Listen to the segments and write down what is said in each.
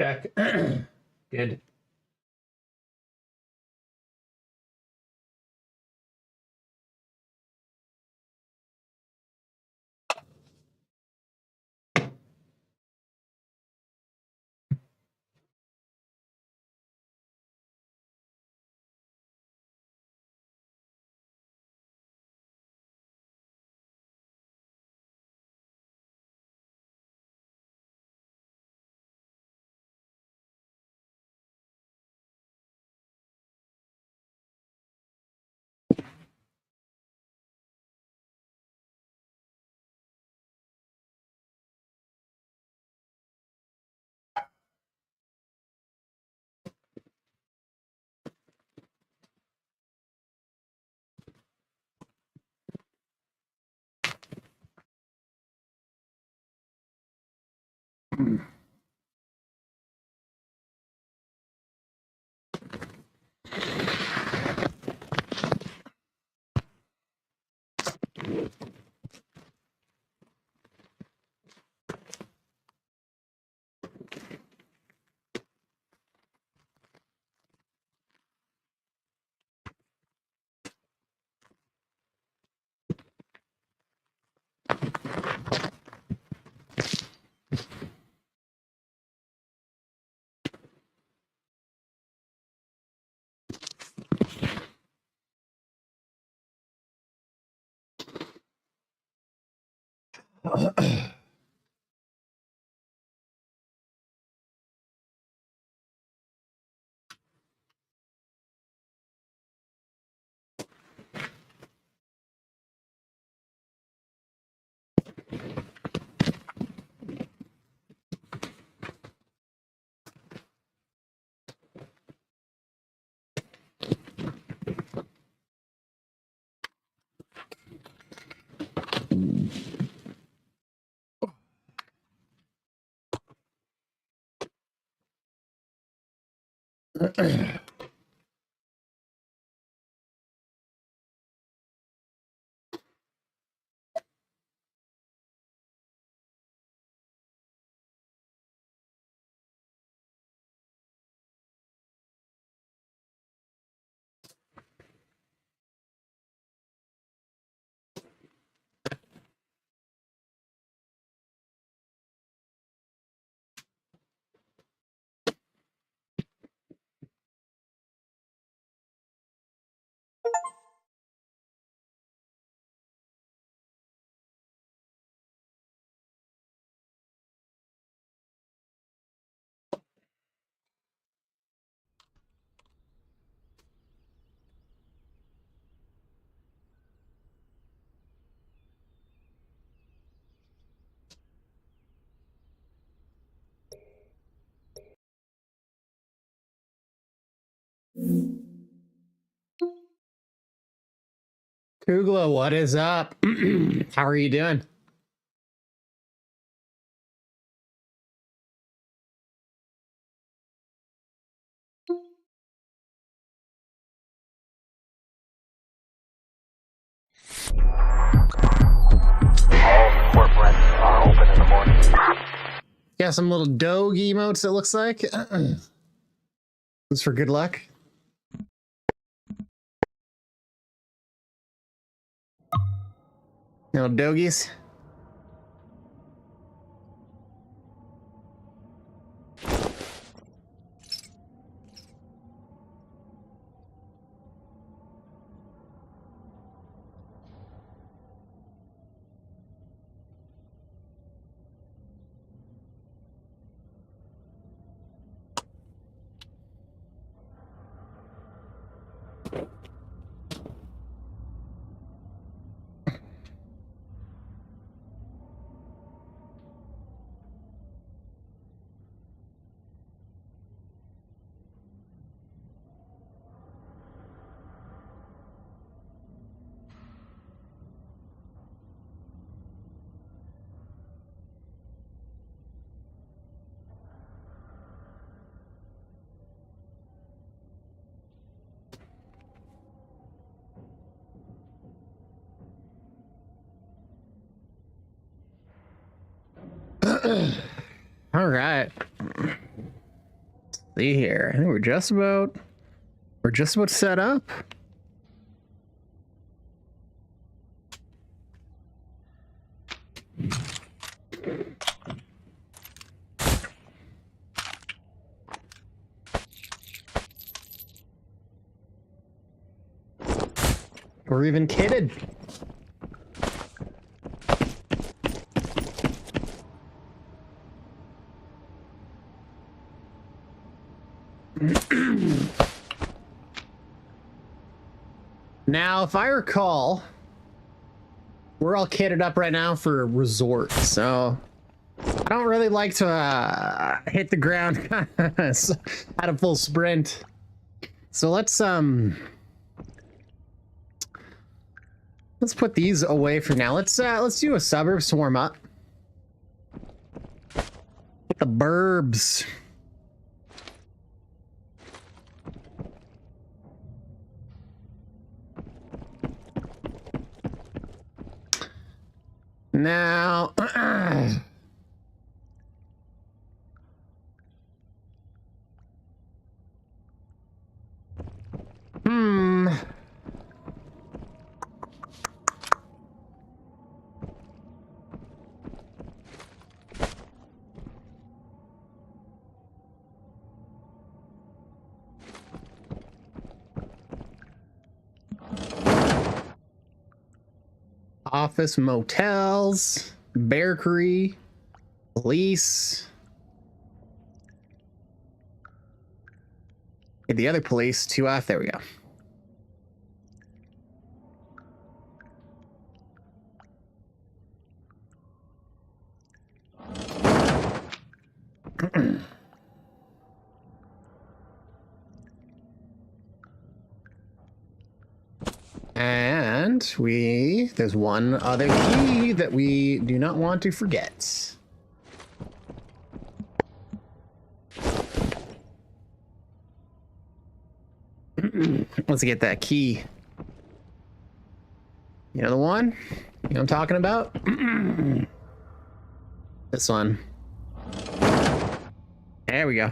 Check. Good. Kugla, what is up? How are you doing? All corporate are open in the morning. Got some little dog emotes, it looks like. This for good luck. Little doggies. All right. See here. I think we're just about set up. We're even kitted. Now, if I recall, we're all kitted up right now for a resort, so I don't really like to hit the ground at a full sprint. So let's put these away for now. Let's do a suburbs to warm up. The burbs. Now, office, motels, bakery, police. Hey, the other police, 2F, there we go. And there's one other key that we do not want to forget. Let's get that key. You know the one? You know what I'm talking about? This one. There we go.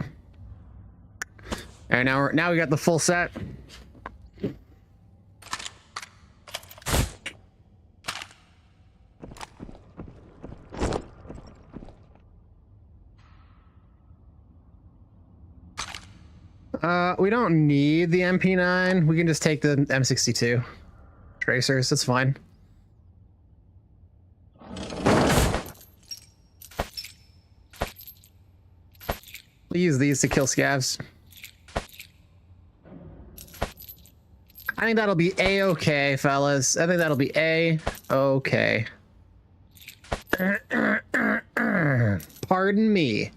All right, now we got the full set. We don't need the MP9. We can just take the M62 tracers. That's fine. We'll use these to kill scavs. I think that'll be A-okay, fellas. I think that'll be A-okay. Pardon me.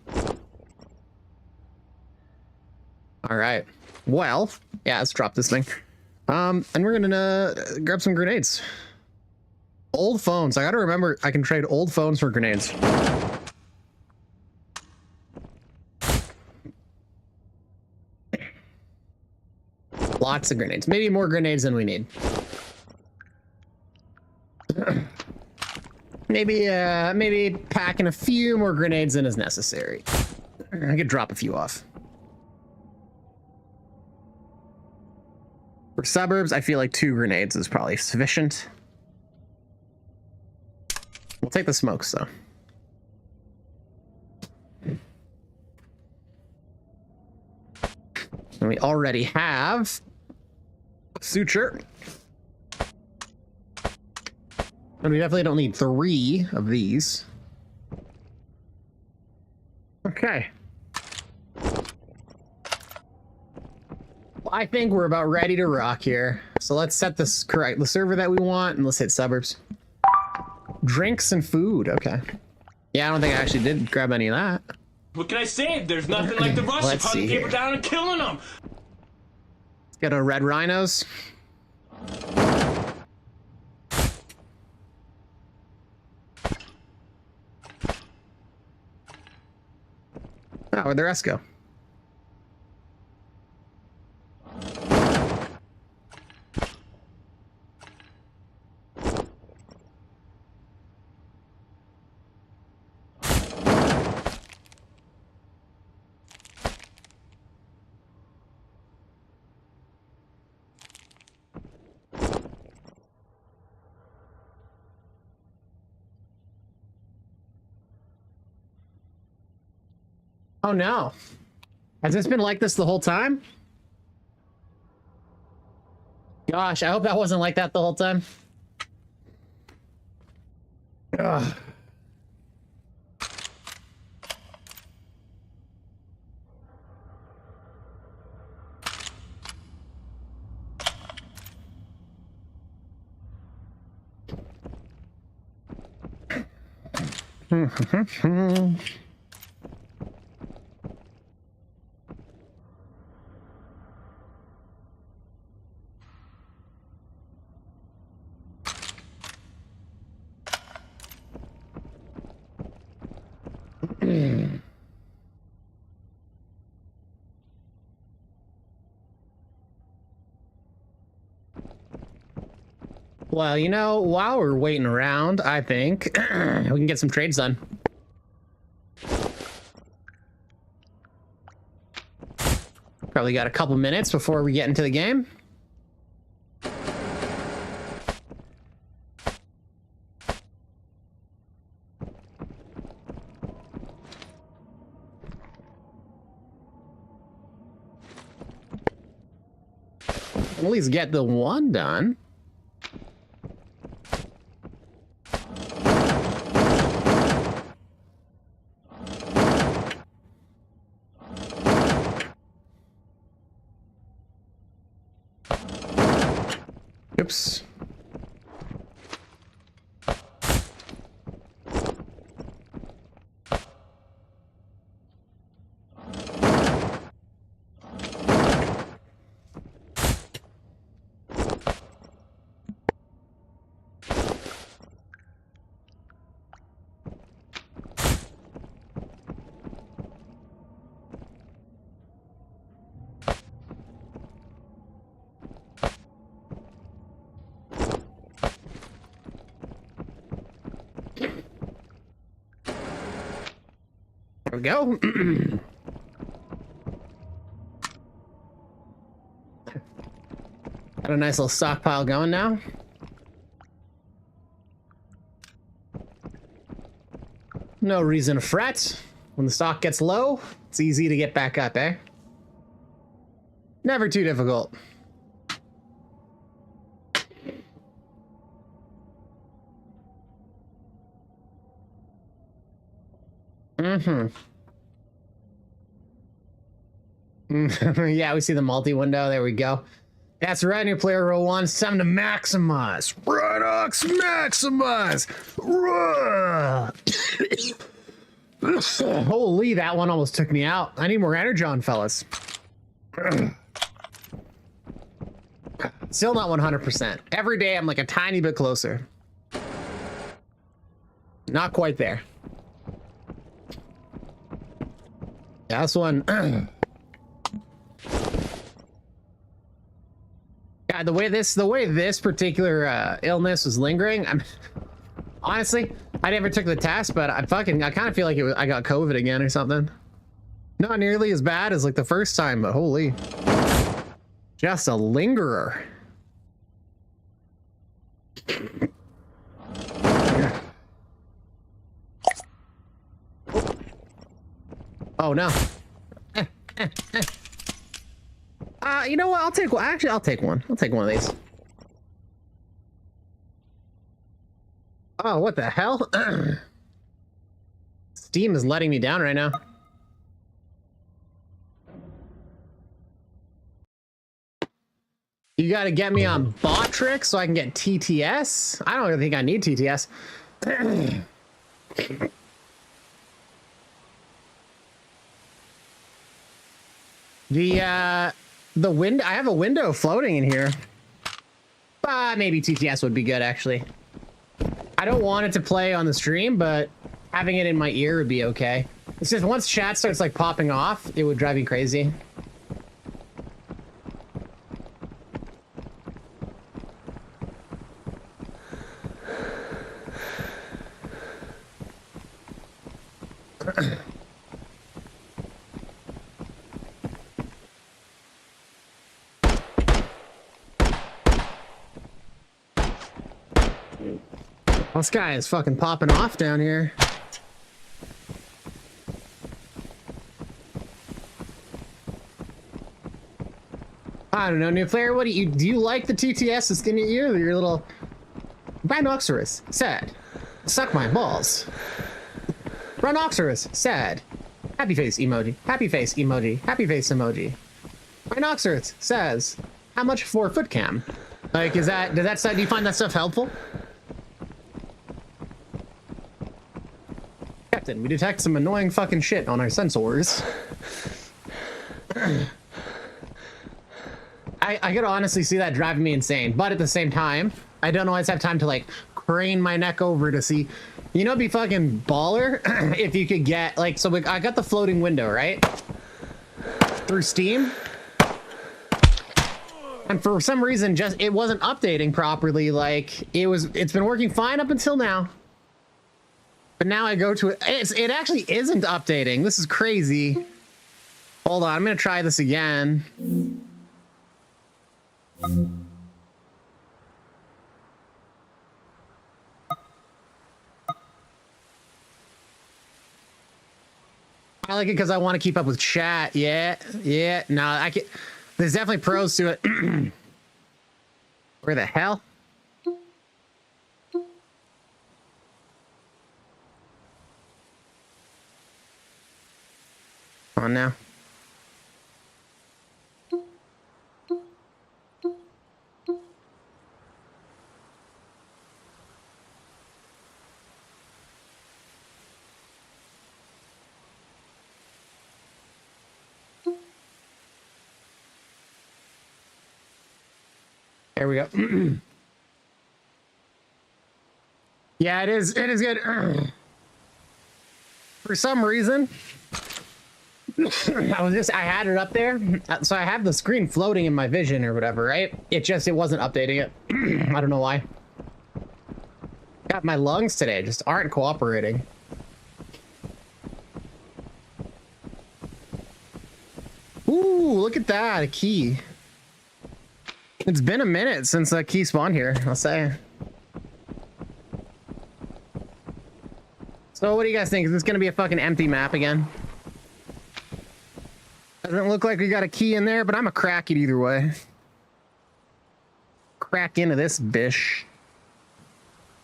All right. Well, yeah, let's drop this thing. And we're gonna grab some grenades. Old phones. I gotta remember I can trade old phones for grenades. Lots of grenades. Maybe more grenades than we need. Maybe packing a few more grenades than is necessary. I could drop a few off. For suburbs, I feel like 2 grenades is probably sufficient. We'll take the smokes, though. And we already have suture. And we definitely don't need 3 of these. Okay. I think we're about ready to rock here. So let's set this correct, the server that we want, and let's hit suburbs. Drinks and food, okay. Yeah, I don't think I actually did grab any of that. What can I say? There's nothing like the rush of hunting people down and killing them. Let's get our red rhinos. Oh, where'd the rest go? Oh no. Has this been like this the whole time? Gosh, I hope that wasn't like that the whole time. Ugh. Well, you know, while we're waiting around, I think we can get some trades done. Probably got a couple minutes before we get into the game. At least get the one done. Oops. There we go. Got a nice little stockpile going now. No reason to fret. When the stock gets low, it's easy to get back up, eh? Never too difficult. Yeah, we see the multi window. There we go. That's right, new player row one. It's time to maximize. Rhinox MAXIMIZE ROOOOOWRUH. Holy, that one almost took me out. I need more energon, fellas. Still not 100%. Every day I'm like a tiny bit closer. Not quite there. Yeah, this one. Yeah, the way this particular illness was lingering, honestly, I never took the test, but I kind of feel like I got COVID again or something. Not nearly as bad as like the first time, but holy, just a lingerer. Oh no. You know what? I'll take one. Actually, I'll take one. I'll take one of these. Oh, what the hell? Steam is letting me down right now. You gotta get me on bot tricks so I can get TTS? I don't even think I need TTS. The window, I have a window floating in here. Maybe TTS would be good, actually. I don't want it to play on the stream, but having it in my ear would be okay. It's just once chat starts like popping off, it would drive me crazy. This guy is fucking popping off down here. I don't know, new player. What do you like the TTS that's in your ear? Or your little Rhinoxurus sad. Suck my balls. Rhinoxurus sad. Happy face emoji. Happy face emoji. Happy face emoji. Rhinoxurus says, how much for foot cam? Like, do you find that stuff helpful? Captain, we detect some annoying fucking shit on our sensors. I could honestly see that driving me insane, but at the same time, I don't always have time to like crane my neck over to see. You know, it'd be fucking baller if you could get like, so I got the floating window, right? Through Steam. And for some reason, just it wasn't updating properly. Like it's been working fine up until now. But now I go to it. It actually isn't updating. This is crazy. Hold on, I'm gonna try this again. I like it because I want to keep up with chat. Yeah. No, I can. There's definitely pros to it. Where the hell? On now. There we go. Yeah, it is good. For some reason, I had it up there. So I have the screen floating in my vision or whatever, right? It wasn't updating it. I don't know why. Got my lungs today, just aren't cooperating. Ooh, look at that, a key. It's been a minute since a key spawned here, I'll say. So what do you guys think? Is this gonna be a fucking empty map again? Doesn't look like we got a key in there, but I'm gonna crack it either way. Crack into this bish.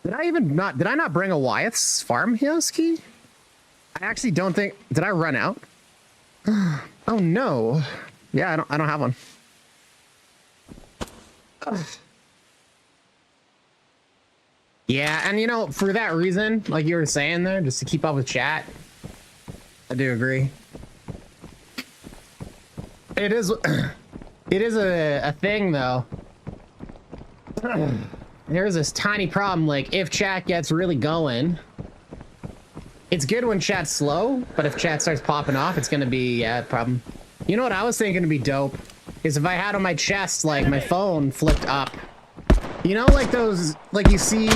Did I not bring a Wyeth's farmhouse key? I actually don't think, did I run out? Oh no. Yeah, I don't have one. Yeah, and you know, for that reason, like you were saying there, just to keep up with chat, I do agree. It is a thing though. There's this tiny problem, like if chat gets really going, it's good when chat's slow, but if chat starts popping off, it's gonna be a problem. You know what I was thinking would be dope? Is if I had on my chest, like my phone flipped up. You know, like those, like you see,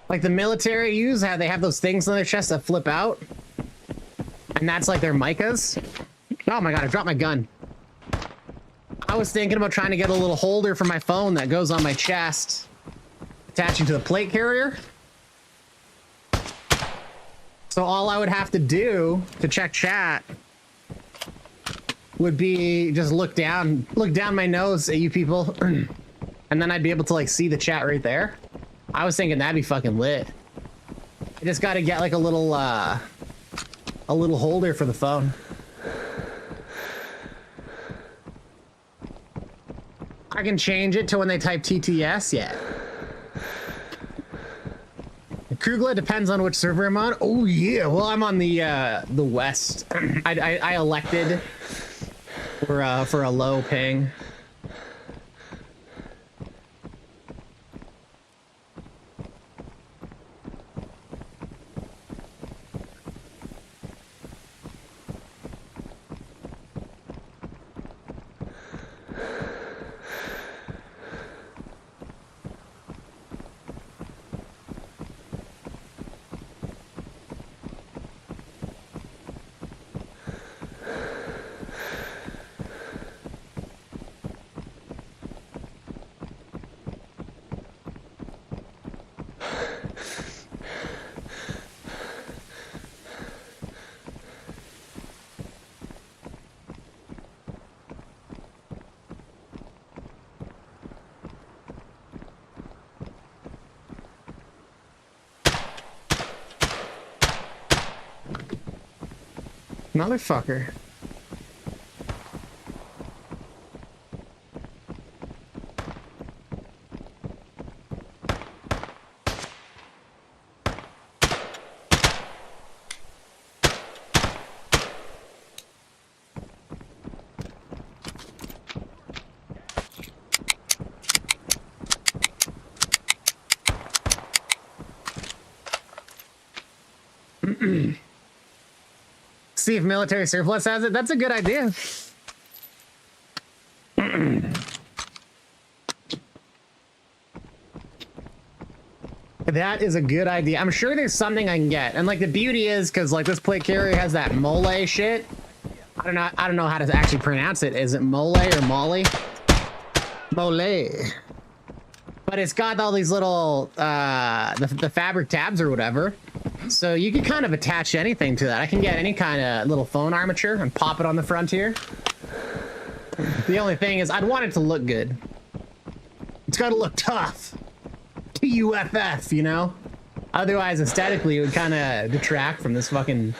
like the military use, how they have those things on their chest that flip out? And that's like their micas. Oh my god, I dropped my gun. I was thinking about trying to get a little holder for my phone that goes on my chest, attaching to the plate carrier. So all I would have to do to check chat would be just look down my nose at you people, and then I'd be able to like see the chat right there. I was thinking that'd be fucking lit. I just got to get like a little holder for the phone. I can change it to when they type TTS. Yeah. Kugla depends on which server I'm on. Oh yeah. Well, I'm on the west. I elected for a low ping. motherfucker. See if military surplus has it. That's a good idea. That is a good idea. I'm sure there's something I can get. And like the beauty is, because like this plate carrier has that mole shit. I don't know how to actually pronounce it. Is it mole or molly? Mole. But it's got all these little the fabric tabs or whatever. So you can kind of attach anything to that. I can get any kind of little phone armature and pop it on the front here. The only thing is I'd want it to look good. It's got to look tough. TUFF, you know? Otherwise, aesthetically, it would kind of detract from this fucking...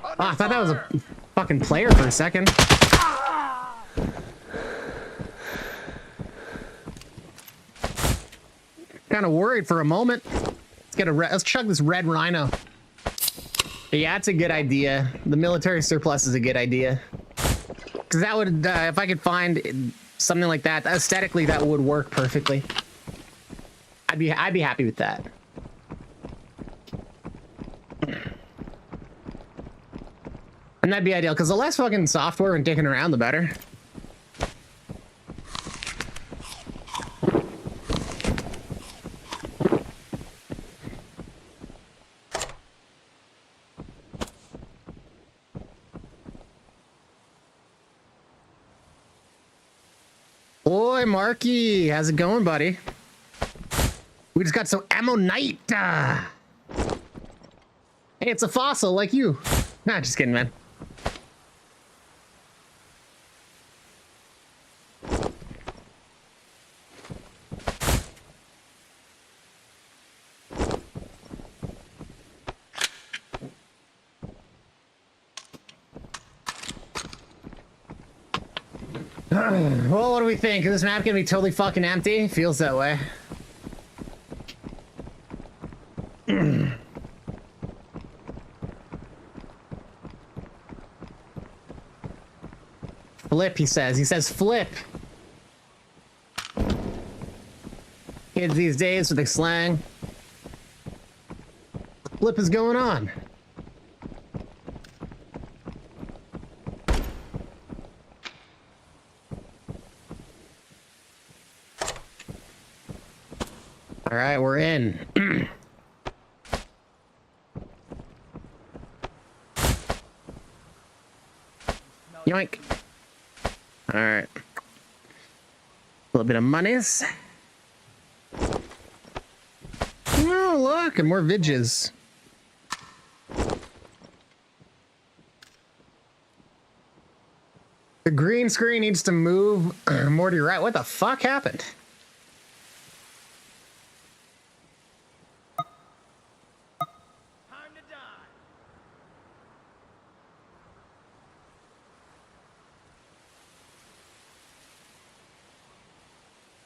Oh, I thought that was a fucking player for a second. Kind of worried for a moment. Let's chug this red Rhino. But yeah, it's a good idea. The military surplus is a good idea. Because that would, if I could find something like that, aesthetically, that would work perfectly. I'd be happy with that. And that'd be ideal, because the less fucking software and dicking around, the better. Boy, Marky, how's it going, buddy? We just got some ammonite. Hey, it's a fossil like you. Nah, just kidding, man. Well, what do we think? Is this map gonna be totally fucking empty? Feels that way. Flip, he says. He says flip. Kids these days with the slang. Flip is going on. All right, we're in. Yoink. All right. A little bit of monies. Oh, look, and more vidges. The green screen needs to move more to your right. What the fuck happened?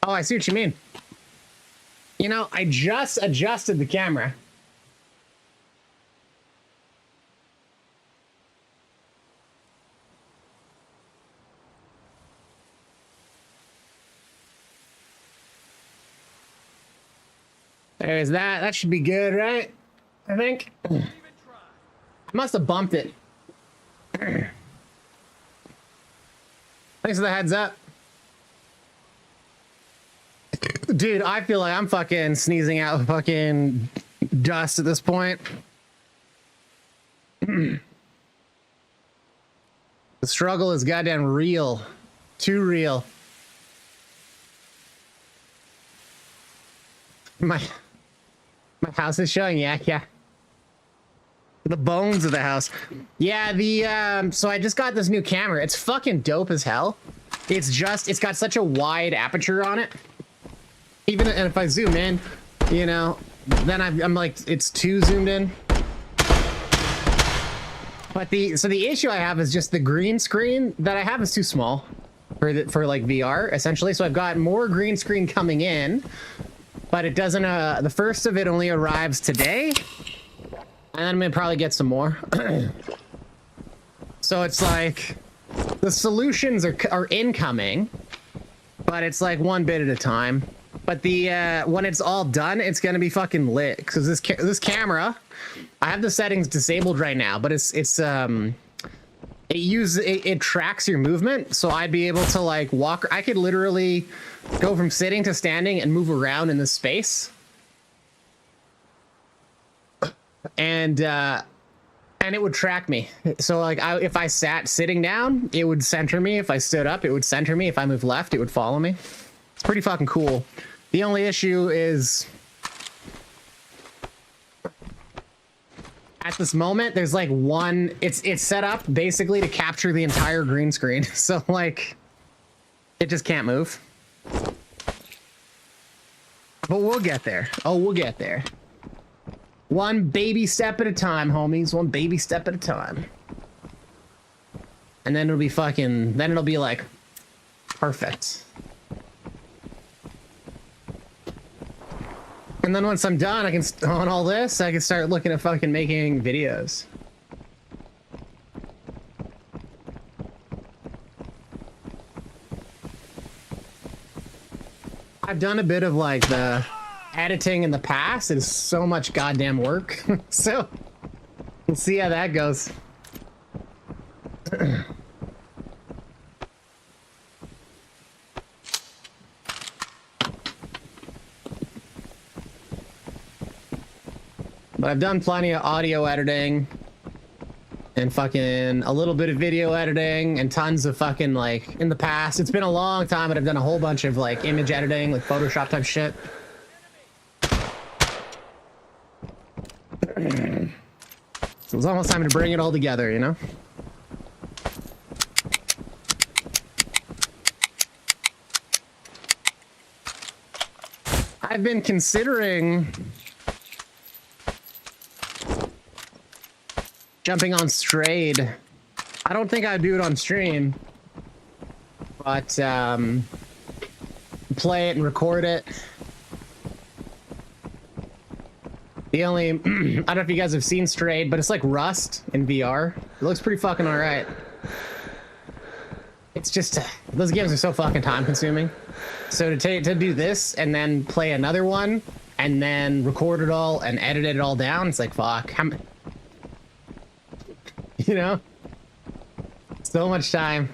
Oh, I see what you mean. You know, I just adjusted the camera. There's that. That should be good, right? I think. I must have bumped it. Thanks for the heads up. Dude, I feel like I'm fucking sneezing out fucking dust at this point. The struggle is goddamn real. Too real. My house is showing, yeah. The bones of the house. Yeah, so I just got this new camera. It's fucking dope as hell. It's got such a wide aperture on it. Even and if I zoom in, you know, then I'm like, it's too zoomed in. But the issue I have is just the green screen that I have is too small for like VR essentially. So I've got more green screen coming in, but it doesn't. The first of it only arrives today, and then I'm gonna probably get some more. So it's like the solutions are incoming, but it's like one bit at a time. But the when it's all done, it's gonna be fucking lit. Because this camera, I have the settings disabled right now, but it tracks your movement, so I'd be able to like walk. I could literally go from sitting to standing and move around in this space, and it would track me. So like if I sat sitting down, it would center me. If I stood up, it would center me. If I moved left, it would follow me. It's pretty fucking cool. The only issue is at this moment, there's like one, it's set up basically to capture the entire green screen. So like, it just can't move. But we'll get there. Oh, we'll get there. One baby step at a time, homies. One baby step at a time. And then it'll be fucking, then it'll be like, perfect. And then once I'm done, I can, on all this, I can start looking at fucking making videos. I've done a bit of like the editing in the past. It is so much goddamn work. So we'll see how that goes. But I've done plenty of audio editing and fucking a little bit of video editing and tons of fucking like in the past. It's been a long time, but I've done a whole bunch of like image editing, like Photoshop type shit. So it's almost time to bring it all together, you know? I've been considering jumping on Strayed. I don't think I'd do it on stream, but play it and record it. The only, I don't know if you guys have seen Strayed, but it's like Rust in VR. It looks pretty fucking all right. It's just, those games are so fucking time consuming. So to do this and then play another one and then record it all and edit it all down, it's like, fuck. You know? So much time.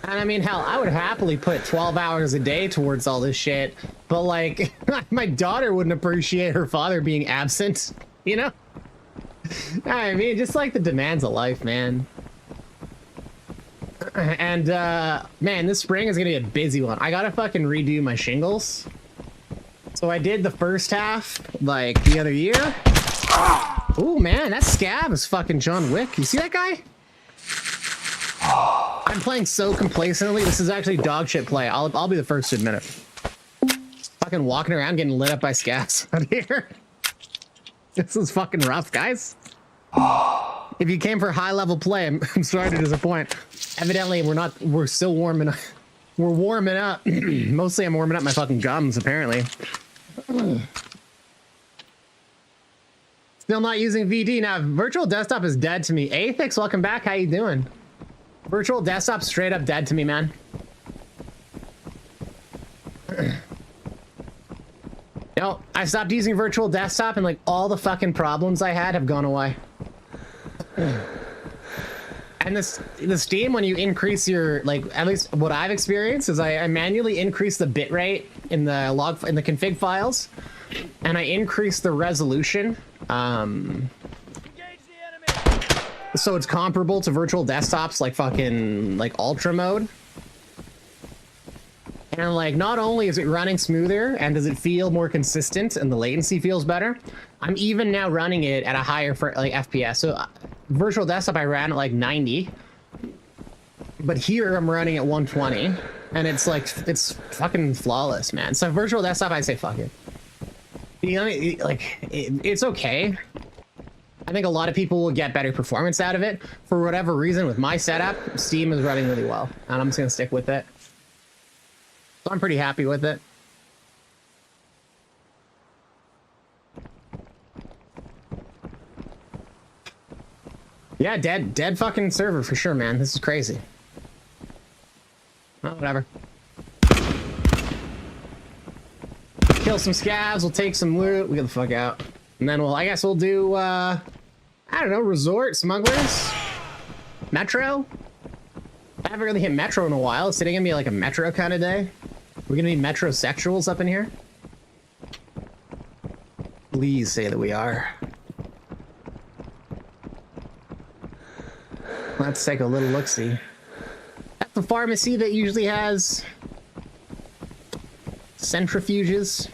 And I mean, hell, I would happily put 12 hours a day towards all this shit, but like, my daughter wouldn't appreciate her father being absent, you know? I mean, just like the demands of life, man. And, man, this spring is gonna be a busy one. I gotta fucking redo my shingles. So I did the first half, like, the other year. Ooh, man, that scab is fucking John Wick. You see that guy? I'm playing so complacently. This is actually dog shit play. I'll be the first to admit it. Fucking walking around getting lit up by scabs out here. This is fucking rough, guys. If you came for high level play, I'm sorry to disappoint. Evidently, we're still warming up. We're warming up. Mostly I'm warming up my fucking gums, apparently. Still not using VD. Now, virtual desktop is dead to me. Athix, welcome back. How you doing? Virtual desktop straight up dead to me, man. No, I stopped using virtual desktop and like all the fucking problems I had have gone away. And the Steam, when you increase your, like, at least what I've experienced is I manually increase the bitrate in the config files, and I increase the resolution. So it's comparable to virtual desktops, like fucking like ultra mode. And like, not only is it running smoother and does it feel more consistent and the latency feels better, I'm even now running it at a higher like FPS. So virtual desktop I ran at like 90, but here I'm running at 120. and it's like it's fucking flawless, man. So virtual desktop, I say fuck it. You know, it's okay. I think a lot of people will get better performance out of it. For whatever reason, with my setup, Steam is running really well, and I'm just gonna stick with it. So I'm pretty happy with it. Yeah, dead fucking server for sure, man. This is crazy. Oh, whatever. Kill some scavs, we'll take some loot, we get the fuck out. And then I guess we'll do, I don't know, resort, smugglers, metro. I haven't really hit metro in a while. It's gonna be like a metro kind of day. We're gonna be metrosexuals up in here. Please say that we are. Let's take a little look-see. That's the pharmacy that usually has centrifuges.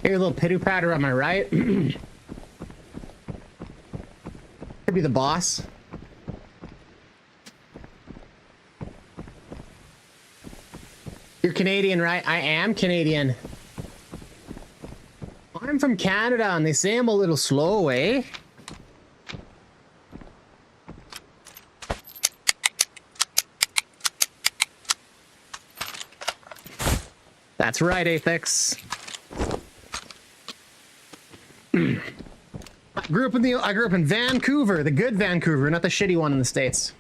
Here, a little pitter patter on my right. Could be the boss. You're Canadian, right? I am Canadian. I'm from Canada, and they say I'm a little slow, eh? That's right, Apex. I grew up in Vancouver, the good Vancouver, not the shitty one in the States.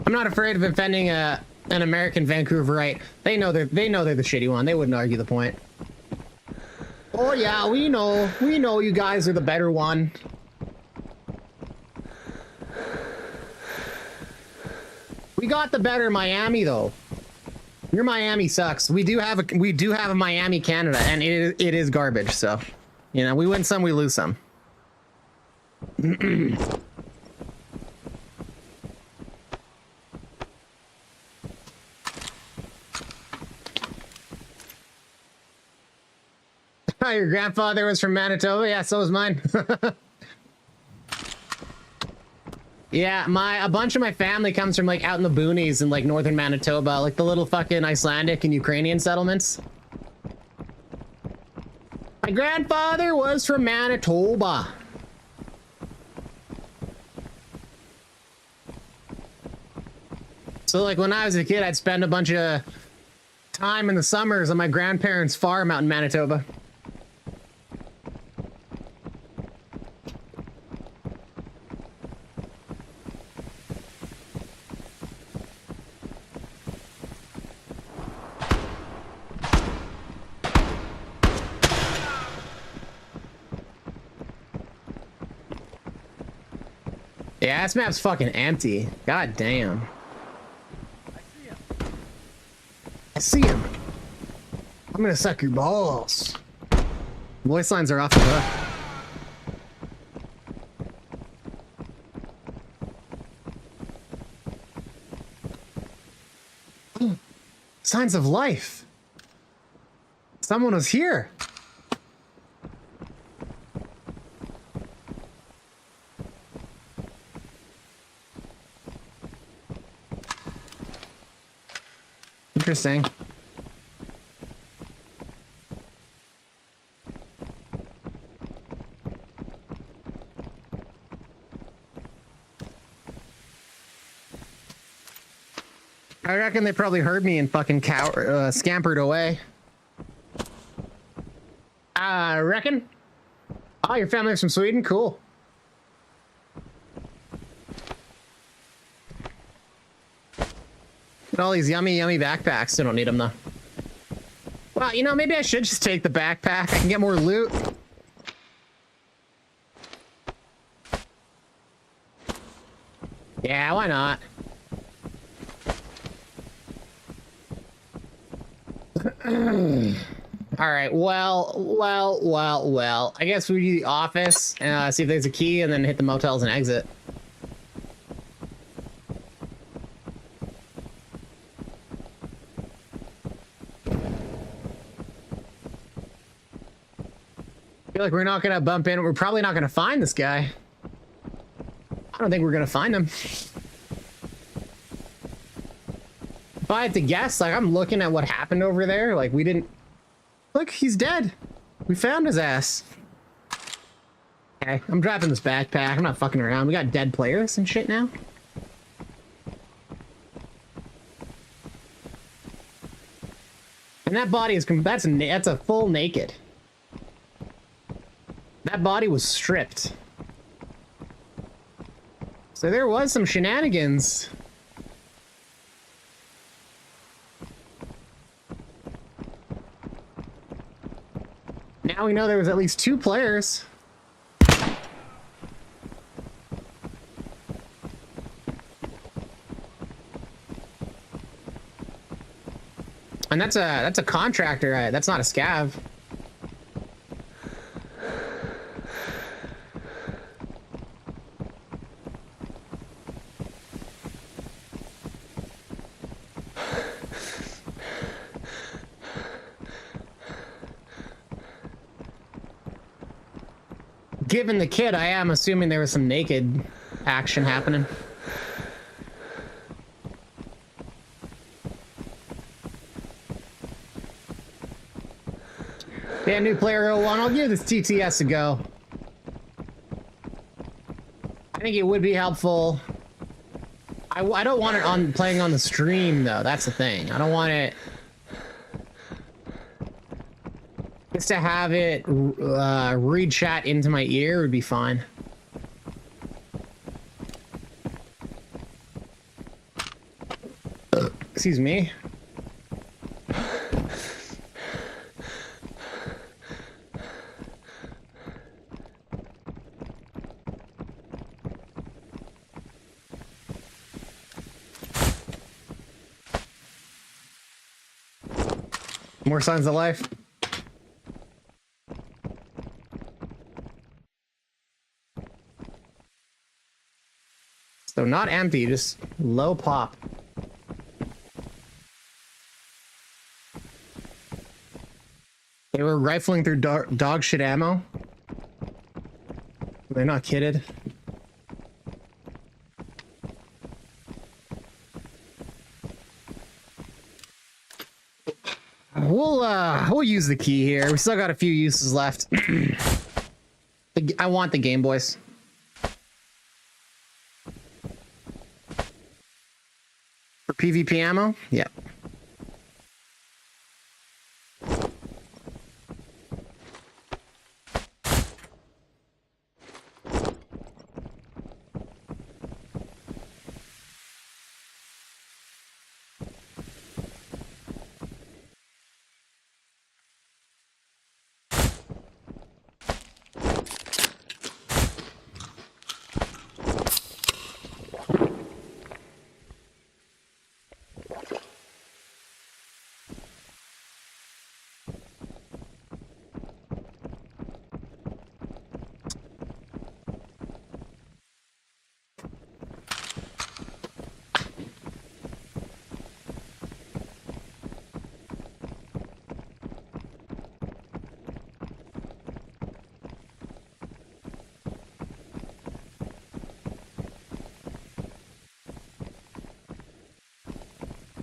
I'm not afraid of offending an American Vancouverite. They know they're the shitty one. They wouldn't argue the point. Oh yeah, we know you guys are the better one. We got the better Miami though. Your Miami sucks. We do have a Miami, Canada, and it is garbage. So, you know, we win some, we lose some. Your grandfather was from Manitoba? Yeah, so was mine. Yeah, a bunch of my family comes from like out in the boonies in like northern Manitoba, like the little fucking Icelandic and Ukrainian settlements. My grandfather was from Manitoba. So like when I was a kid, I'd spend a bunch of time in the summers on my grandparents' farm out in Manitoba. Yeah, this map's fucking empty. God damn. I see him. I'm gonna suck your balls. Voice lines are off the hook. Signs of life. Someone was here. Interesting. I reckon they probably heard me and fucking scampered away. I reckon. Oh, your family's from Sweden? Cool. And all these yummy, yummy backpacks. I don't need them though. Well, you know, maybe I should just take the backpack. I can get more loot. Yeah, why not? All right, well. I guess we do the office, see if there's a key, and then hit the motels and exit. I feel like we're not gonna bump in. We're probably not gonna find this guy. I don't think we're gonna find him. If I had to guess, like, I'm looking at what happened over there. Like, we didn't... Look, he's dead. We found his ass. Okay, I'm dropping this backpack. I'm not fucking around. We got dead players and shit now. And that body is... That's a full naked. That body was stripped. So there was some shenanigans. Now we know there was at least 2 players. And that's a contractor. That's not a scav. Given the kid, I am assuming there was some naked action happening. Yeah, new player 01. I'll give this TTS a go. I think it would be helpful. I don't want it on playing on the stream though. That's the thing. I don't want it. Just to have it read chat into my ear would be fine. Excuse me. More signs of life. So not empty, just low pop. They were rifling through dog shit ammo. They're not kidded. We'll use the key here. We still got a few uses left. I want the Game Boys. For PvP ammo? Yep.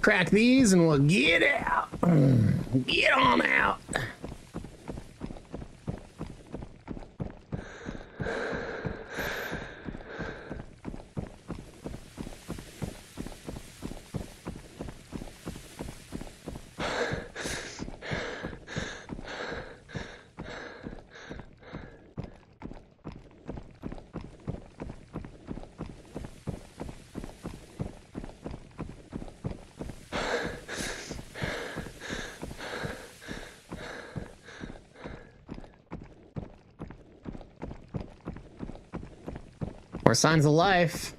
Crack these and we'll get out. Get on out. More signs of life.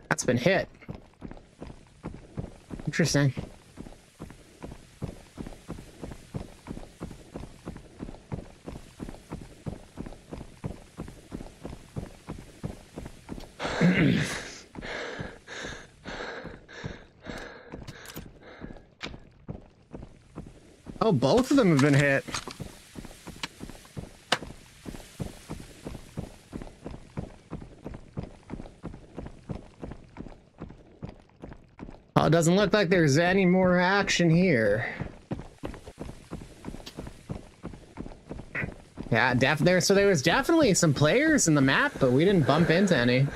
That's been hit. Interesting. Oh, both of them have been hit. Oh, it doesn't look like there's any more action here. Yeah, so there was definitely some players in the map, but we didn't bump into any.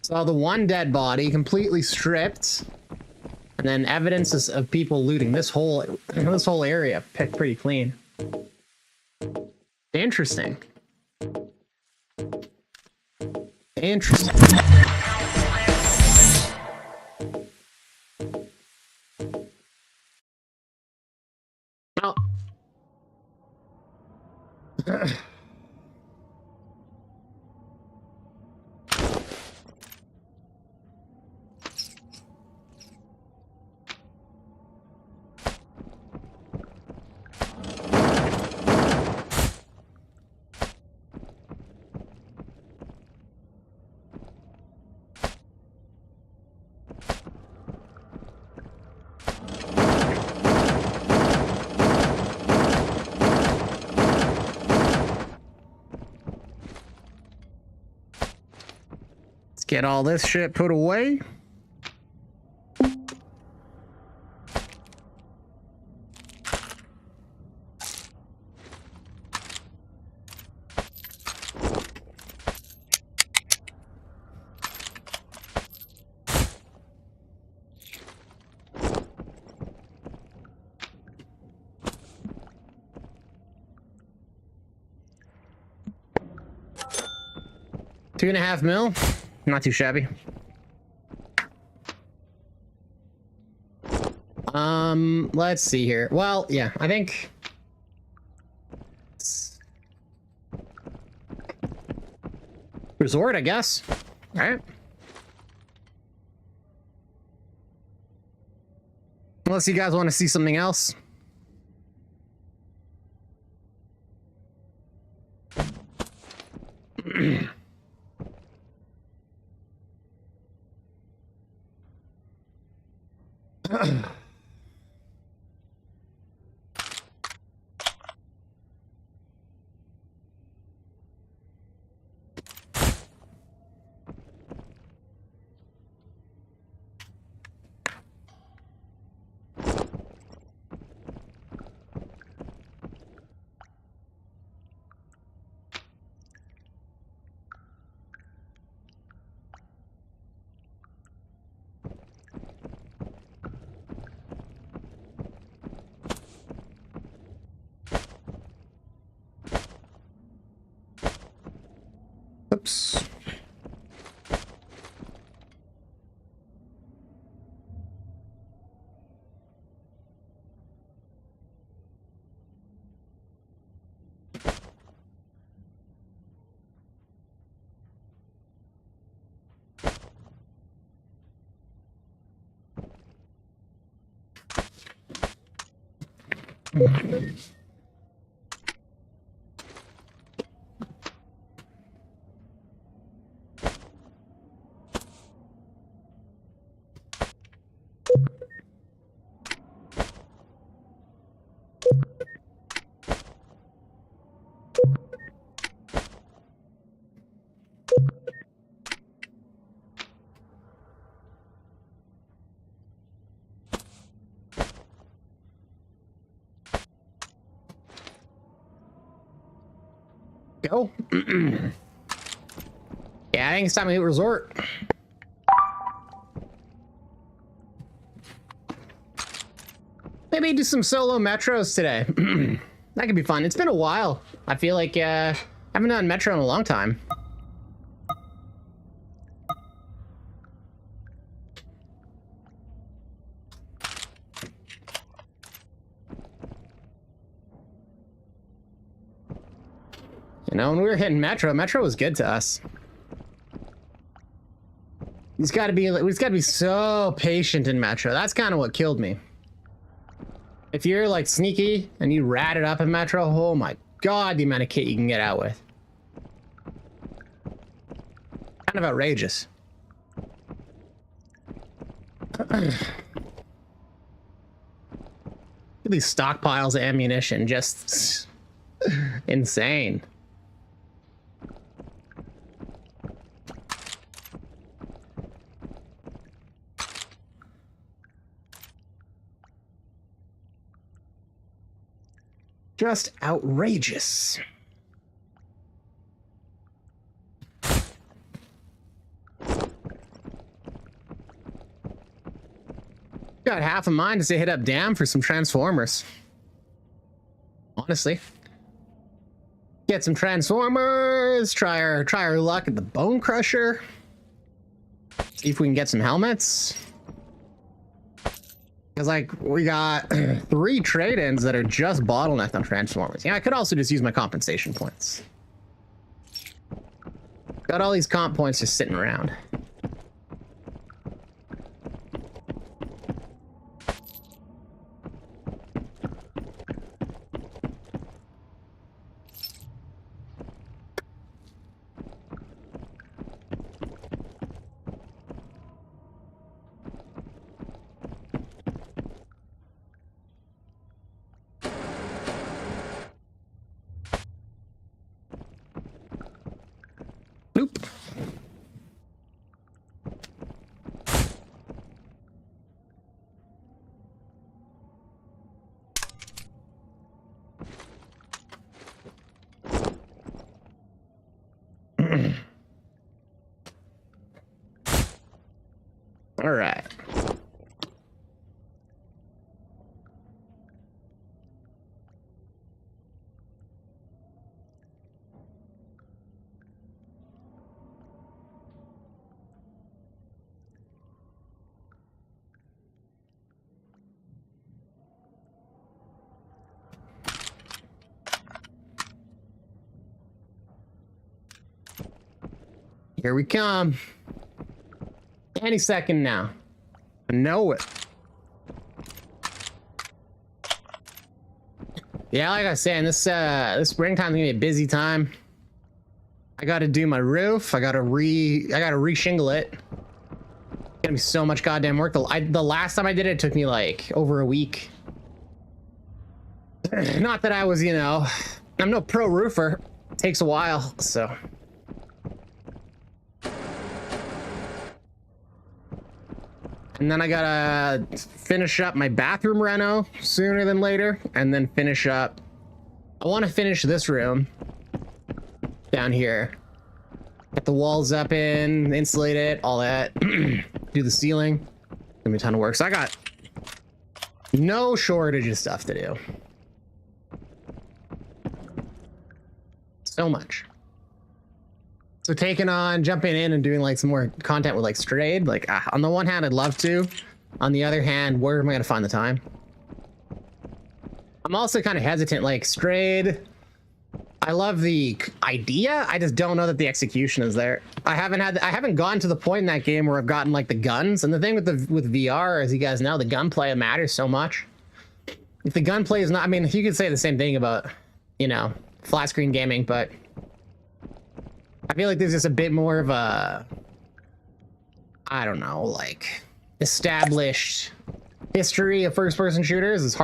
Saw the one dead body completely stripped, and then evidences of people looting this whole area picked pretty clean. Interesting. Interesting. Oh. 'Let's get all this shit put away. $2.5 mil, not too shabby. Let's see here. Well, yeah, I think resort, I guess. All right. Unless you guys want to see something else. Oops. Go. Yeah, I think it's time to hit resort. Maybe do some solo metros today. That could be fun. It's been a while. I feel like I haven't done metro in a long time. You know, when we were hitting Metro, Metro was good to us. We just gotta be so patient in Metro. That's kind of what killed me. If you're like sneaky and you rat it up in Metro, oh my god, the amount of kit you can get out with. Kind of outrageous. These stockpiles of ammunition, just insane. Just outrageous. Got half a mind to say hit up Dam for some Transformers. Honestly. Get some Transformers, try our luck at the Bone Crusher. See if we can get some helmets. Because, like, we got 3 trade-ins that are just bottlenecked on Transformers. Yeah, I could also just use my compensation points. Got all these comp points just sitting around. Boop. All right. Here we come. Any second now. I know it. Yeah, like I was saying, this springtime's gonna be a busy time. I gotta do my roof. I gotta re-shingle it. It's gonna be so much goddamn work. The last time I did it, it took me like over a week. Not that I was, you know, I'm no pro roofer. It takes a while, so. And then I gotta finish up my bathroom reno sooner than later, and then finish up. I want to finish this room down here. Get the walls up in, insulate it, all that. Do the ceiling. Gonna be a ton of work. So I got no shortage of stuff to do. So much. So jumping in and doing like some more content with like Strayed, like on the one hand, I'd love to. On the other hand, where am I gonna find the time? I'm also kind of hesitant, like Strayed. I love the idea. I just don't know that the execution is there. I haven't gotten to the point in that game where I've gotten like the guns. And the thing with VR, as you guys know, the gunplay matters so much. If the gunplay is not, I mean, you could say the same thing about, you know, flat screen gaming, but I feel like there's just a bit more of a, I don't know, like established history of first-person shooters. It's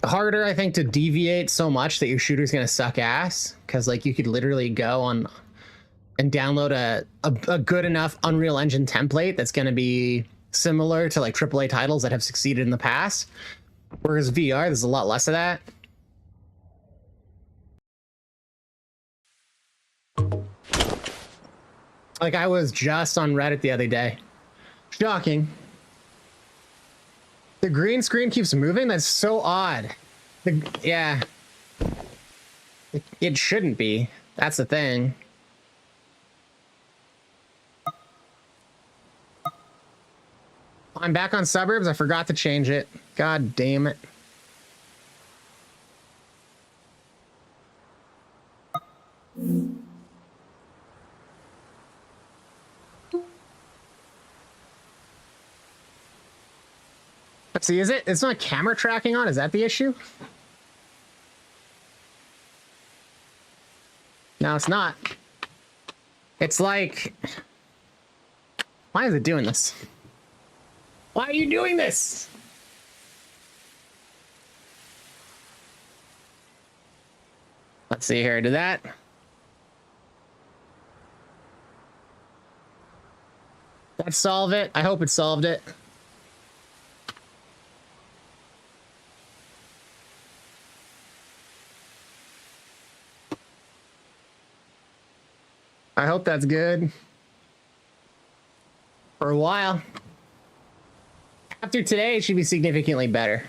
harder, I think, to deviate so much that your shooter's gonna suck ass, because like you could literally go on and download a good enough Unreal Engine template that's gonna be similar to like AAA titles that have succeeded in the past. Whereas VR, there's a lot less of that. Like I was just on Reddit the other day. Shocking. The green screen keeps moving? That's so odd. Yeah. It shouldn't be. That's the thing. I'm back on Suburbs. I forgot to change it. God damn it. Let's see, is it? It's not camera tracking on? Is that the issue? No, it's not. It's like... Why is it doing this? Why are you doing this? Let's see here. Did that? That solve it? I hope it solved it. I hope that's good. For a while. After today, it should be significantly better.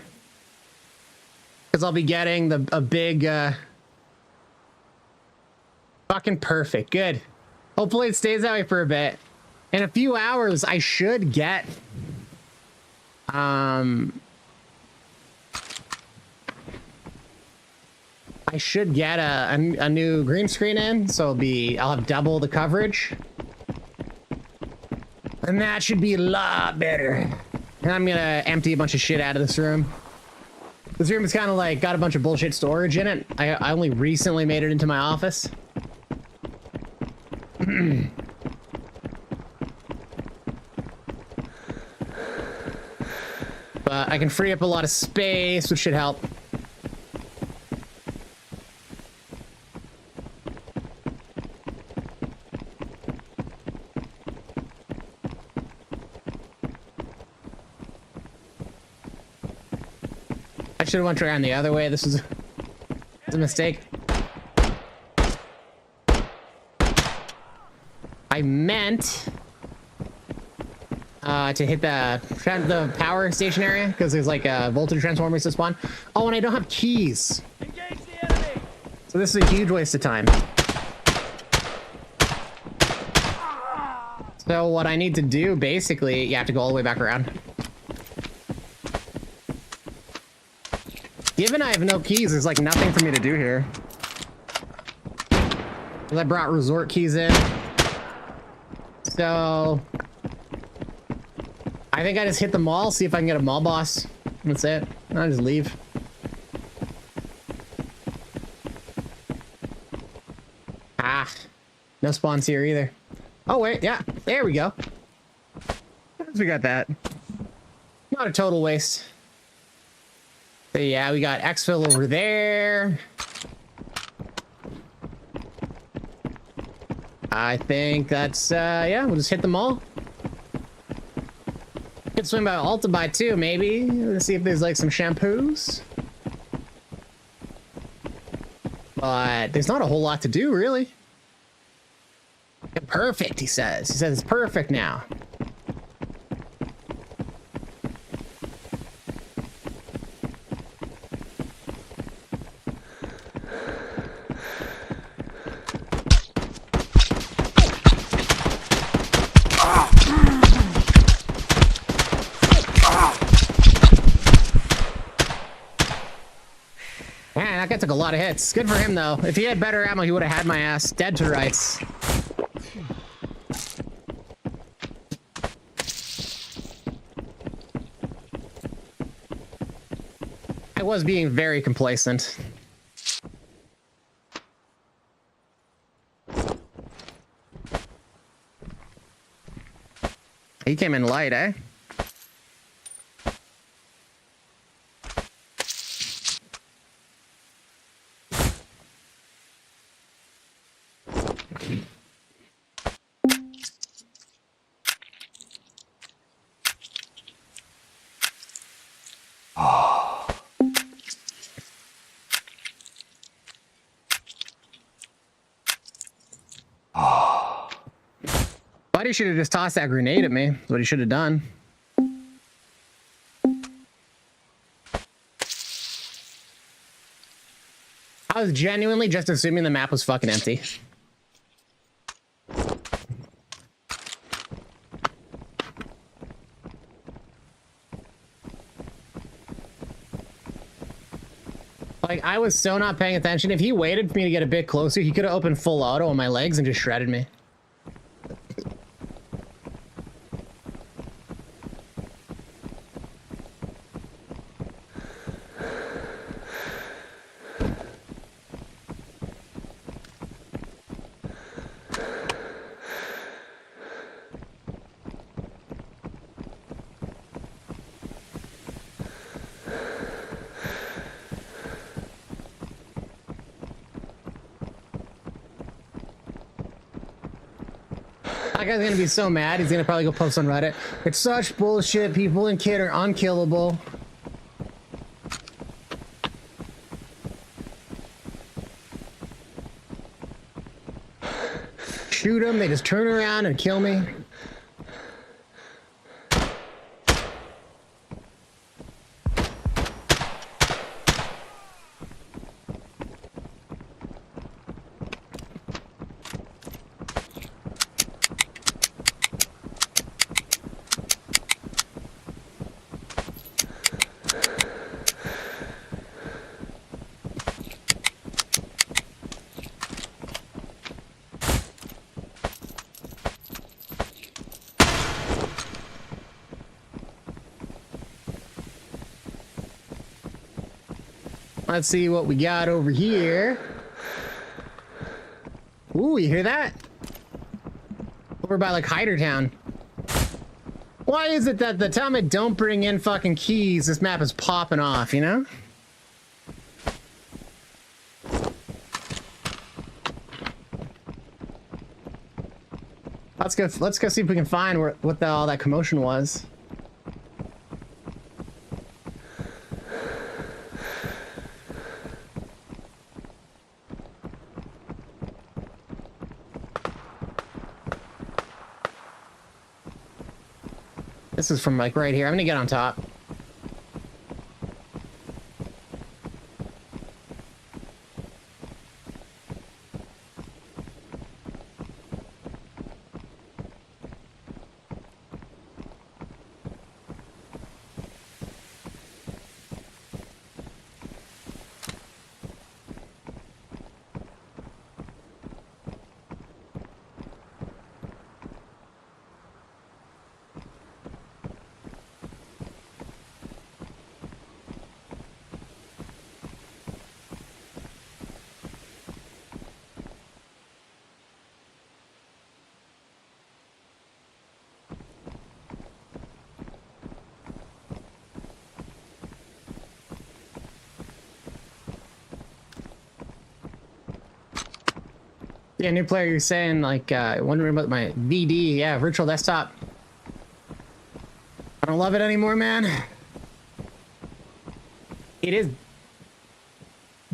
Because I'll be getting a big... Fucking perfect. Good. Hopefully it stays that way for a bit. In a few hours, I should get... I should get a new green screen in, so I'll have double the coverage. And that should be a lot better. And I'm gonna empty a bunch of shit out of this room. This room is kind of like got a bunch of bullshit storage in it. I only recently made it into my office. But I can free up a lot of space, which should help. I should have went around the other way. This was a mistake. I meant to hit the power station area because there's like voltage transformers to spawn. Oh, and I don't have keys. Engage the enemy. So this is a huge waste of time. So what I need to do, basically, you have to go all the way back around. Given I have no keys, there's like nothing for me to do here. I brought resort keys in. So I think I just hit the mall, see if I can get a mall boss. That's it. I'll just leave. Ah, no spawns here either. Oh wait, yeah, there we go. We got that. Not a total waste. So yeah, we got exfil over there. I think that's, yeah, we'll just hit them all. Could swing by Alta by too, maybe. Let's see if there's like some shampoos. But there's not a whole lot to do, really. Perfect, he says. He says it's perfect now. Man, that guy took a lot of hits. Good for him, though. If he had better ammo, he would have had my ass dead to rights. I was being very complacent. He came in light, eh? Buddy should have just tossed that grenade at me. That's what he should have done. I was genuinely just assuming the map was fucking empty. Like, I was so not paying attention. If he waited for me to get a bit closer, he could have opened full auto on my legs and just shredded me. That guy's gonna be so mad. He's gonna probably go post on Reddit. It's such bullshit. People in Kit are unkillable. Shoot them, they just turn around and kill me. Let's see what we got over here. Ooh, you hear that? Over by like Hydertown. Why is it that the time I don't bring in fucking keys, this map is popping off, you know? Let's go see if we can find what all that commotion was. This is from like right here. I'm gonna get on top. Yeah, new player, you're saying like wondering about my VD, yeah, virtual desktop. I don't love it anymore, man. It is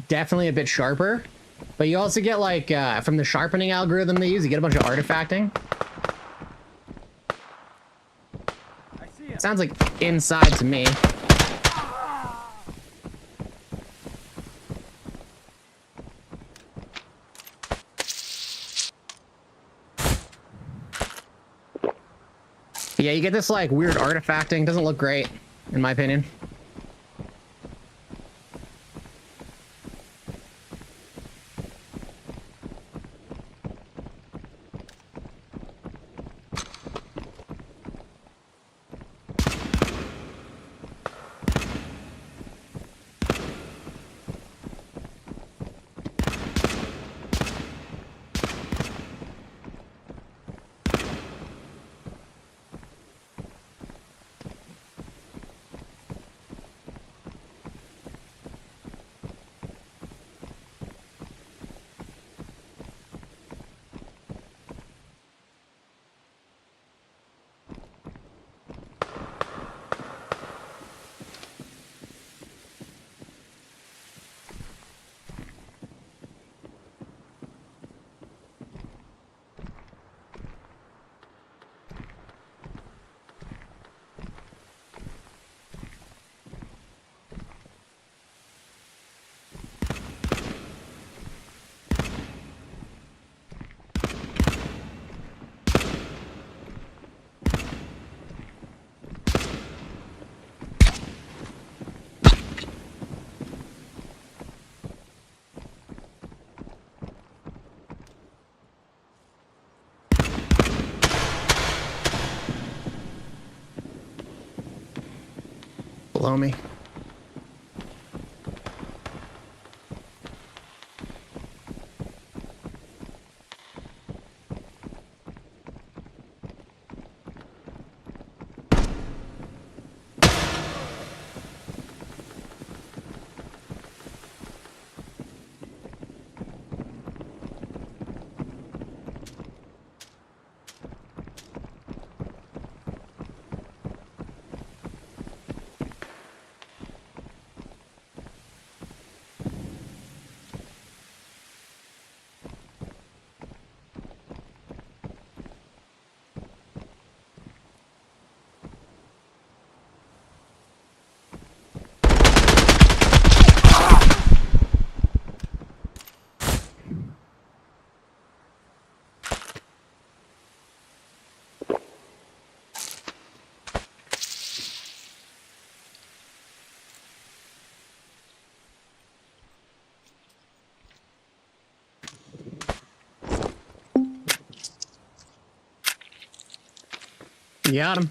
definitely a bit sharper, but you also get like from the sharpening algorithm they use, you get a bunch of artifacting. Sounds like inside to me. Yeah, you get this like weird artifacting. Doesn't look great, in my opinion. Below me. You got him.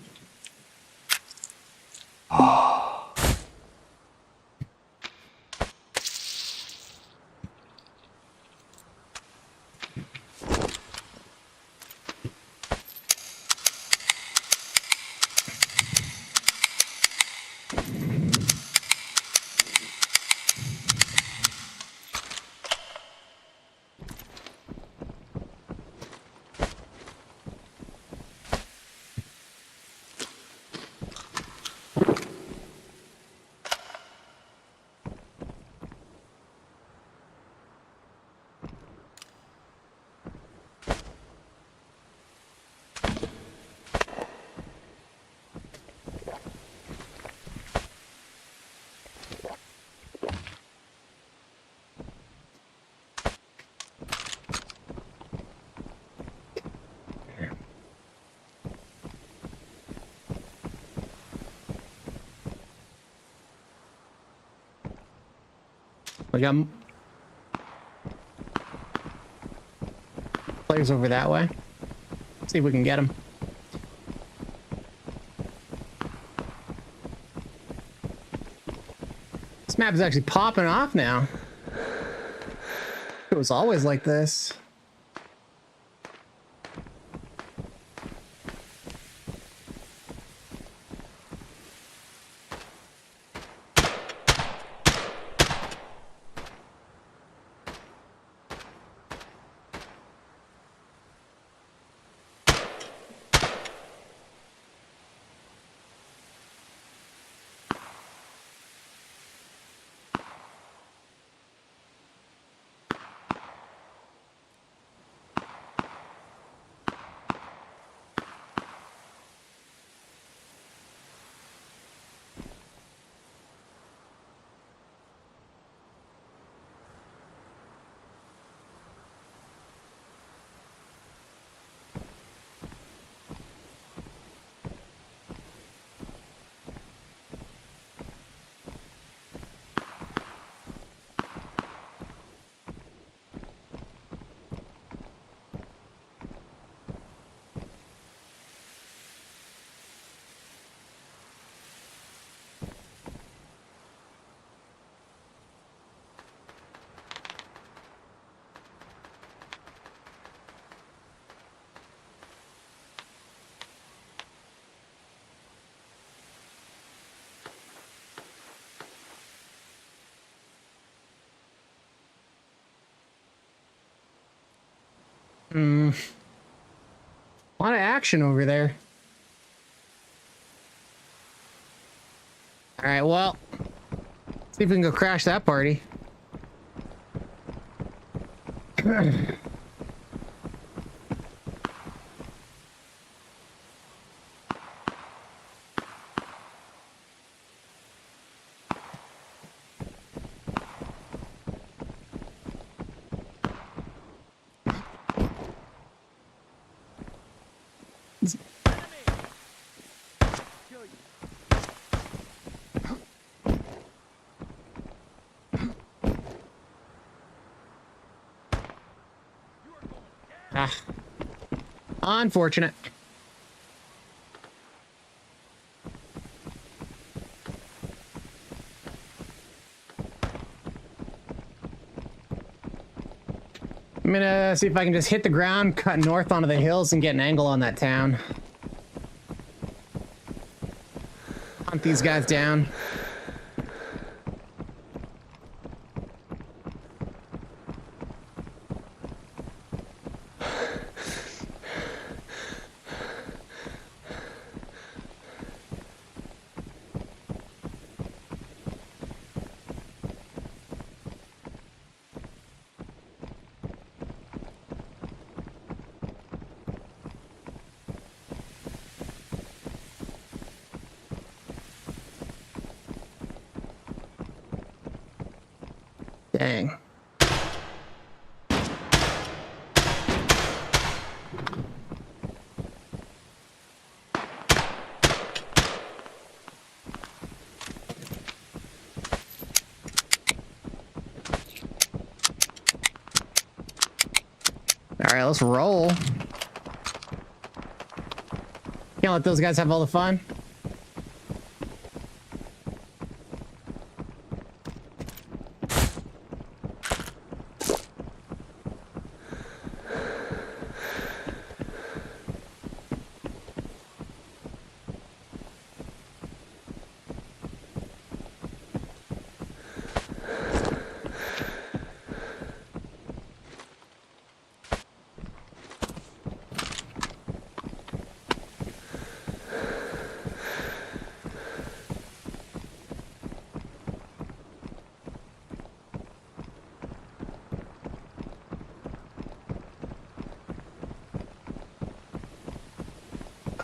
We got players over that way. See if we can get them. This map is actually popping off now. It was always like this. A lot of action over there. All right, well, see if we can go crash that party. Ah, unfortunate. I'm gonna see if I can just hit the ground, cut north onto the hills, and get an angle on that town. Hunt these guys down. Dang. All right, let's roll. Can't let those guys have all the fun.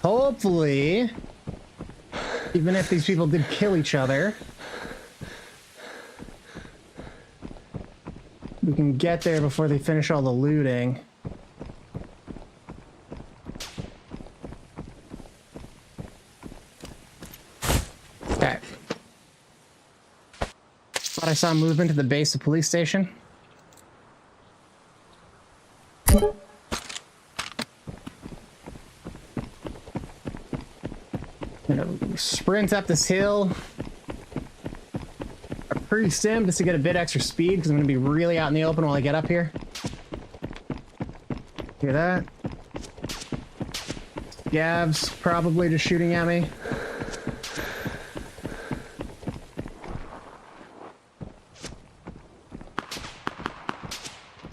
Hopefully, even if these people did kill each other, we can get there before they finish all the looting. Okay. Thought I saw movement to the base of police station. Sprint up this hill. A pre-sim just to get a bit extra speed because I'm going to be really out in the open while I get up here. Hear that? Gav's probably just shooting at me.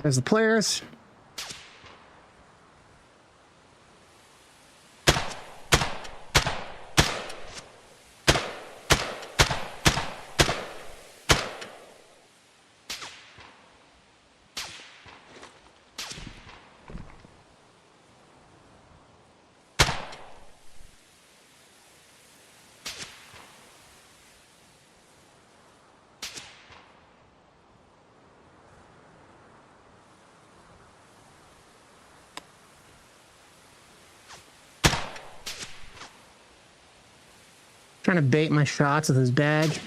There's the players. Trying to bait my shots with his bag.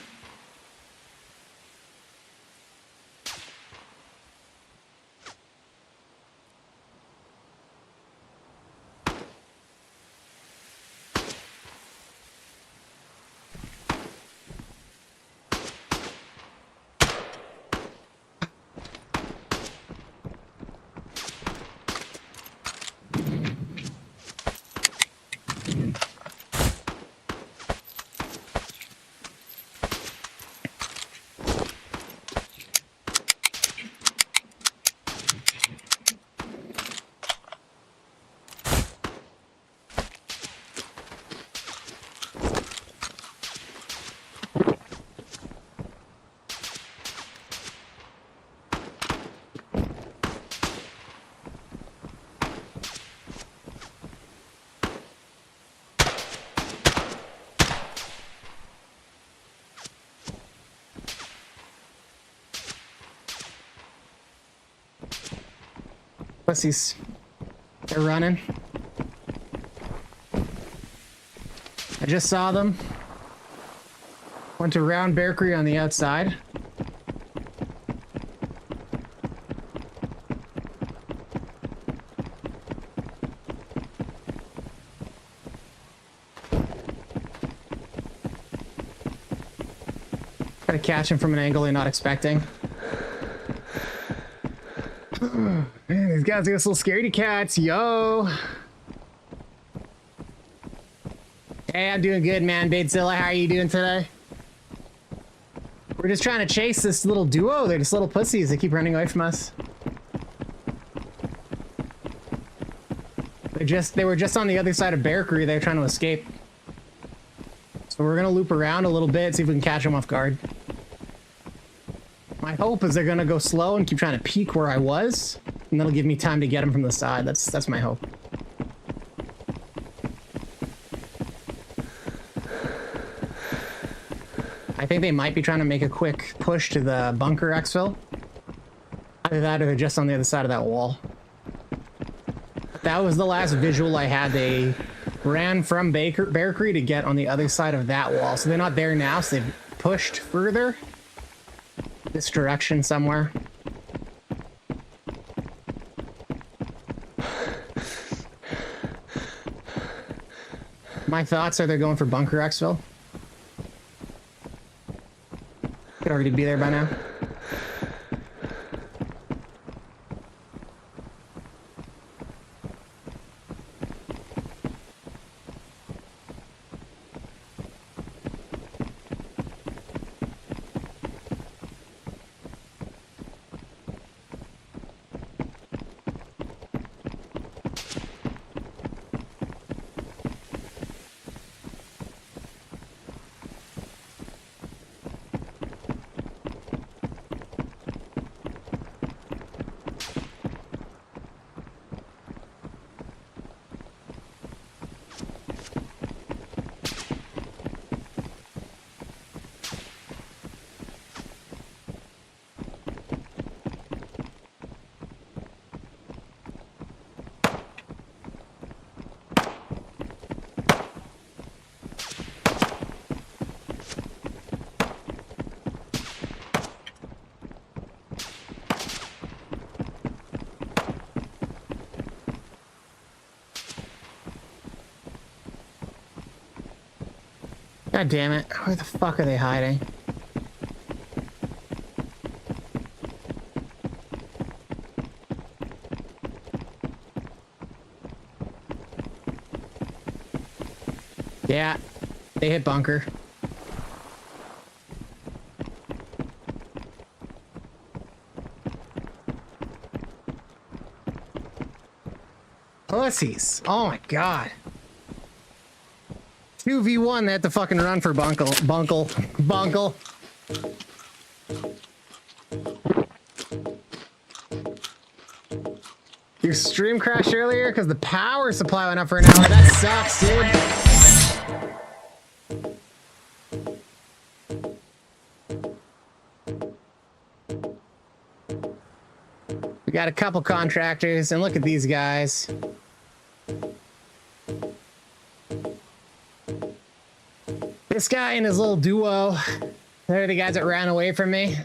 Pussies. They're running. I just saw them. Went to round bakery on the outside. Gotta catch him from an angle they're not expecting. Man, these guys are just little scaredy cats, yo. Hey, I'm doing good, man. Badezilla, how are you doing today? We're just trying to chase this little duo. They're just little pussies. They keep running away from us. They were just on the other side of Bakery. They're trying to escape. So we're gonna loop around a little bit, see if we can catch them off guard. My hope is they're gonna go slow and keep trying to peek where I was, and that'll give me time to get them from the side. That's my hope. I think they might be trying to make a quick push to the bunker exfil. Either that or they're just on the other side of that wall. That was the last visual I had. They ran from Bakery to get on the other side of that wall. So they're not there now, so they've pushed further. This direction somewhere. My thoughts are they're going for Bunker Xville. Could already be there by now. God damn it. Where the fuck are they hiding? Yeah, they hit Bunker. Pussies. Oh my god. 2v1, they had to fucking run for Bunkle. Your stream crashed earlier because the power supply went up for an hour. That sucks, dude. We got a couple contractors, and look at these guys. This guy and his little duo. They're the guys that ran away from me.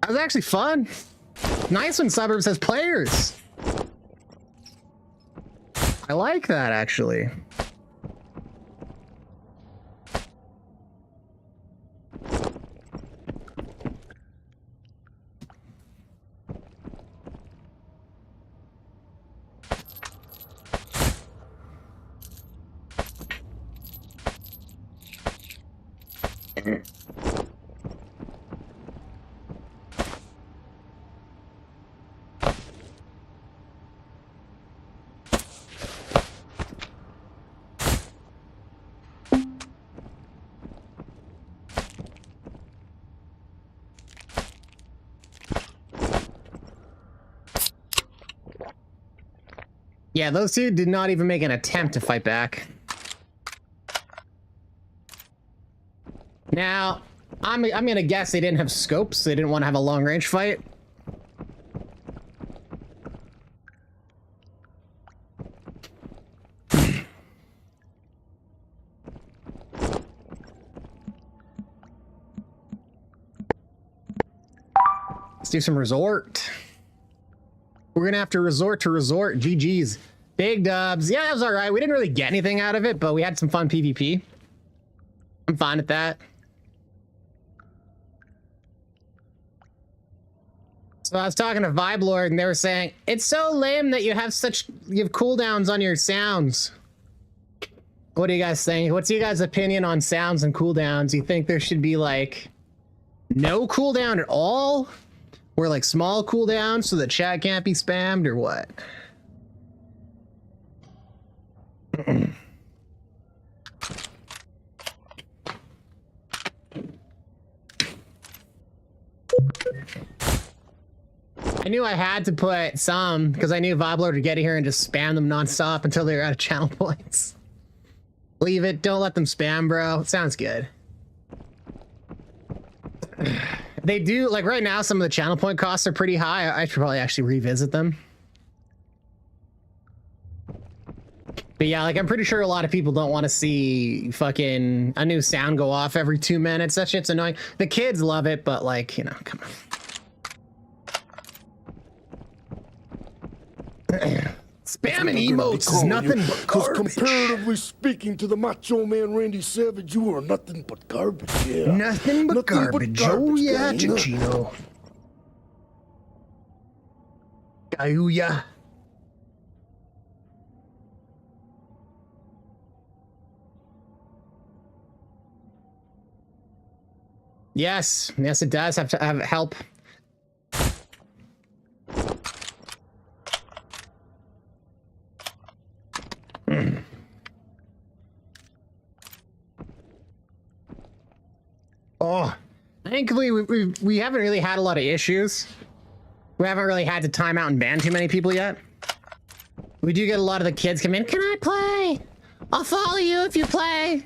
That was actually fun. Nice when Suburbs has players. I like that, actually. Yeah, those two did not even make an attempt to fight back. Now, I'm gonna guess they didn't have scopes. They didn't want to have a long range fight. Let's do some resort. We're gonna have to resort to resort. GG's. Big dubs. Yeah, that was all right. We didn't really get anything out of it, but we had some fun PvP. I'm fine with that. So I was talking to Vibe Lord, and they were saying, it's so lame that you have cooldowns on your sounds. What do you guys think? What's your guys' opinion on sounds and cooldowns? You think there should be like no cooldown at all? Or like small cooldowns so that chat can't be spammed, or what? I knew I had to put some because I knew Vibe Lord would get here and just spam them nonstop until they were out of channel points. Leave it. Don't let them spam, bro. It sounds good. They do, like right now, some of the channel point costs are pretty high. I should probably actually revisit them. But yeah, like I'm pretty sure a lot of people don't want to see fucking a new sound go off every 2 minutes. That shit's annoying. The kids love it, but like, you know, come on. Spamming emotes is nothing but garbage. Comparatively speaking to the Macho Man Randy Savage, you are nothing but garbage. Yeah. Nothing but garbage. Oh yeah, guy, Chino. Gayuya. Yes, yes, it does have to have help. Oh, thankfully we haven't really had a lot of issues. We haven't really had to time out and ban too many people yet. We do get a lot of the kids come in. Can I play? I'll follow you if you play.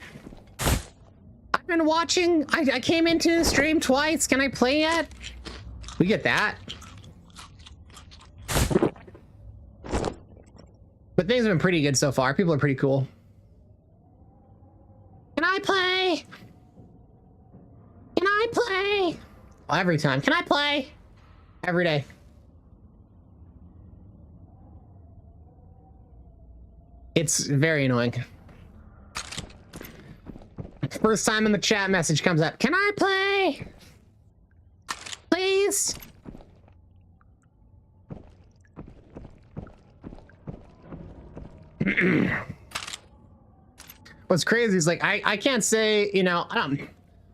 I've been watching. I came into the stream twice. Can I play yet? We get that. But things have been pretty good so far. People are pretty cool. Can I play? Can I play? Well, every time. Can I play? Every day. It's very annoying. First time in the chat message comes up. Can I play? Please? What's crazy is like I can't say, you know,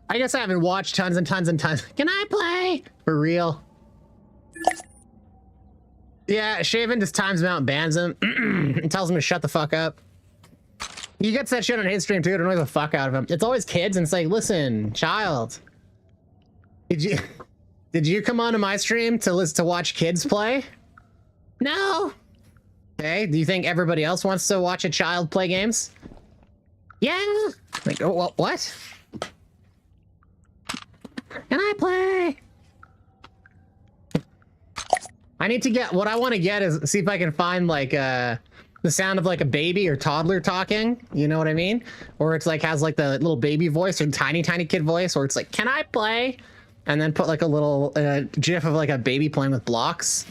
I guess I haven't watched tons and tons and tons. Can I play? For real? Yeah, Shaven just times him out and bans him and tells him to shut the fuck up. He gets that shit on his stream too, to annoy the fuck out of him. It's always kids and it's like, listen, child. Did you come onto my stream to watch kids play? No. Okay, do you think everybody else wants to watch a child play games? Yeah. Like, oh, well, what? Can I play? I need to get, what I want to get is see if I can find like the sound of like a baby or toddler talking, you know what I mean? Or it's like has like the little baby voice or tiny kid voice, or it's like, can I play? And then put like a little gif of like a baby playing with blocks.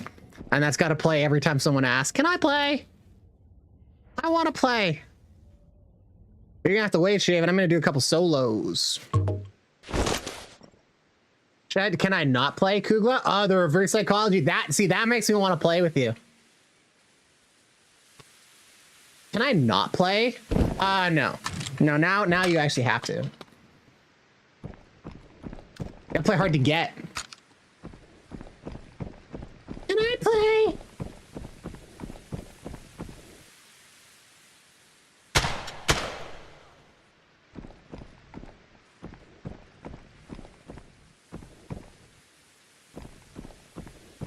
And that's got to play every time someone asks, can I play? I want to play. You're gonna have to wait, Shaven. I'm gonna do a couple solos. Can I not play Kugla? Oh, the reverse psychology. That makes me want to play with you. Can I not play? No. No, now you actually have to. Gotta play hard to get. Can I play?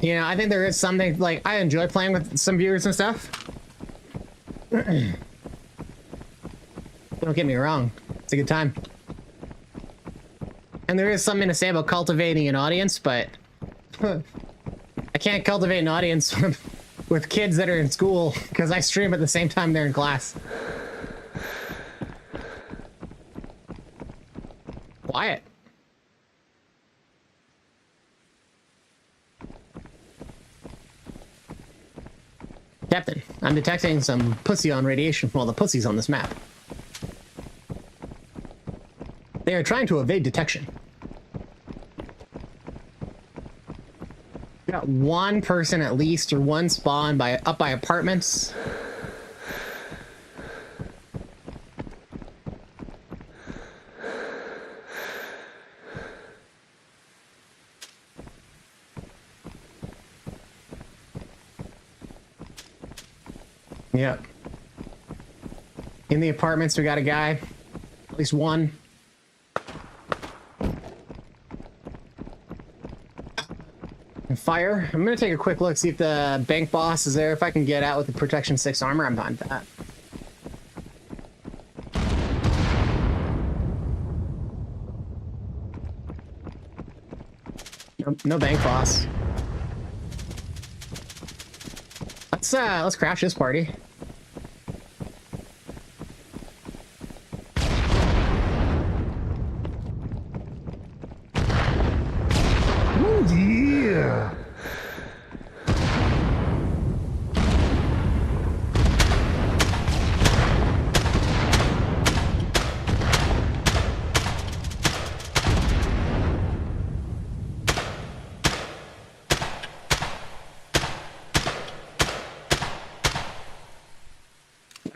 You know, I think there is something, like, I enjoy playing with some viewers and stuff. Don't get me wrong. It's a good time. And there is something to say about cultivating an audience, but I can't cultivate an audience with kids that are in school because I stream at the same time they're in class. Quiet. Captain, I'm detecting some pussy on radiation from all the pussies on this map. They are trying to evade detection. We got one person at least, or one spawn up by apartments. Yep. In the apartments, we got a guy. At least one. And fire. I'm gonna take a quick look, see if the bank boss is there. If I can get out with the protection 6 armor, I'm fine with that. No bank boss. Let's crash this party. Oh yeah.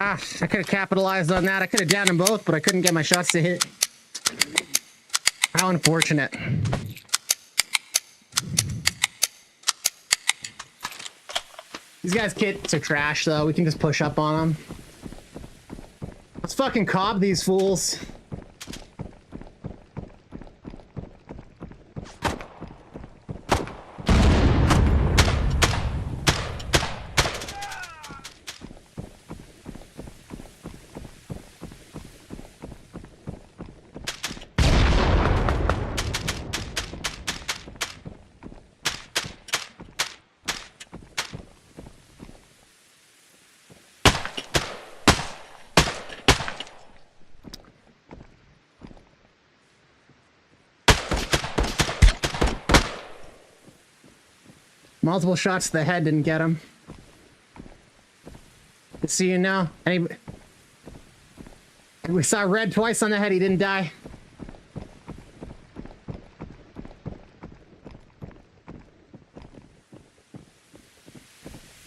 Ah, I could have capitalized on that. I could have downed them both, but I couldn't get my shots to hit. How unfortunate. These guys' kits are trash, though. We can just push up on them. Let's fucking cob these fools. Multiple shots to the head didn't get him. Good see you now. We saw red twice on the head. He didn't die.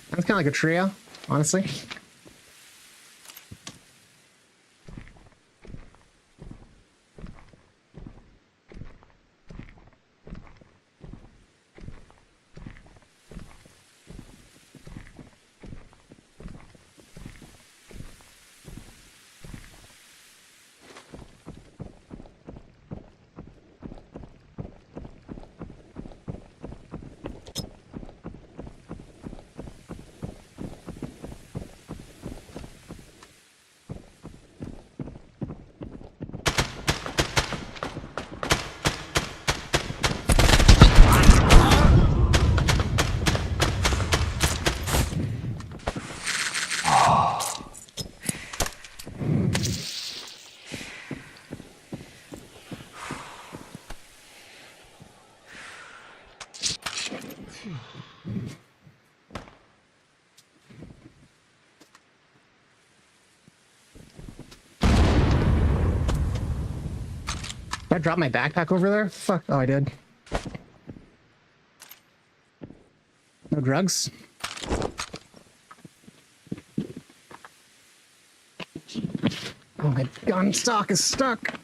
That's kind of like a trio, honestly. Did I drop my backpack over there? Fuck. Oh, I did. No drugs? Oh, my gun stock is stuck.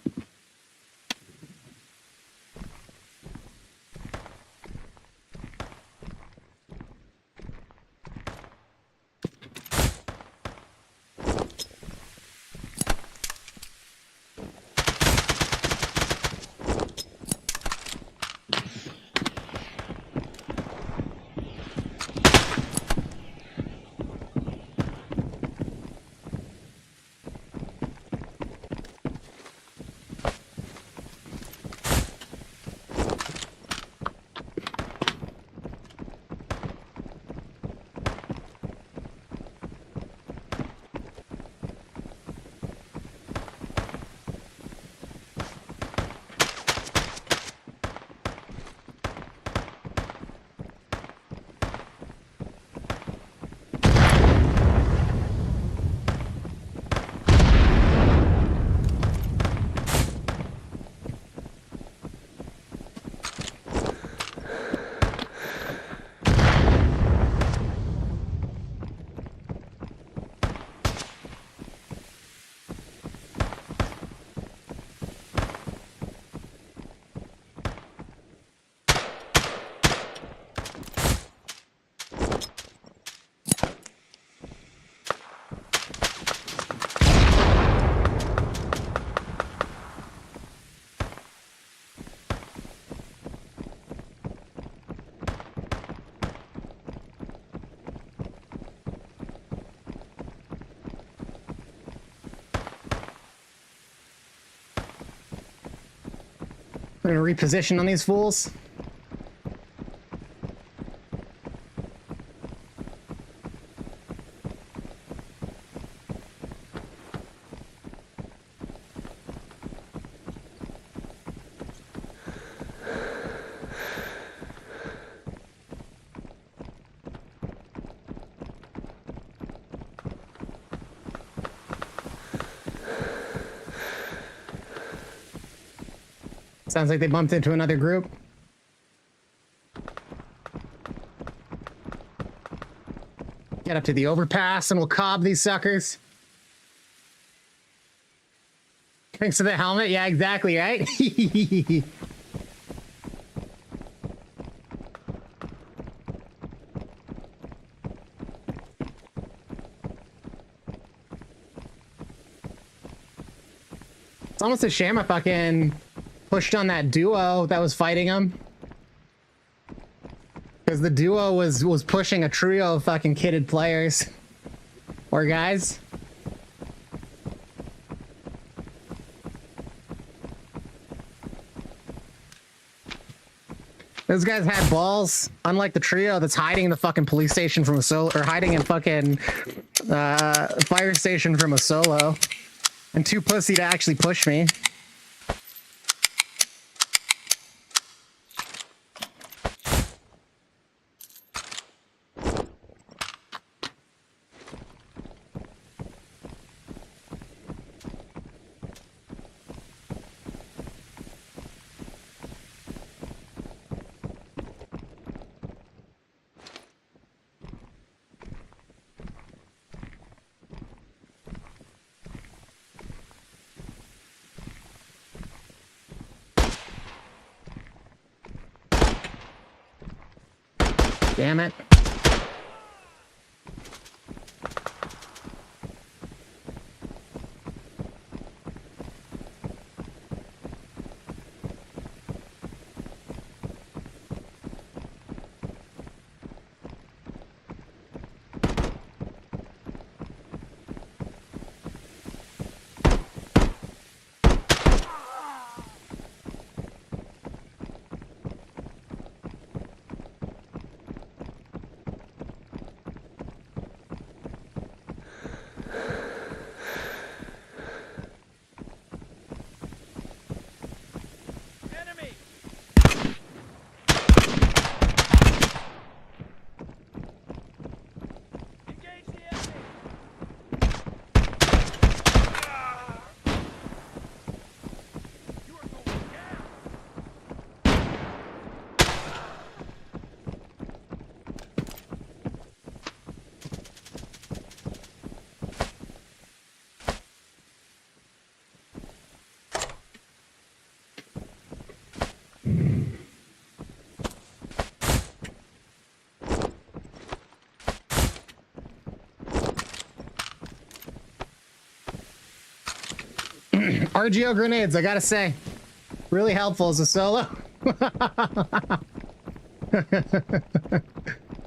We're gonna reposition on these fools. Sounds like they bumped into another group. Get up to the overpass and we'll cob these suckers. Thanks to the helmet. Yeah, exactly, right? It's almost a shame I fucking pushed on that duo that was fighting him. Because the duo was pushing a trio of fucking kitted players. Or guys. Those guys had balls, unlike the trio that's hiding in the fucking police station from a solo, or hiding in fucking fire station from a solo. And too pussy to actually push me. Damn it. RGO grenades, I gotta say. Really helpful as a solo.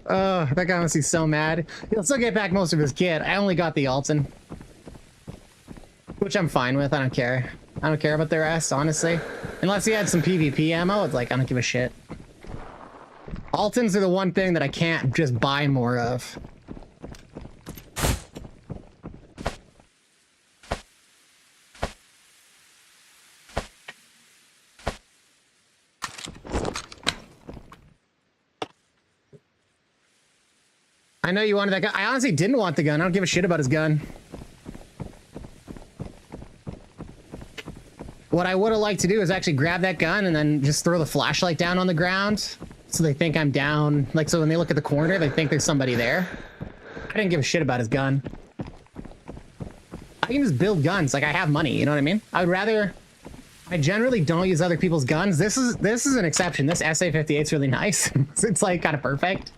Oh, that guy must be so mad. He'll still get back most of his kit. I only got the Alton. Which I'm fine with, I don't care. I don't care about the rest, honestly. Unless he had some PvP ammo, it's like, I don't give a shit. Altons are the one thing that I can't just buy more of. I know you wanted that gun. I honestly didn't want the gun. I don't give a shit about his gun. What I would have liked to do is actually grab that gun and then just throw the flashlight down on the ground so they think I'm down. Like, so when they look at the corner, they think there's somebody there. I didn't give a shit about his gun. I can just build guns. Like, I have money, you know what I mean? I would rather... I generally don't use other people's guns. This is an exception. This SA-58 is really nice. It's like kind of perfect.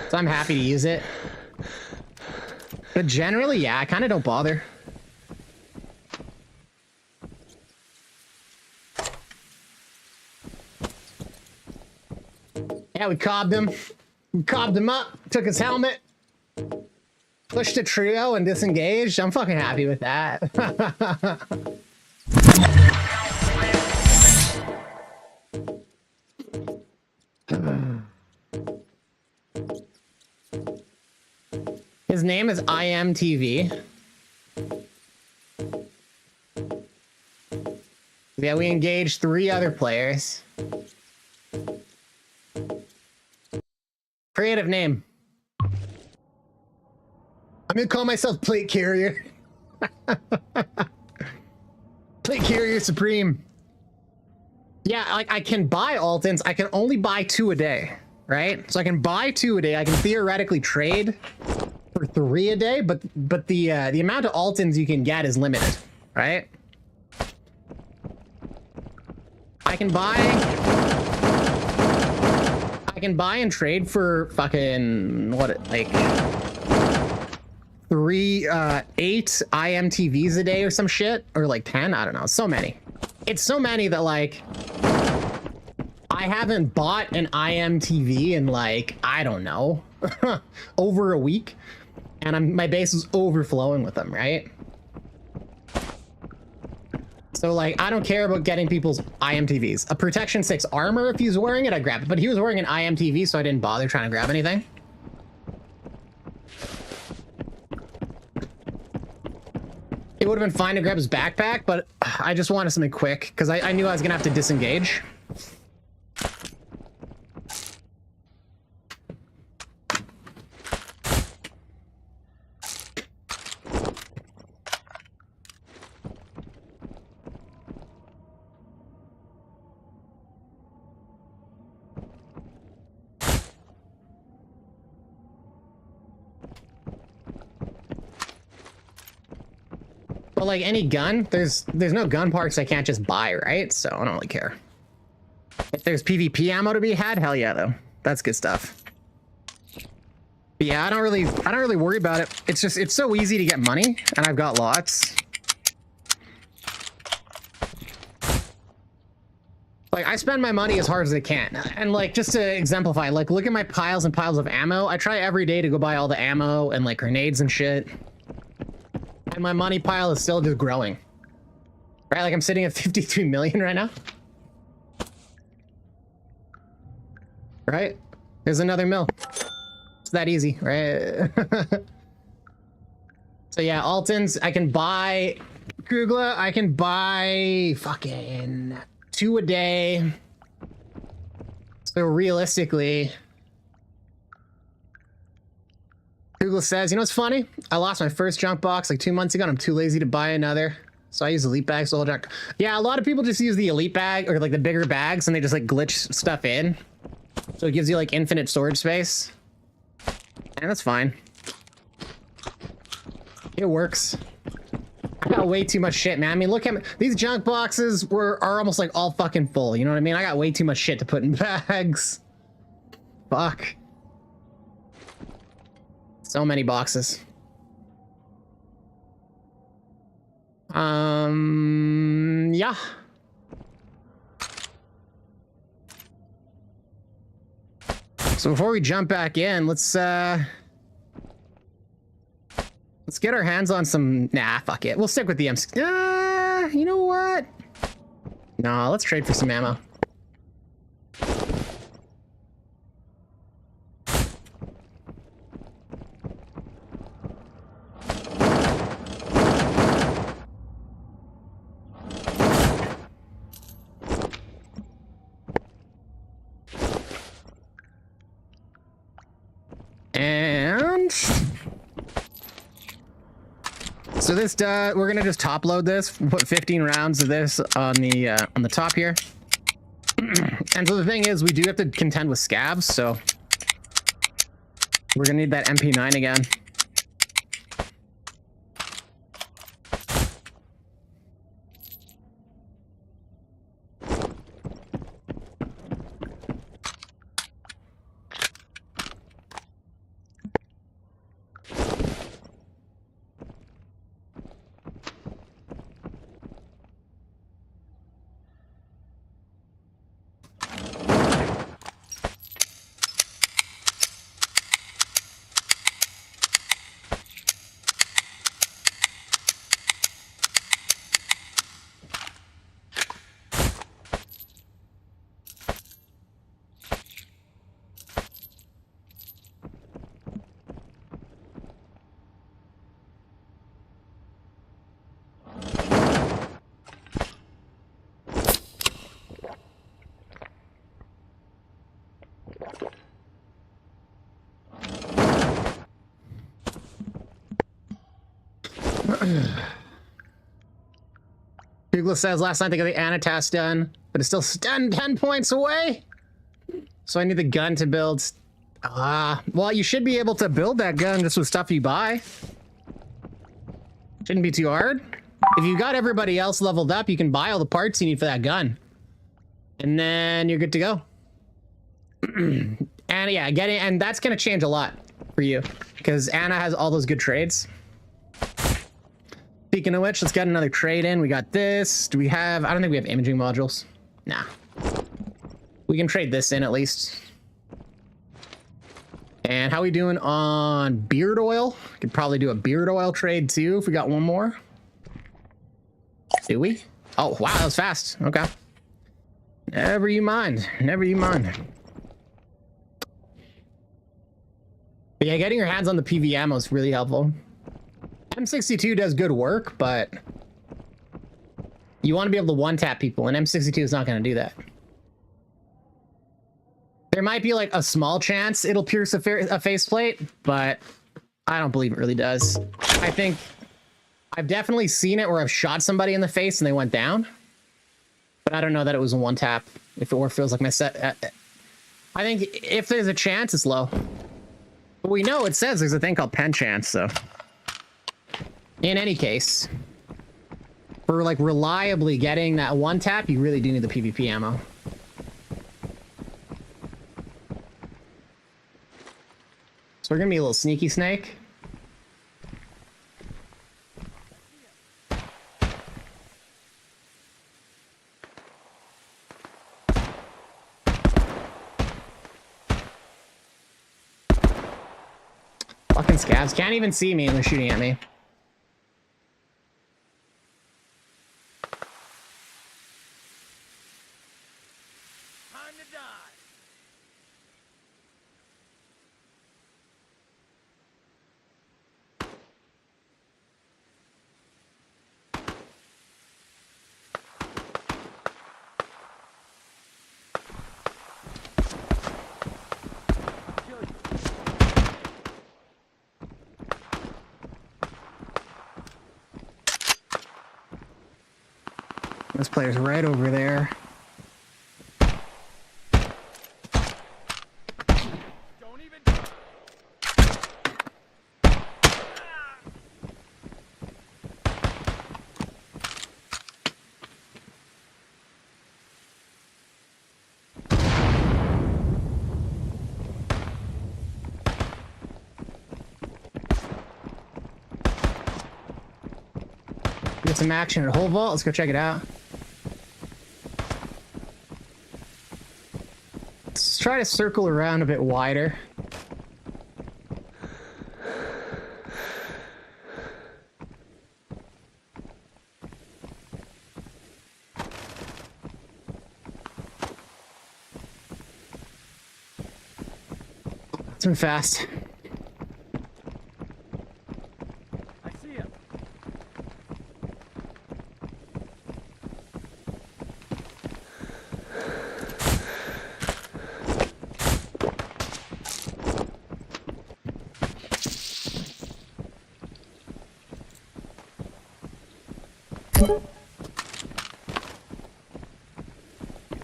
So I'm happy to use it. But generally, yeah, I kind of don't bother. Yeah, we cobbed him. We cobbed him up, took his helmet, pushed a trio and disengaged. I'm fucking happy with that. His name is IMTV. Yeah, we engaged 3 other players. Creative name. I'm gonna call myself Plate Carrier. Plate Carrier Supreme. Yeah, like I can buy Altons. I can only buy 2 a day, right? So I can buy 2 a day. I can theoretically trade for 3 a day, but the amount of Altons you can get is limited, right? I can buy and trade for fucking what, like 8 IMTVs a day or some shit, or like 10. I don't know. So many. It's so many that like I haven't bought an IMTV in like, I don't know, over a week, and my base is overflowing with them, right? So like, I don't care about getting people's IMTVs. A Protection 6 armor, if he's wearing it, I'd grab it. But he was wearing an IMTV, so I didn't bother trying to grab anything. It would have been fine to grab his backpack, but I just wanted something quick, because I knew I was going to have to disengage. But like any gun, there's no gun parts I can't just buy, right? So I don't really care. If there's PvP ammo to be had, hell yeah, though. That's good stuff. But yeah, I don't really worry about it. It's just, it's so easy to get money, and I've got lots. Like, I spend my money as hard as I can. And like, just to exemplify, like, look at my piles and piles of ammo. I try every day to go buy all the ammo and like grenades and shit. And my money pile is still just growing. Right? Like, I'm sitting at 53 million right now. Right? There's another mill. It's that easy, right? So yeah, Altons, I can buy Kugla, I can buy fucking 2 a day. So realistically, Kugla says, you know what's funny? I lost my first junk box like 2 months ago and I'm too lazy to buy another. So I use elite bags to hold junk. Yeah, a lot of people just use the elite bag or like the bigger bags and they just like glitch stuff in. So it gives you like infinite storage space. And that's fine. It works. I got way too much shit, man. I mean, look at me. These junk boxes are almost like all fucking full. You know what I mean? I got way too much shit to put in bags. Fuck. So many boxes. Yeah. So before we jump back in, let's get our hands on some. Nah, fuck it. We'll stick with the MC. You know what? No, let's trade for some ammo. And so this we're gonna just top load this, put 15 rounds of this on the top here. And so the thing is, we do have to contend with scabs, so we're gonna need that MP9 again. Douglas says last night they got the Anatas done, but it's still 10 points away. So I need the gun to build. Well, you should be able to build that gun just with stuff you buy. Shouldn't be too hard. If you got everybody else leveled up, you can buy all the parts you need for that gun. And then you're good to go. And yeah, and that's gonna change a lot for you because Anna has all those good trades. Speaking of which, let's get another trade in. We got this. Do we have? I don't think we have imaging modules. Nah. We can trade this in at least. And how we doing on beard oil? Could probably do a beard oil trade too if we got one more. Do we? Oh wow, that was fast. Okay. Never you mind. Never you mind. But yeah, getting your hands on the PV ammo is really helpful. M62 does good work, but you want to be able to one-tap people, and M62 is not going to do that. There might be like a small chance it'll pierce a faceplate, but I don't believe it really does. I think I've definitely seen it where I've shot somebody in the face and they went down, but I don't know that it was a one-tap. If it feels like my set, I think if there's a chance, it's low. But we know it says there's a thing called pen chance, so. In any case, for like reliably getting that one tap, you really do need the PvP ammo. So we're gonna be a little sneaky snake. Fucking scavs can't even see me and they're shooting at me. This player's right over there. Don't even. Get some action at Whole Vault. Let's go check it out. Let's try to circle around a bit wider. Let's move fast. I see him.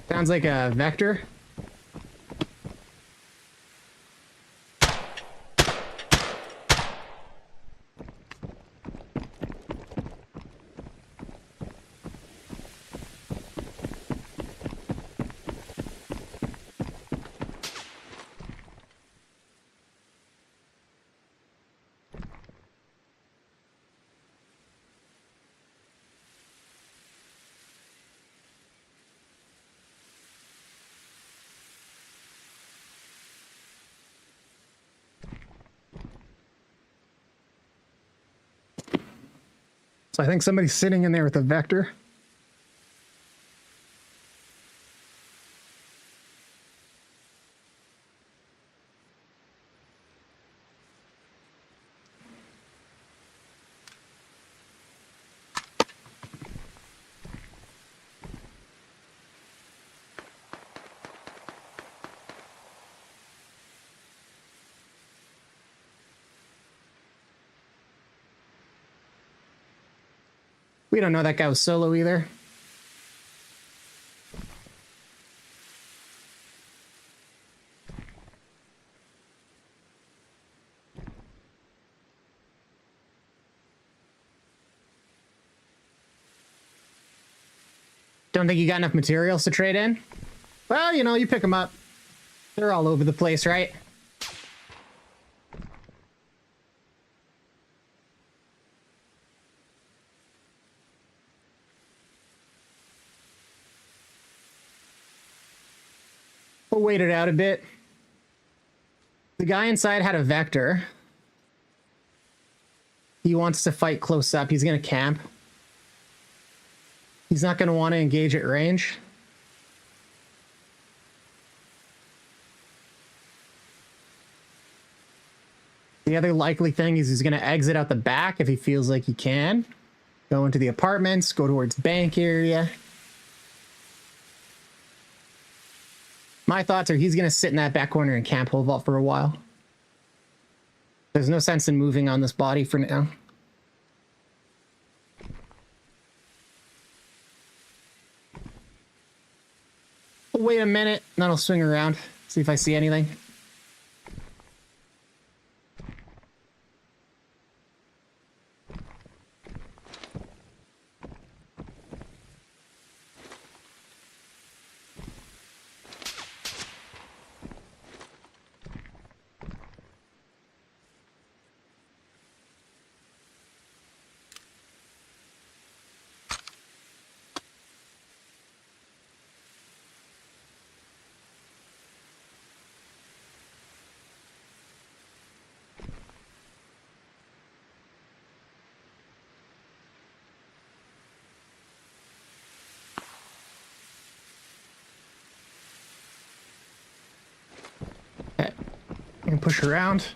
Sounds like a vector. So I think somebody's sitting in there with a vector. We don't know that guy was solo either. Don't think you got enough materials to trade in? Well, you know, you pick them up. They're all over the place, right? We'll wait it out a bit. The guy inside had a vector. He wants to fight close up. He's going to camp. He's not going to want to engage at range. The other likely thing is he's going to exit out the back if he feels like he can. Go into the apartments, go towards bank area. My thoughts are he's going to sit in that back corner and camp pole vault for a while. There's no sense in moving on this body for now. I'll wait a minute, and then I'll swing around, see if I see anything. And push around.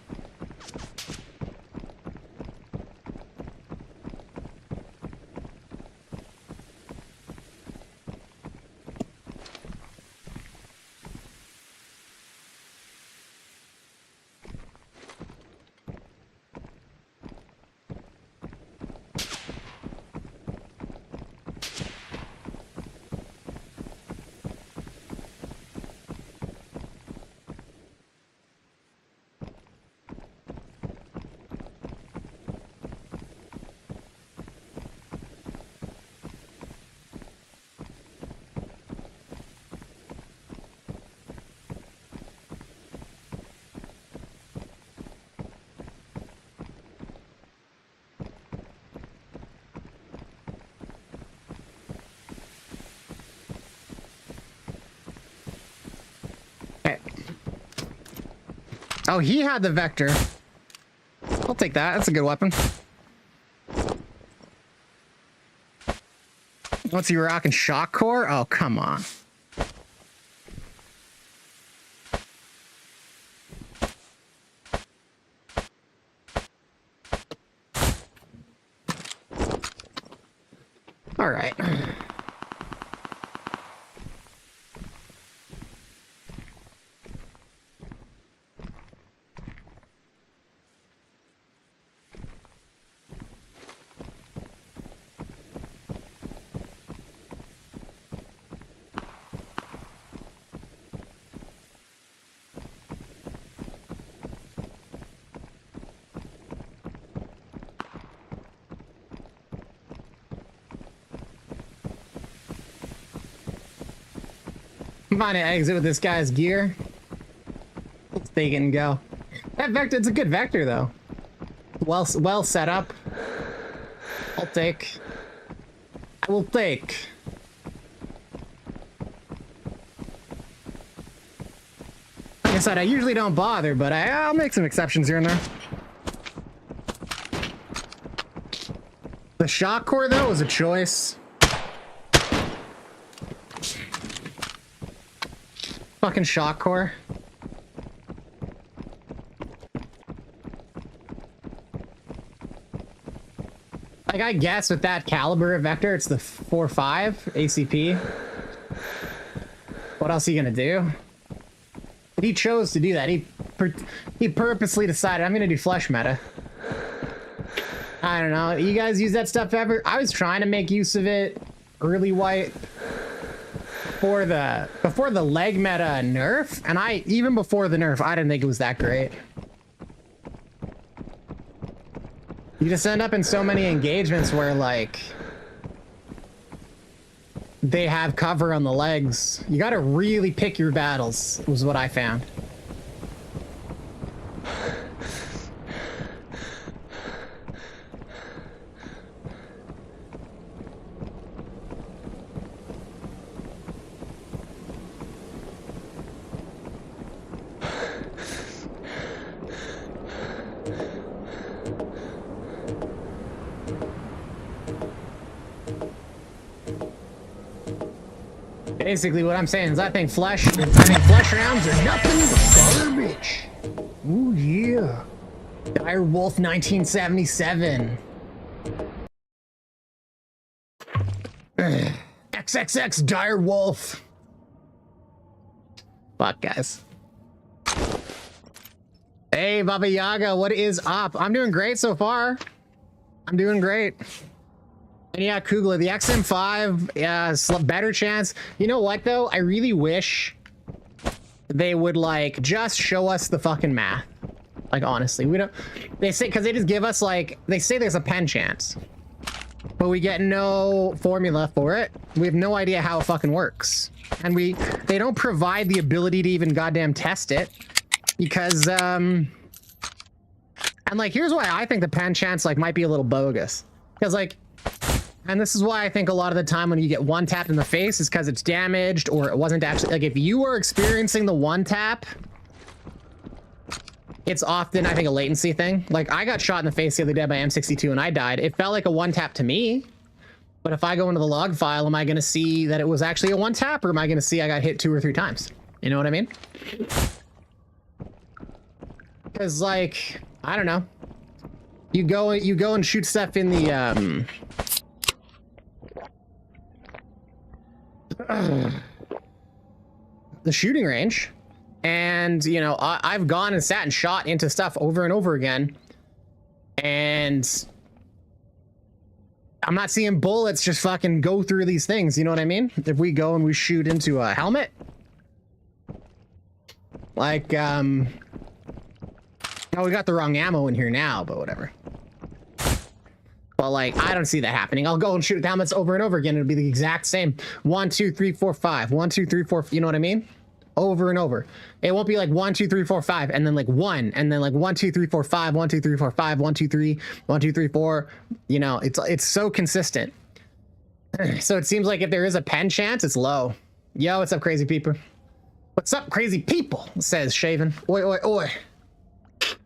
Oh, he had the vector. I'll take that. That's a good weapon. What's he rocking? Shock core? Oh, come on. All right. I'm fine to exit with this guy's gear. Let's take it and go. That vector, it's a good vector though. Well set up. I'll take. I will take. Like I said, I usually don't bother, but I'll make some exceptions here and there. The shock core though was a choice. Fucking shock core. Like, I guess with that caliber of vector, it's the 4.5 ACP. What else are you gonna do? But he chose to do that. He purposely decided, I'm gonna do flesh meta. I don't know. You guys use that stuff ever? I was trying to make use of it early white. Before the leg meta nerf, and even before the nerf, I didn't think it was that great. You just end up in so many engagements where, like, they have cover on the legs. You gotta really pick your battles, was what I found. Basically, what I'm saying is I think flesh rounds are nothing but garbage. Ooh, yeah. Dire Wolf 1977. XXX Dire Wolf. Fuck, guys. Hey, Baba Yaga, what is up? I'm doing great so far. I'm doing great. And yeah, Kugler, the XM5, yeah, better chance. You know what, though? I really wish they would, like, just show us the fucking math. Like, honestly, we don't... They say... Because they just give us, like... They say there's a pen chance. But we get no formula for it. We have no idea how it fucking works. And they don't provide the ability to even goddamn test it. Because, And, like, here's why I think the pen chance, like, might be a little bogus. Because, like... And this is why I think a lot of the time when you get one tapped in the face is because it's damaged or it wasn't actually, like, if you were experiencing the one tap, it's often, I think, a latency thing. Like, I got shot in the face the other day by M62 and I died. It felt like a one tap to me. But if I go into the log file, am I going to see that it was actually a one tap, or am I going to see I got hit 2 or 3 times? You know what I mean? Because, like, I don't know. You go and shoot stuff in the, the shooting range, and you know, I've gone and sat and shot into stuff over and over again, and I'm not seeing bullets just fucking go through these things. You know what I mean? If we go and we shoot into a helmet, like, oh, we got the wrong ammo in here now, but whatever. But, like, I don't see that happening. I'll go and shoot helmets over and over again. It'll be the exact same. 1, 2, 3, 4, 5. 1, 2, 3, 4. You know what I mean? Over and over. It won't be like 1, 2, 3, 4, 5, and then like 1, and then like 1, 2, 3, 4, 5. 1, 2, 3, 4, 5. 1, 2, 3. 1, 2, 3, 4. You know, it's so consistent. So it seems like if there is a pen chance, it's low. Yo, what's up, crazy people? What's up, crazy people? Says Shaven. Oi, oi, oi.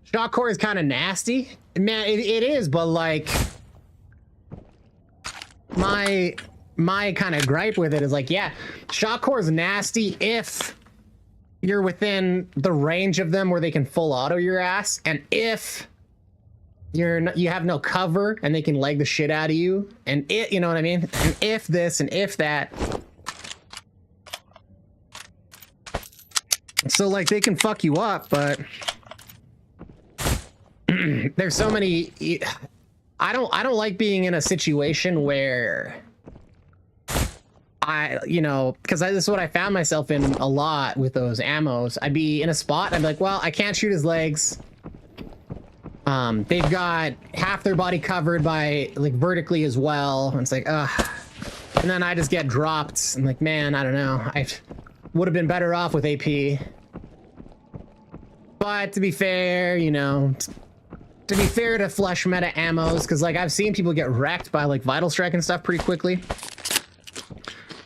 Shock core is kind of nasty. Man, it is, but like... My kind of gripe with it is like, yeah, shock core is nasty if you're within the range of them where they can full auto your ass, and if you have no cover and they can leg the shit out of you, and it, you know what I mean? And if this and if that. So like they can fuck you up, but there's so many. I don't like being in a situation where you know, because this is what I found myself in a lot with those ammos. I'd be in a spot, I'd be like, well, I can't shoot his legs. They've got half their body covered by, like, vertically as well. And it's like, ugh. And then I just get dropped. I'm like, man, I don't know. I would have been better off with AP. But to be fair, you know... To be fair to flesh meta ammos, because like I've seen people get wrecked by like Vital Strike and stuff pretty quickly.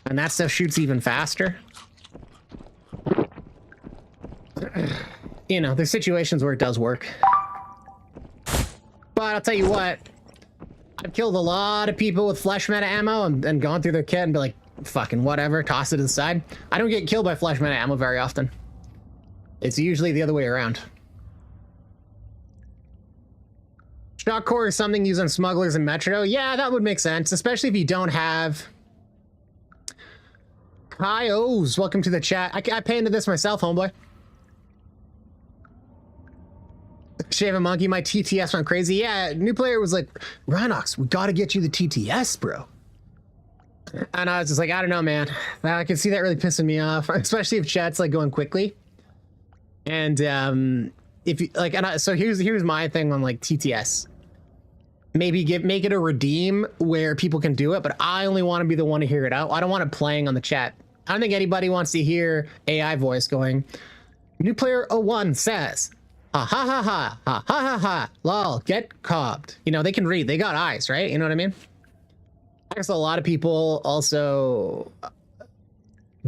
And that stuff shoots even faster. You know, there's situations where it does work. But I'll tell you what, I've killed a lot of people with flesh meta ammo and gone through their kit and be like, fucking whatever, toss it to the side. I don't get killed by flesh meta ammo very often. It's usually the other way around. Shock core is something used on smugglers and Metro. Yeah, that would make sense, especially if you don't have... Hi-O's, welcome to the chat. I pay into this myself, homeboy. Shaven Monkey, my TTS went crazy. Yeah, new player was like, Rhinox, we gotta get you the TTS, bro. And I was just like, I don't know, man. I can see that really pissing me off, especially if chat's like going quickly. And if you like, so here's my thing on like TTS. maybe make it a redeem where people can do it, but I only want to be the one to hear it out. I don't want it playing on the chat. I don't think anybody wants to hear AI voice going, new player 01 says, ha ha ha ha ha ha ha ha, lol, get cobbed. You know, they can read, they got eyes, right? You know what I mean? I guess a lot of people also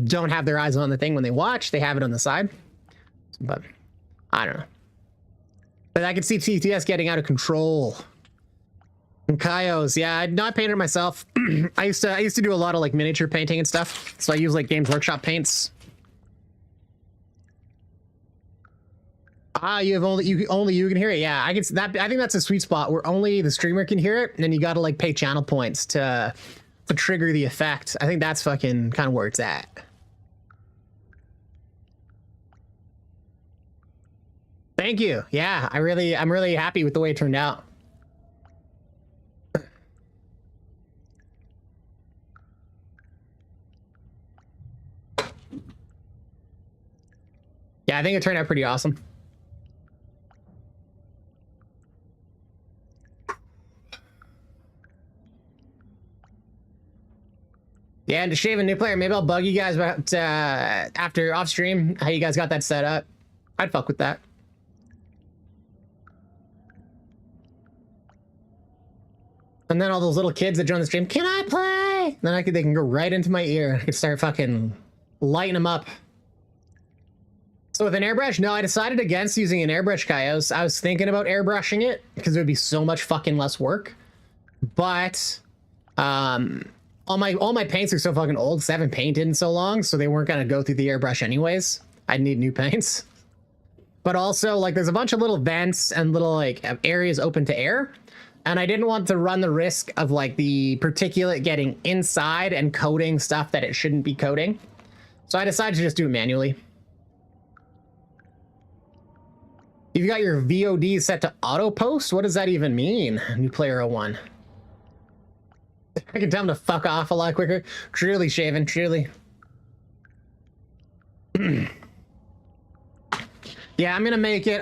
don't have their eyes on the thing when they watch, they have it on the side. But I don't know. But I could see TTS getting out of control. And Kaios, yeah, I'd not painted myself. I used to do a lot of like miniature painting and stuff. So I use like Games Workshop paints. Ah, only you can hear it. Yeah, I think that's a sweet spot where only the streamer can hear it, and then you gotta like pay channel points to trigger the effect. I think that's fucking kind of where it's at. Thank you. Yeah, I'm really happy with the way it turned out. Yeah, I think it turned out pretty awesome. Yeah, and to shave a new player, maybe I'll bug you guys about after off stream how you guys got that set up. I'd fuck with that. And then all those little kids that join the stream, can I play? Then they can go right into my ear. I could start fucking lighting them up. So with an airbrush, no, I decided against using an airbrush, Kaios. I was thinking about airbrushing it because it would be so much fucking less work. But all my paints are so fucking old because I haven't painted in so long, so they weren't gonna go through the airbrush anyways. I'd need new paints. But also, like, there's a bunch of little vents and little like areas open to air. And I didn't want to run the risk of like the particulate getting inside and coating stuff that it shouldn't be coating. So I decided to just do it manually. You've got your VOD set to auto post? What does that even mean? New player 01. I can tell him to fuck off a lot quicker. Truly, Shaven, truly. Yeah, I'm gonna make it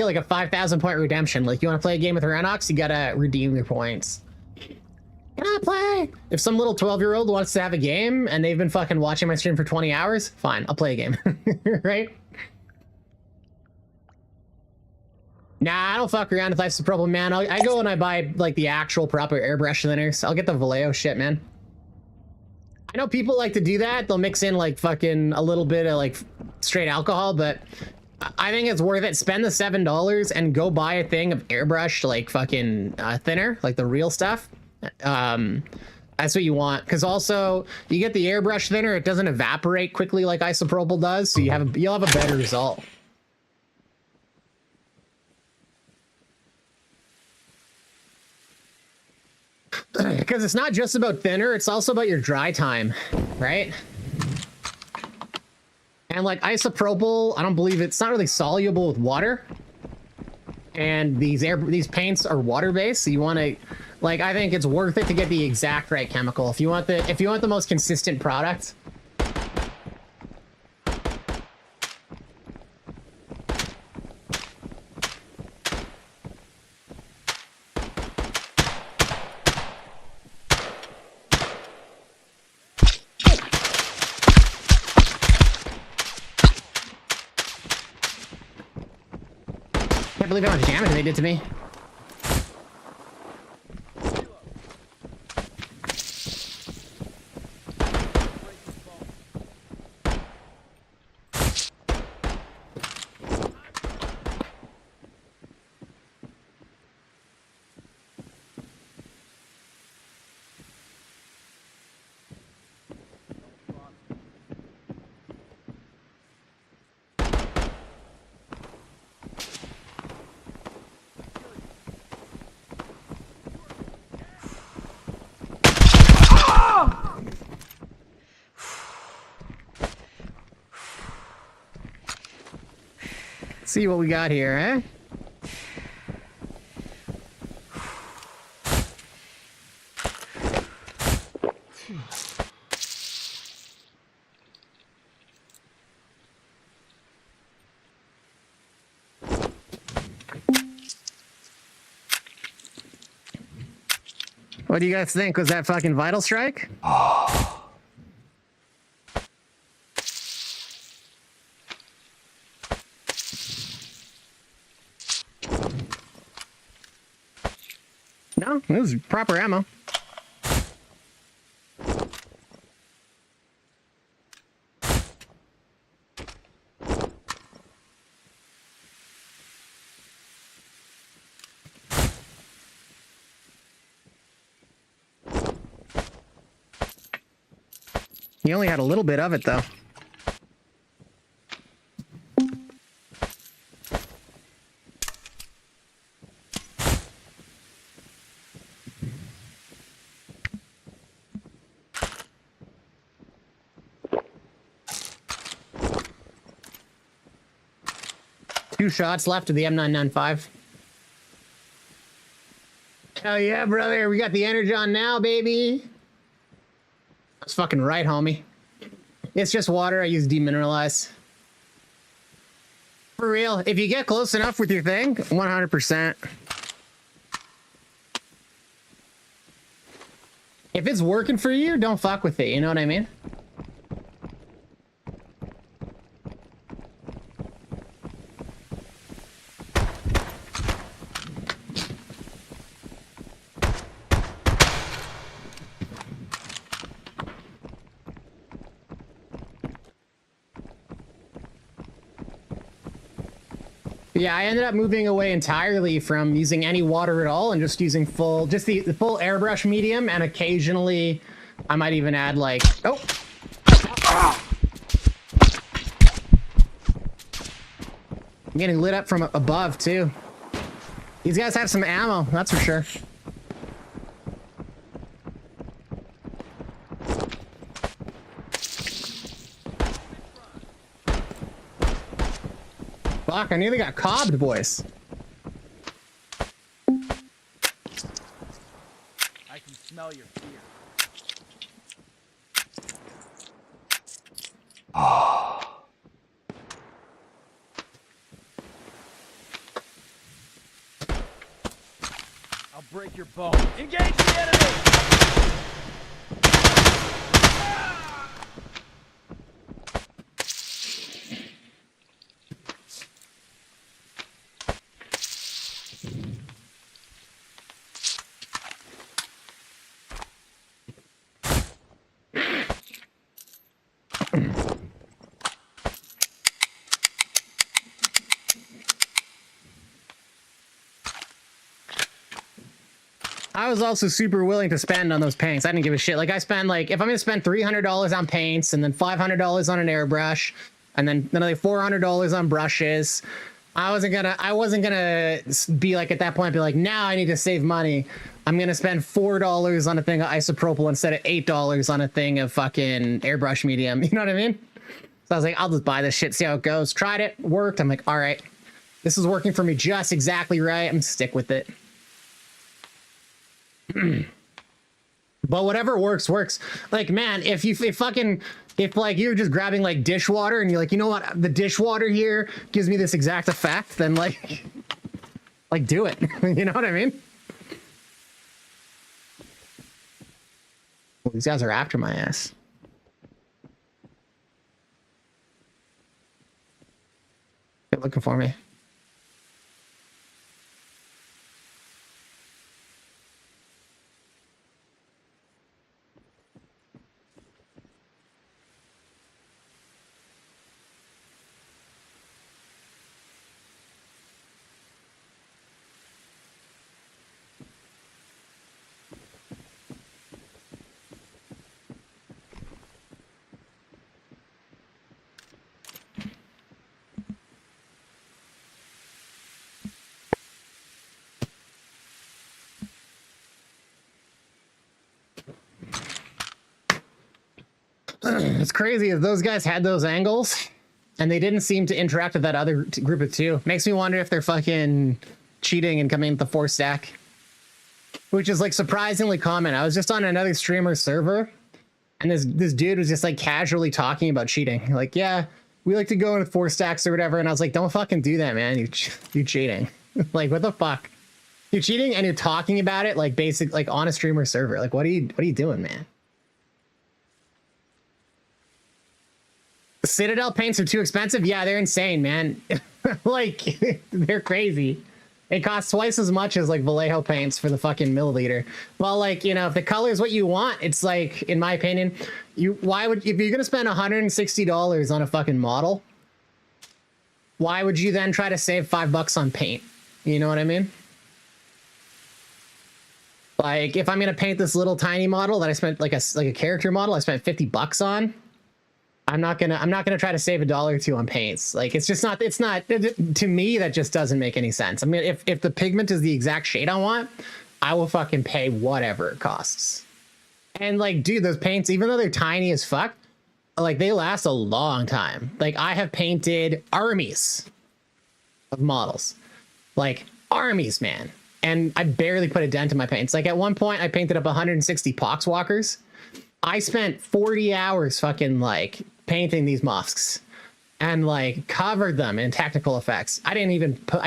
like a 5,000 point redemption. Like, you want to play a game with Rhinox, you gotta redeem your points. Can I play? If some little 12-year-old wants to have a game and they've been fucking watching my stream for 20 hours, fine, I'll play a game. Right? Nah, I don't fuck around if that's the problem, man. I go and I buy like the actual proper airbrush thinners. I'll get the Vallejo shit, man. I know people like to do that. They'll mix in like fucking a little bit of like straight alcohol, but I think it's worth it. Spend the $7 and go buy a thing of airbrush like fucking thinner, like the real stuff. That's what you want, because also you get the airbrush thinner, it doesn't evaporate quickly like isopropyl does, so you'll have a better result. Because it's not just about thinner, it's also about your dry time, right? And like isopropyl, I don't believe it's not really soluble with water. And these paints are water-based, so you want to, like, I think it's worth it to get the exact right chemical. If you want the most consistent product. Can't believe how much damage they did to me. See what we got here, eh? What do you guys think? Was that fucking Vital Strike? No, it was proper ammo. He only had a little bit of it, though. Two shots left of the M995. Hell yeah, brother. We got the Energon now, baby. That's fucking right, homie. It's just water. I use demineralize. For real. If you get close enough with your thing, 100%. If it's working for you, don't fuck with it. You know what I mean? Yeah, I ended up moving away entirely from using any water at all and just using the full airbrush medium, and occasionally I might even add like, oh. I'm getting lit up from above too. These guys have some ammo, that's for sure. Fuck, I nearly got cobbed, boys. I can smell your fear. I'll break your bone. Engage the enemy! I was also super willing to spend on those paints. I didn't give a shit. Like, I spend, like, if I'm gonna spend $300 on paints and then $500 on an airbrush and then another $400 on brushes, I wasn't gonna be like, at that point, be like, now I need to save money. I'm gonna spend $4 on a thing of isopropyl instead of $8 on a thing of fucking airbrush medium. You know what I mean? So I was like, I'll just buy this shit, see how it goes. Tried it, worked. I'm like, all right, this is working for me just exactly right. I'm gonna stick with it. But whatever works, works. Like, man, if like you're just grabbing like dishwater and you're like, you know what, the dishwater here gives me this exact effect, then like do it. You know what I mean? Well, these guys are after my ass. They're looking for me. It's crazy if those guys had those angles and they didn't seem to interact with that other group of two. Makes me wonder if they're fucking cheating and coming with the 4-stack, which is like surprisingly common. I was just on another streamer server and this dude was just like casually talking about cheating. Like, yeah, we like to go in with 4 stacks or whatever. And I was like, don't fucking do that, man. You cheating. Like, what the fuck? You're cheating and you're talking about it like basic, like on a streamer server. Like, what are you doing, man? Citadel paints are too expensive. Yeah, they're insane, man. Like, they're crazy. It costs twice as much as like Vallejo paints for the fucking milliliter. Well, like, you know, if the color is what you want, it's like, in my opinion, if you're gonna spend $160 on a fucking model, why would you then try to save $5 on paint? You know what I mean? Like, if I'm gonna paint this little tiny model that I spent like a character model, I spent $50 on. I'm not gonna try to save $1 or $2 on paints. Like, it's not to me, that just doesn't make any sense. I mean, if the pigment is the exact shade I want, I will fucking pay whatever it costs. And like, dude, those paints, even though they're tiny as fuck, like they last a long time. Like, I have painted armies of models, like armies, man. And I barely put a dent in my paints. Like, at one point I painted up 160 poxwalkers. I spent 40 hours fucking like painting these mosques and like covered them in technical effects. I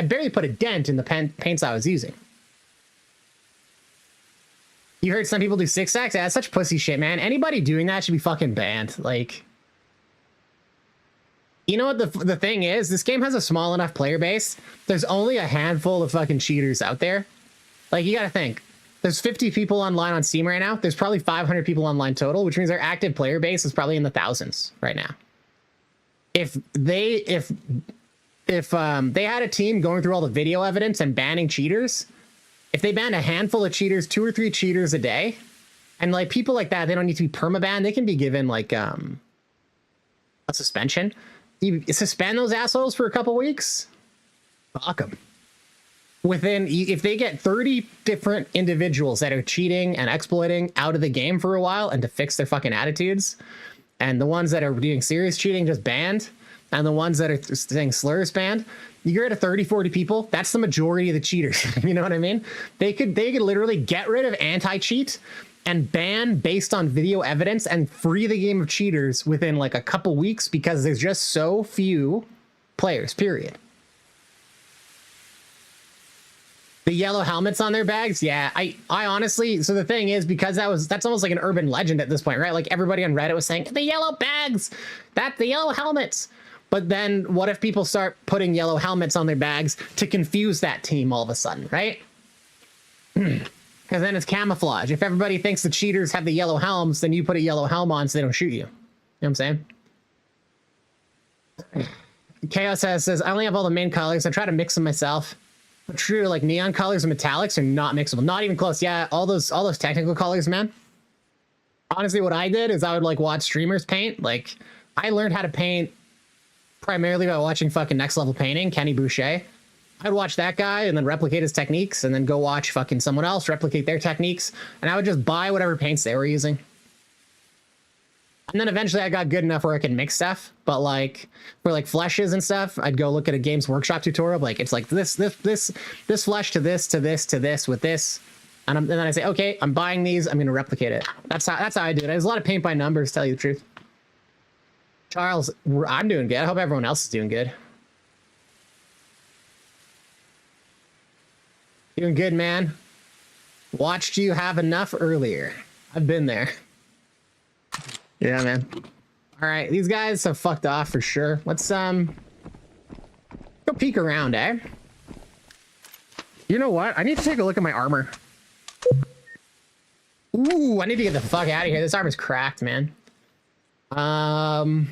barely put a dent in the paints I was using. You heard some people do 6x? Yeah, that's such pussy shit, man. Anybody doing that should be fucking banned. Like, you know what the thing is? This game has a small enough player base. There's only a handful of fucking cheaters out there. Like, you gotta think. There's 50 people online on Steam right now. There's probably 500 people online total, which means our active player base is probably in the thousands right now. If they had a team going through all the video evidence and banning cheaters, if they banned a handful of cheaters, 2 or 3 cheaters a day, and like people like that, they don't need to be permabanned. They can be given like a suspension. You suspend those assholes for a couple weeks. Fuck them. If they get 30 different individuals that are cheating and exploiting out of the game for a while and to fix their fucking attitudes, and the ones that are doing serious cheating just banned, and the ones that are saying slurs banned, you get to 30, 40 people. That's the majority of the cheaters. You know what I mean? They could literally get rid of anti-cheat and ban based on video evidence and free the game of cheaters within like a couple weeks, because there's just so few players, period. The yellow helmets on their bags, yeah, I honestly, so the thing is, because that's almost like an urban legend at this point, right? Like, everybody on Reddit was saying the yellow bags, the yellow helmets. But then what if people start putting yellow helmets on their bags to confuse that team all of a sudden, right? Because then it's camouflage. If everybody thinks the cheaters have the yellow helms, then you put a yellow helm on so they don't shoot you. You know what I'm saying? Chaos says, I only have all the main colors. I try to mix them myself. But true, like neon colors and metallics are not mixable. Not even close. Yeah, all those technical colors, man. Honestly, what I did is I would like watch streamers paint. Like, I learned how to paint primarily by watching fucking Next Level Painting, Kenny Boucher. I'd watch that guy and then replicate his techniques, and then go watch fucking someone else replicate their techniques, and I would just buy whatever paints they were using. And then eventually I got good enough where I could mix stuff, but like for like fleshes and stuff, I'd go look at a Games Workshop tutorial. Like, it's like this flesh to this with this, and then I say, okay, I'm buying these. I'm gonna replicate it. That's how I do it. There's a lot of paint by numbers, to tell you the truth. Charles, I'm doing good. I hope everyone else is doing good. Doing good, man. Watched you have enough earlier. I've been there. Yeah, man. All right, these guys have fucked off for sure. Let's go peek around, eh? You know what? I need to take a look at my armor. Ooh, I need to get the fuck out of here. This armor's cracked, man. Oh,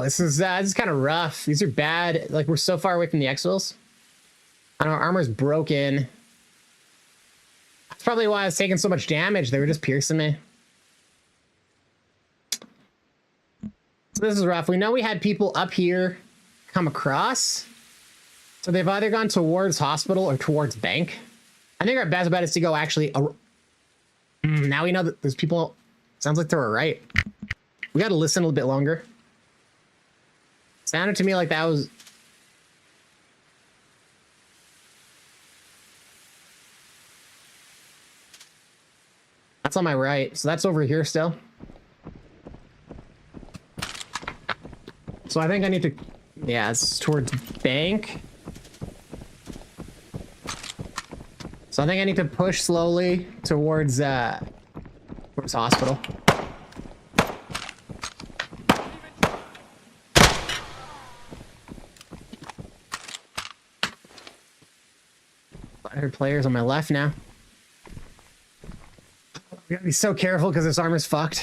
this is kind of rough. These are bad. Like, we're so far away from the X-Wills. I know our armor's broken. That's probably why I was taking so much damage. They were just piercing me. So this is rough. We know we had people up here come across. So they've either gone towards hospital or towards bank. I think our best bet is to go actually... now we know that there's people... Sounds like they're right. We got to listen a little bit longer. Sounded to me like that was... That's on my right, so that's over here still. So I think I need to... Yeah, it's towards bank. So I think I need to push slowly towards hospital. I heard players on my left now. We gotta be so careful because this armor's fucked.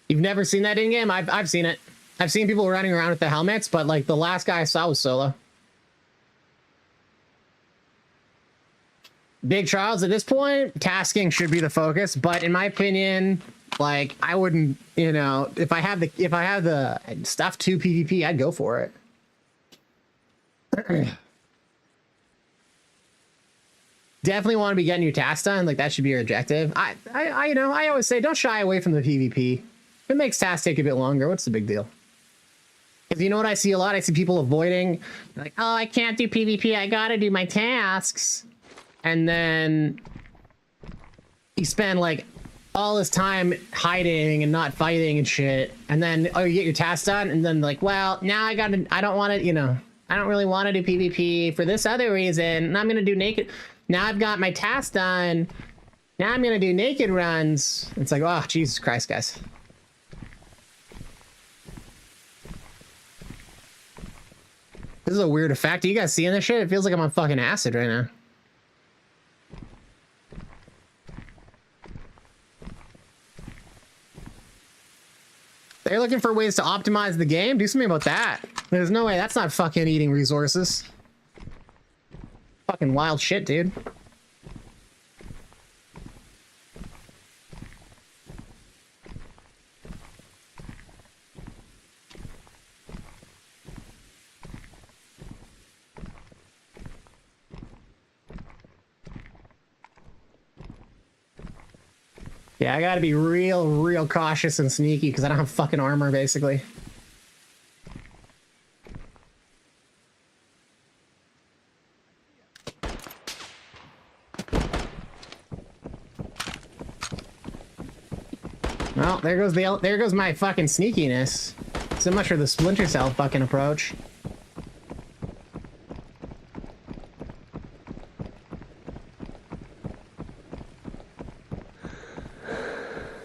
You've never seen that in game? I've seen it. I've seen people running around with the helmets, but like the last guy I saw was solo. Big trials at this point, tasking should be the focus, but in my opinion, like I wouldn't, you know, if I have the stuff to PvP, I'd go for it. Definitely want to be getting your tasks done. Like that should be your objective. I you know, I always say don't shy away from the PvP. If it makes tasks take a bit longer, what's the big deal? Because you know what I see a lot? I see people avoiding, like, oh, I can't do PvP. I gotta do my tasks. And then you spend like all this time hiding and not fighting and shit. And then, oh, you get your tasks done. And then like, well, now I don't want to, you know, I don't really want to do PvP for this other reason. And I'm going to do naked. Now I've got my task done. Now I'm going to do naked runs. It's like, oh, Jesus Christ, guys. This is a weird effect. Are you guys seeing this shit? It feels like I'm on fucking acid right now. They're looking for ways to optimize the game. Do something about that. There's no way. That's not fucking eating resources. Fucking wild shit, dude. Yeah, I gotta be real cautious and sneaky because I don't have fucking armor, basically. Well, there goes my fucking sneakiness. So much for the Splinter Cell fucking approach.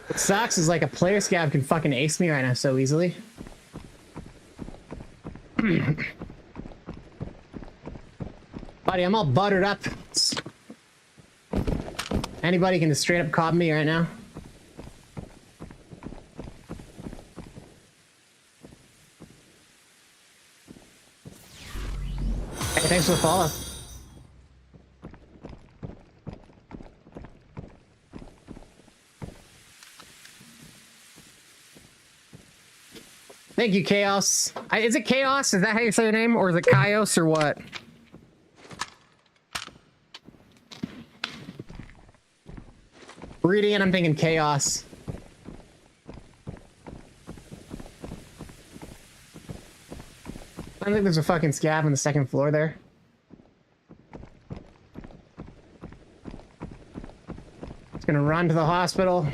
What sucks is like a player scav can fucking ace me right now so easily. Buddy, I'm all buttered up. Anybody can just straight up cop me right now. Hey, thanks for the follow. Thank you, Chaos. Is it Chaos? Is that how you say your name? Or is it Chaos or what? Reading it, I'm thinking Chaos. I don't think there's a fucking scav on the second floor there. It's gonna run to the hospital.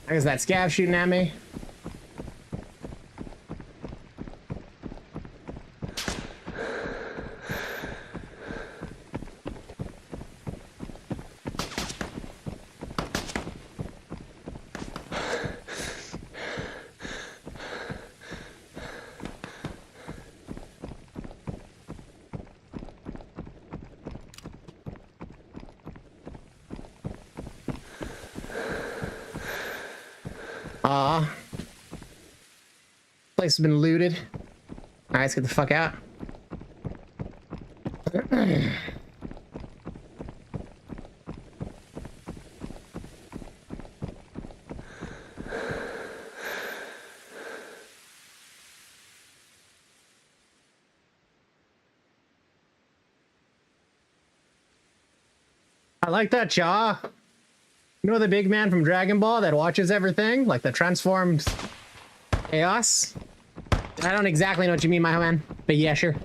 There's that scav shooting at me. Place has been looted. Alright, let's get the fuck out. I like that jaw. You know the big man from Dragon Ball that watches everything? Like the transformed Chaos? I don't exactly know what you mean, my man, but yeah, sure.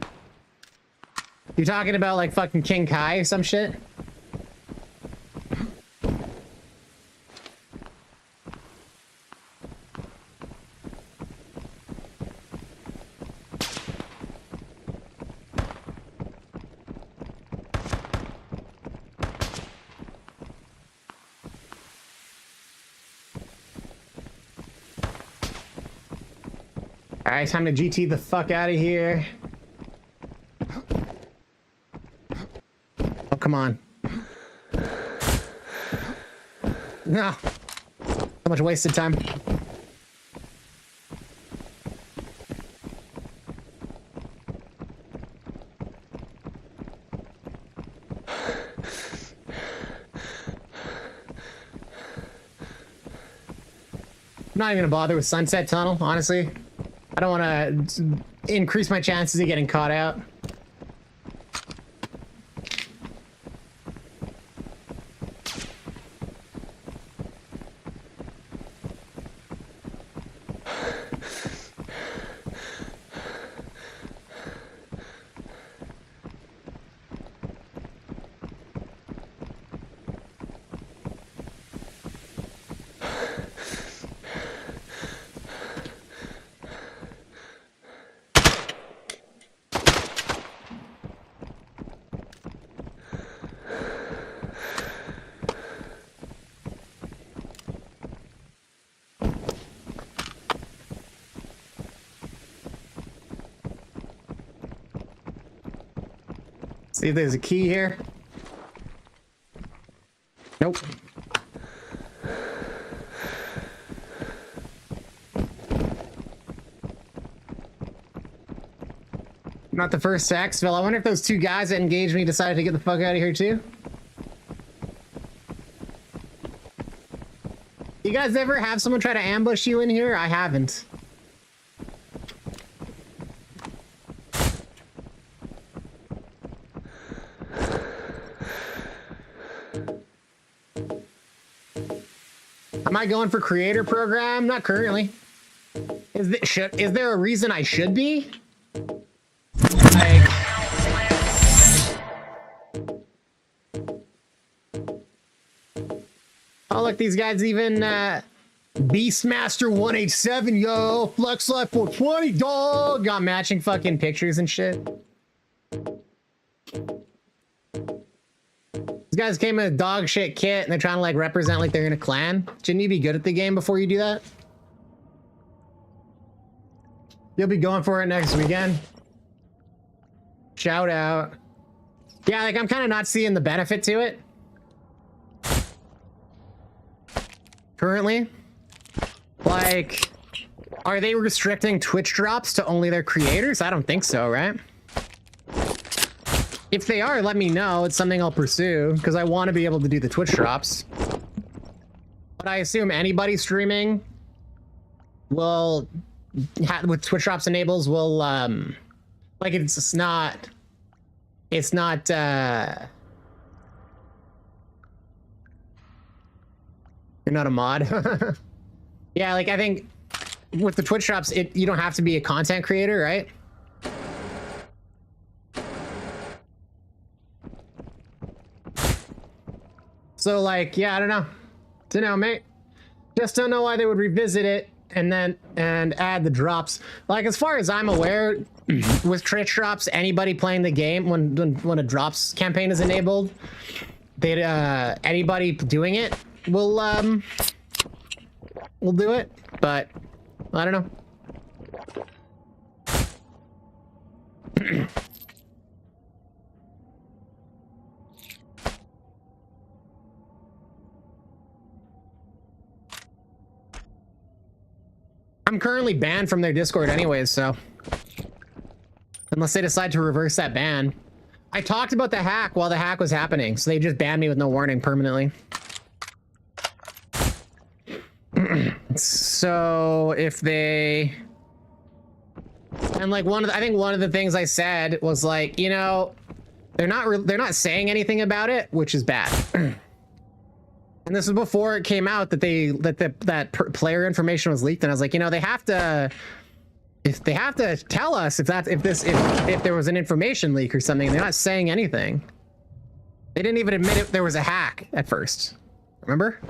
You're talking about like fucking King Kai or some shit? Alright, time to GT the fuck out of here. Oh, come on. No. So much wasted time. I'm not even gonna bother with Sunset Tunnel, honestly. I don't want to increase my chances of getting caught out. See if there's a key here. Nope. Not the first Saxville. I wonder if those two guys that engaged me decided to get the fuck out of here too. You guys ever have someone try to ambush you in here? I haven't. Am I going for creator program? Not currently. Is there a reason I should be? Like, oh look, these guys even Beastmaster 187, yo, Flex Life 420, dog, got matching fucking pictures and shit. These guys came in a dog shit kit and they're trying to like represent like they're in a clan. Shouldn't you be good at the game before you do that? You'll be going for it next weekend. Shout out. Yeah, like I'm kind of not seeing the benefit to it. Currently. Like, are they restricting Twitch drops to only their creators? I don't think so, right? If they are, let me know. It's something I'll pursue because I want to be able to do the Twitch drops. But I assume anybody streaming will, with Twitch drops enables, will, like it's not, you're not a mod. Yeah, like I think with the Twitch drops, you don't have to be a content creator, right? So like, yeah, I don't know. Don't know, mate. Just don't know why they would revisit it and add the drops. Like, as far as I'm aware, with Twitch drops, anybody playing the game when a drops campaign is enabled, they anybody doing it will do it. But I don't know. I'm currently banned from their Discord anyways, so unless they decide to reverse that ban. I talked about the hack while the hack was happening, so they just banned me with no warning permanently. So if they, and like I think one of the things I said was like, you know, they're not saying anything about it, which is bad. And this was before it came out that player information was leaked. And I was like, you know, they have to tell us if there was an information leak or something. They're not saying anything. They didn't even admit it. There was a hack at first. Remember?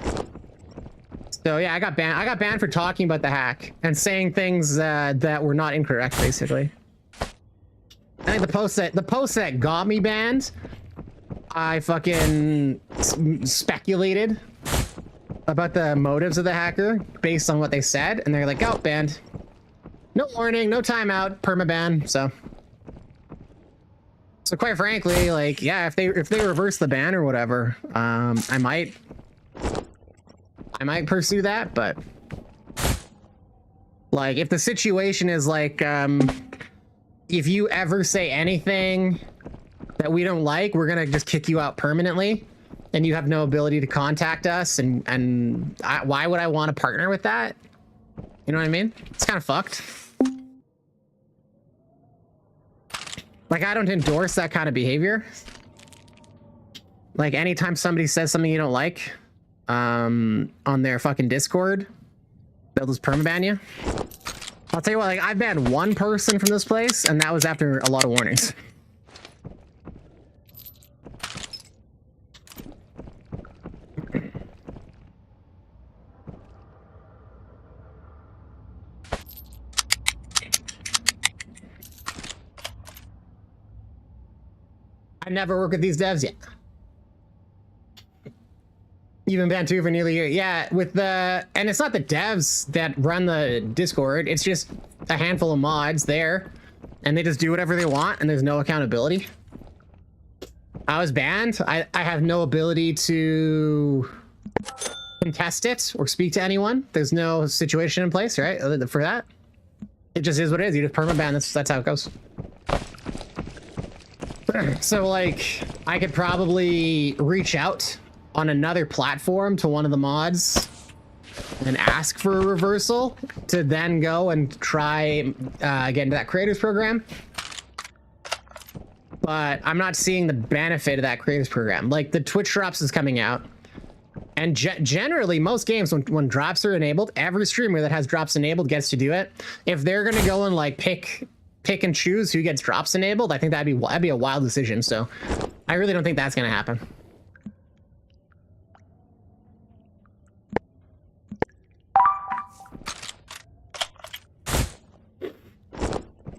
So yeah, I got banned for talking about the hack and saying things that were not incorrect, basically. I think the post that got me banned, I fucking speculated about the motives of the hacker based on what they said, and they're like, oh, banned. No warning, no timeout, permaban. So quite frankly, like, yeah, if they reverse the ban or whatever, I might pursue that. But like, if the situation is like, if you ever say anything that we don't like, we're gonna just kick you out permanently, and you have no ability to contact us, and why would I want to partner with that? You know what I mean? It's kind of fucked. Like, I don't endorse that kind of behavior. Like, anytime somebody says something you don't like on their fucking Discord, they'll just permaban you. I'll tell you what, like, I banned one person from this place, and that was after a lot of warnings. I never work with these devs yet. You've been banned too for nearly a year. Yeah, and it's not the devs that run the Discord. It's just a handful of mods there, and they just do whatever they want, and there's no accountability. I was banned. I have no ability to contest it or speak to anyone. There's no situation in place, right? For that, it just is what it is. You just permaban. That's how it goes. So like, I could probably reach out on another platform to one of the mods and ask for a reversal to then go and try get into that creators program. But I'm not seeing the benefit of that creators program. Like, the Twitch drops is coming out, and generally most games when drops are enabled, every streamer that has drops enabled gets to do it. If they're gonna go and like pick and choose who gets drops enabled, I think that'd be a wild decision. So I really don't think that's gonna happen.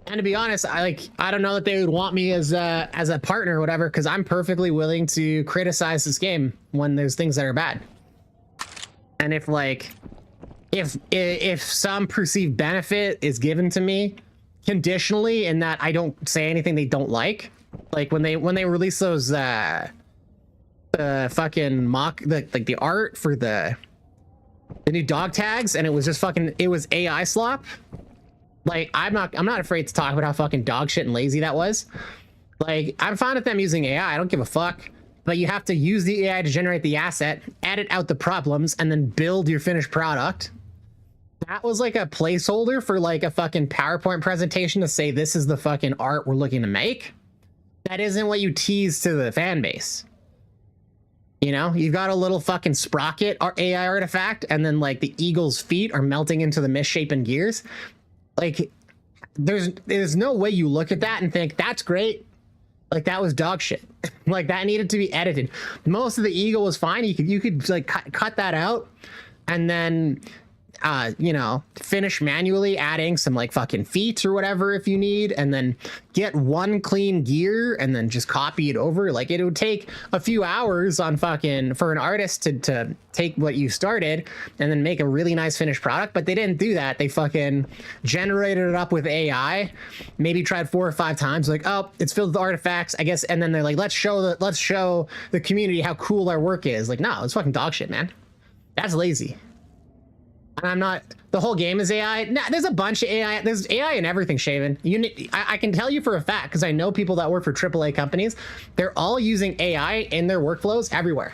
And to be honest, I don't know that they would want me as a partner or whatever, because I'm perfectly willing to criticize this game when there's things that are bad. And if some perceived benefit is given to me conditionally, in that I don't say anything they don't like when they release those the fucking the art for the new dog tags, and it was just it was AI slop. Like, I'm not afraid to talk about how fucking dog shit and lazy that was. Like, I'm fine with them using AI. I don't give a fuck. But you have to use the AI to generate the asset, edit out the problems, and then build your finished product. That was like a placeholder for like a fucking PowerPoint presentation to say this is the fucking art we're looking to make. That isn't what you tease to the fan base. You know, you've got a little fucking sprocket or AI artifact, and then like the eagle's feet are melting into the misshapen gears. Like, there's no way you look at that and think that's great. Like, that was dog shit. Like, that needed to be edited. Most of the eagle was fine. You could like cut that out, and then you know, finish manually adding some like fucking feet or whatever if you need, and then get one clean gear and then just copy it over. Like, it would take a few hours on for an artist to take what you started and then make a really nice finished product. But they didn't do that. They fucking generated it up with AI, maybe tried 4 or 5 times, like, oh, it's filled with artifacts, I guess. And then they're like, let's show the community how cool our work is. Like, no, it's fucking dog shit, man. That's lazy. And I'm not, the whole game is AI. Nah, there's a bunch of AI. There's AI in everything, Shaven. I can tell you for a fact, because I know people that work for AAA companies, they're all using AI in their workflows everywhere.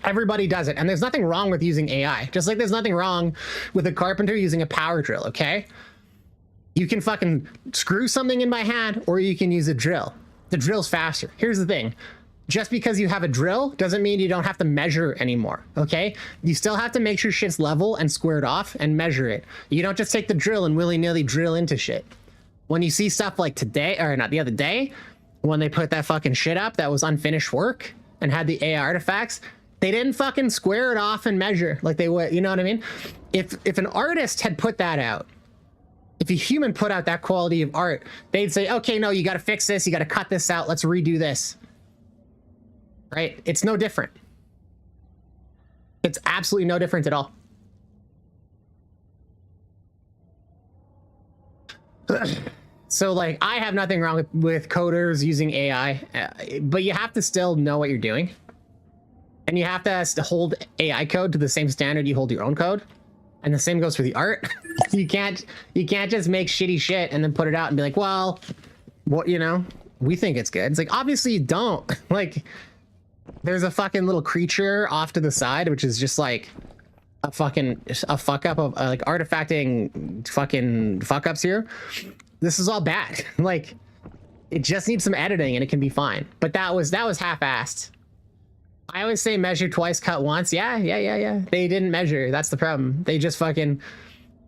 Everybody does it. And there's nothing wrong with using AI. Just like there's nothing wrong with a carpenter using a power drill, okay? You can fucking screw something in by hand, or you can use a drill. The drill's faster. Here's the thing. just because you have a drill doesn't mean you don't have to measure anymore, okay? You still have to make sure shit's level and squared off and measure it. You don't just take the drill and willy-nilly drill into shit. When you see stuff like today, or not, the other day, when they put that fucking shit up that was unfinished work and had the AI artifacts, they didn't fucking square it off and measure like they would, you know what I mean? If an artist had put that out, if a human put out that quality of art, they'd say, okay, no, you got to fix this, you got to cut this out, let's redo this. Right? It's no different. It's absolutely no different at all. So like, I have nothing wrong with coders using AI, but you have to still know what you're doing. And you have to hold AI code to the same standard you hold your own code. And the same goes for the art. You can't just make shitty shit and then put it out and be like, well, what, you know, we think it's good. It's like, obviously you don't. Like, there's a fucking little creature off to the side, which is just like a fuck up of like artifacting fucking fuck ups here. This is all bad. Like, it just needs some editing and it can be fine. But that was half-assed. I always say measure twice, cut once. Yeah. They didn't measure. That's the problem. They just fucking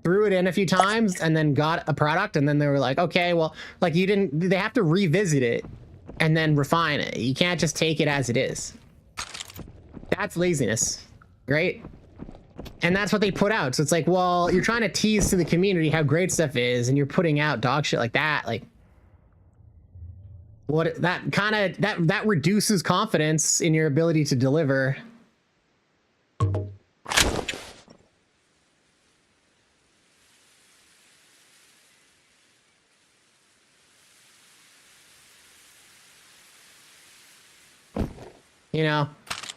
threw it in a few times and then got a product, and then they were like, okay, well, like they have to revisit it and then refine it. You can't just take it as it is. That's laziness, right? And that's what they put out. So it's like, well, you're trying to tease to the community how great stuff is, and you're putting out dog shit like that. Like, what that reduces confidence in your ability to deliver. You know,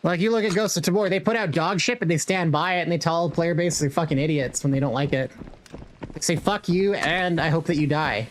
like you look at Ghost of Tabor, they put out dog shit, but they stand by it and they tell the player base they're fucking idiots when they don't like it. They say, fuck you, and I hope that you die.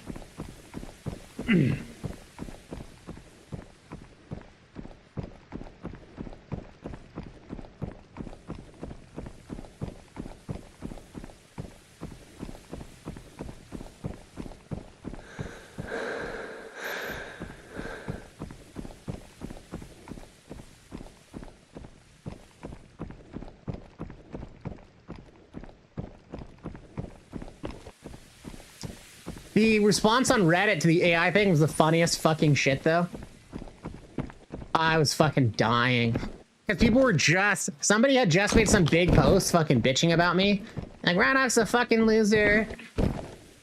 The response on Reddit to the AI thing was the funniest fucking shit, though. I was fucking dying. Because people were somebody had just made some big post fucking bitching about me. Like, Rhinox a fucking loser.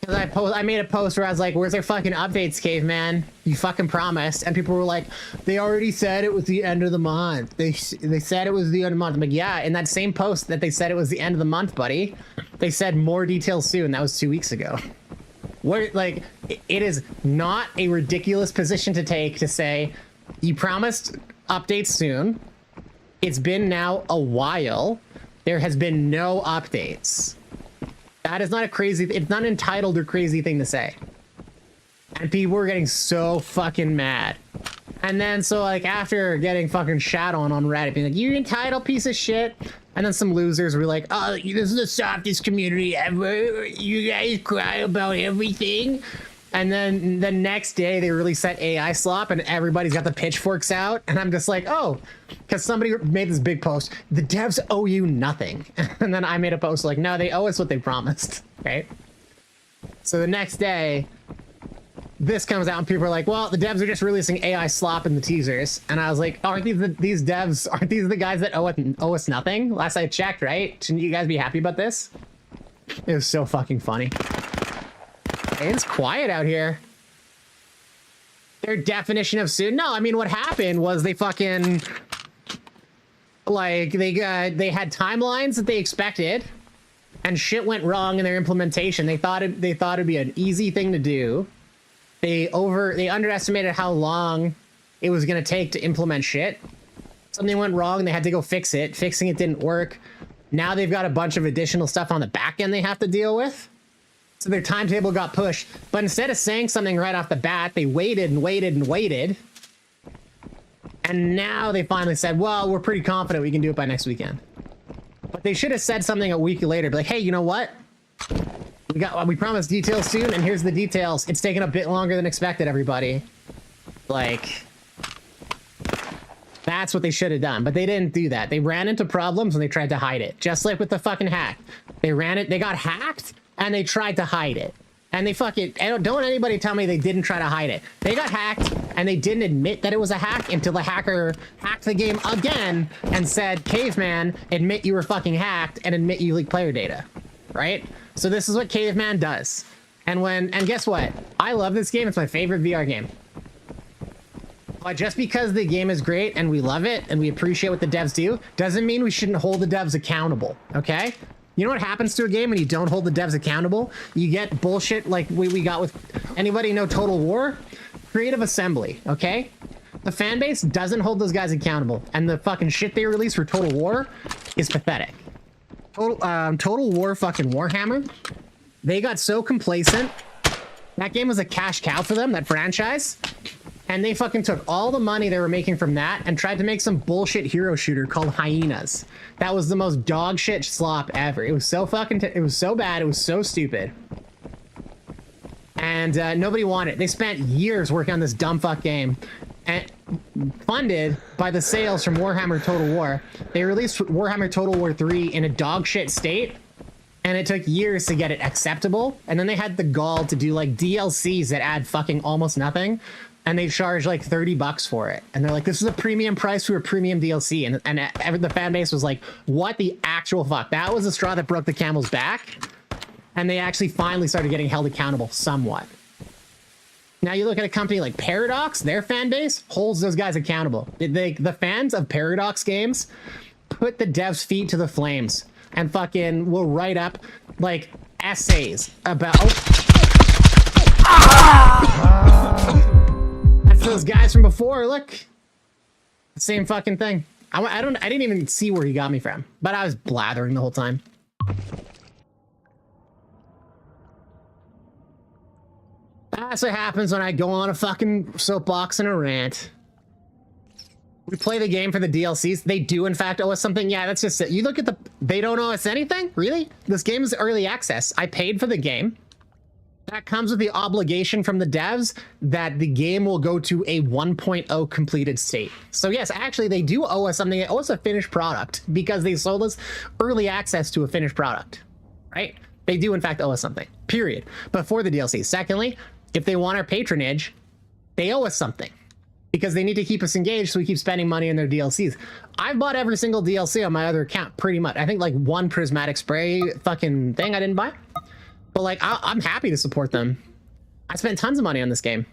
Because I made a post where I was like, where's their fucking updates, caveman? You fucking promised. And people were like, they already said it was the end of the month. They said it was the end of the month. I'm like, yeah, in that same post that they said it was the end of the month, buddy, they said more details soon. That was 2 weeks ago. What, like, it is not a ridiculous position to take to say, you promised updates soon. It's been now a while. There has been no updates. That is not a crazy, it's not an entitled or crazy thing to say. And people were getting so fucking mad. And then, so like, after getting fucking shat on Reddit, being like, you entitled piece of shit. And then some losers were like, oh, this is the softest community ever. You guys cry about everything. And then the next day they released that AI slop and everybody's got the pitchforks out. And I'm just like, oh, because somebody made this big post. The devs owe you nothing. And then I made a post like, no, they owe us what they promised. Right? So the next day, this comes out and people are like, well, the devs are just releasing AI slop in the teasers. And I was like, aren't these devs, aren't these the guys that owe us nothing? Last I checked, right? Shouldn't you guys be happy about this? It was so fucking funny. It's quiet out here. Their definition of soon? No, I mean, what happened was they fucking, like, they had timelines that they expected and shit went wrong in their implementation. They thought it'd be an easy thing to do. They underestimated how long it was going to take to implement shit. Something went wrong, they had to go fix it. Fixing it didn't work. Now they've got a bunch of additional stuff on the back end they have to deal with. So their timetable got pushed. But instead of saying something right off the bat, they waited and waited and waited. And now they finally said, well, we're pretty confident we can do it by next weekend. But they should have said something a week later, be like, hey, you know what? We promised details soon, and here's the details. It's taken a bit longer than expected, everybody. Like, That's what they should have done, but they didn't do that. They ran into problems and they tried to hide it. Just like with the fucking hack. They got hacked and they tried to hide it. And they fucking, don't anybody tell me they didn't try to hide it. They got hacked and they didn't admit that it was a hack until the hacker hacked the game again and said, Caveman, admit you were fucking hacked and admit you leaked player data, right? So this is what Caveman does. And guess what? I love this game. It's my favorite VR game. But just because the game is great and we love it and we appreciate what the devs do, doesn't mean we shouldn't hold the devs accountable, okay? You know what happens to a game when you don't hold the devs accountable? You get bullshit like we got with... Anybody know Total War? Creative Assembly, okay? The fan base doesn't hold those guys accountable, and the fucking shit they release for Total War is pathetic. Total War fucking Warhammer, they got so complacent. That game was a cash cow for them, that franchise. And they fucking took all the money they were making from that and tried to make some bullshit hero shooter called Hyenas. That was the most dog shit slop ever. It was so fucking, it was so bad. It was so stupid. And nobody wanted it. They spent years working on this dumb fuck game. And funded by the sales from Warhammer Total War. They released Warhammer Total War 3 in a dog shit state. And it took years to get it acceptable. And then they had the gall to do like DLCs that add fucking almost nothing. And they charge like $30 for it. And they're like, this is a premium price for a premium DLC. And the fan base was like, what the actual fuck? That was the straw that broke the camel's back. And they actually finally started getting held accountable somewhat. Now you look at a company like Paradox, their fan base holds those guys accountable. The fans of Paradox games put the devs' feet to the flames and fucking will write up like essays about... That's those guys from before, look. Same fucking thing. I didn't even see where he got me from, but I was blathering the whole time. That's what happens when I go on a fucking soapbox and a rant. We play the game for the DLCs. They do, in fact, owe us something. Yeah, that's just it. You look at the... They don't owe us anything? Really? This game is early access. I paid for the game. That comes with the obligation from the devs that the game will go to a 1.0 completed state. So yes, actually, they do owe us something. They owe us a finished product because they sold us early access to a finished product, right? They do, in fact, owe us something, period. Before the DLC. Secondly, if they want our patronage, they owe us something because they need to keep us engaged so we keep spending money on their DLCs. I've bought every single DLC on my other account, pretty much. I think like one prismatic spray fucking thing I didn't buy. But like, I'm happy to support them. I spent tons of money on this game.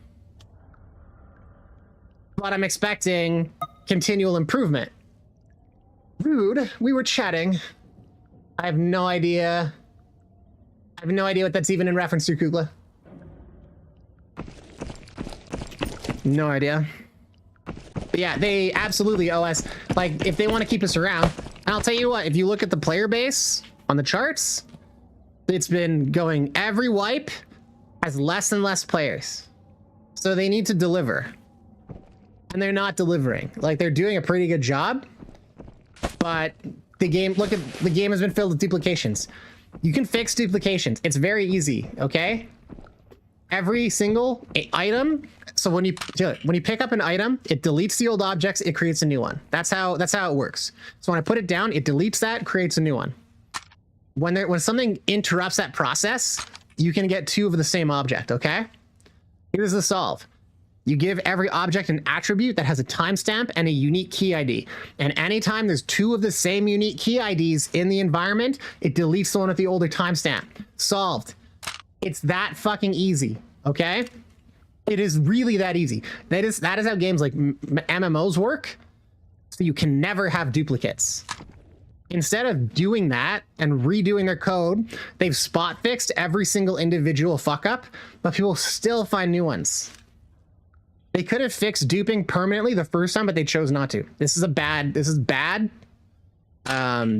But I'm expecting continual improvement. Rude, we were chatting. I have no idea. I have no idea what that's even in reference to, Kugla. No idea. But yeah, they absolutely owe us. Like, if they want to keep us around, and I'll tell you what, if you look at the player base on the charts, it's been going, every wipe has less and less players. So they need to deliver. And they're not delivering. Like, they're doing a pretty good job. But the game, look at, the game has been filled with duplications. You can fix duplications. It's very easy, okay? Every single item. So when you pick up an item, it deletes the old objects, it creates a new one. That's how it works. So when I put it down, it deletes that, creates a new one. When something interrupts that process, you can get two of the same object, okay? Here's the solve. You give every object an attribute that has a timestamp and a unique key ID. And anytime there's two of the same unique key IDs in the environment, it deletes the one with the older timestamp. Solved. It's that fucking easy, okay? It is really that easy. That is how games like MMOs work. So you can never have duplicates. Instead of doing that and redoing their code, they've spot fixed every single individual fuck up, but people still find new ones. They could have fixed duping permanently the first time, but they chose not to. This is bad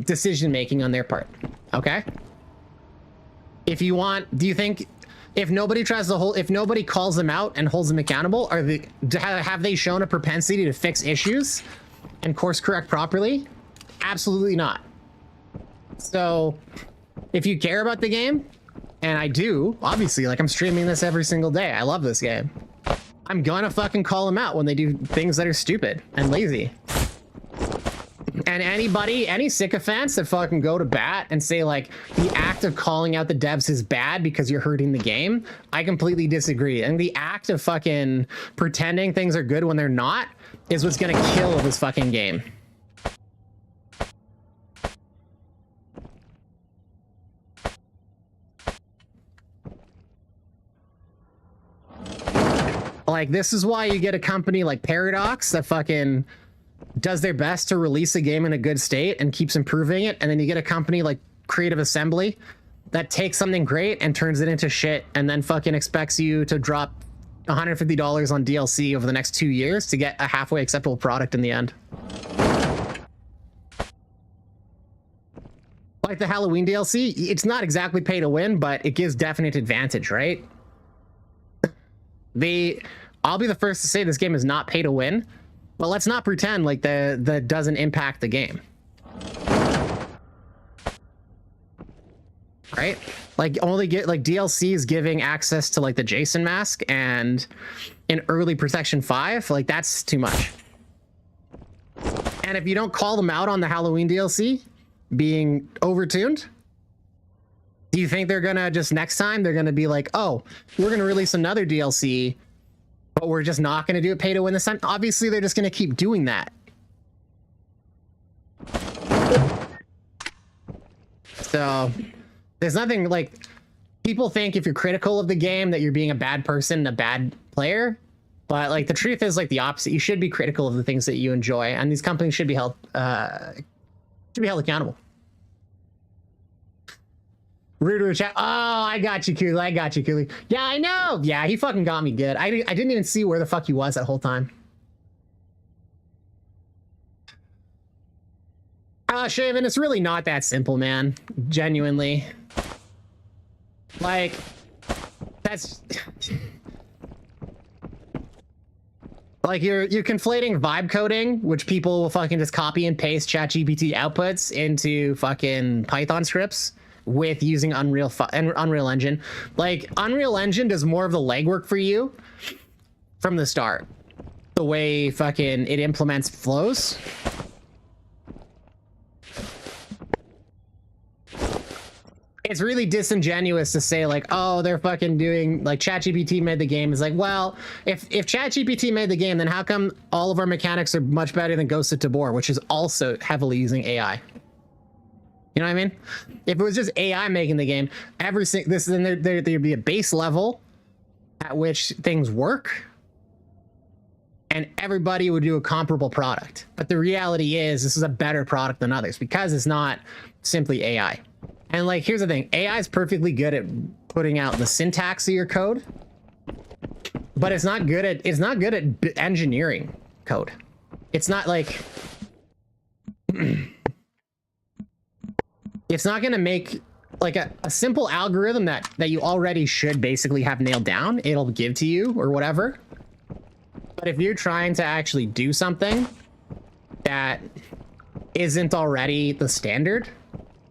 decision making on their part. Okay. If you want, do you think if nobody tries to if nobody calls them out and holds them accountable, have they shown a propensity to fix issues and course correct properly? Absolutely not. So if you care about the game, and I do, obviously, like I'm streaming this every single day. I love this game. I'm gonna fucking call them out when they do things that are stupid and lazy. And anybody, any sycophants that fucking go to bat and say like the act of calling out the devs is bad because you're hurting the game, I completely disagree. And the act of fucking pretending things are good when they're not is what's gonna kill this fucking game. Like, this is why you get a company like Paradox that fucking does their best to release a game in a good state and keeps improving it. And then you get a company like Creative Assembly that takes something great and turns it into shit and then fucking expects you to drop $150 on DLC over the next 2 years to get a halfway acceptable product in the end. Like the Halloween DLC, it's not exactly pay to win, but it gives definite advantage, right? I'll be the first to say this game is not pay to win, but let's not pretend like that doesn't impact the game. Right? Like only get like DLC is giving access to like the Jason mask and in early Protection 5, like that's too much. And if you don't call them out on the Halloween DLC being overtuned, do you think they're gonna just next time they're gonna be like, oh, we're gonna release another DLC, but we're just not gonna do it pay to win this time? Obviously, they're just gonna keep doing that. So there's nothing like, people think if you're critical of the game that you're being a bad person, a bad player, but like the truth is like the opposite. You should be critical of the things that you enjoy, and these companies should be held accountable. Rooooooowruh chat. Oh, I got you, Cooley. I got you, Cooley. Yeah, I know. Yeah, he fucking got me good. I didn't even see where the fuck he was that whole time. Shaven, it's really not that simple, man. Genuinely. Like, that's... Like, you're conflating vibe coding, which people will fucking just copy and paste ChatGPT outputs into fucking Python scripts, with using Unreal Engine. Like, Unreal Engine does more of the legwork for you from the start. The way fucking it implements flows. It's really disingenuous to say like, oh, they're fucking doing like ChatGPT made the game. It's like, well, if ChatGPT made the game, then how come all of our mechanics are much better than Ghost of Tabor, which is also heavily using AI? You know what I mean? If it was just AI making the game, there'd be a base level at which things work, and everybody would do a comparable product. But the reality is, this is a better product than others because it's not simply AI. And like, here's the thing: AI is perfectly good at putting out the syntax of your code, but it's not good at engineering code. It's not like it's not going to make like a simple algorithm that you already should basically have nailed down. It'll give to you or whatever. But if you're trying to actually do something that isn't already the standard,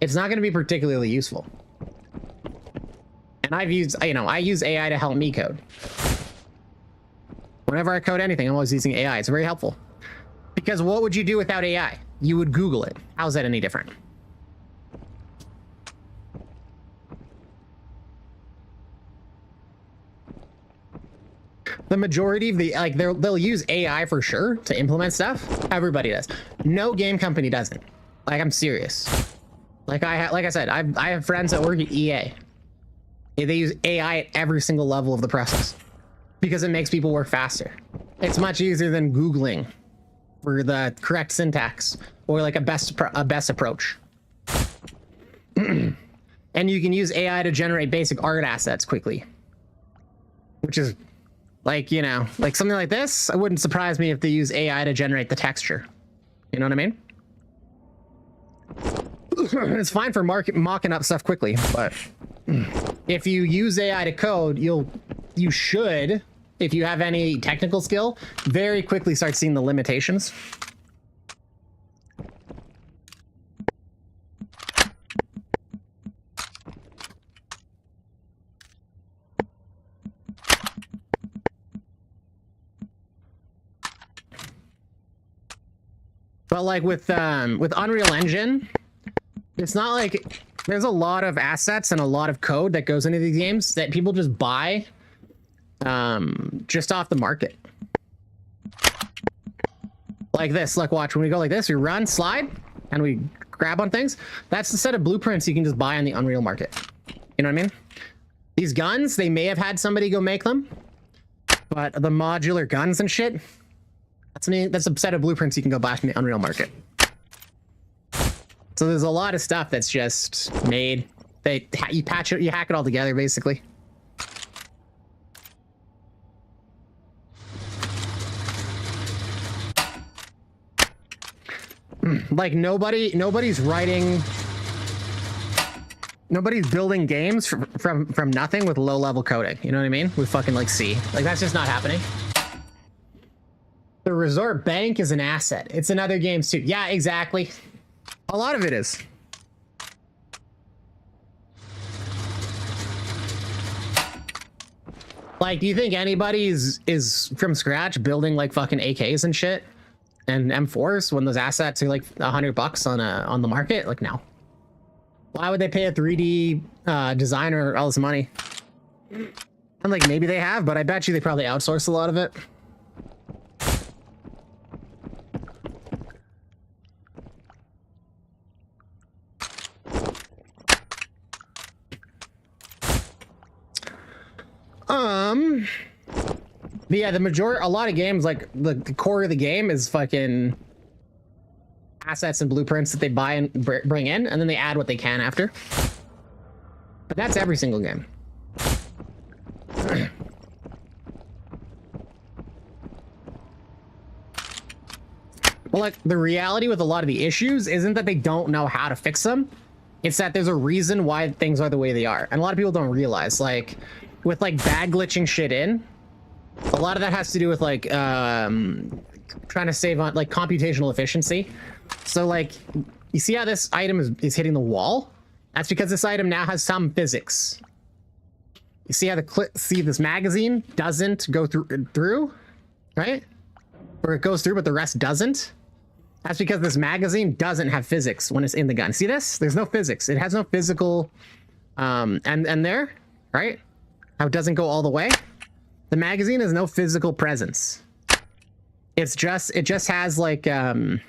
it's not going to be particularly useful. And I use AI to help me code. Whenever I code anything, I'm always using AI. It's very helpful. Because what would you do without AI? You would Google it. How's that any different? The majority of the, like, they'll use AI for sure to implement stuff. Everybody does. No game company doesn't. Like, I'm serious. Like I said, I have friends that work at EA. They use AI at every single level of the process because it makes people work faster. It's much easier than Googling for the correct syntax or like a best approach. And you can use AI to generate basic art assets quickly, which is like, you know, like something like this. It wouldn't surprise me if they use AI to generate the texture. You know what I mean? It's fine for mocking up stuff quickly, but if you use AI to code, you should, if you have any technical skill, very quickly start seeing the limitations. But like with Unreal Engine, it's not like there's a lot of assets and a lot of code that goes into these games that people just buy just off the market. Like this, like watch, when we go like this, we run, slide, and we grab on things. That's the set of blueprints you can just buy on the Unreal market. You know what I mean? These guns, they may have had somebody go make them, but the modular guns and shit, that's a set of blueprints you can go buy from the Unreal market. So there's a lot of stuff that's just made. You patch it, you hack it all together, basically. Like nobody's building games from nothing with low level coding. You know what I mean? With fucking like C. Like that's just not happening. The resort bank is an asset. It's in other games too. Yeah, exactly. A lot of it is. Like, do you think anybody is from scratch building like fucking AKs and shit and M4s when those assets are like $100 on the market? Like, no. Why would they pay a 3D designer all this money? And like maybe they have, but I bet you they probably outsource a lot of it. But yeah, a lot of games, like the core of the game is fucking assets and blueprints that they buy and bring in, and then they add what they can after. But that's every single game. Well, like the reality with a lot of the issues isn't that they don't know how to fix them. It's that there's a reason why things are the way they are. And a lot of people don't realize, like with like bad glitching shit in, a lot of that has to do with like trying to save on like computational efficiency. So like you see how this item is hitting the wall? That's because this item now has some physics. You see how this magazine doesn't go through, right? Or it goes through but the rest doesn't. That's because this magazine doesn't have physics when it's in the gun. See this? There's no physics. It has no physical and there, right? How it doesn't go all the way. The magazine has no physical presence. It just has like you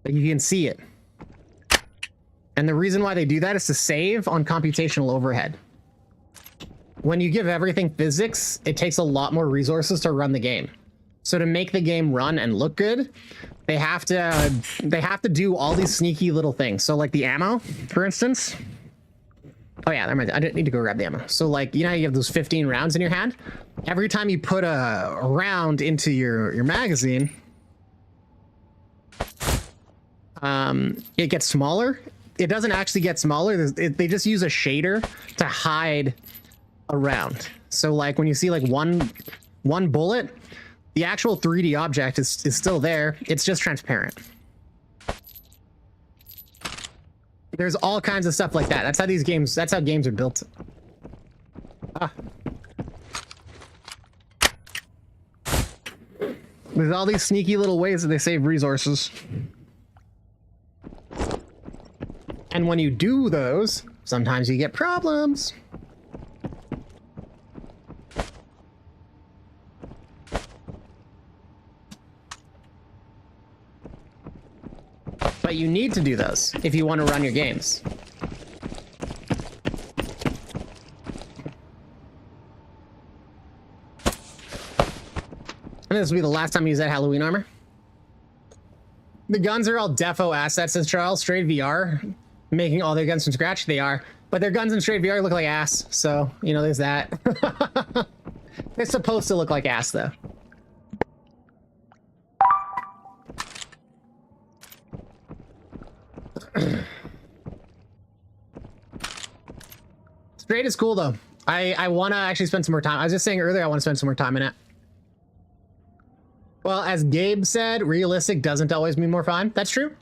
can see it. And the reason why they do that is to save on computational overhead. When you give everything physics, it takes a lot more resources to run the game. So to make the game run and look good, they have to do all these sneaky little things. So like the ammo, for instance. Oh yeah, I didn't need to go grab the ammo. So like, you know how you have those 15 rounds in your hand? Every time you put a round into your magazine, it gets smaller. It doesn't actually get smaller. They just use a shader to hide a round. So like when you see like one bullet, the actual 3D object is still there. It's just transparent. There's all kinds of stuff like that. That's how games are built. There's all these sneaky little ways that they save resources. And when you do those, sometimes you get problems. But you need to do those if you want to run your games. And this will be the last time you use that Halloween armor. The guns are all defo assets, says Charles. Straight VR, making all their guns from scratch. They are. But their guns in straight VR look like ass. So, you know, there's that. They're supposed to look like ass, though. Straight is cool though. I want to actually spend some more time. I was just saying earlier I want to spend some more time in it. Well, as Gabe said, realistic doesn't always mean more fun. That's true.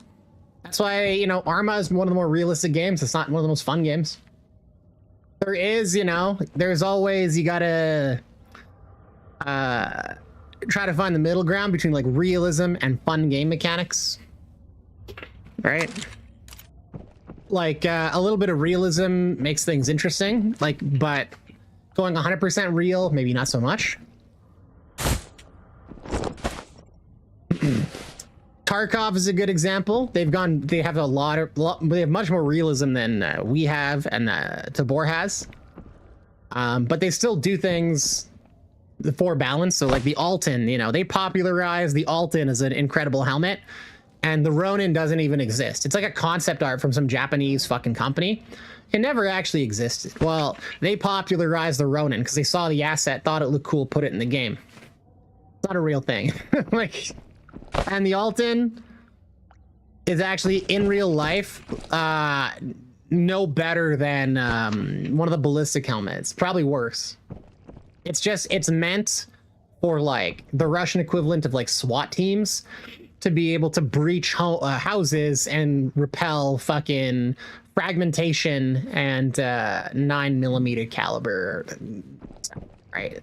That's why, you know, Arma is one of the more realistic games. It's not one of the most fun games. There is, you know, there's always, you gotta try to find the middle ground between like realism and fun game mechanics. Right? Like a little bit of realism makes things interesting, like, but going 100% real, maybe not so much. Tarkov is a good example. They have they have much more realism than we have and Tabor has. But they still do things for balance. So like the Alton, you know, they popularized the Alton as an incredible helmet, and the Ronin doesn't even exist. It's like a concept art from some Japanese fucking company. It never actually existed. Well, they popularized the Ronin because they saw the asset, thought it looked cool, put it in the game. It's not a real thing. Like, and the Alton is actually in real life no better than one of the ballistic helmets, probably worse. It's meant for like the Russian equivalent of like SWAT teams to be able to breach houses and repel fucking fragmentation and 9mm caliber, right?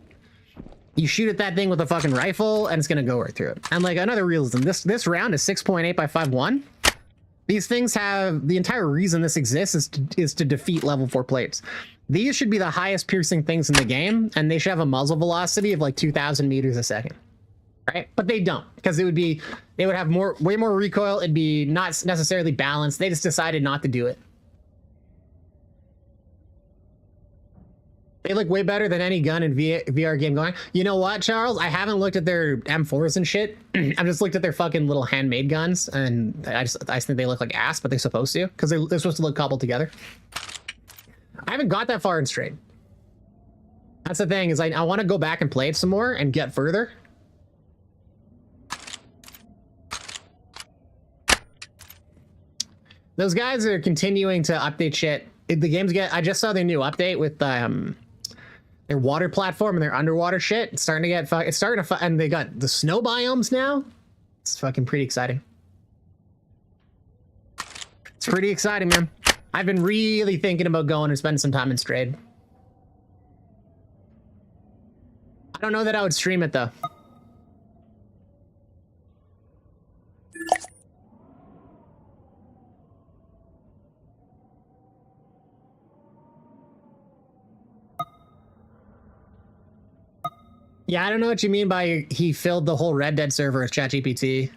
You shoot at that thing with a fucking rifle and it's gonna go right through it. And like another realism, this round is 6.8 by 5.1. These things have, the entire reason this exists is to defeat level 4 plates. These should be the highest piercing things in the game, and they should have a muzzle velocity of like 2,000 meters a second, right? But they don't, because they would have way more recoil. It'd be not necessarily balanced. They just decided not to do it. They look way better than any gun in VR game going. You know what, Charles? I haven't looked at their M4s and shit. I've just looked at their fucking little handmade guns, and I think they look like ass, but they're supposed to, because they're supposed to look cobbled together. I haven't got that far in Strayed. That's the thing, is I want to go back and play it some more and get further. Those guys are continuing to update shit. The games I just saw their new update with their water platform and their underwater shit. It's starting to and they got the snow biomes now. It's fucking pretty exciting. It's pretty exciting, man. I've been really thinking about going and spending some time in Strayed. I don't know that I would stream it though. Yeah, I don't know what you mean by he filled the whole Red Dead server with ChatGPT.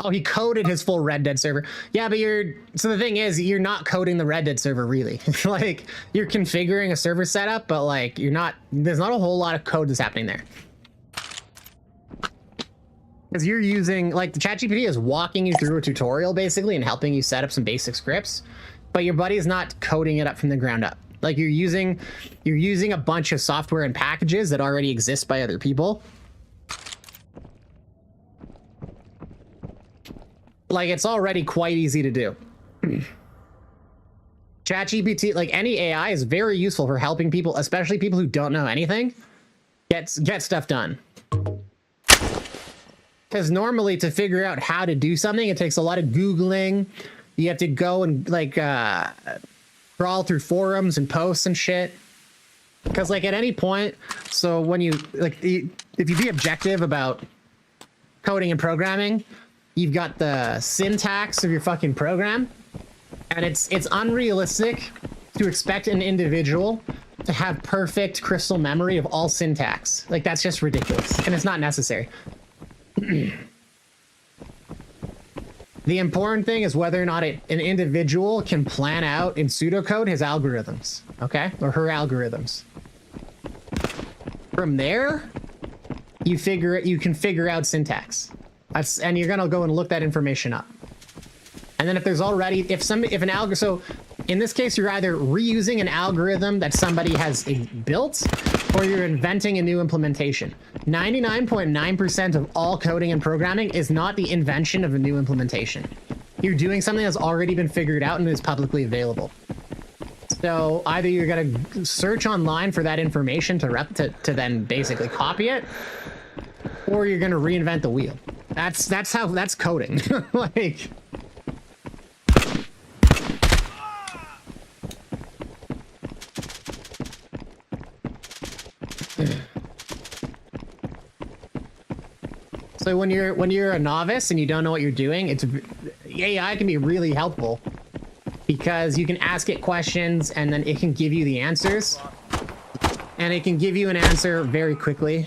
Oh, he coded his full Red Dead server. Yeah, but so the thing is, you're not coding the Red Dead server really. Like, you're configuring a server setup, but like, there's not a whole lot of code that's happening there. Because you're using, like, the ChatGPT is walking you through a tutorial basically and helping you set up some basic scripts, but your buddy is not coding it up from the ground up. Like, you're using a bunch of software and packages that already exist by other people. Like, it's already quite easy to do. ChatGPT, like any AI, is very useful for helping people, especially people who don't know anything, get stuff done. Because normally to figure out how to do something, it takes a lot of Googling. You have to go and like crawl through forums and posts and shit. Because like at any point, so when you like, if you be objective about coding and programming, you've got the syntax of your fucking program, and it's unrealistic to expect an individual to have perfect crystal memory of all syntax. Like, that's just ridiculous, and it's not necessary. The important thing is whether or not an individual can plan out in pseudocode his algorithms, okay? Or her algorithms. From there, you can figure out syntax. And you're gonna go and look that information up. And then if there's already, if an algorithm, so in this case, you're either reusing an algorithm that somebody has built, or you're inventing a new implementation. 99.9% of all coding and programming is not the invention of a new implementation. You're doing something that's already been figured out and is publicly available. So either you're gonna search online for that information to then basically copy it, or you're gonna reinvent the wheel. That's coding. Like, So when you're a novice and you don't know what you're doing, AI can be really helpful because you can ask it questions and then it can give you the answers, and it can give you an answer very quickly.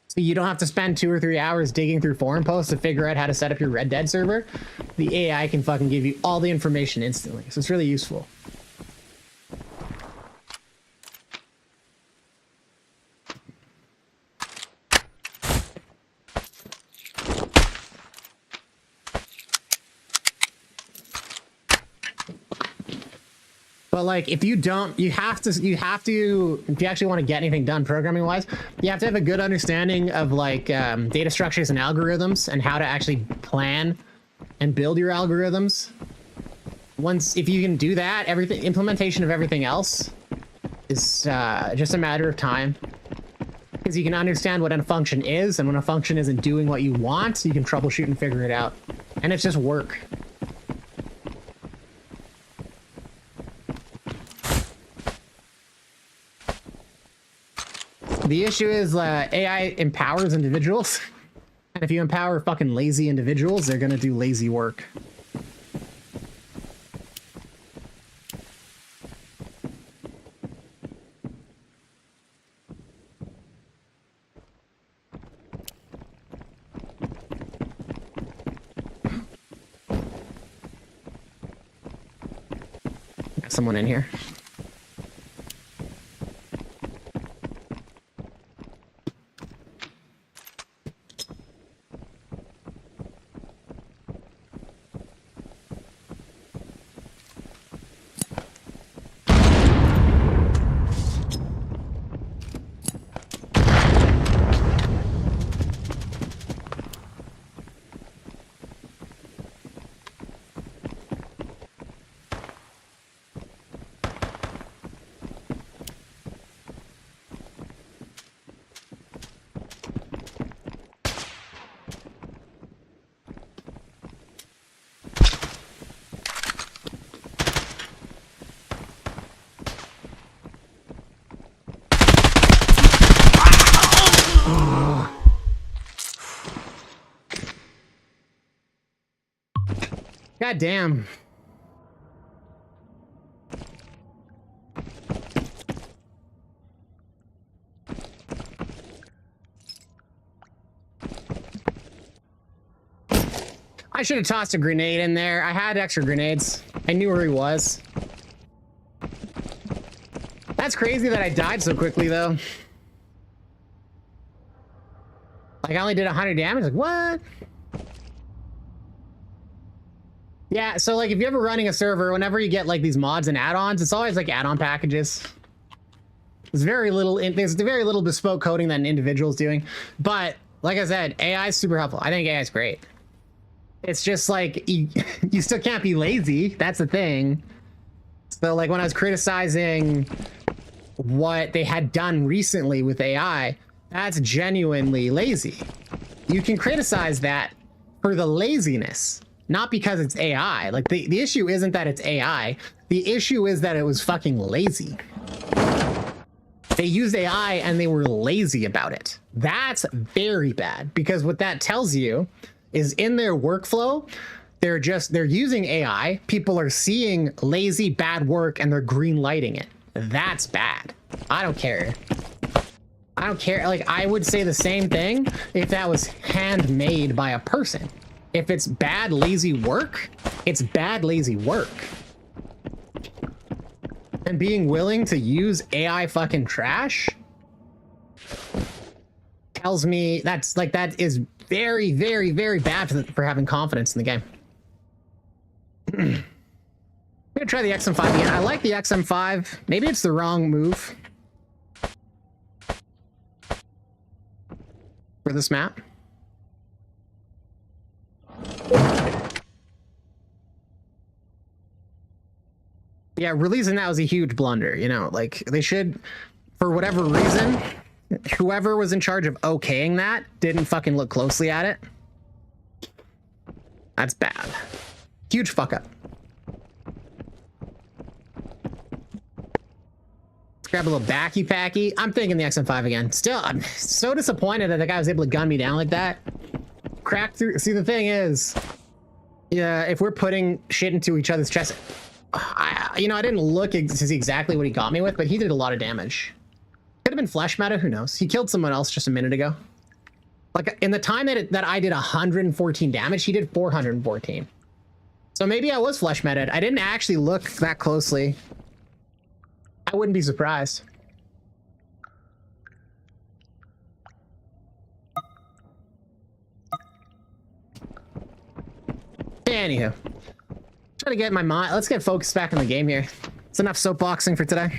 So you don't have to spend 2 or 3 hours digging through forum posts to figure out how to set up your Red Dead server. The AI can fucking give you all the information instantly. So it's really useful. But like, if you don't, you have to, if you actually want to get anything done programming wise, you have to have a good understanding of like data structures and algorithms and how to actually plan and build your algorithms. If you can do that, implementation of everything else is just a matter of time. Because you can understand what a function is, and when a function isn't doing what you want, you can troubleshoot and figure it out. And it's just work. The issue is AI empowers individuals, and if you empower fucking lazy individuals, they're gonna do lazy work. Got someone in here. God damn. I should have tossed a grenade in there. I had extra grenades. I knew where he was. That's crazy that I died so quickly, though. Like, I only did 100 damage. Like, what? Yeah, so, like, if you're ever running a server, whenever you get, like, these mods and add-ons, it's always, like, add-on packages. There's very little bespoke coding that an individual's doing. But, like I said, AI is super helpful. I think AI is great. It's just, like, you still can't be lazy. That's the thing. So, like, when I was criticizing what they had done recently with AI, that's genuinely lazy. You can criticize that for the laziness, not because it's AI. Like, the issue isn't that it's AI. The issue is that it was fucking lazy. They used AI and they were lazy about it. That's very bad, because what that tells you is in their workflow, they're using AI. People are seeing lazy, bad work and they're green lighting it. That's bad. I don't care. I don't care. Like, I would say the same thing if that was handmade by a person. If it's bad, lazy work, it's bad, lazy work. And being willing to use AI fucking trash tells me that is very, very, very bad for having confidence in the game. I'm gonna try the XM5 again. I like the XM5. Maybe it's the wrong move for this map. Yeah, releasing that was a huge blunder, you know, like they should, for whatever reason, whoever was in charge of okaying that didn't fucking look closely at it. That's bad. Huge fuck up. Let's grab a little backy packy. I'm thinking the XM5 again. Still, I'm so disappointed that the guy was able to gun me down like that. crack through. See, the thing is, yeah, if we're putting shit into each other's chest, you know, I didn't look to see exactly what he got me with, but he did a lot of damage. Could have been flesh meta, who knows? He killed someone else just a minute ago. Like in the time that I did 114 damage, he did 414. So maybe I was flesh meted. I didn't actually look that closely. I wouldn't be surprised. Anywho, try to get my mind. Let's get focused back on the game here. It's enough soapboxing for today.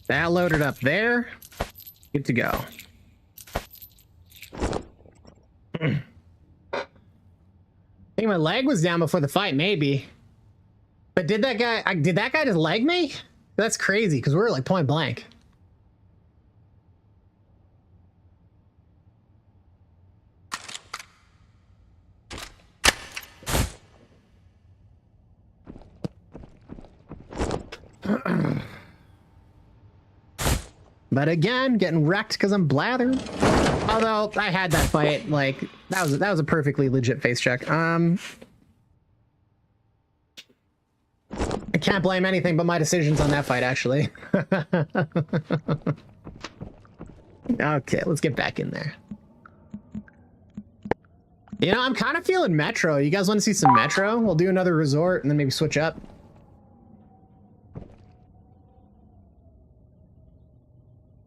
That loaded up there. Good to go. I think my leg was down before the fight, maybe. But did that guy just leg me? That's crazy, because we were like point blank. But again, getting wrecked because I'm blathered. Although I had that fight, like that was a perfectly legit face check. I can't blame anything but my decisions on that fight, actually. Okay, let's get back in there. You know, I'm kind of feeling Metro. You guys want to see some Metro? We'll do another resort and then maybe switch up.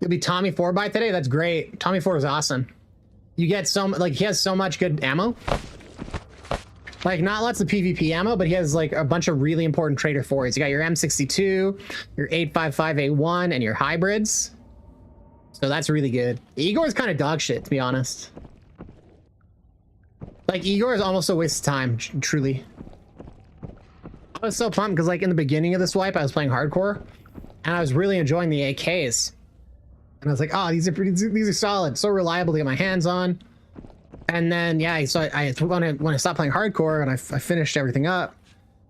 You'll be Tommy 4x today? That's great. Tommy 4 is awesome. You get so, like, he has so much good ammo. Like, not lots of PvP ammo, but he has, like, a bunch of really important trader 4s. You got your M62, your 855A1, and your hybrids. So that's really good. Igor's kind of dog shit, to be honest. Like, Igor is almost a waste of time, truly. I was so pumped, because, like, in the beginning of this wipe, I was playing hardcore, and I was really enjoying the AKs. And I was like, oh, these are solid, so reliable to get my hands on. And then, yeah, so when I stopped playing hardcore and I finished everything up,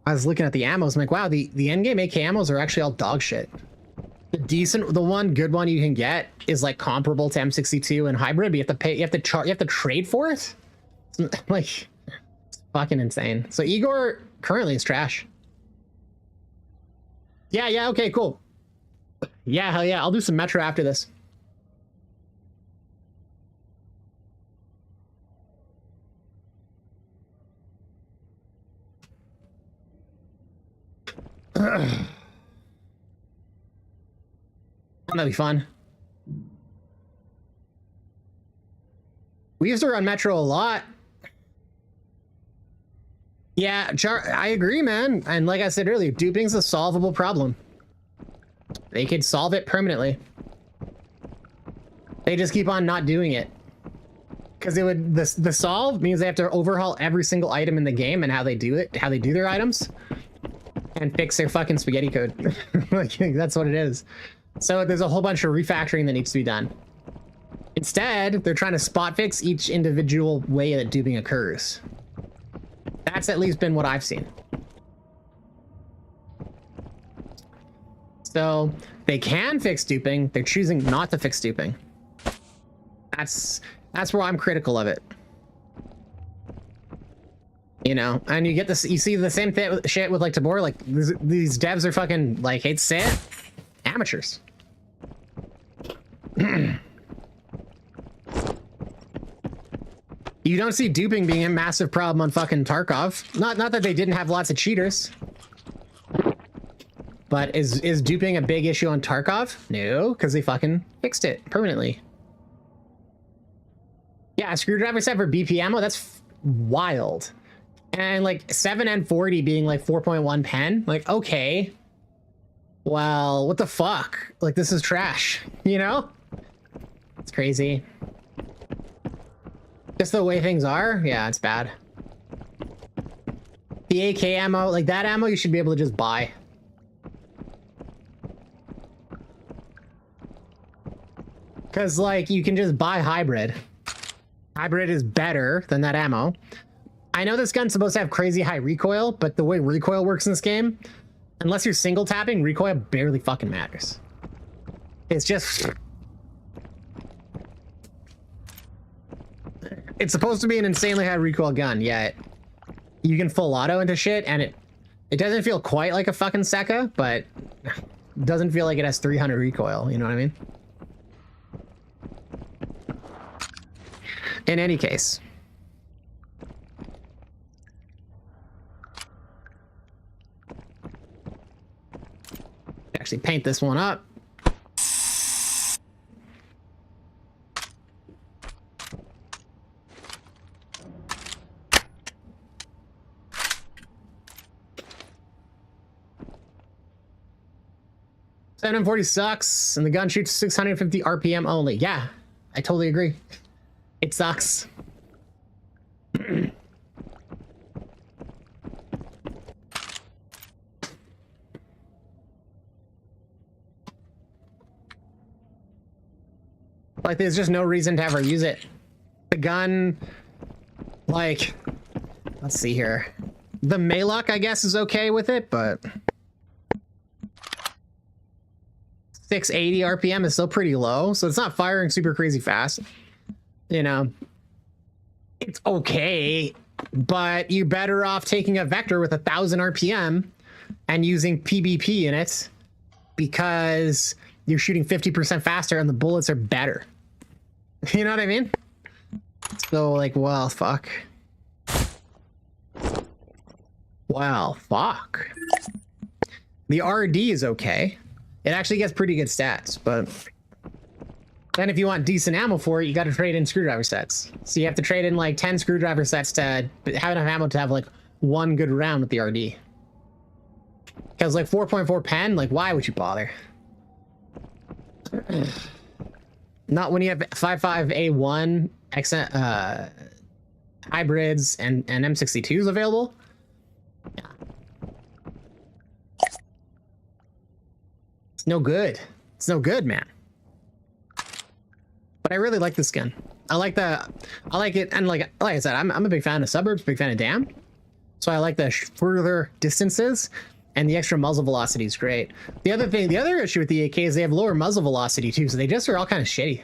I was looking at the ammos. I'm like, wow, the endgame AK ammos are actually all dog shit. The one good one you can get is like comparable to M62 and hybrid, but you have to pay, you have to trade for it. Like, it's fucking insane. So Igor currently is trash. Yeah, okay, cool. Yeah, hell yeah, I'll do some Metro after this. That'll be fun. We used to run Metro a lot. Yeah, I agree, man. And like I said earlier, duping's a solvable problem. They could solve it permanently. They just keep on not doing it. Because it would the solve means they have to overhaul every single item in the game and how they do it, how they do their items, and fix their fucking spaghetti code. Like, that's what it is. So there's a whole bunch of refactoring that needs to be done. Instead, they're trying to spot fix each individual way that duping occurs. That's at least been what I've seen. So they can fix duping. They're choosing not to fix duping. That's where I'm critical of it. You know, and you get this, you see the same thing shit with like Tabor, like these devs are fucking like, hate to say it, amateurs. You don't see duping being a massive problem on fucking Tarkov. Not that they didn't have lots of cheaters. But is duping a big issue on Tarkov? No, because they fucking fixed it permanently. Yeah, a screwdriver set for BP ammo, that's wild. And like 7N40 being like 4.1 pen, like, okay. Well, what the fuck? Like, this is trash, you know? It's crazy. Just the way things are, yeah, it's bad. The AK ammo, like that ammo you should be able to just buy. Because like you can just buy hybrid. Hybrid is better than that ammo. I know this gun's supposed to have crazy high recoil, but the way recoil works in this game, unless you're single tapping, recoil barely fucking matters. It's just... It's supposed to be an insanely high recoil gun, yet you can full auto into shit, and it doesn't feel quite like a fucking Sekka, but it doesn't feel like it has 300 recoil, you know what I mean? In any case. Actually paint this one up. M40 sucks, and the gun shoots 650 RPM only. Yeah, I totally agree. It sucks. Like, there's just no reason to ever use it. The gun, like, let's see here. The Maylock, I guess, is okay with it, but 680 RPM is still pretty low, so it's not firing super crazy fast. You know, it's okay, but you're better off taking a Vector with 1,000 RPM and using PBP in it because you're shooting 50% faster and the bullets are better. You know what I mean? So, like, well, fuck. Well, fuck. The RD is okay. It actually gets pretty good stats, but then if you want decent ammo for it, you got to trade in screwdriver sets. So you have to trade in like 10 screwdriver sets to have enough ammo to have like one good round with the RD. Because like 4.4 pen, like why would you bother? Not when you have 5.5A1 hybrids and M62s available. Yeah. It's no good. It's no good, man. But I really like this gun. I like it, and like I said, I'm a big fan of suburbs, big fan of dam. So I like the further distances, and the extra muzzle velocity is great. The other issue with the AK is they have lower muzzle velocity too, so they just are all kind of shitty.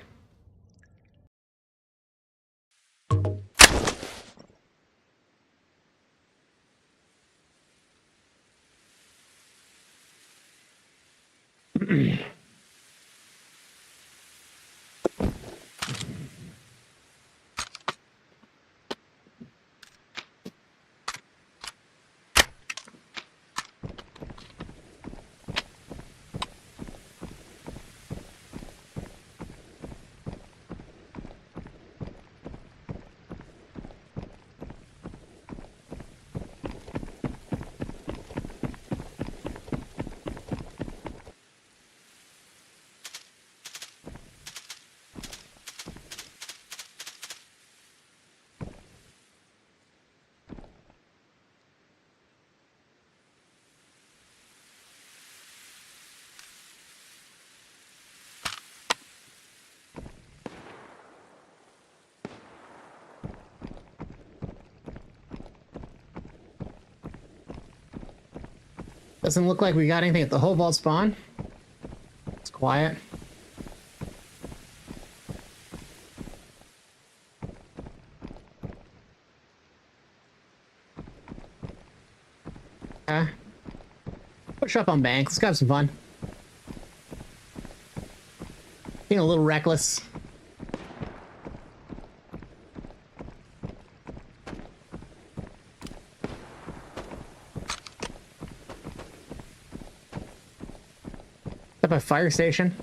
Doesn't look like we got anything at the whole vault spawn. It's quiet. Push up on bank. Let's go have some fun. Being a little reckless. Up a fire station.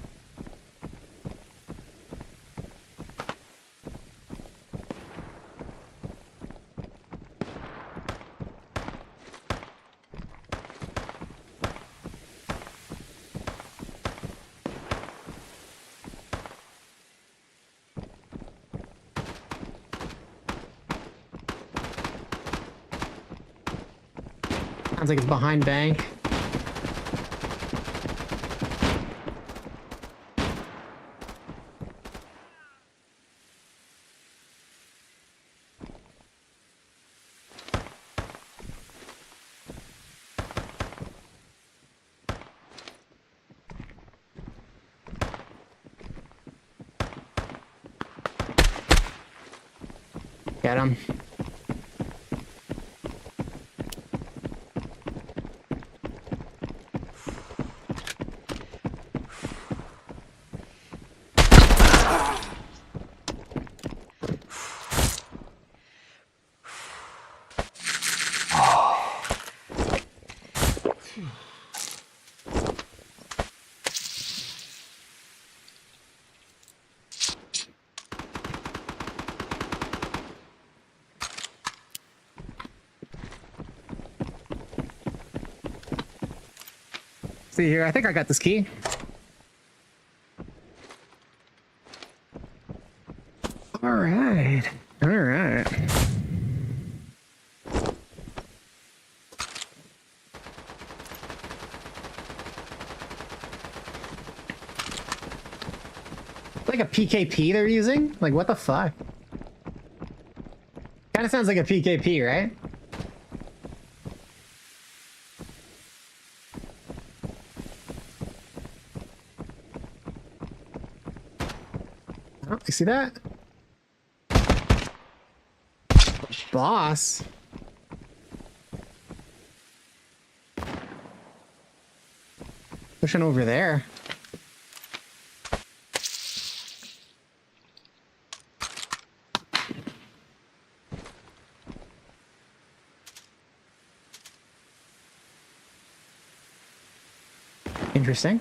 Sounds like it's behind bank. Get him. See here, I think I got this key. All right. All right. Like a PKP they're using? Like, what the fuck? Kind of sounds like a PKP, right? Oh, you see that? Boss. Pushing over there. Interesting.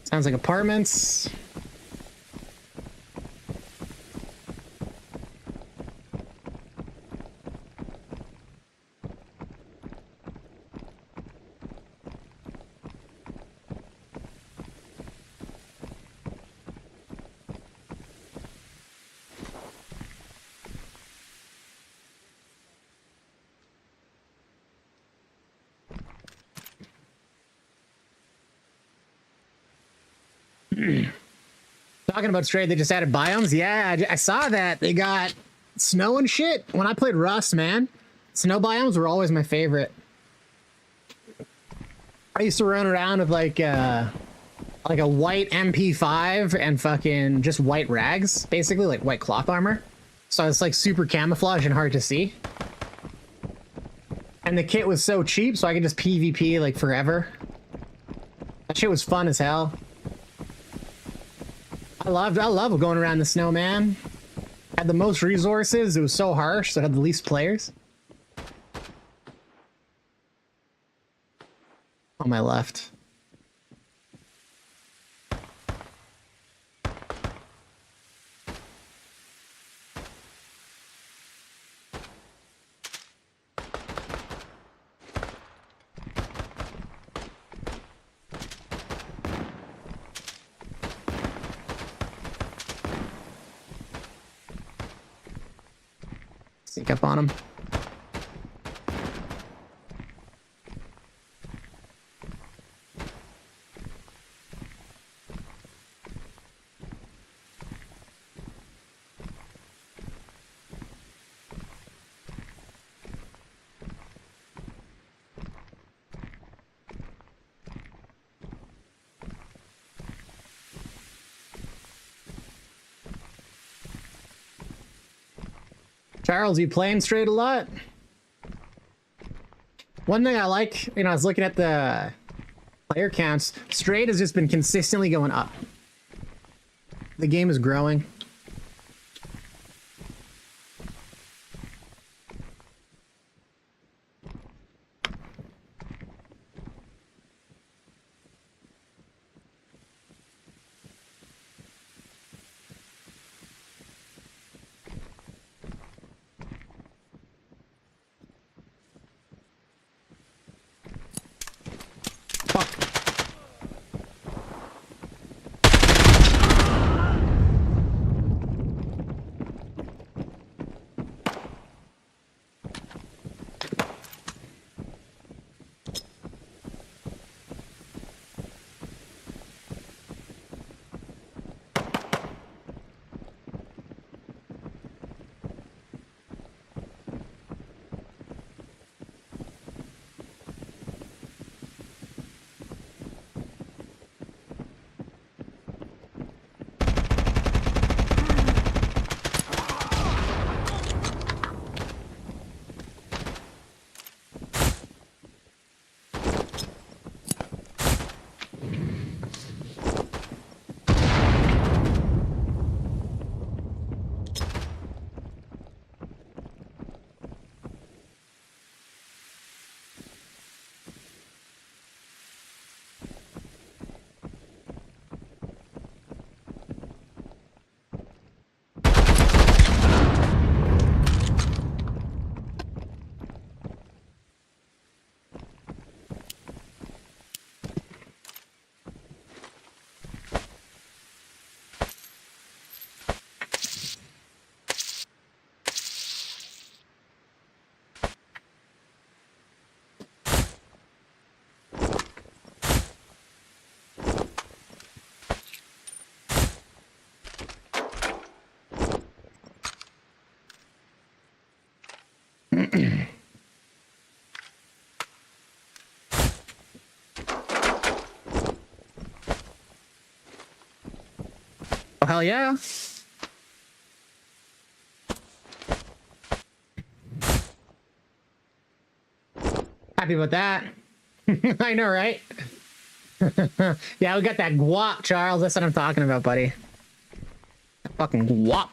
Sounds like apartments. Talking about Stray, they just added biomes. Yeah, I saw that. They got snow and shit. When I played Rust, man, snow biomes were always my favorite. I used to run around with like a white MP5 and fucking just white rags, basically like white cloth armor. So it's like super camouflage and hard to see. And the kit was so cheap, so I could just PvP like forever. That shit was fun as hell. I love going around the snow, man. Had the most resources. It was so harsh, so it had the least players. On my left. Sneak up on him. Charles, you playing Straight a lot? One thing I like, I was looking at the player counts. Straight has just been consistently going up. The game is growing. Oh, hell yeah. Happy about that. I know, right? Yeah, we got that guap, Charles. That's what I'm talking about, buddy. That fucking guap.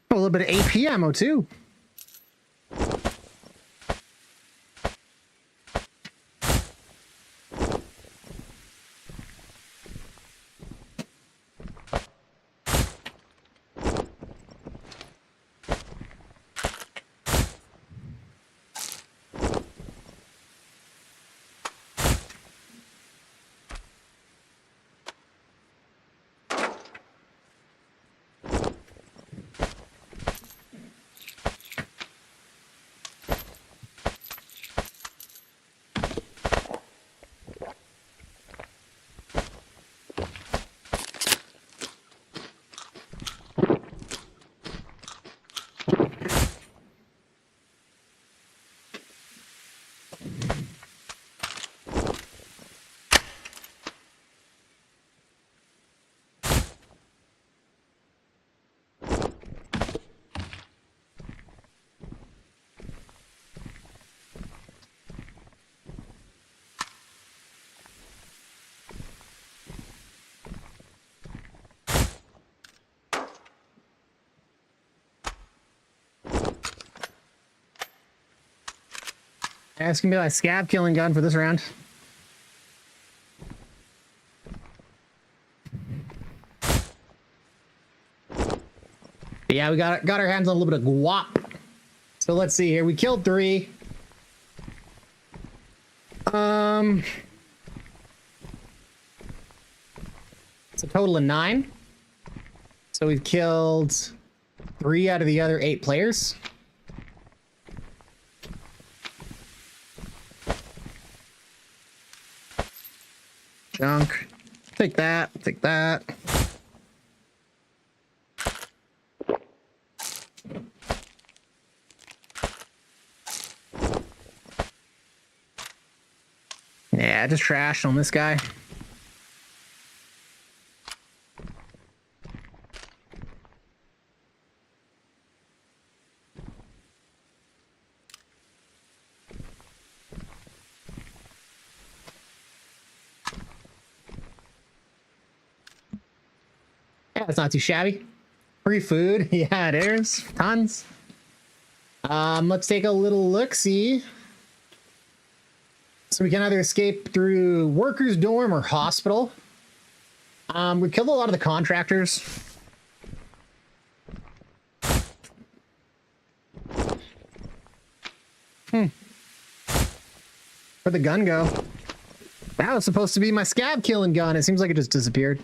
A little bit of AP ammo, too. That's gonna be my scab killing gun for this round. Yeah, we got our hands on a little bit of guap. So let's see here. We killed 3. It's a total of 9. So we've killed 3 out of the other 8 players. Junk. Take that. Take that. Yeah, just trash on this guy. Yeah, it's not too shabby. Free food. Yeah, it is. Tons. Let's take a little look-see. So we can either escape through workers' dorm or hospital. We killed a lot of the contractors. Where'd the gun go? That was supposed to be my scab killing gun. It seems like it just disappeared.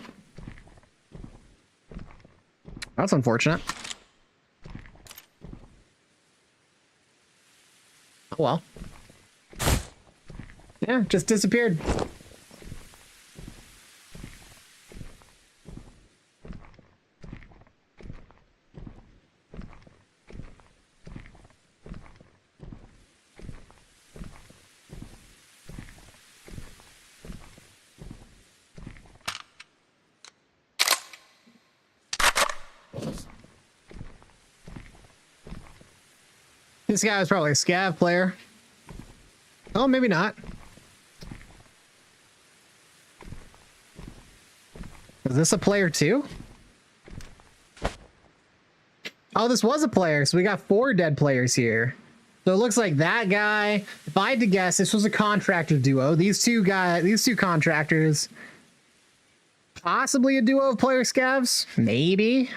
That's unfortunate. Oh well. Yeah, just disappeared. This guy was probably a scav player. Oh, maybe not. Is this a player too? Oh, this was a player. So we got 4 dead players here. So it looks like that guy, if I had to guess, this was a contractor duo. These two contractors, possibly a duo of player scavs, maybe.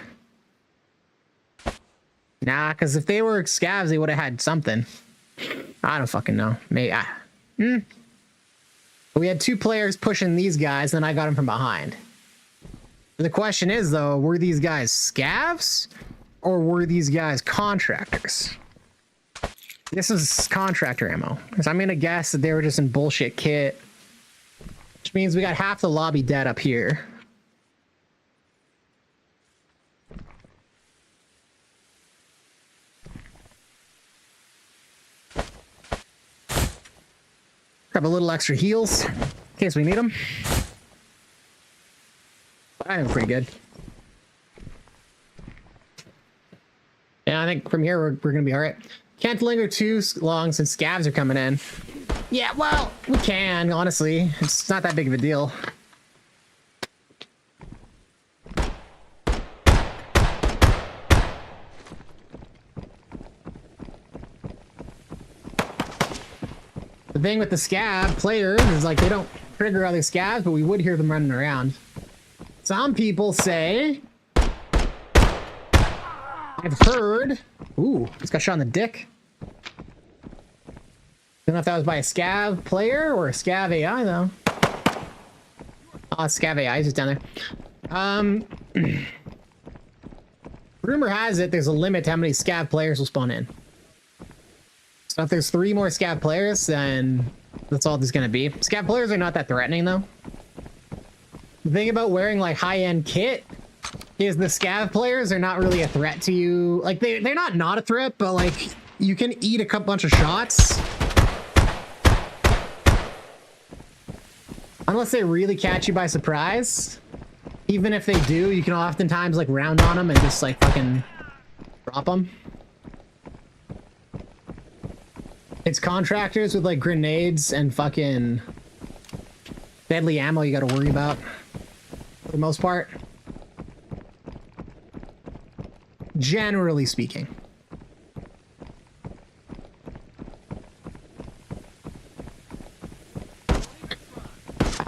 Nah, because if they were scavs, they would have had something. I don't fucking know. Maybe. We had 2 players pushing these guys, and then I got them from behind. The question is, though, were these guys scavs or were these guys contractors? This is contractor ammo. So I'm going to guess that they were just in bullshit kit, which means we got half the lobby dead up here. Grab a little extra heals in case we need them. I am pretty good. Yeah, I think from here we're gonna be all right. Can't linger too long since scavs are coming in. Yeah, well, we can, honestly. It's not that big of a deal. The thing with the scab players is like they don't trigger other scabs, but we would hear them running around. Some people say, I've heard, ooh, just got shot in the dick. Don't know if that was by a scav player or a scav AI though. Oh, scav AI is just down there. Rumor has it there's a limit to how many scav players will spawn in. So if there's 3 more scav players, then that's all there's gonna be. Scav players are not that threatening though. The thing about wearing like high-end kit is the scav players are not really a threat to you. Like they're not a threat, but like you can eat a bunch of shots. Unless they really catch you by surprise. Even if they do, you can oftentimes like round on them and just like fucking drop them. It's contractors with like grenades and fucking deadly ammo you gotta worry about. For the most part. Generally speaking.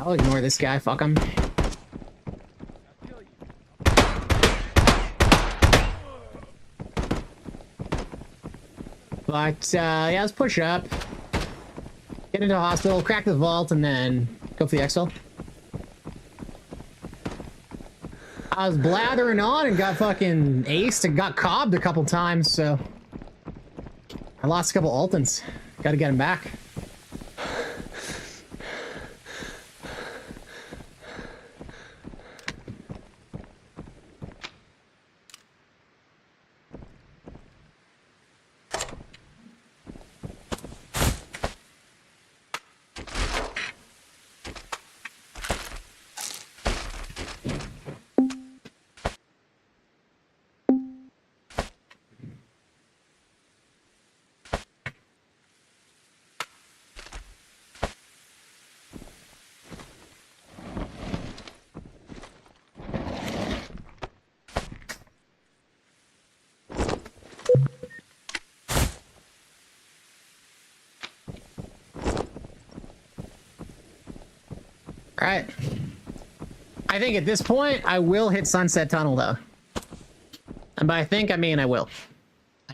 I'll ignore this guy. Fuck him. But, yeah, let's push up. Get into a hospital, crack the vault, and then go for the exfil. I was blathering on and got fucking aced and got cobbed a couple times, so... I lost a couple Altons. Gotta get him back. Alright. I think at this point, I will hit Sunset Tunnel, though. And by I think, I mean I will.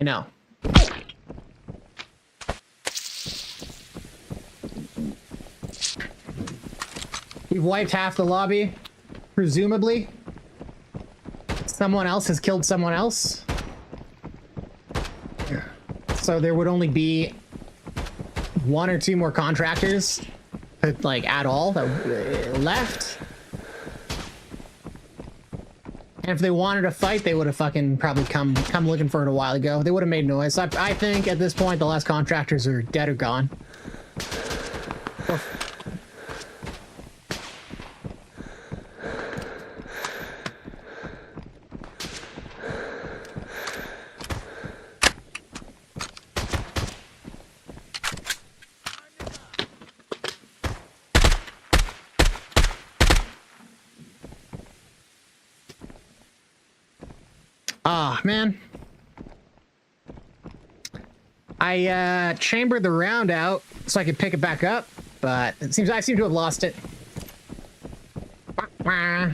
I know. We've wiped half the lobby. Presumably. Someone else has killed someone else. So there would only be 1 or 2 more contractors. Like, at all, that left. And if they wanted to fight, they would have fucking probably come looking for it a while ago. They would have made noise. I think at this point, the last contractors are dead or gone. Ah, man. I chambered the round out so I could pick it back up, but it seems I seem to have lost it. Huh.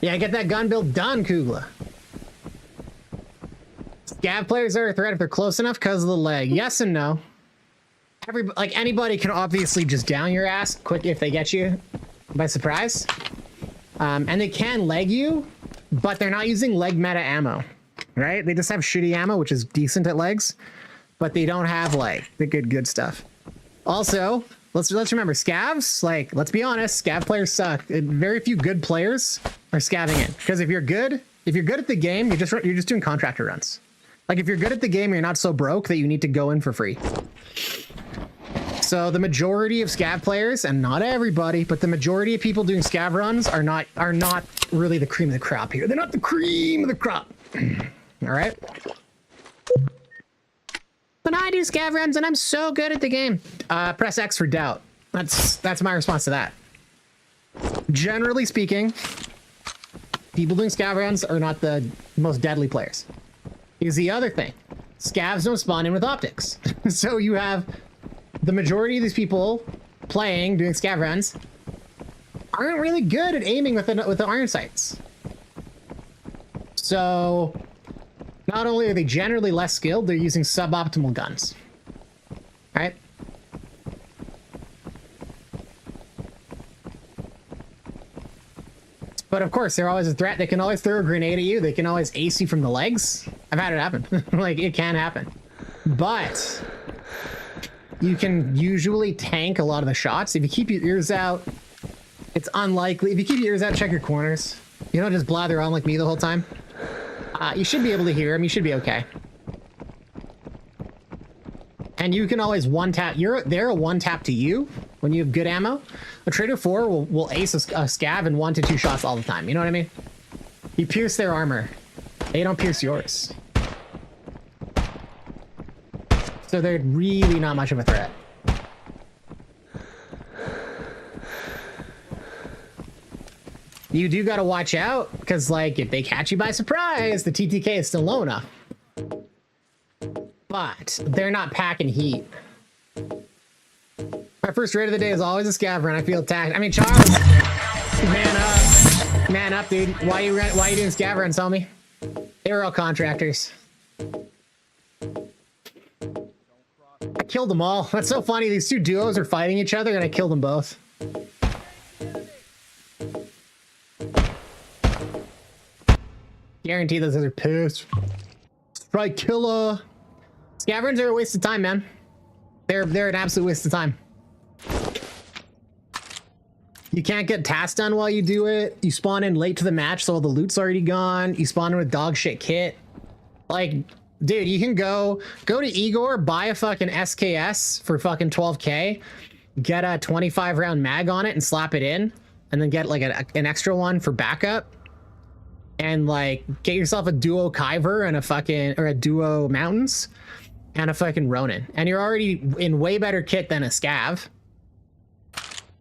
Yeah, get that gun build done, Kugla. Scav players are a threat if they're close enough because of the leg. Yes and no. Like anybody can obviously just down your ass quick if they get you by surprise. And they can leg you, but they're not using leg meta ammo, right? They just have shitty ammo, which is decent at legs, but they don't have like the good stuff. Also, let's remember scavs, like, let's be honest, scav players suck. Very few good players are scavving in, because if you're good at the game, you're just doing contractor runs. Like, if you're good at the game, you're not so broke that you need to go in for free. So the majority of scav players, and not everybody, but the majority of people doing scav runs are not really the cream of the crop here. They're not the cream of the crop. All right. But I do scav runs, and I'm so good at the game. Press X for doubt. That's my response to that. Generally speaking, people doing scav runs are not the most deadly players. Here's the other thing. Scavs don't spawn in with optics. So you have the majority of these people doing scav runs aren't really good at aiming with the iron sights. So not only are they generally less skilled, they're using suboptimal guns. Right? But of course, they're always a threat. They can always throw a grenade at you. They can always ace you from the legs. I've had it happen. Like, it can happen. But you can usually tank a lot of the shots. If you keep your ears out, it's unlikely. If you keep your ears out, check your corners. You don't just blather on like me the whole time. You should be able to hear them. You should be okay. And you can always one-tap. They're a one-tap to you when you have good ammo. A Trader 4 will ace a scav in 1 to 2 shots all the time. You know what I mean? You pierce their armor. They don't pierce yours. So they're really not much of a threat. you do got to watch out because, like, if they catch you by surprise, the TTK is still low enough. But they're not packing heat. My first raid of the day is always a scav run. I feel attacked. I mean, Charles, man up, dude. Why you doing scav runs, homie? They were all contractors. I killed them all. That's so funny. These two duos are fighting each other, and I killed them both. Guarantee those guys are pissed. Strike killer. Scaverns are a waste of time, man. They're an absolute waste of time. You can't get tasks done while you do it. You spawn in late to the match, so all the loot's already gone. You spawn in with dog shit kit. Like, dude, you can go to Igor, buy a fucking SKS for fucking 12K, get a 25 round mag on it and slap it in, and then get like an extra one for backup. And like get yourself a duo Kyver and a duo Mountains and a fucking Ronin. And you're already in way better kit than a scav.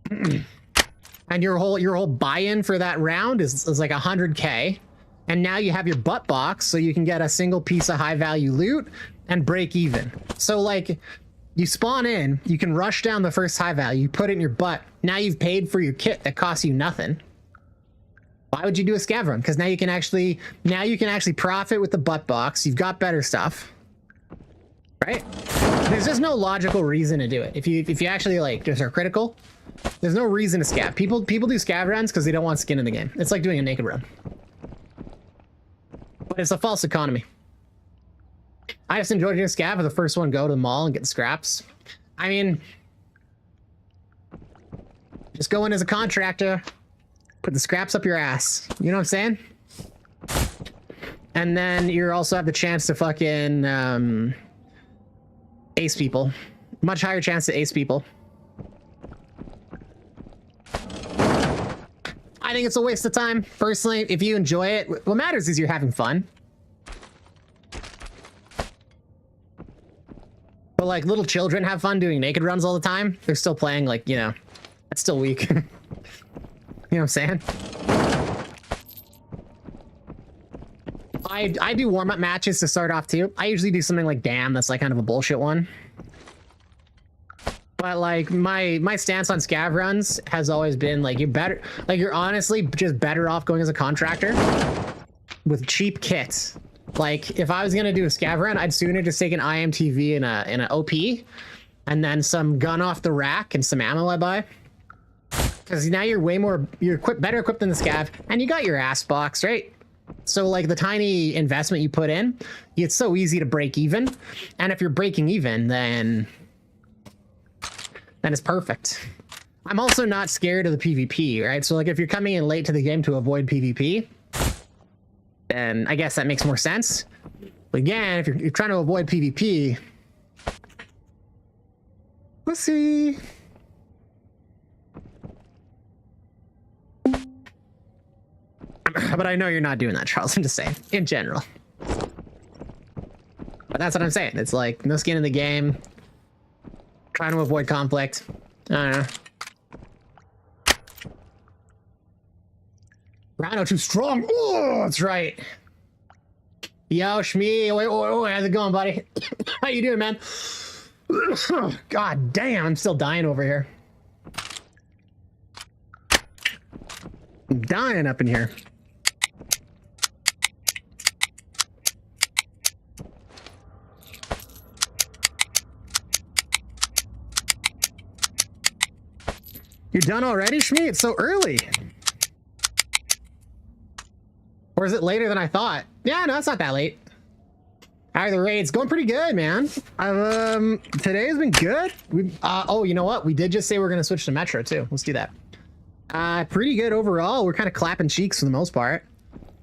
And your whole buy-in for that round is like 100K. And now you have your butt box so you can get a single piece of high value loot and break even. So like you spawn in, you can rush down the first high value, you put it in your butt. Now you've paid for your kit that costs you nothing. Why would you do a scav run? Because now you can actually profit with the butt box. You've got better stuff, right? There's just no logical reason to do it. If you actually like just are critical, there's no reason to scav. People do scav runs because they don't want skin in the game. It's like doing a naked run, but it's a false economy. I just enjoy doing scav for the first one. Go to the mall and get the scraps. I mean, just go in as a contractor. Put the scraps up your ass. You know what I'm saying? And then you also have the chance to fucking ace people. Much higher chance to ace people. I think it's a waste of time. Personally, if you enjoy it, what matters is you're having fun. But like little children have fun doing naked runs all the time. They're still playing, like, you know, that's still weak. You know what I'm saying? I do warm-up matches to start off too. I usually do something like Damn, that's like kind of a bullshit one. But like my stance on scav runs has always been like you're honestly just better off going as a contractor with cheap kits. Like if I was gonna do a scav run, I'd sooner just take an IMTV and an OP and then some gun off the rack and some ammo I buy. Because now you're better equipped than the scav, and you got your ass box, right? So like the tiny investment you put in, it's so easy to break even. And if you're breaking even, then it's perfect. I'm also not scared of the PvP, right? So like if you're coming in late to the game to avoid PvP, then I guess that makes more sense. But again, if you're trying to avoid PvP, let's see. But I know you're not doing that, Charles. I'm just saying, in general. But that's what I'm saying. It's like, no skin in the game. Trying to avoid conflict. I don't know. Rhino too strong. Oh, that's right. Yo, Shmee. Wait, how's it going, buddy? How you doing, man? God damn, I'm still dying over here. I'm dying up in here. You're done already, Shmee? It's so early. Or is it later than I thought? Yeah, no, it's not that late. How are the raids? Going pretty good, man. Today has been good. Oh, you know what? We did just say we're gonna switch to Metro too. Let's do that. Pretty good overall. We're kind of clapping cheeks for the most part.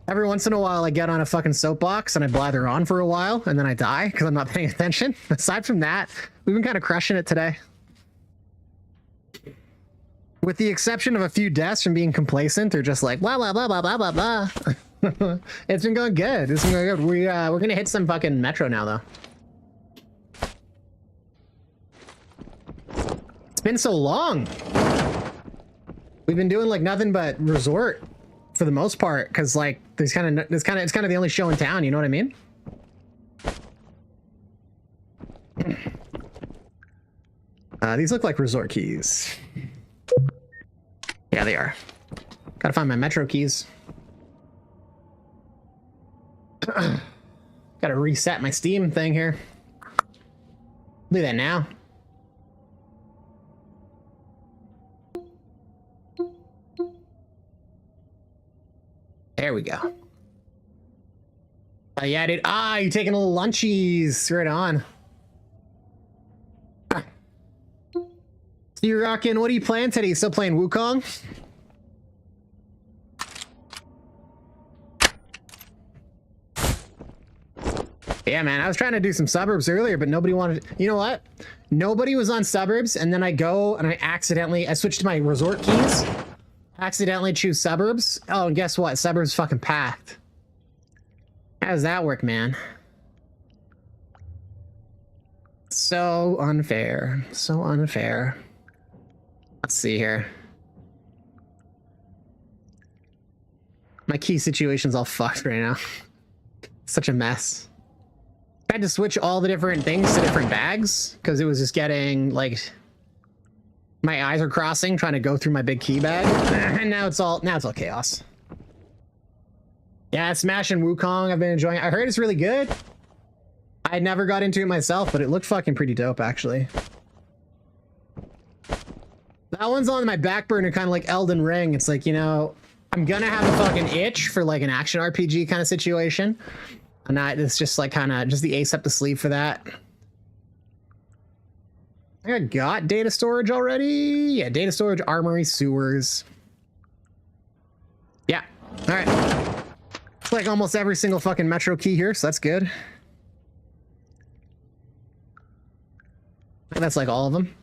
Every once in a while, I get on a fucking soapbox and I blather on for a while, and then I die because I'm not paying attention. Aside from that, we've been kind of crushing it today. With the exception of a few deaths from being complacent or just like blah blah blah blah blah blah blah. It's been going good. It's been going good. We're gonna hit some fucking Metro now though. It's been so long. We've been doing like nothing but resort. for the most part, because like it's kind of the only show in town. You know what I mean? These look like resort keys. Yeah, they are. Gotta find my metro keys. Gotta reset my Steam thing here. Do that now. There we go. Yeah, dude. You're taking a little lunchies. Right on. So you're rocking, what are you playing today? You still playing Wukong? Yeah, man, I was trying to do some suburbs earlier, but nobody wanted to, you know what? Nobody was on suburbs, and then I go and I switched to my resort keys, accidentally choose suburbs. Oh, and guess what? Suburbs fucking packed. How does that work, man? So unfair. So unfair. Let's see here. My key situation's all fucked right now. Such a mess. I had to switch all the different things to different bags because it was just getting like my eyes are crossing trying to go through my big key bag, and now it's all chaos. Yeah, smashing Wukong. I've been enjoying it. I heard it's really good. I never got into it myself, but it looked fucking pretty dope actually. That one's on my back burner, kind of like Elden Ring. It's like, you know, I'm gonna have a fucking itch for like an action RPG kind of situation. And that it's just like kind of just the ace up the sleeve for that. I got data storage already. Yeah, data storage, armory, sewers. Yeah. All right. It's like almost every single fucking metro key here, so that's good. And that's like all of them.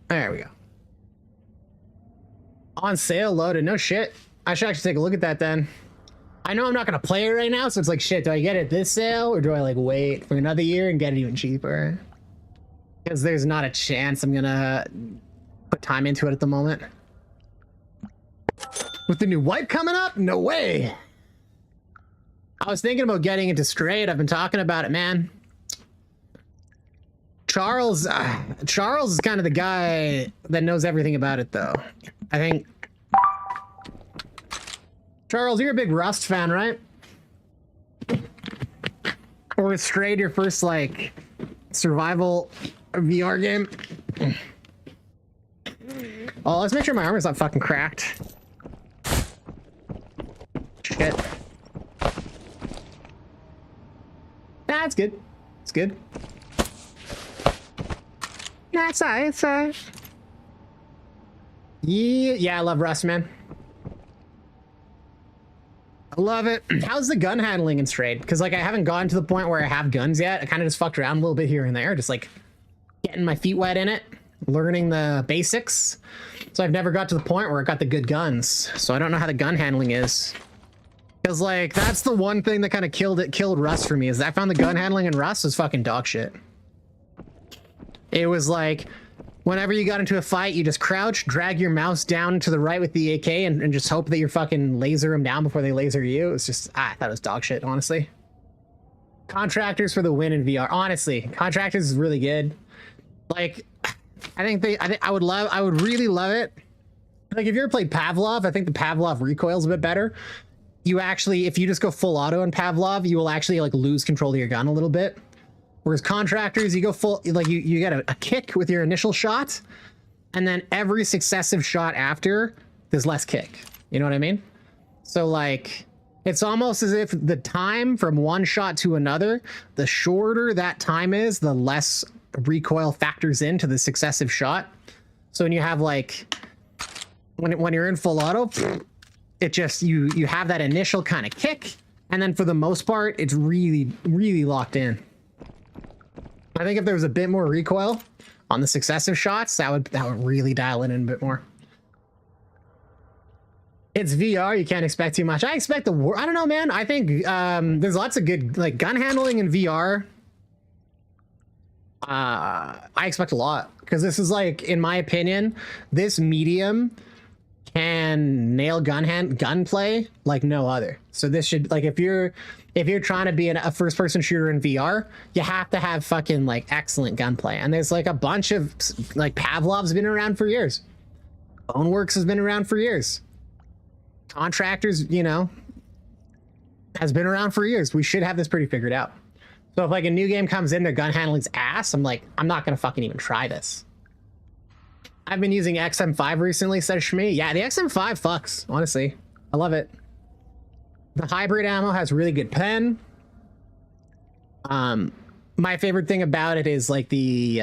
There we go. On sale, loaded. No shit. I should actually take a look at that then. I know I'm not gonna play it right now, so it's like, shit, do I get it this sale or do I like wait for another year and get it even cheaper? Because there's not a chance I'm gonna put time into it at the moment. With the new wipe coming up? No way. I was thinking about getting into Strayed. I've been talking about it, man. Charles is kind of the guy that knows everything about it, though. I think. Charles, you're a big Rust fan, right? Or was Strayed your first, like, survival VR game? Oh, let's make sure my armor's not fucking cracked. Shit. Nah, it's good. It's good. Nah, it's alright. It's alright. Yeah, I love Rust, man. I love it. How's the gun handling in Strayed? Because, like, I haven't gotten to the point where I have guns yet. I kind of just fucked around a little bit here and there, just, like, getting my feet wet in it, learning the basics. So I've never got to the point where I got the good guns. So I don't know how the gun handling is. Because, like, that's the one thing that kind of killed Rust for me, is that I found the gun handling in Rust was fucking dog shit. It was like, whenever you got into a fight, you just crouch, drag your mouse down to the right with the AK, and just hope that you're fucking laser them down before they laser you. It's just, I thought it was dog shit, honestly. Contractors for the win in VR. Honestly, Contractors is really good. Like, I would really love it. Like, if you ever played Pavlov, I think the Pavlov recoil's a bit better. You actually, if you just go full auto in Pavlov, you will actually, like, lose control of your gun a little bit. Whereas Contractors, you go full, like, you get a kick with your initial shot, and then every successive shot after, there's less kick. You know what I mean? So, like, it's almost as if the time from one shot to another, the shorter that time is, the less recoil factors into the successive shot. So when you have, like, when you're in full auto, it just, you have that initial kind of kick, and then for the most part, it's really, really locked in. I think if there was a bit more recoil on the successive shots, that would really dial it in a bit more. It's VR. You can't expect too much. I expect the I don't know, man. I think there's lots of good like gun handling in VR. I expect a lot because this is like, in my opinion, this medium can nail gunplay like no other. So this should, like, if you're trying to be a first person shooter in VR, you have to have fucking like excellent gunplay. And there's like a bunch of like Pavlov's been around for years. Boneworks has been around for years. Contractors, you know, has been around for years. We should have this pretty figured out. So if like a new game comes in, their gun handling's ass, I'm like, I'm not gonna fucking even try this. I've been using XM5 recently, says Shmi. Yeah, the XM5 fucks, honestly. I love it. The hybrid ammo has really good pen. My favorite thing about it is like the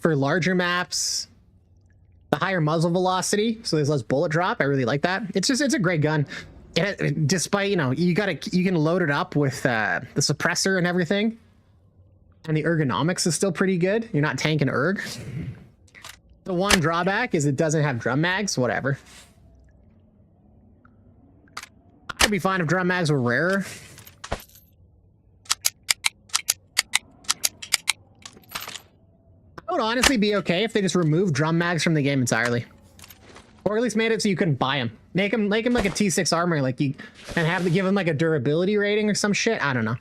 for larger maps, the higher muzzle velocity, so there's less bullet drop. I really like that. It's a great gun. Despite, you know, you can load it up with the suppressor and everything, and the ergonomics is still pretty good. You're not tanking erg. The one drawback is it doesn't have drum mags. Whatever. I'd be fine if drum mags were rarer. I would honestly be okay if they just removed drum mags from the game entirely, or at least made it so you couldn't buy them. Make him like a T6 armor, like you, and have to give him like a durability rating or some shit. I don't know,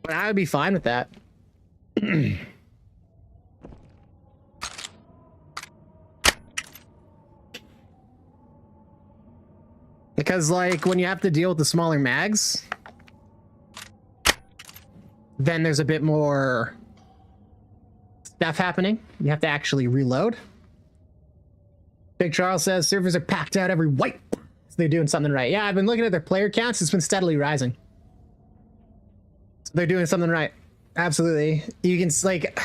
but I would be fine with that. Because like when you have to deal with the smaller mags, then there's a bit more stuff happening. You have to actually reload. Big Charles says servers are packed out every white. So they're doing something right. Yeah, I've been looking at their player counts. It's been steadily rising. So they're doing something right. Absolutely. You can like,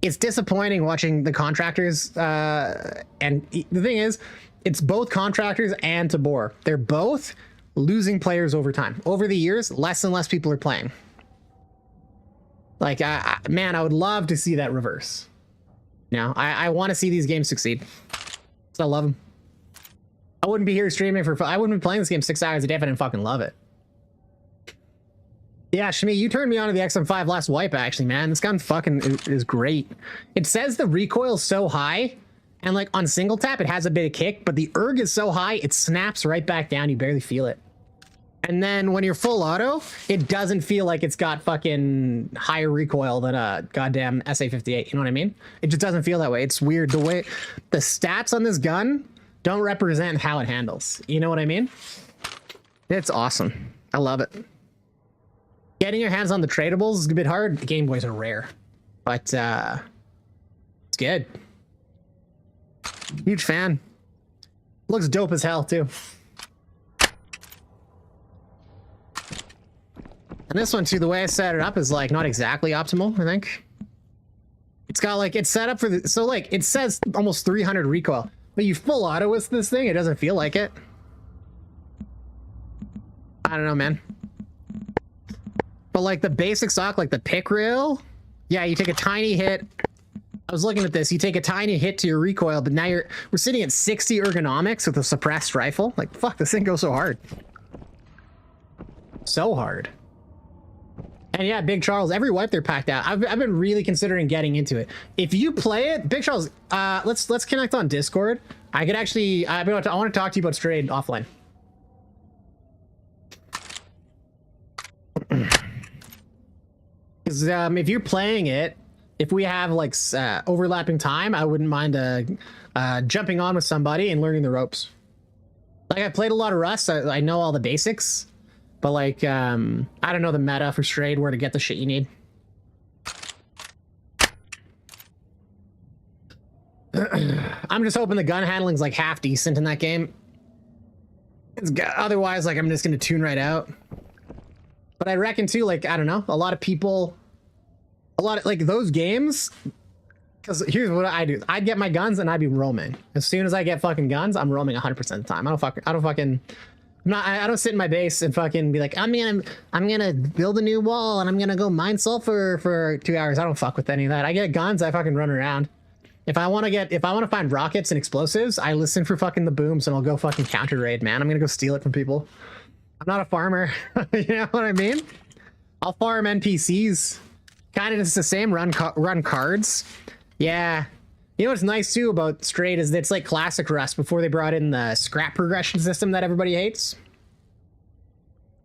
it's disappointing watching the contractors. And the thing is, it's both contractors and Tabor. They're both losing players over time. Over the years, less and less people are playing. Like, man, I would love to see that reverse. You know, I want to see these games succeed. So I love them. I wouldn't be here streaming I wouldn't be playing this game 6 hours a day if I didn't fucking love it. Yeah, Shmi, you turned me on to the XM5 last wipe, actually, man. This gun fucking is great. It says the recoil's so high, and like on single tap, it has a bit of kick, but the erg is so high, it snaps right back down. You barely feel it. And then when you're full auto, it doesn't feel like it's got fucking higher recoil than a goddamn SA-58. You know what I mean? It just doesn't feel that way. It's weird. The way the stats on this gun don't represent how it handles. You know what I mean? It's awesome. I love it. Getting your hands on the tradables is a bit hard. The Game Boys are rare, but it's good. Huge fan. Looks dope as hell too. And this one too, the way I set it up is like not exactly optimal, I think. It's got like, it's set up for the, so like it says almost 300 recoil, but you full auto with this thing, it doesn't feel like it. I don't know, man. But like the basic stock, like the pick rail, yeah, you take a tiny hit. I was looking at this, you take a tiny hit to your recoil, but now we're sitting at 60 ergonomics with a suppressed rifle. Like, fuck, this thing goes so hard. So hard. And yeah, Big Charles, every wipe they're packed out. I've been really considering getting into it. If you play it, Big Charles, let's connect on Discord. I could actually, I want to talk to you about Strayed offline. Because if you're playing it, if we have like overlapping time, I wouldn't mind jumping on with somebody and learning the ropes. Like I played a lot of Rust, so I know all the basics. But like, I don't know the meta for Strayed, where to get the shit you need. I'm just hoping the gun handling's like half decent in that game. Otherwise, like I'm just gonna tune right out. But I reckon too, like, I don't know, a lot of like those games, because here's what I do. I'd get my guns and I'd be roaming. As soon as I get fucking guns, I'm roaming 100% of the time. I don't sit in my base and fucking be like, I'm gonna build a new wall and I'm gonna go mine sulfur for 2 hours. I don't fuck with any of that. I get guns, I fucking run around. If I want to find rockets and explosives, I listen for fucking the booms and I'll go fucking counter raid, man. I'm gonna go steal it from people. I'm not a farmer. You know what I mean? I'll farm NPCs. Kind of just the same, run cards. Yeah. You know what's nice too about Straight is that it's like classic Rust before they brought in the scrap progression system that everybody hates.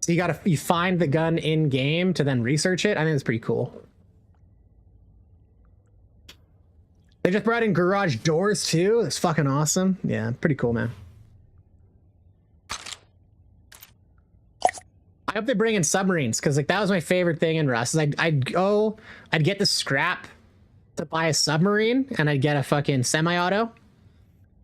So you find the gun in game to then research it. I think it's pretty cool. They just brought in garage doors too. That's fucking awesome. Yeah, pretty cool, man. I hope they bring in submarines, because like that was my favorite thing in Rust. Is I'd get the scrap to buy a submarine, and I'd get a fucking semi-auto.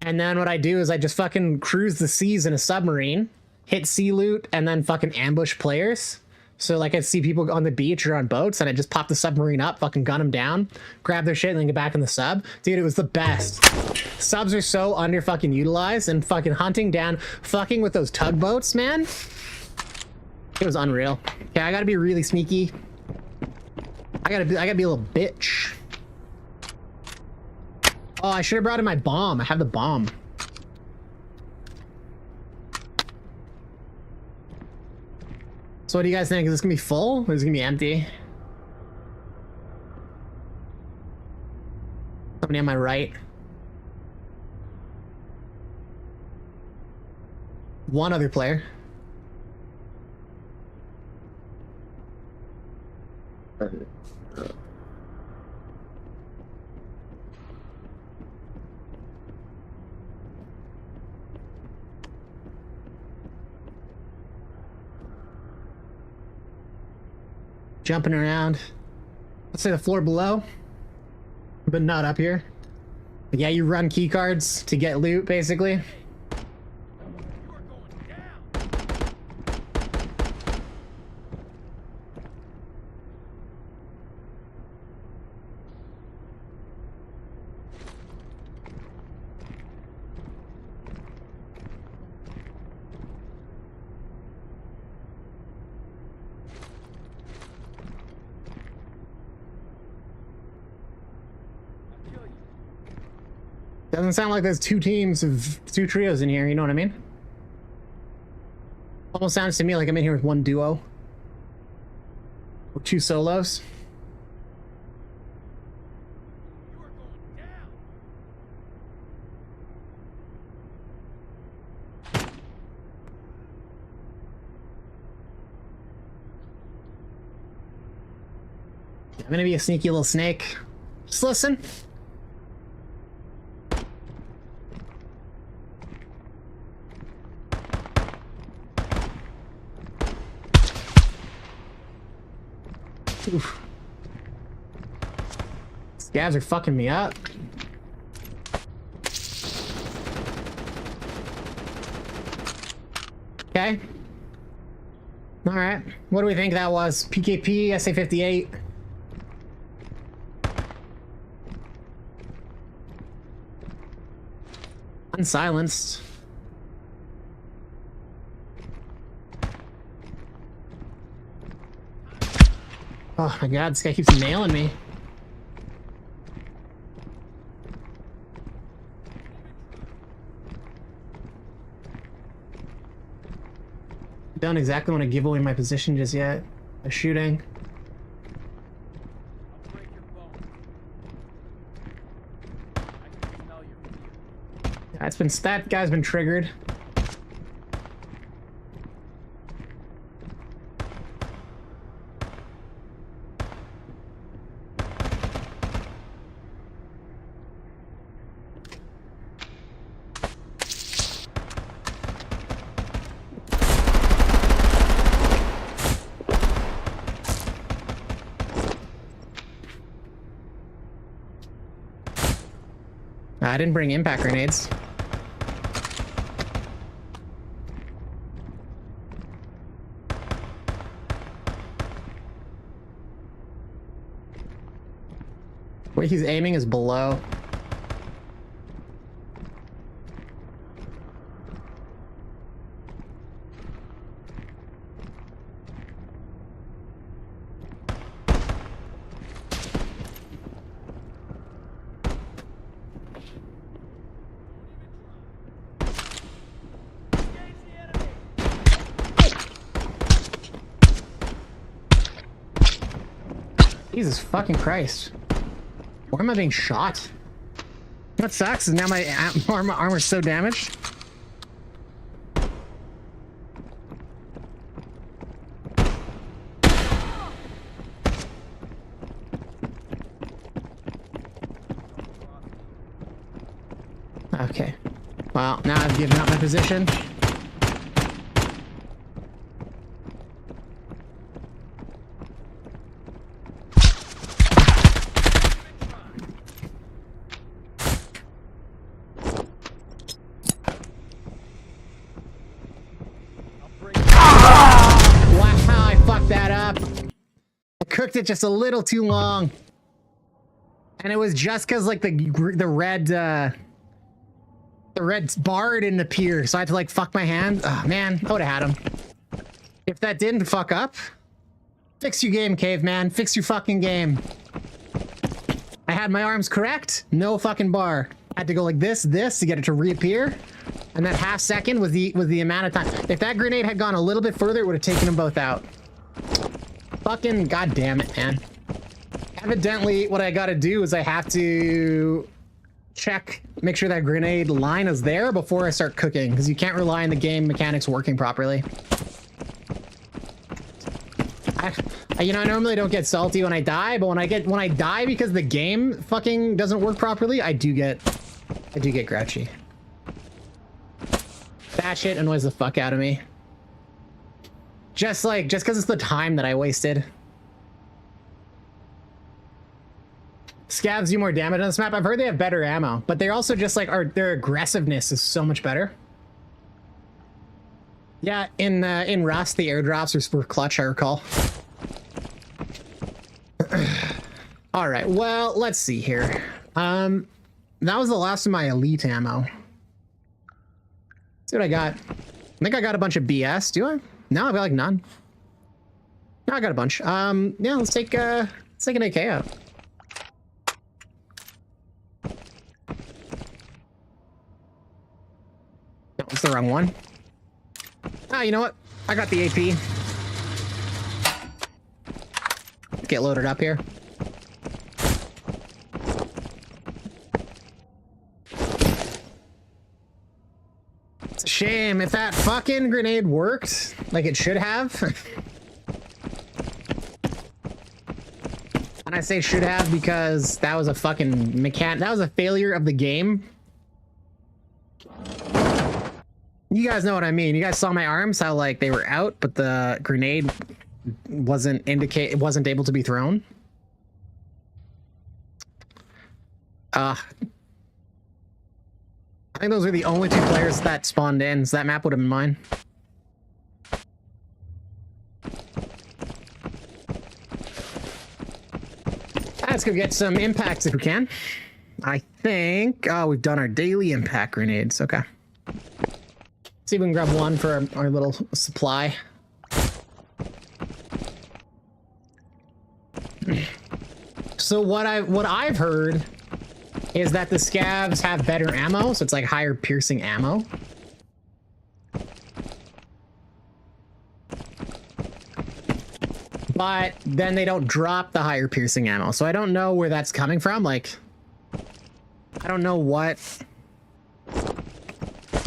And then what I do is I just fucking cruise the seas in a submarine, hit sea loot, and then fucking ambush players. So like I'd see people on the beach or on boats, and I just pop the submarine up, fucking gun them down, grab their shit, and then get back in the sub. Dude, it was the best. Subs are so under fucking utilized, and fucking hunting down, fucking with those tugboats, man. It was unreal. Okay, I gotta be really sneaky. I gotta be a little bitch. Oh, I should have brought in my bomb. I have the bomb. So what do you guys think? Is this gonna be full or is it gonna be empty? Somebody on my right. One other player. Jumping around. Let's say the floor below, but not up here. But yeah, you run key cards to get loot, basically. Doesn't sound like there's two trios in here, you know what I mean? Almost sounds to me like I'm in here with one duo. Or two solos. I'm gonna be a sneaky little snake. Just listen. Oof. Scavs are fucking me up. Okay. All right. What do we think that was? PKP, SA-58. Unsilenced. Oh my god, this guy keeps nailing me. Don't exactly want to give away my position just yet. A shooting. I'll break your bone. I can smell your fear. That guy's been triggered. I didn't bring impact grenades. Where he's aiming is below. Jesus fucking Christ. Why am I being shot? What sucks is now my armor's so damaged. Okay. Well, now I've given up my position. Wow, I fucked that up. I cooked it just a little too long. And it was just because like the red bar didn't appear, so I had to like fuck my hand. Oh man, I would have had him. If that didn't fuck up, fix your game, caveman. Fix your fucking game. I had my arms correct, no fucking bar. I had to go like this to get it to reappear, and that half second was the amount of time. If that grenade had gone a little bit further, it would have taken them both out. Fucking goddamn it, man. Evidently, what I gotta do is I have to check, make sure that grenade line is there before I start cooking, because you can't rely on the game mechanics working properly. You know, I normally don't get salty when I die, but when I die because the game fucking doesn't work properly, I do get grouchy. That shit annoys the fuck out of me. Just because it's the time that I wasted. Scavs do more damage on this map. I've heard they have better ammo, but they're also just like, their aggressiveness is so much better. Yeah, in Rust, the airdrops were clutch, I recall. All right, well, let's see here. That was the last of my elite ammo. Let's see what I got. I think I got a bunch of BS. Do I? No, I've got like none. No, I got a bunch. Yeah, let's take an AK out. No, it's the wrong one. Ah, you know what? I got the AP. Let's get loaded up here. It's a shame. If that fucking grenade worked like it should have. And I say should have because that was a fucking that was a failure of the game. You guys know what I mean. You guys saw my arms, how like they were out, but the grenade wasn't able to be thrown. I think those were the only two players that spawned in, so that map would have been mine. Let's go get some impacts if we can. I think, oh, we've done our daily impact grenades. Okay. See if we can grab one for our little supply. So what I've heard is that the scavs have better ammo, so it's like higher piercing ammo. But then they don't drop the higher piercing ammo, so I don't know where that's coming from. Like, I don't know what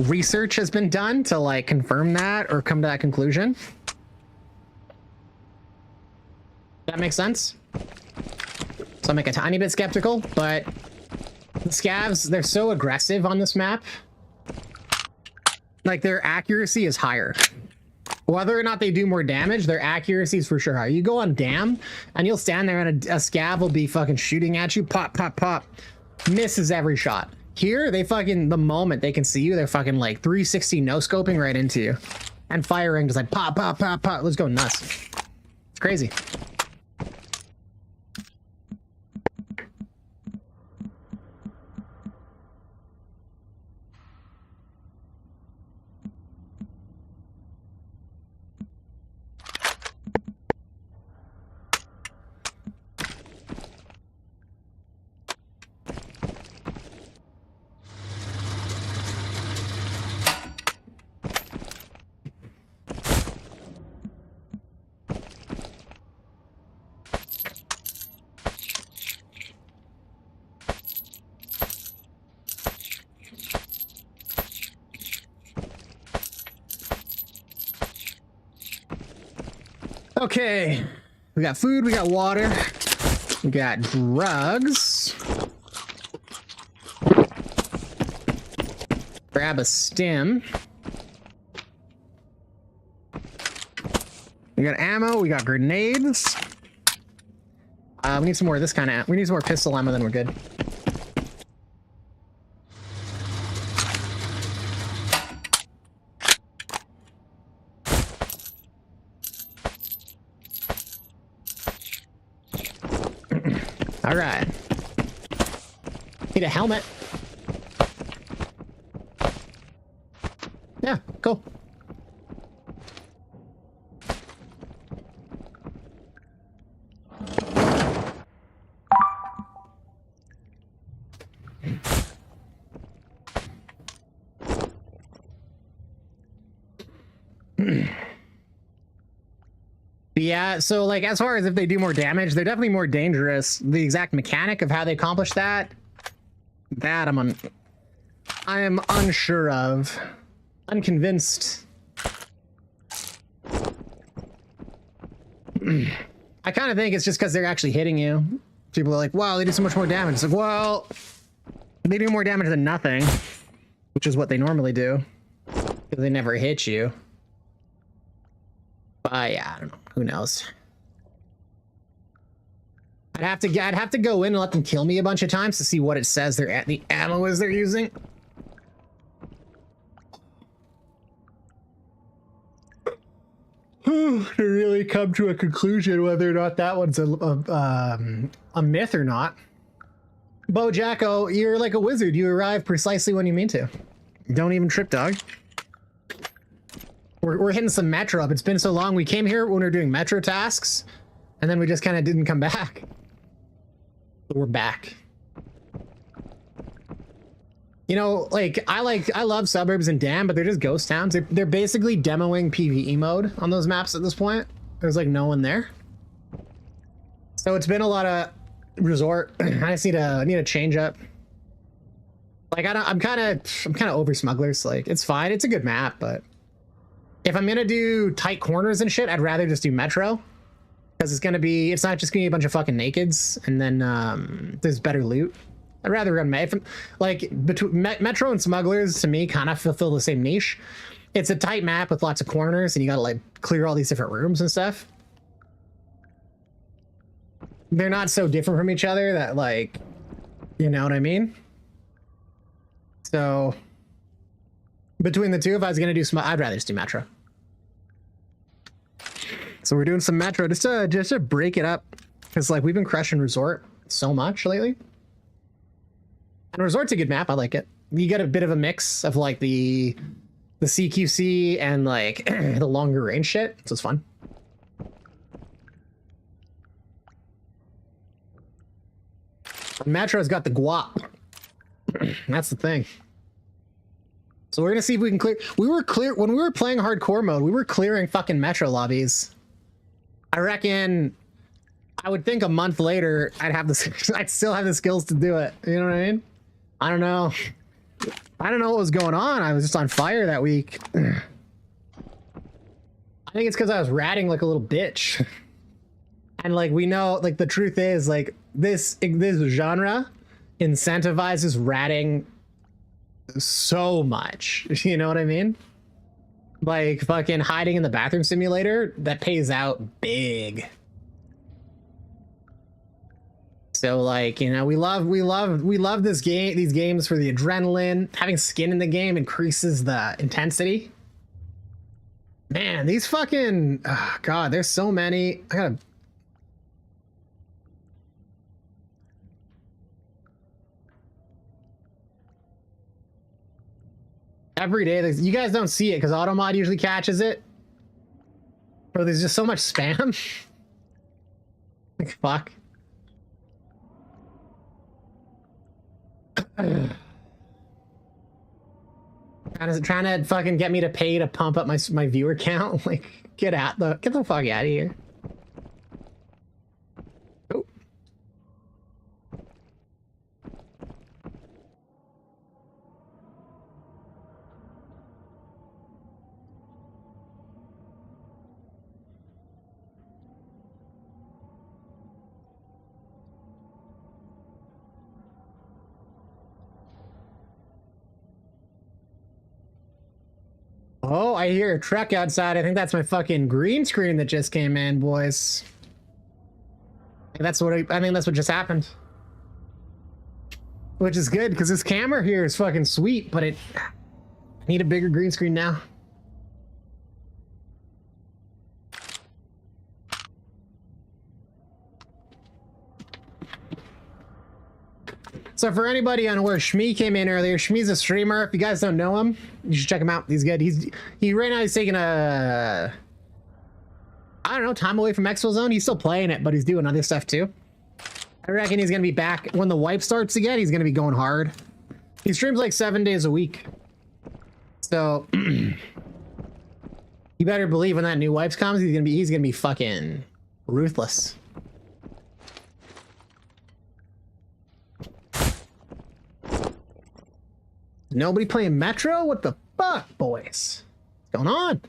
research has been done to like confirm that or come to that conclusion. That makes sense. So I'm like a tiny bit skeptical, but the scavs, they're so aggressive on this map. Like their accuracy is higher. Whether or not they do more damage, their accuracy is for sure higher. You go on Dam and you'll stand there and a scav will be fucking shooting at you, pop, pop, pop, misses every shot. Here, they fucking, the moment they can see you, they're fucking like 360 no-scoping right into you. And firing just like pop, pop, pop, pop. Let's go nuts. It's crazy. Okay, we got food, we got water, we got drugs. Grab a stim. We got ammo, we got grenades. We need some more of this kind of, we need some more pistol ammo, then we're good. All right. Need a helmet. Yeah, cool. Yeah, so like as far as if they do more damage, they're definitely more dangerous. The exact mechanic of how they accomplish that, I am unsure of. Unconvinced. I kind of think it's just because they're actually hitting you. People are like, wow, they do so much more damage. It's like, well, they do more damage than nothing, which is what they normally do, because they never hit you. But yeah, I don't know. Who knows? I'd have to go in and let them kill me a bunch of times to see what it says the ammo is they're using. To really come to a conclusion whether or not that one's a myth or not. Bo Jacko, you're like a wizard. You arrive precisely when you mean to. Don't even trip, dog. We're hitting some metro up. It's been so long. We came here when we were doing metro tasks, and then we just kind of didn't come back. But we're back. You know, like I love suburbs and Dam, but they're just ghost towns. They're basically demoing PvE mode on those maps at this point. There's like no one there. So it's been a lot of resort. I just need a change up. Like I'm kind of over smugglers. Like it's fine. It's a good map, but if I'm gonna do tight corners and shit, I'd rather just do metro, because it's not just gonna be a bunch of fucking nakeds, and then there's better loot. I'd rather run between metro and smugglers. To me, kind of fulfill the same niche. It's a tight map with lots of corners, and you gotta like clear all these different rooms and stuff. They're not so different from each other that, like, you know what I mean? So between the two, if I was gonna do I'd rather just do metro. So we're doing some metro just to break it up, because like we've been crushing resort so much lately. And resort's a good map. I like it. You get a bit of a mix of like the CQC and like the longer range shit. So it's fun. Metro's got the guap. That's the thing. So we're gonna see if we can clear. When we were playing hardcore mode, we were clearing fucking metro lobbies. I reckon, I would think a month later I'd still have the skills to do it. You know what I mean? I don't know what was going on. I was just on fire that week. I think it's because I was ratting like a little bitch. And like we know, like the truth is, like this genre incentivizes ratting so much. You know what I mean? Like fucking hiding in the bathroom simulator, that pays out big. So like, you know, we love these games for the adrenaline. Having skin in the game increases the intensity. Man, these fucking, oh God, there's so many. I gotta. Every day, you guys don't see it because Automod usually catches it. Bro, there's just so much spam. Like, fuck. Trying to fucking get me to pay to pump up my viewer count. Like, get the fuck out of here. Oh. Oh, I hear a truck outside. I think that's my fucking green screen that just came in, boys. I think that's what just happened. Which is good, because this camera here is fucking sweet, but I need a bigger green screen now. So for anybody on where Shmee came in earlier, Shmee's a streamer. If you guys don't know him, you should check him out. He's good. He right now he's taking a, I don't know, time away from Exfil Zone. He's still playing it, but he's doing other stuff too. I reckon he's gonna be back when the wipe starts again. He's gonna be going hard. He streams like 7 days a week. So you better believe when that new wipes comes, he's gonna be fucking ruthless. Nobody playing Metro? What the fuck, boys? What's going on?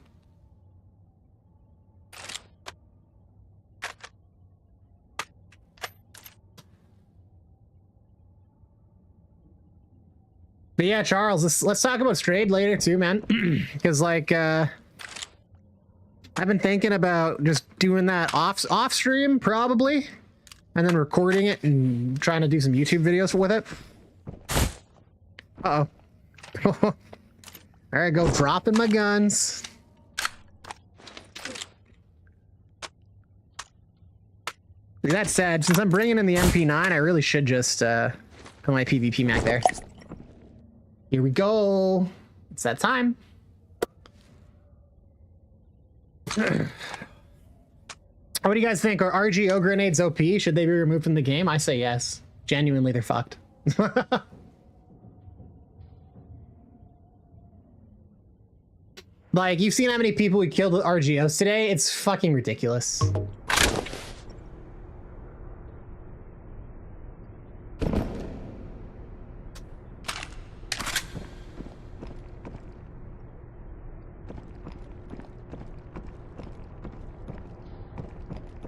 But yeah, Charles, let's talk about Strayed later too, man. Because like I've been thinking about just doing that off stream probably, and then recording it and trying to do some YouTube videos with it. Uh-oh. All right, go dropping my guns. That said, since I'm bringing in the MP9, I really should just put my PvP Mac there. Here we go. It's that time. What do you guys think? Are RGO grenades OP? Should they be removed from the game? I say yes. Genuinely, they're fucked. Like, you've seen how many people we killed with RGOs today? It's fucking ridiculous.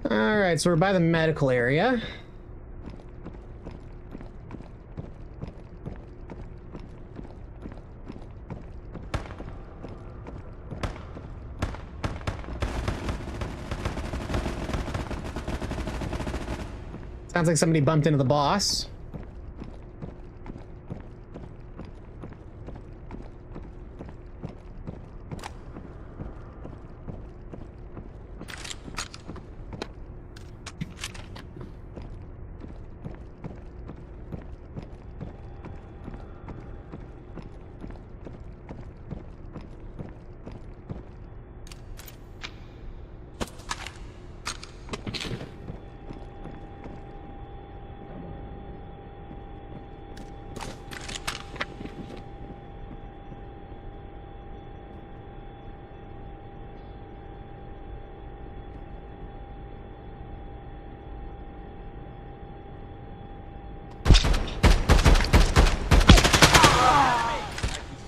Alright, so we're by the medical area. Sounds like somebody bumped into the boss.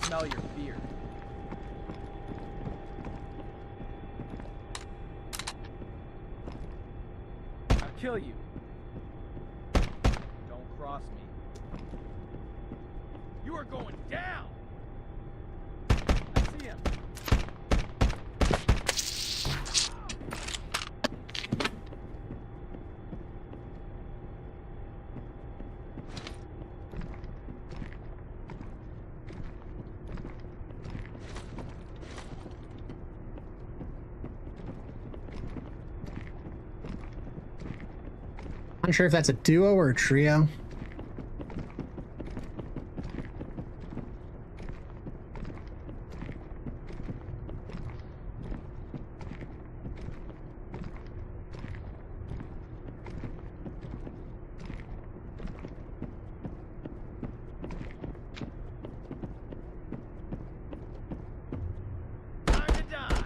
Smell your fear. I'll kill you. Don't cross me. You are going down. I see him. I'm not sure if that's a duo or a trio. Time to die.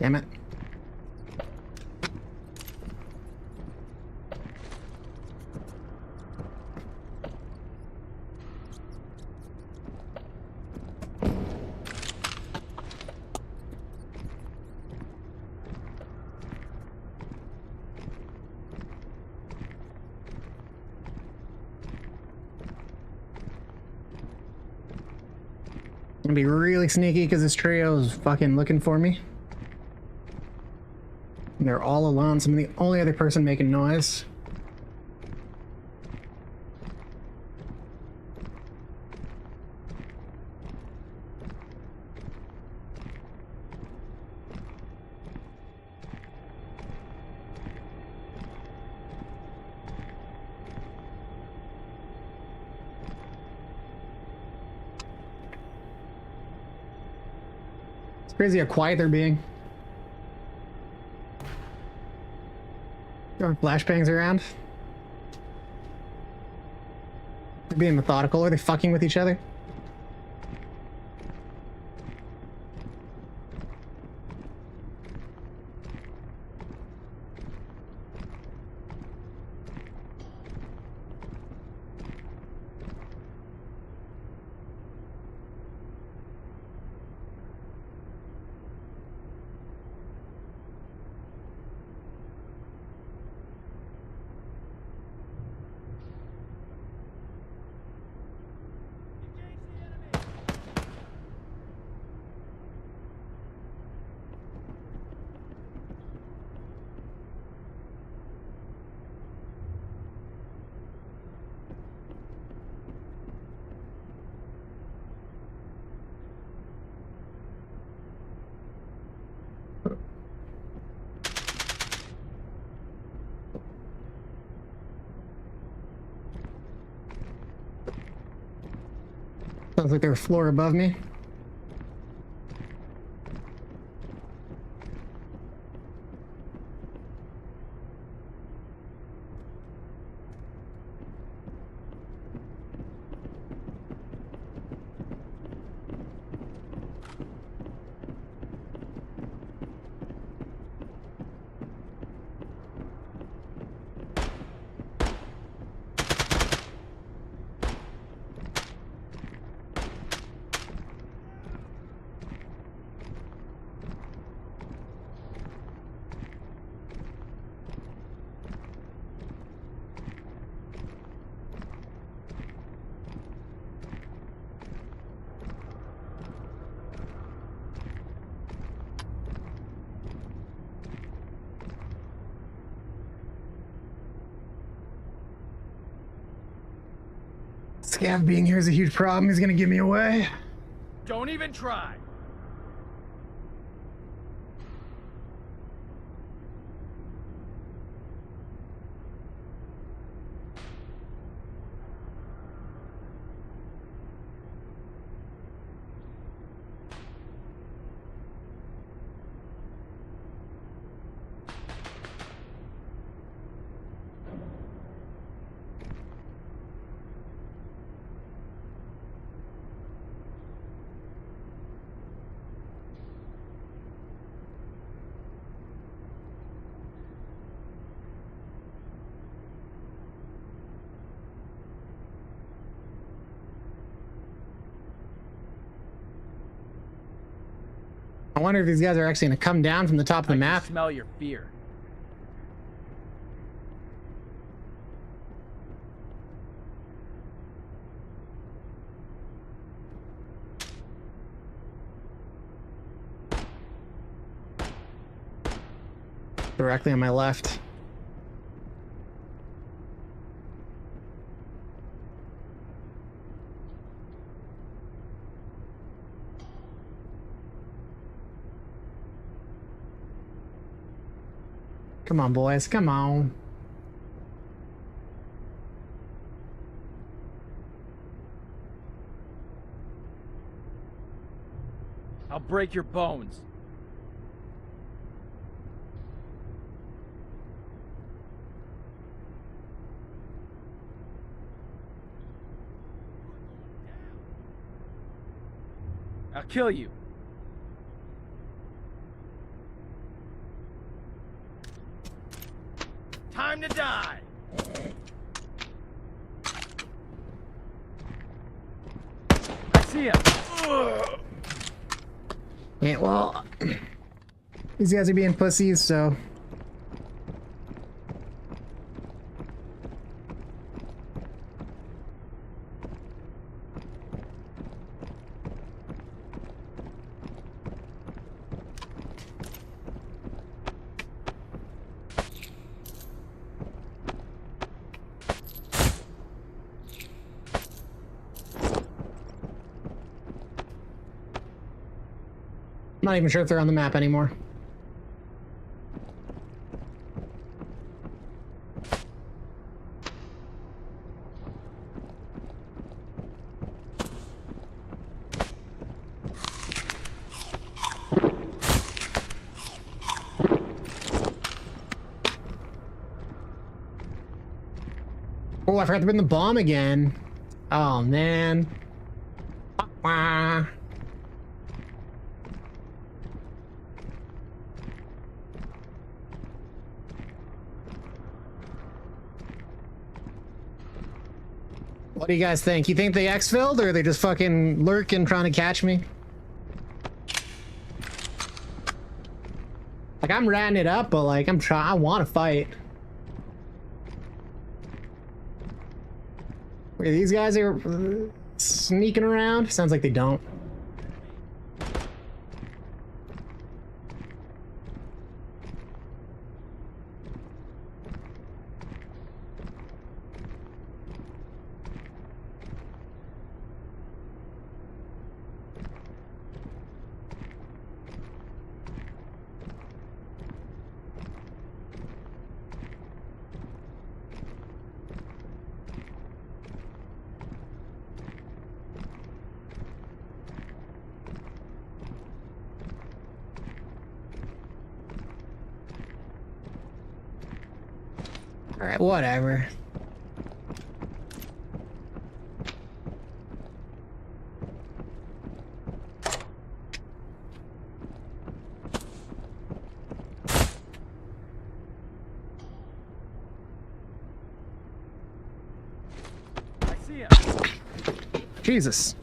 Damn it. Gonna be really sneaky because this trio is fucking looking for me. And they're all alone, so I'm the only other person making noise. It's crazy how quiet they're being. Throwing flashbangs around. They're being methodical. Are they fucking with each other? Sounds like they're a floor above me. Scav being here is a huge problem. He's gonna give me away. Don't even try. I wonder if these guys are actually gonna come down from the top of the map. Smell your fear. Directly on my left. Come on, boys, come on. I'll break your bones. I'll kill you. time to die. I see him. Yeah, well, these guys are being pussies, so. I'm not even sure if they're on the map anymore. Oh, I forgot to bring the bomb again. Oh, man. What do you guys think? You think they exfilled, or are they just fucking lurking trying to catch me? Like, I'm ratting it up, but like, I want to fight. Wait, these guys are sneaking around? Sounds like they don't. All right, whatever. I see him. Jesus.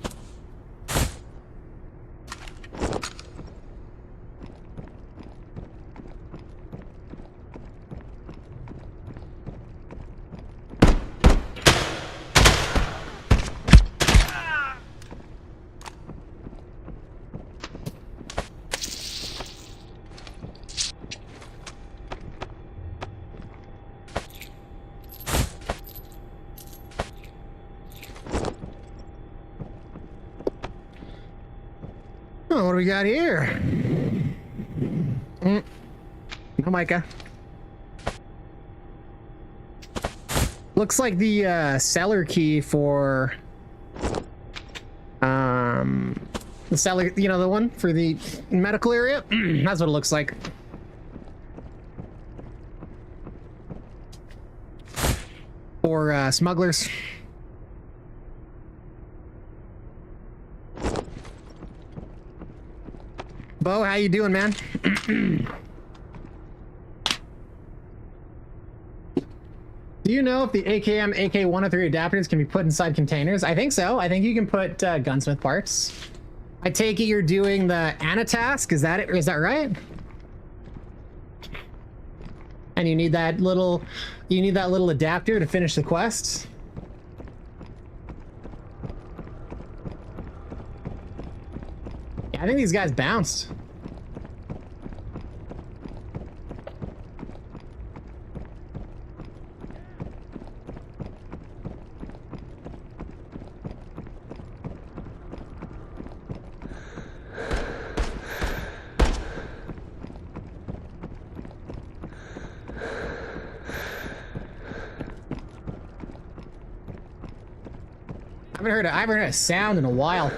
Oh, what do we got here? No, Micah. Looks like the cellar key for the cellar, you know, the one for the medical area. That's what it looks like. For smugglers. Bo, how you doing, man? Do you know if the AKM AK-103 adapters can be put inside containers? I think so. I think you can put gunsmith parts. I take it you're doing the Anna task. Is that it? Is that right? And you need that little adapter to finish the quest. Yeah, I think these guys bounced. I haven't heard a sound in a while.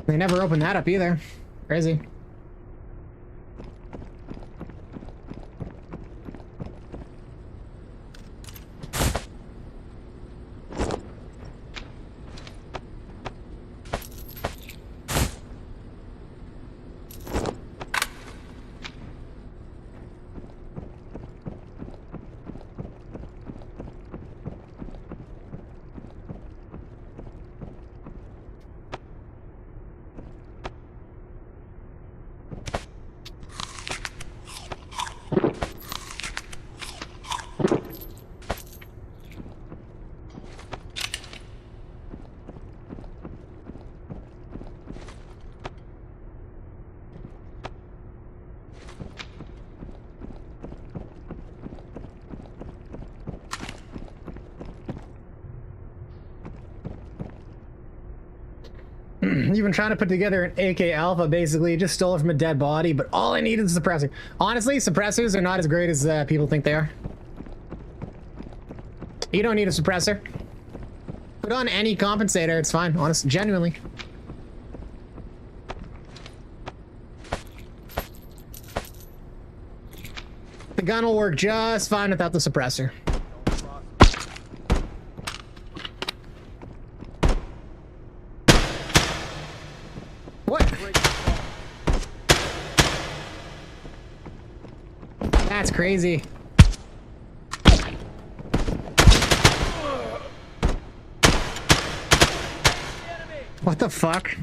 They never opened that up either. Crazy. You've been trying to put together an AK Alpha, basically. You just stole it from a dead body, but all I need is a suppressor. Honestly, suppressors are not as great as people think they are. You don't need a suppressor. Put on any compensator, it's fine, honestly, genuinely. The gun will work just fine without the suppressor. What? That's crazy. What the fuck?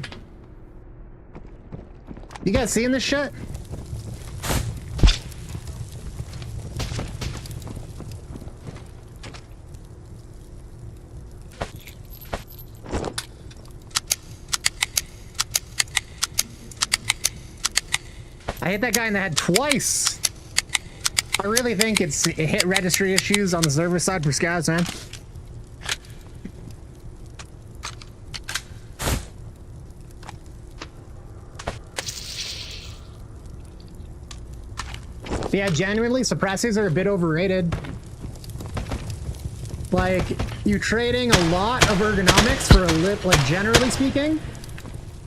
You guys seeing this shit? I hit that guy in the head twice. I really think it hit registry issues on the server side for scouts, man. Yeah, genuinely, suppressors are a bit overrated. Like, you're trading a lot of ergonomics for a little, like, generally speaking,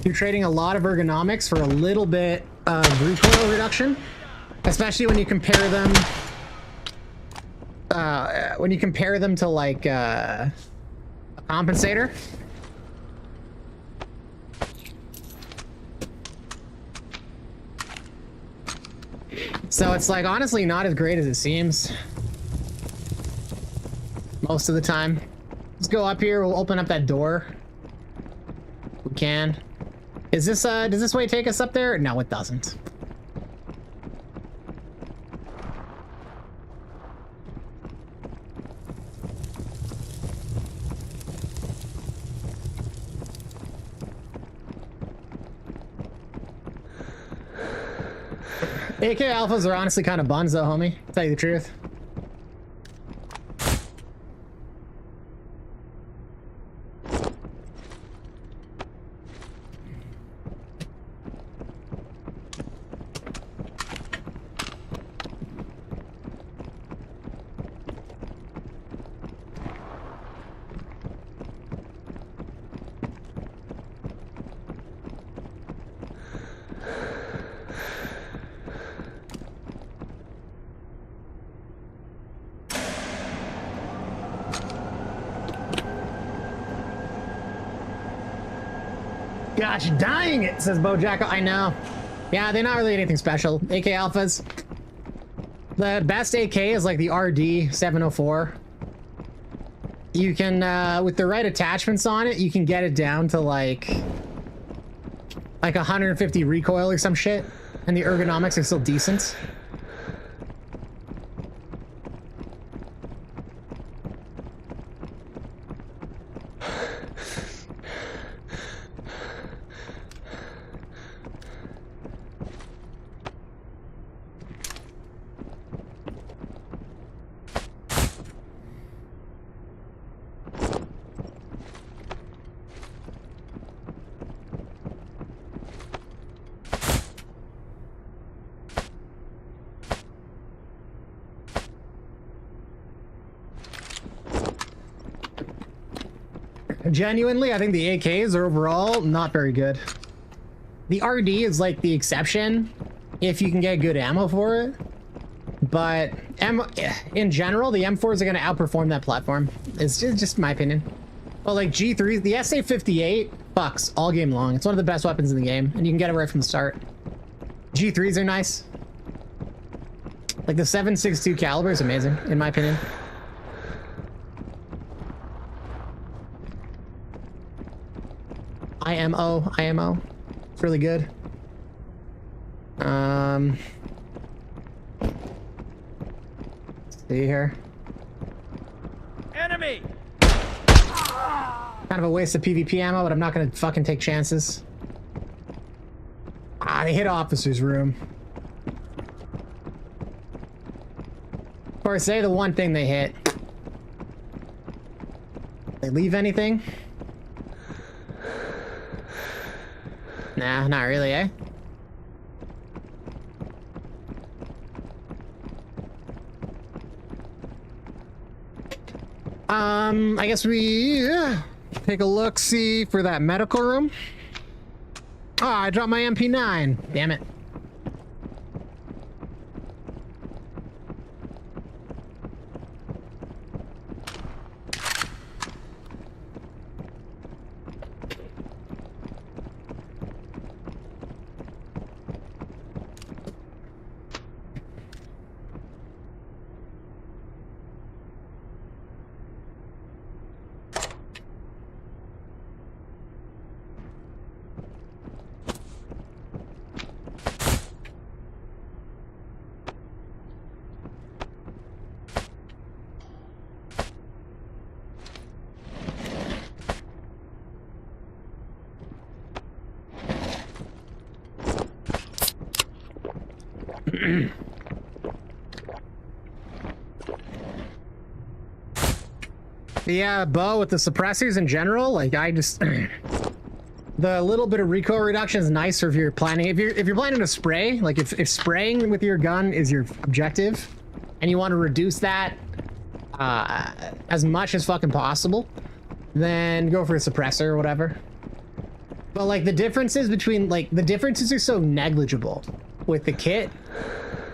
you're trading a lot of ergonomics for a little bit of recoil reduction, especially when you compare them, to, like, a compensator. So it's like honestly not as great as it seems most of the time. Let's go up here. We'll open up that door. We can. Is this does this way take us up there? No, it doesn't. AK Alphas are honestly kind of buns though, homie. To tell you the truth. Gosh, dying it, says Bojack. I know. Yeah, they're not really anything special. AK Alphas. The best AK is like the RD 704. You can, with the right attachments on it, you can get it down to like 150 recoil or some shit. And the ergonomics are still decent. Genuinely, I think the AKs are overall not very good. The RD is like the exception if you can get good ammo for it. But in general, the M4s are going to outperform that platform. It's just my opinion. Well, like G3, the SA-58 fucks all game long. It's one of the best weapons in the game, and you can get it right from the start. G3s are nice. Like the 7.62 caliber is amazing, in my opinion. IMO. It's really good. Let's see here. Enemy! Kind of a waste of PvP ammo, but I'm not gonna fucking take chances. Ah, they hit officer's room. Or say the one thing they hit. They leave anything? Nah, not really, eh? I guess we take a look-see for that medical room. Oh, I dropped my MP9. Damn it. Yeah, Bo, with the suppressors in general, like I just the little bit of recoil reduction is nicer if you're planning if you're planning to spray, like if spraying with your gun is your objective and you want to reduce that as much as fucking possible, then go for a suppressor or whatever. But like the differences are so negligible with the kit.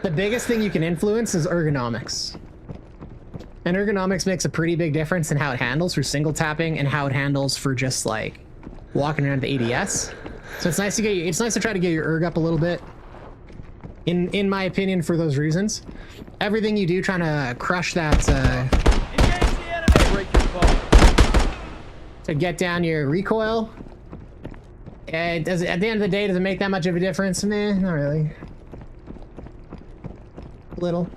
The biggest thing you can influence is ergonomics. And ergonomics makes a pretty big difference in how it handles for single tapping and how it handles for just like walking around the ADS. So it's nice to try to get your erg up a little bit. In my opinion, for those reasons. Everything you do trying to crush that to get down your recoil. It does, at the end of the day, does it make that much of a difference? Nah, not really. Little.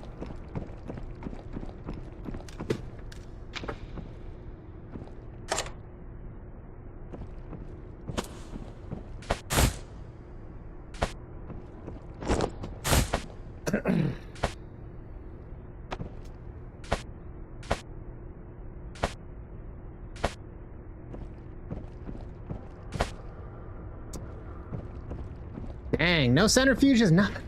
Dang, no centrifuges, nothing.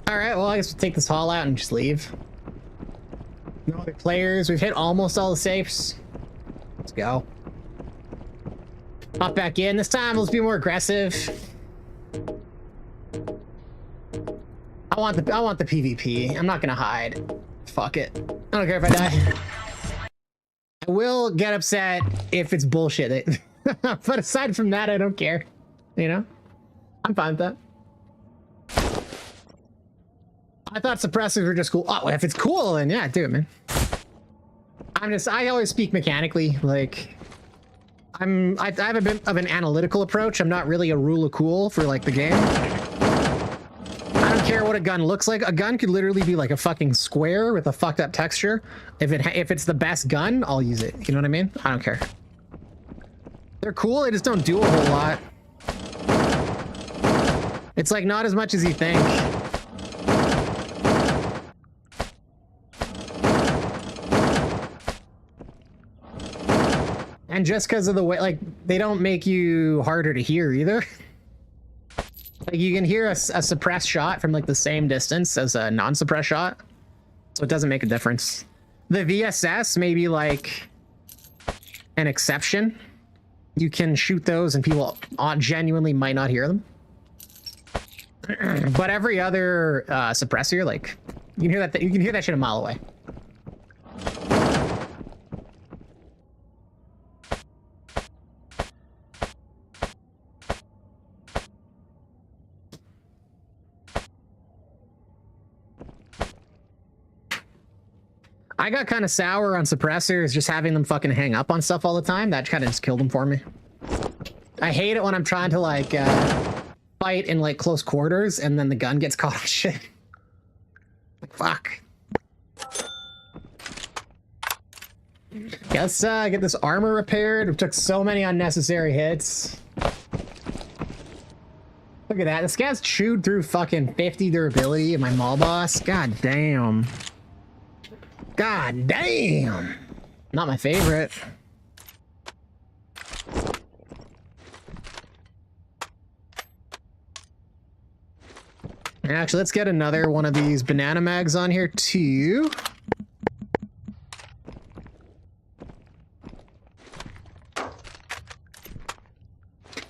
Alright, well I guess we'll take this haul out and just leave. No other players. We've hit almost all the safes. Let's go. Hop back in. This time let's be more aggressive. I want the PvP. I'm not gonna hide. Fuck it. I don't care if I die. I will get upset if it's bullshit. But aside from that, I don't care. You know? I'm fine with that. I thought suppressors were just cool. Oh, if it's cool, then yeah, do it, man. I always speak mechanically. Like, I have a bit of an analytical approach. I'm not really a rule of cool for like the game. I don't care what a gun looks like. A gun could literally be like a fucking square with a fucked up texture. If it's the best gun, I'll use it. You know what I mean? I don't care. They're cool. They just don't do a whole lot. It's like not as much as you think. And just because of the way, like, they don't make you harder to hear either. Like, you can hear a suppressed shot from, like, the same distance as a non-suppressed shot. So it doesn't make a difference. The VSS may be, like, an exception. You can shoot those and people genuinely might not hear them. But every other suppressor, like, you can hear that shit a mile away. I got kind of sour on suppressors, just having them fucking hang up on stuff all the time. That kind of just killed them for me. I hate it when I'm trying to, like, fight in like close quarters and then the gun gets caught on shit. Fuck. Okay, let's get this armor repaired. We took so many unnecessary hits. Look at that. This guy's chewed through fucking 50 durability in my mall boss. God damn. God damn. Not my favorite. Actually, let's get another one of these banana mags on here too.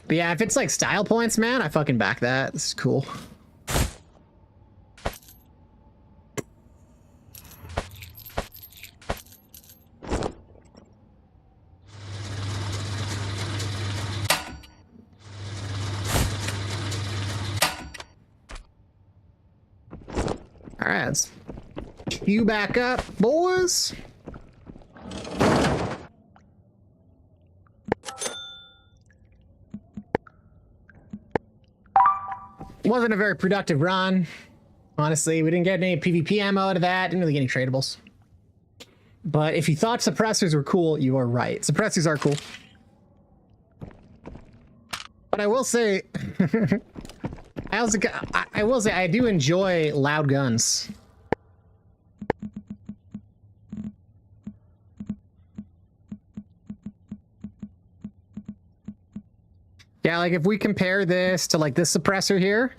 But yeah, if it's like style points, man, I fucking back that. This is cool. All right, let's queue back up, boys. Wasn't a very productive run. Honestly, we didn't get any PvP ammo out of that. Didn't really get any tradables. But if you thought suppressors were cool, you are right. Suppressors are cool. But I will say, I will say I do enjoy loud guns. Yeah, like if we compare this to like this suppressor here,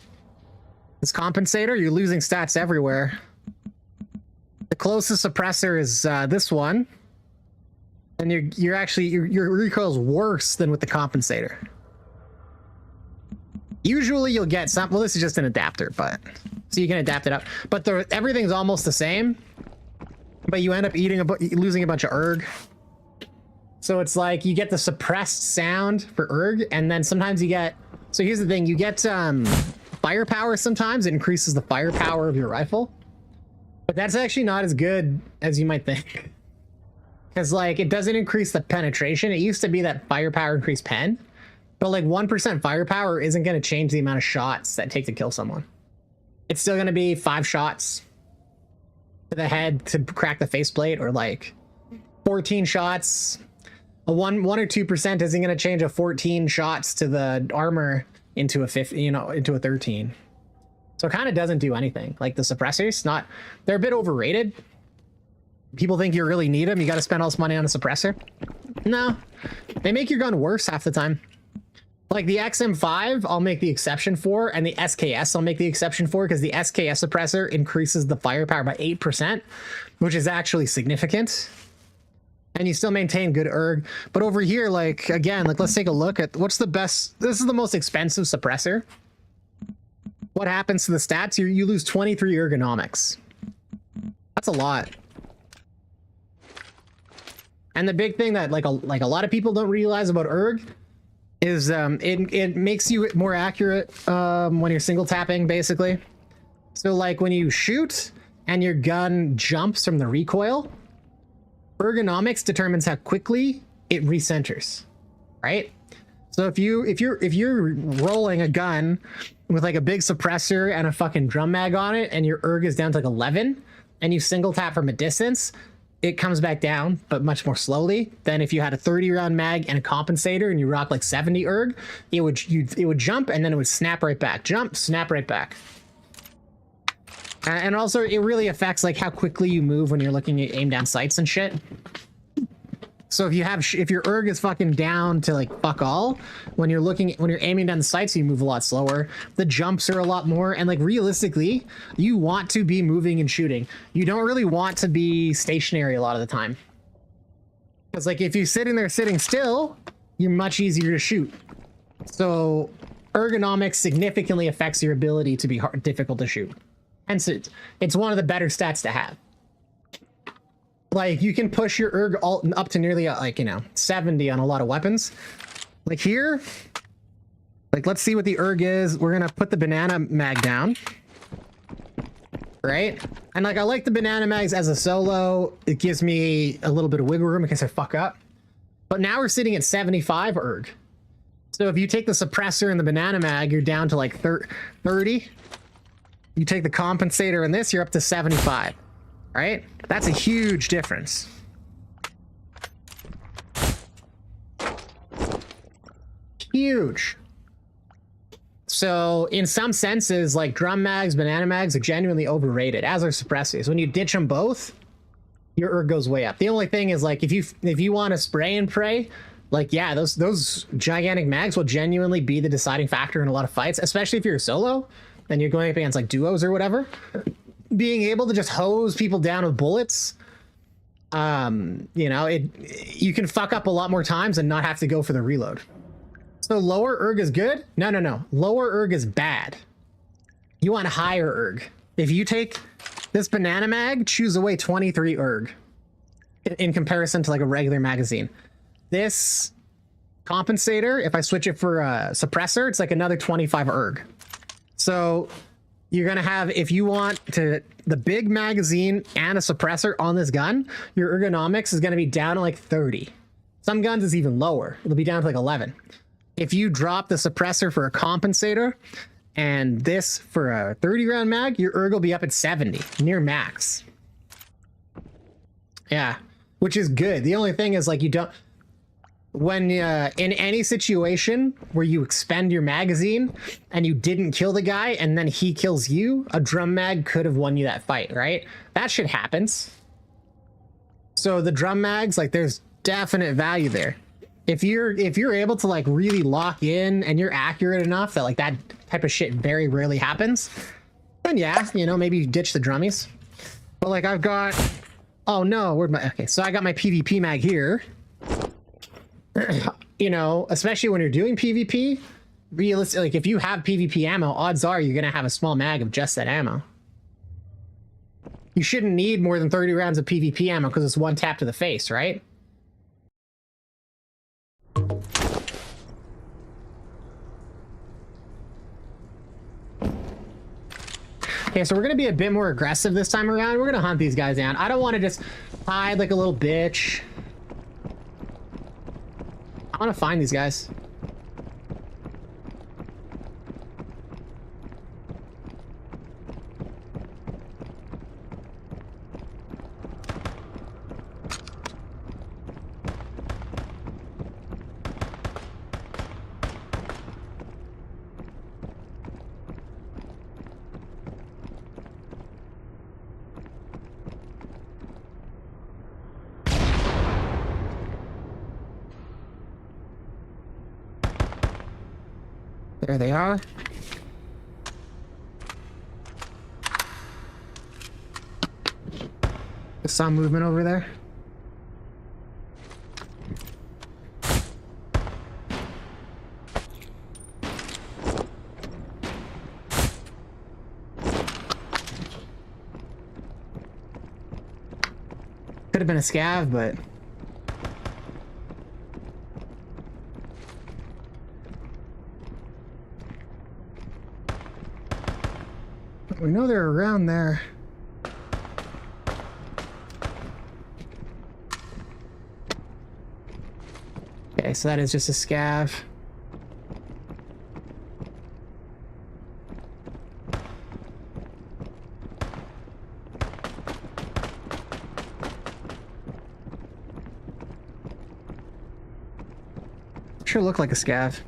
this compensator, you're losing stats everywhere. The closest suppressor is this one, and your recoil's worse than with the compensator. Usually you'll get some. Well, this is just an adapter, but so you can adapt it up. But everything's almost the same, but you end up losing a bunch of erg. So it's like you get the suppressed sound for erg, and then sometimes you get. So here's the thing: you get firepower. Sometimes it increases the firepower of your rifle, but that's actually not as good as you might think, because like it doesn't increase the penetration. It used to be that firepower increased pen, but like 1% firepower isn't going to change the amount of shots that take to kill someone. It's still going to be 5 shots to the head to crack the faceplate, or like 14 shots. A 1 or 2% isn't going to change a 14 shots to the armor into a 50, into a 13. So it kind of doesn't do anything. Like the suppressors, they're a bit overrated. People think you really need them. You got to spend all this money on a suppressor. No, they make your gun worse half the time. Like the XM5, I'll make the exception for, and the SKS I'll make the exception for, because the SKS suppressor increases the firepower by 8%, which is actually significant. And you still maintain good erg. But over here, like, again, like, let's take a look at what's the best. This is the most expensive suppressor. What happens to the stats? You lose 23 ergonomics. That's a lot. And the big thing that like a lot of people don't realize about erg is it makes you more accurate when you're single tapping, basically. So like when you shoot and your gun jumps from the recoil, ergonomics determines how quickly it recenters, right? So if you're rolling a gun with like a big suppressor and a fucking drum mag on it, and your erg is down to like 11, and you single tap from a distance, it comes back down, but much more slowly than if you had a 30 round mag and a compensator and you rock like 70 erg. It would jump and then it would snap right back. Jump, snap right back. And also it really affects like how quickly you move when you're looking at aim down sights and shit. So if your erg is fucking down to like fuck all, when you're aiming down the sights, you move a lot slower. The jumps are a lot more, and like realistically, you want to be moving and shooting. You don't really want to be stationary a lot of the time. Because like if you're sitting there sitting still, you're much easier to shoot. So ergonomics significantly affects your ability to be difficult to shoot. Hence it's one of the better stats to have. Like you can push your erg up to nearly 70 on a lot of weapons. Like here, like let's see what the erg is. We're gonna put the banana mag down, right? And like I like the banana mags as a solo. It gives me a little bit of wiggle room in case I fuck up. But now we're sitting at 75 erg. So if you take the suppressor and the banana mag, you're down to like 30. You take the compensator in this, you're up to 75. Right? That's a huge difference. Huge. So in some senses, like drum mags, banana mags are genuinely overrated, as are suppressors. When you ditch them both, your erg goes way up. The only thing is, like, if you want to spray and pray, like, yeah, those gigantic mags will genuinely be the deciding factor in a lot of fights, especially if you're a solo and you're going up against like duos or whatever. Being able to just hose people down with bullets, you know, you can fuck up a lot more times and not have to go for the reload. So lower erg is good? No. Lower erg is bad. You want higher erg. If you take this banana mag, choose away 23 erg in comparison to like a regular magazine. This compensator, if I switch it for a suppressor, it's like another 25 erg. So you're going to have, if you want the big magazine and a suppressor on this gun, your ergonomics is going to be down to like 30. Some guns is even lower. It'll be down to like 11. If you drop the suppressor for a compensator and this for a 30 round mag, your erg will be up at 70, near max. Yeah, which is good. The only thing is, like, you don't, when in any situation where you expend your magazine and you didn't kill the guy and then he kills you, a drum mag could have won you that fight, right? That shit happens. So the drum mags, like, there's definite value there. If you're able to like really lock in and you're accurate enough that like that type of shit very rarely happens, then yeah, you know, maybe you ditch the drummies. But like I've got, oh no, where'd my, okay, so I got my PvP mag here. You know, especially when you're doing PvP, realistically, like if you have PvP ammo, odds are you're gonna have a small mag of just that ammo. You shouldn't need more than 30 rounds of PvP ammo because it's one tap to the face, right? Okay, so we're gonna be a bit more aggressive this time around. We're gonna hunt these guys down. I don't want to just hide like a little bitch. I want to find these guys. There they are. I saw movement over there. Could have been a scav, but we know they're around there. Okay, so that is just a scav. Sure looked like a scav.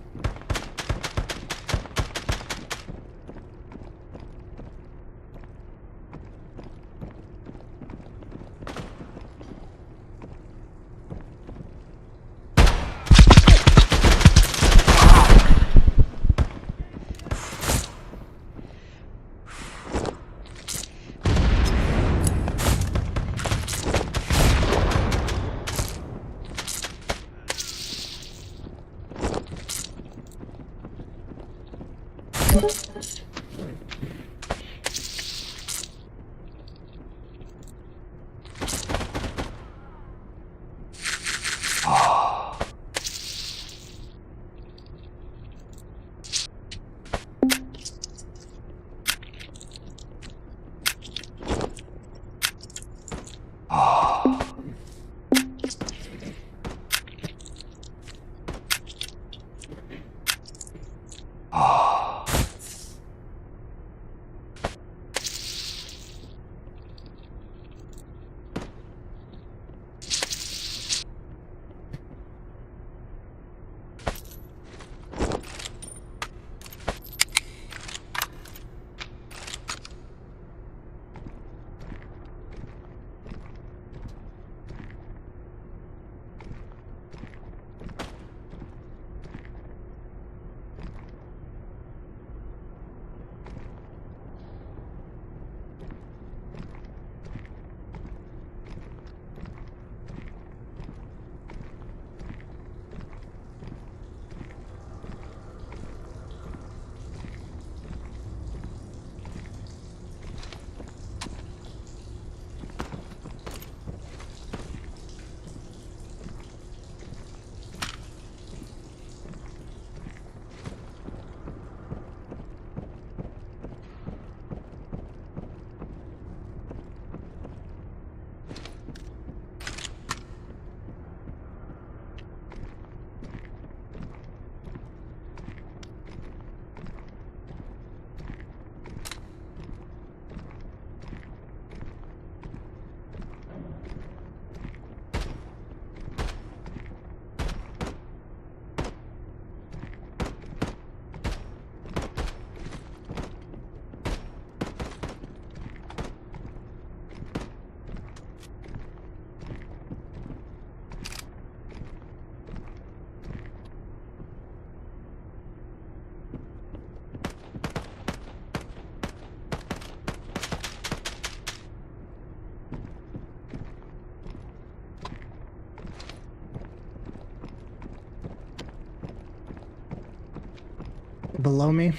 below me.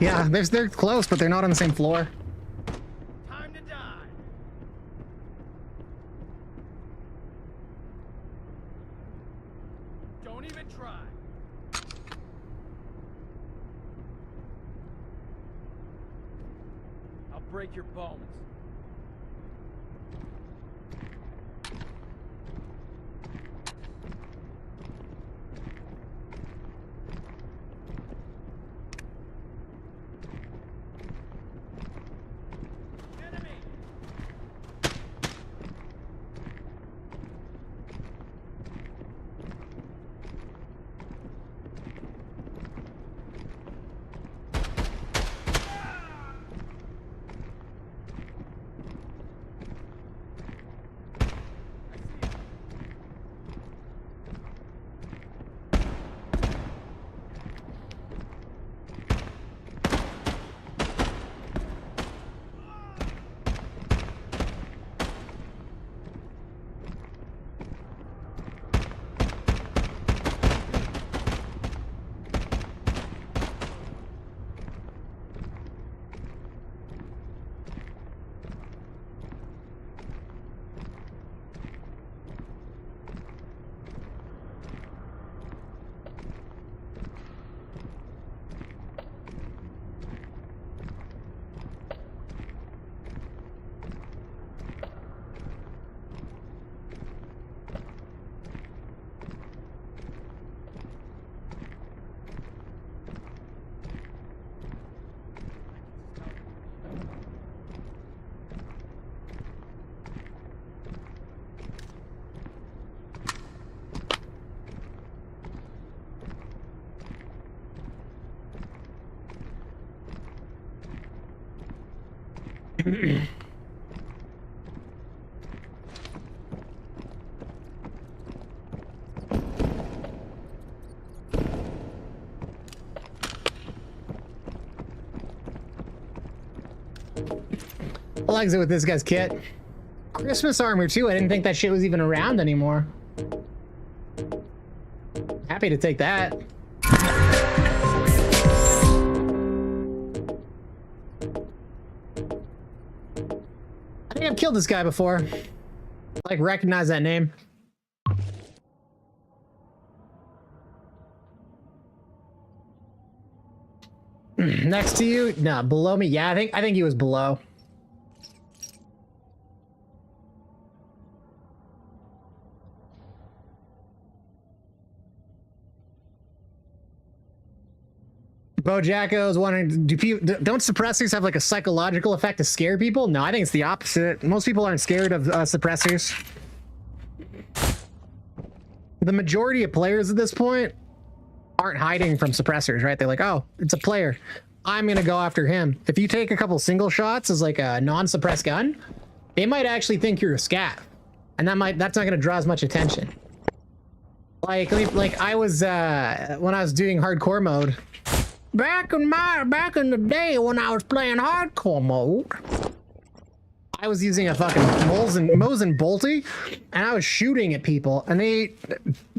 Yeah, they're close, but they're not on the same floor. Time to die. Don't even try. I'll break your bones. Enemy. I'll exit with this guy's kit. Christmas armor too. I didn't think that shit was even around anymore. Happy to take that. I think I've killed this guy before. I like recognize that name. Next to you? No, below me. Yeah, I think he was below. Bojacko's wondering, don't suppressors have like a psychological effect to scare people? No, I think it's the opposite. Most people aren't scared of suppressors. The majority of players at this point aren't hiding from suppressors, right? They're like, oh, it's a player, I'm gonna go after him. If you take a couple single shots as like a non-suppressed gun, they might actually think you're a scav, and that's not gonna draw as much attention. Like I was when I was doing hardcore mode. Back in the day when I was playing hardcore mode, I was using a fucking Mosin Bolty, and I was shooting at people, and they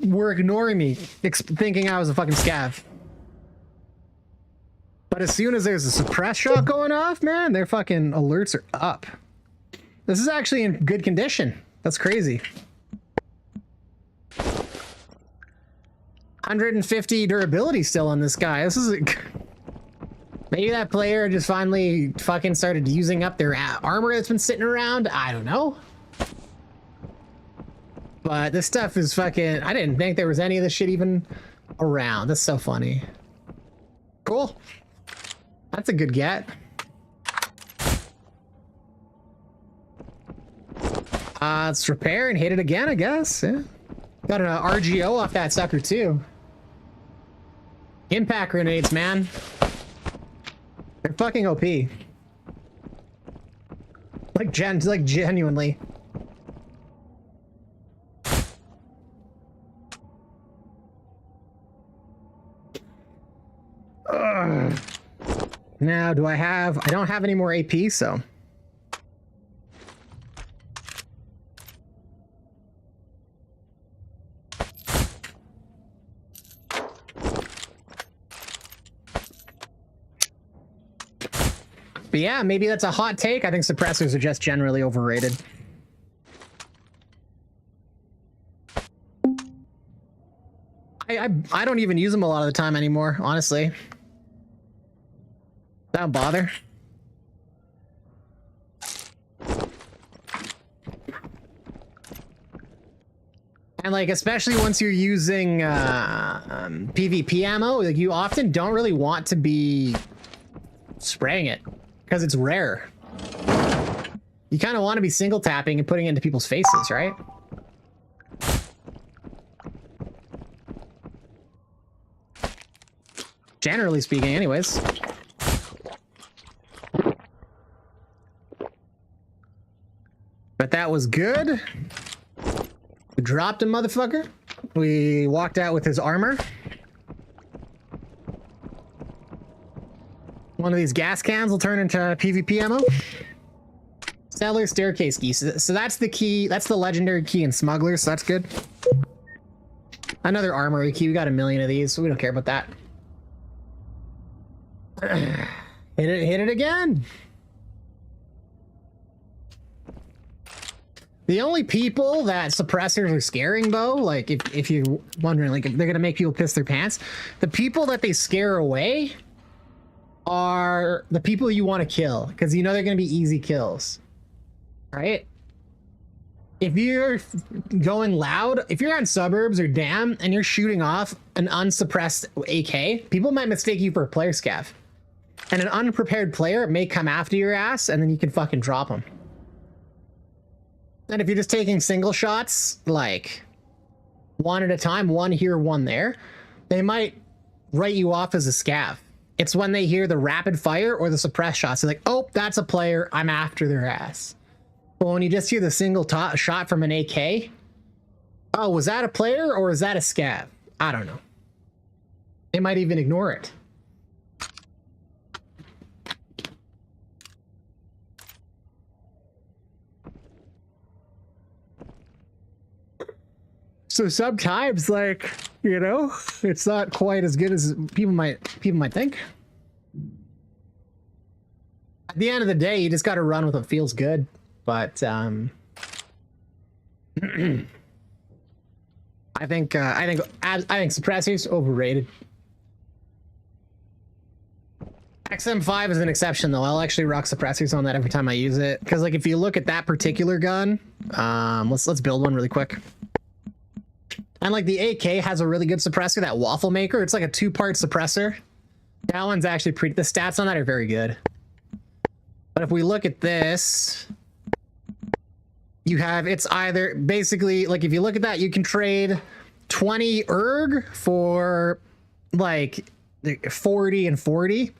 were ignoring me, thinking I was a fucking scav. But as soon as there's a suppress shot going off, man, their fucking alerts are up. This is actually in good condition. That's crazy. 150 durability still on this guy. This is maybe that player just finally fucking started using up their armor that's been sitting around. I don't know. But this stuff is fucking... I didn't think there was any of this shit even around. That's so funny. Cool. That's a good get. Let's repair and hit it again, I guess. Yeah. Got an RGO off that sucker too. Impact grenades, man. They're fucking OP. Like genuinely. Ugh. Now, do I don't have any more AP, so. But yeah, maybe that's a hot take. I think suppressors are just generally overrated. I don't even use them a lot of the time anymore, honestly. Don't bother. And like, especially once you're using PvP ammo, like you often don't really want to be spraying it because it's rare. You kind of want to be single tapping and putting it into people's faces, right? Generally speaking, anyways. But that was good. We dropped a motherfucker. We walked out with his armor. One of these gas cans will turn into PvP ammo. Cellar staircase key. So that's the key. That's the legendary key in Smuggler, so that's good. Another armory key. We got a million of these, so we don't care about that. Hit it again. The only people that suppressors are scaring, though, like if you're wondering, like if they're gonna make people piss their pants, the people that they scare away are the people you want to kill, because you know they're gonna be easy kills, right? If you're going loud, if you're on suburbs or dam and you're shooting off an unsuppressed AK, people might mistake you for a player scav, and an unprepared player may come after your ass, and then you can fucking drop them. And if you're just taking single shots, like one at a time, one here, one there, they might write you off as a scav. It's when they hear the rapid fire or the suppressed shots, they're like, oh, that's a player, I'm after their ass. But when you just hear the single shot from an AK, oh, was that a player or is that a scav? I don't know. They might even ignore it. So sometimes, like, you know, it's not quite as good as people might think. At the end of the day, you just got to run with what feels good. But I think suppressors overrated. XM5 is an exception, though. I'll actually rock suppressors on that every time I use it, because like if you look at that particular gun, let's build one really quick. And like the AK has a really good suppressor, that waffle maker. It's like a 2-part suppressor. That one's actually the stats on that are very good. But if we look at this, you have, it's either basically like, if you look at that, you can trade 20 erg for like 40 and 40.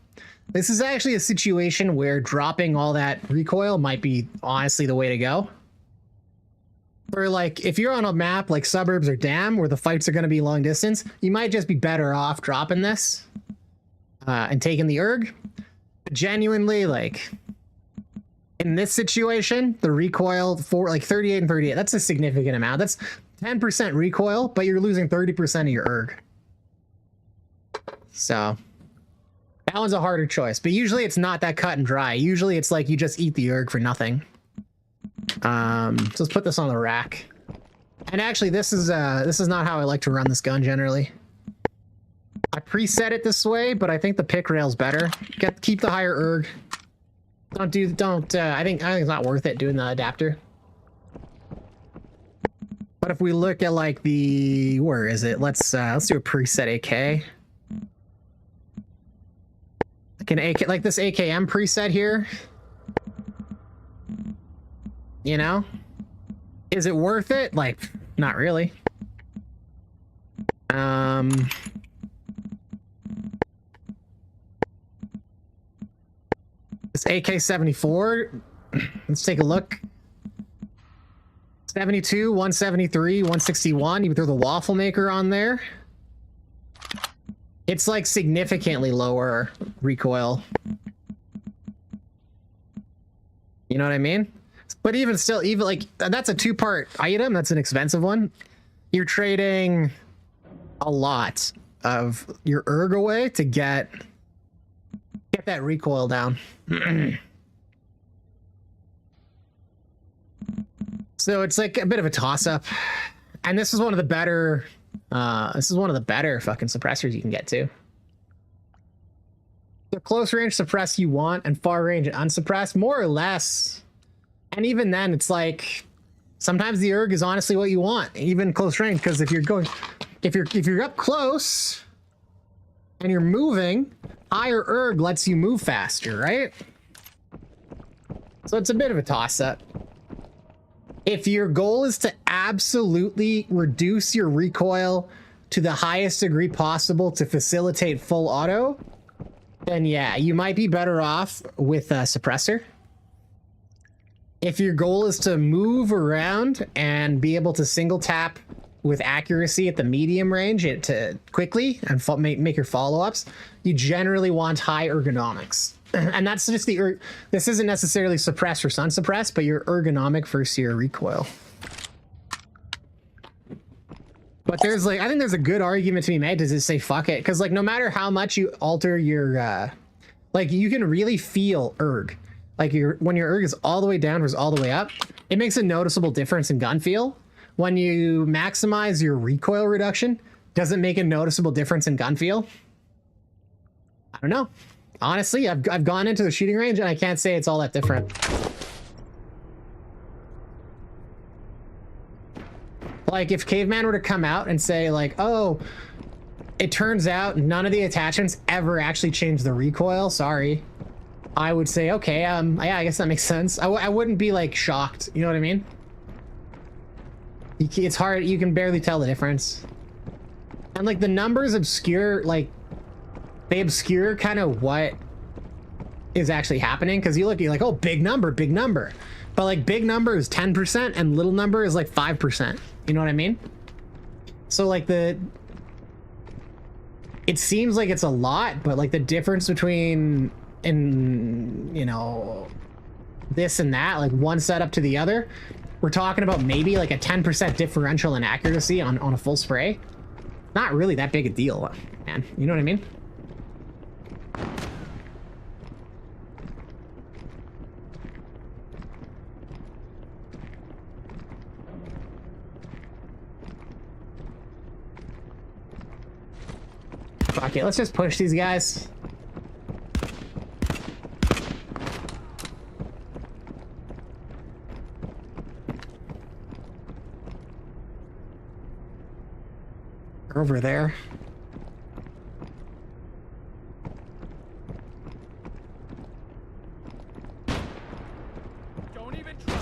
This is actually a situation where dropping all that recoil might be honestly the way to go. For like, if you're on a map like suburbs or dam where the fights are going to be long distance, you might just be better off dropping this and taking the erg. But genuinely, like in this situation, the recoil for like 38 and 38, that's a significant amount. That's 10% recoil, but you're losing 30% of your erg. So that one's a harder choice, but usually it's not that cut and dry. Usually it's like you just eat the erg for nothing. So let's put this on the rack. And actually, this is not how I like to run this gun generally. I preset it this way, but I think the pick rail's better. Keep the higher erg. I think it's not worth it doing the adapter. But if we look at like where is it? Let's do a preset AK. Like an AK, like this AKM preset here. You know, Is it worth it? Like, not really. This AK-74, let's take a look. 72, 173, 161. You throw the waffle maker on there. It's like significantly lower recoil. You know what I mean? But even still, even like that's a two-part item. That's an expensive one. You're trading a lot of your erg away to get that recoil down. So it's like a bit of a toss-up, and this is one of the better. Fucking suppressors you can get to. The close range suppress you want, and far range unsuppressed, more or less. And even then, it's like sometimes the erg is honestly what you want, even close range. Because if you're up close and you're moving, higher erg lets you move faster, right? So it's a bit of a toss-up. If your goal is to absolutely reduce your recoil to the highest degree possible to facilitate full auto, then yeah, you might be better off with a suppressor. If your goal is to move around and be able to single tap with accuracy at the medium range to quickly and make your follow-ups, you generally want high ergonomics. And that's just this isn't necessarily suppressed or unsuppressed, but your ergonomic versus your recoil. But there's like, I think there's a good argument to be made to just say fuck it, because like no matter how much you alter your like you can really feel erg. Like when your erg is all the way down versus all the way up, it makes a noticeable difference in gun feel. When you maximize your recoil reduction, does it make a noticeable difference in gun feel? I don't know. Honestly, I've gone into the shooting range and I can't say it's all that different. Like if Caveman were to come out and say like, oh, it turns out none of the attachments ever actually change the recoil, sorry. I would say, okay, yeah, I guess that makes sense. I wouldn't be like shocked, you know what I mean? It's hard, you can barely tell the difference. And like the numbers obscure, like they obscure kind of what is actually happening, because you're like, oh, big number, but like big number is 10% and little number is like 5%, you know what I mean? So like it seems like it's a lot, but like the difference between you know, this and that, like one setup to the other, we're talking about maybe like a 10% differential in accuracy on a full spray. Not really that big a deal, man, you know what I mean? Fuck it, let's just push these guys. They're over there. Don't even try.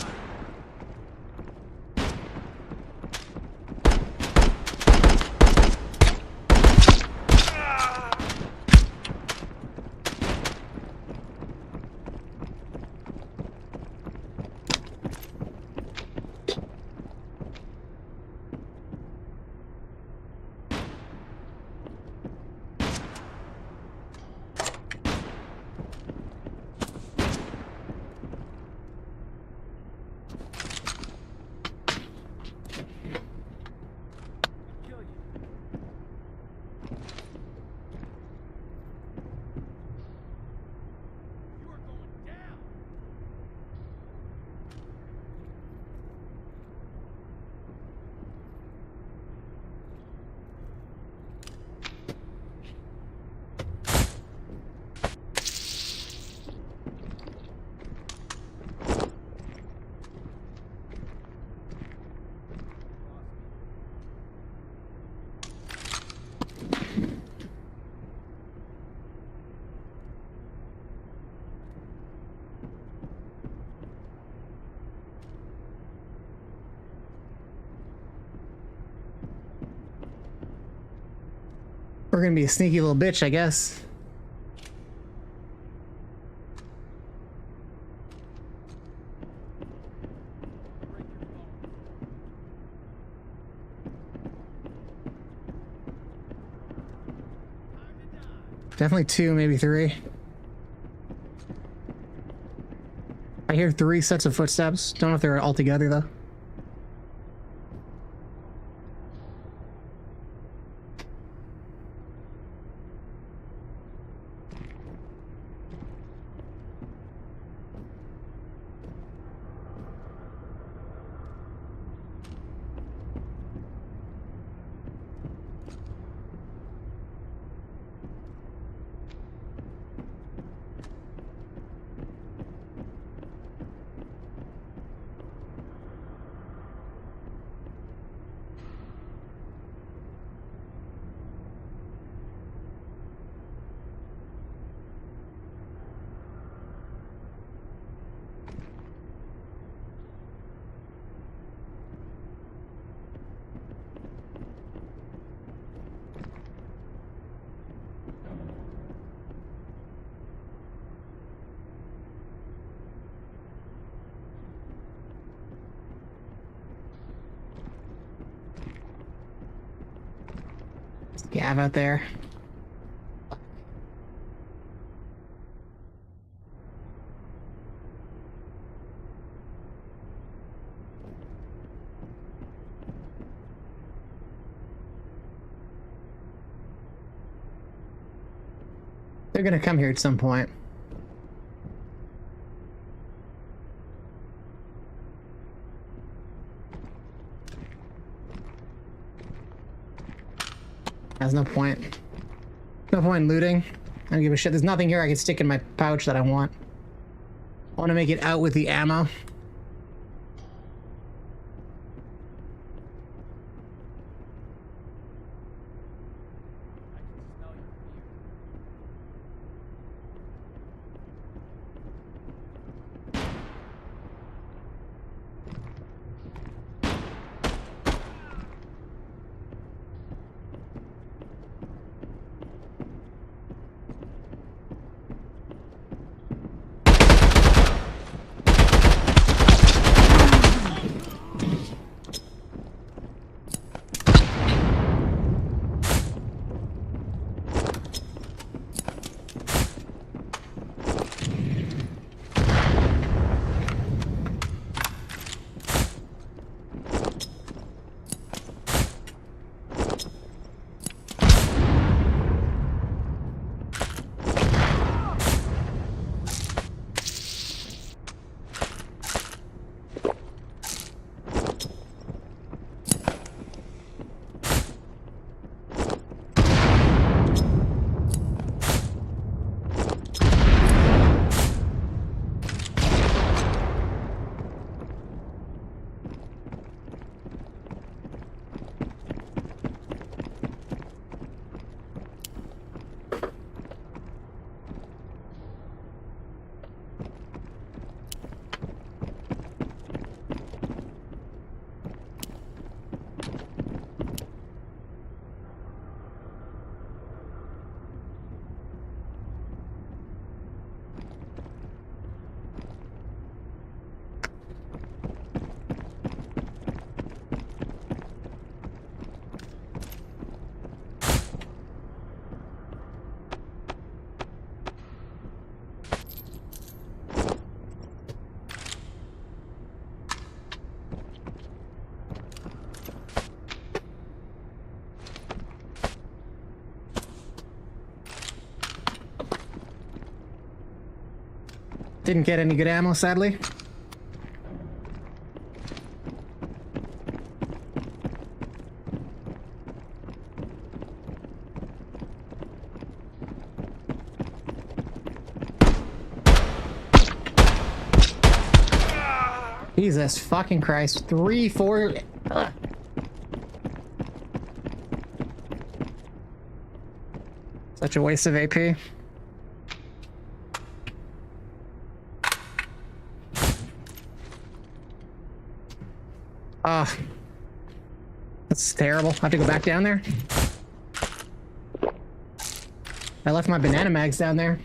We're gonna be a sneaky little bitch, I guess. Definitely 2, maybe 3. I hear 3 sets of footsteps. Don't know if they're all together though. Gav out there. They're gonna come here at some point. There's no point. No point in looting. I don't give a shit. There's nothing here I can stick in my pouch that I want. I want to make it out with the ammo. Didn't get any good ammo, sadly. Jesus fucking Christ. 3, 4... Ugh. Such a waste of AP. That's terrible. I have to go back down there. I left my banana mags down there.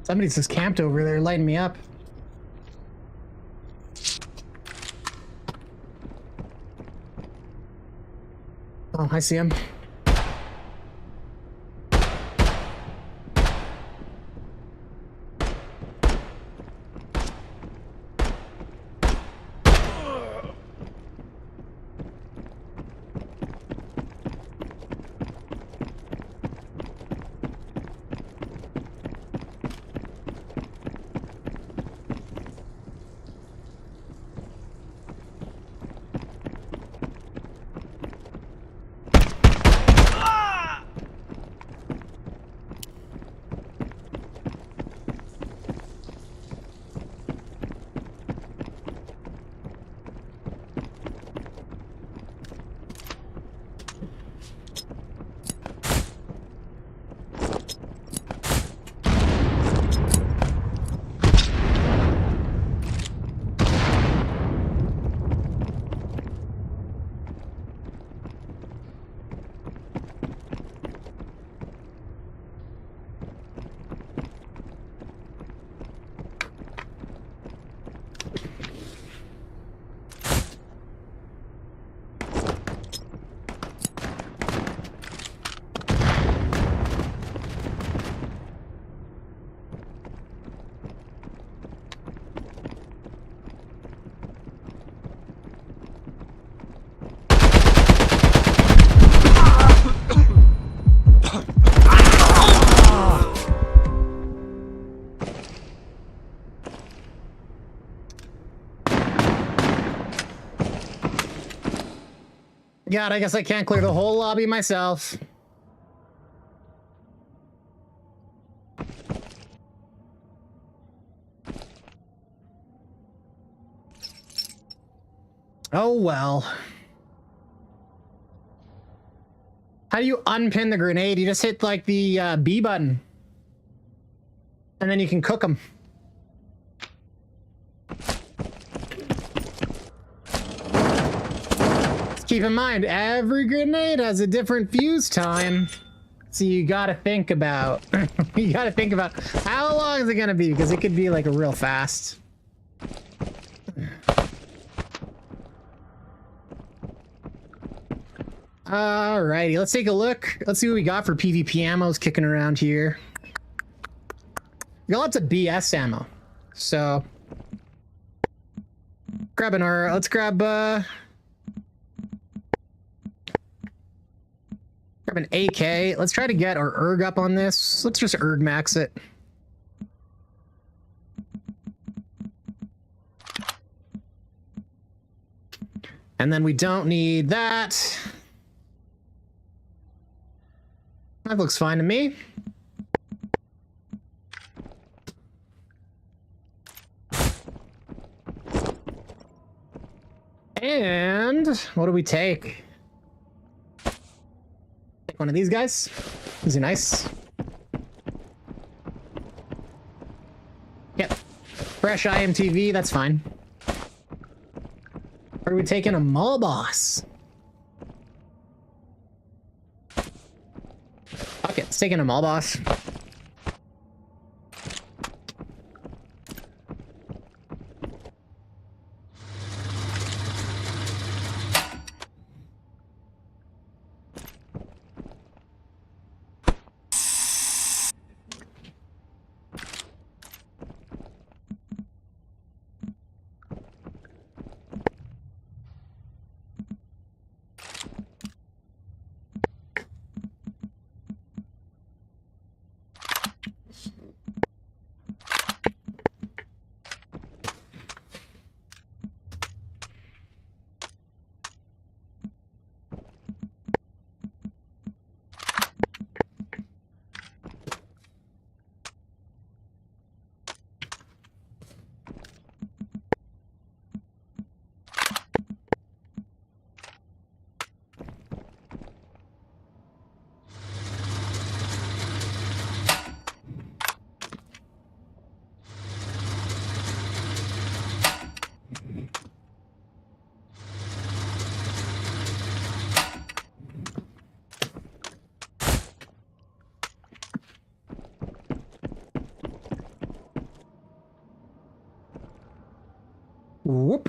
Somebody's just camped over there lighting me up. Oh, I see him. God, I guess I can't clear the whole lobby myself. Oh well. How do you unpin the grenade? You just hit like the B button. And then you can cook them. Keep in mind, every grenade has a different fuse time. So you gotta think about, how long is it gonna be? Because it could be like a real fast. Alrighty, let's take a look. Let's see what we got for PvP ammos kicking around here. We got lots of BS ammo. So grabbing our, let's grab an AK. Let's try to get our erg up on this. Let's just erg max it. And then we don't need that. That looks fine to me. And what do we take? Take one of these guys. Is he nice? Yep. Fresh IMTV, that's fine. Or are we taking a mall boss? Okay, it's taking a mall boss. Whoop.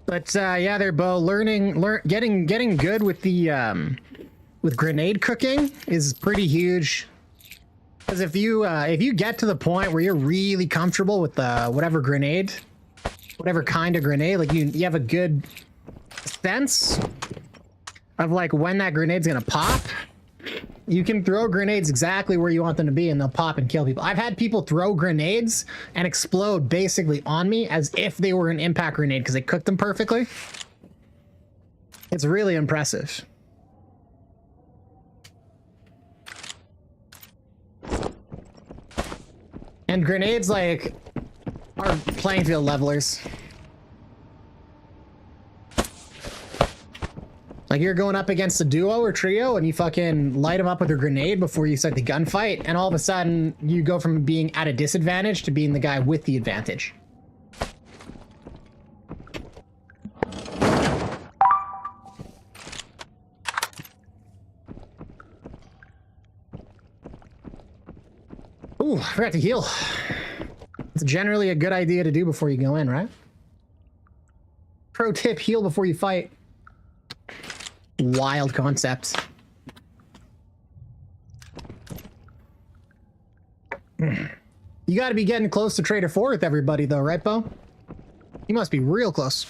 But yeah, they're both getting good with the with grenade cooking is pretty huge. Because if you get to the point where you're really comfortable with whatever grenade, whatever kind of grenade, like you have a good sense of like when that grenade's gonna pop, you can throw grenades exactly where you want them to be and they'll pop and kill people. I've had people throw grenades and explode basically on me as if they were an impact grenade because they cooked them perfectly. It's really impressive. And grenades like are playing field levelers. Like you're going up against a duo or trio and you fucking light them up with a grenade before you start the gunfight, and all of a sudden you go from being at a disadvantage to being the guy with the advantage. Ooh, I forgot to heal. It's generally a good idea to do before you go in, right? Pro tip, heal before you fight. Wild concept. You gotta be getting close to Trader 4 with everybody though, right, Bo? You must be real close.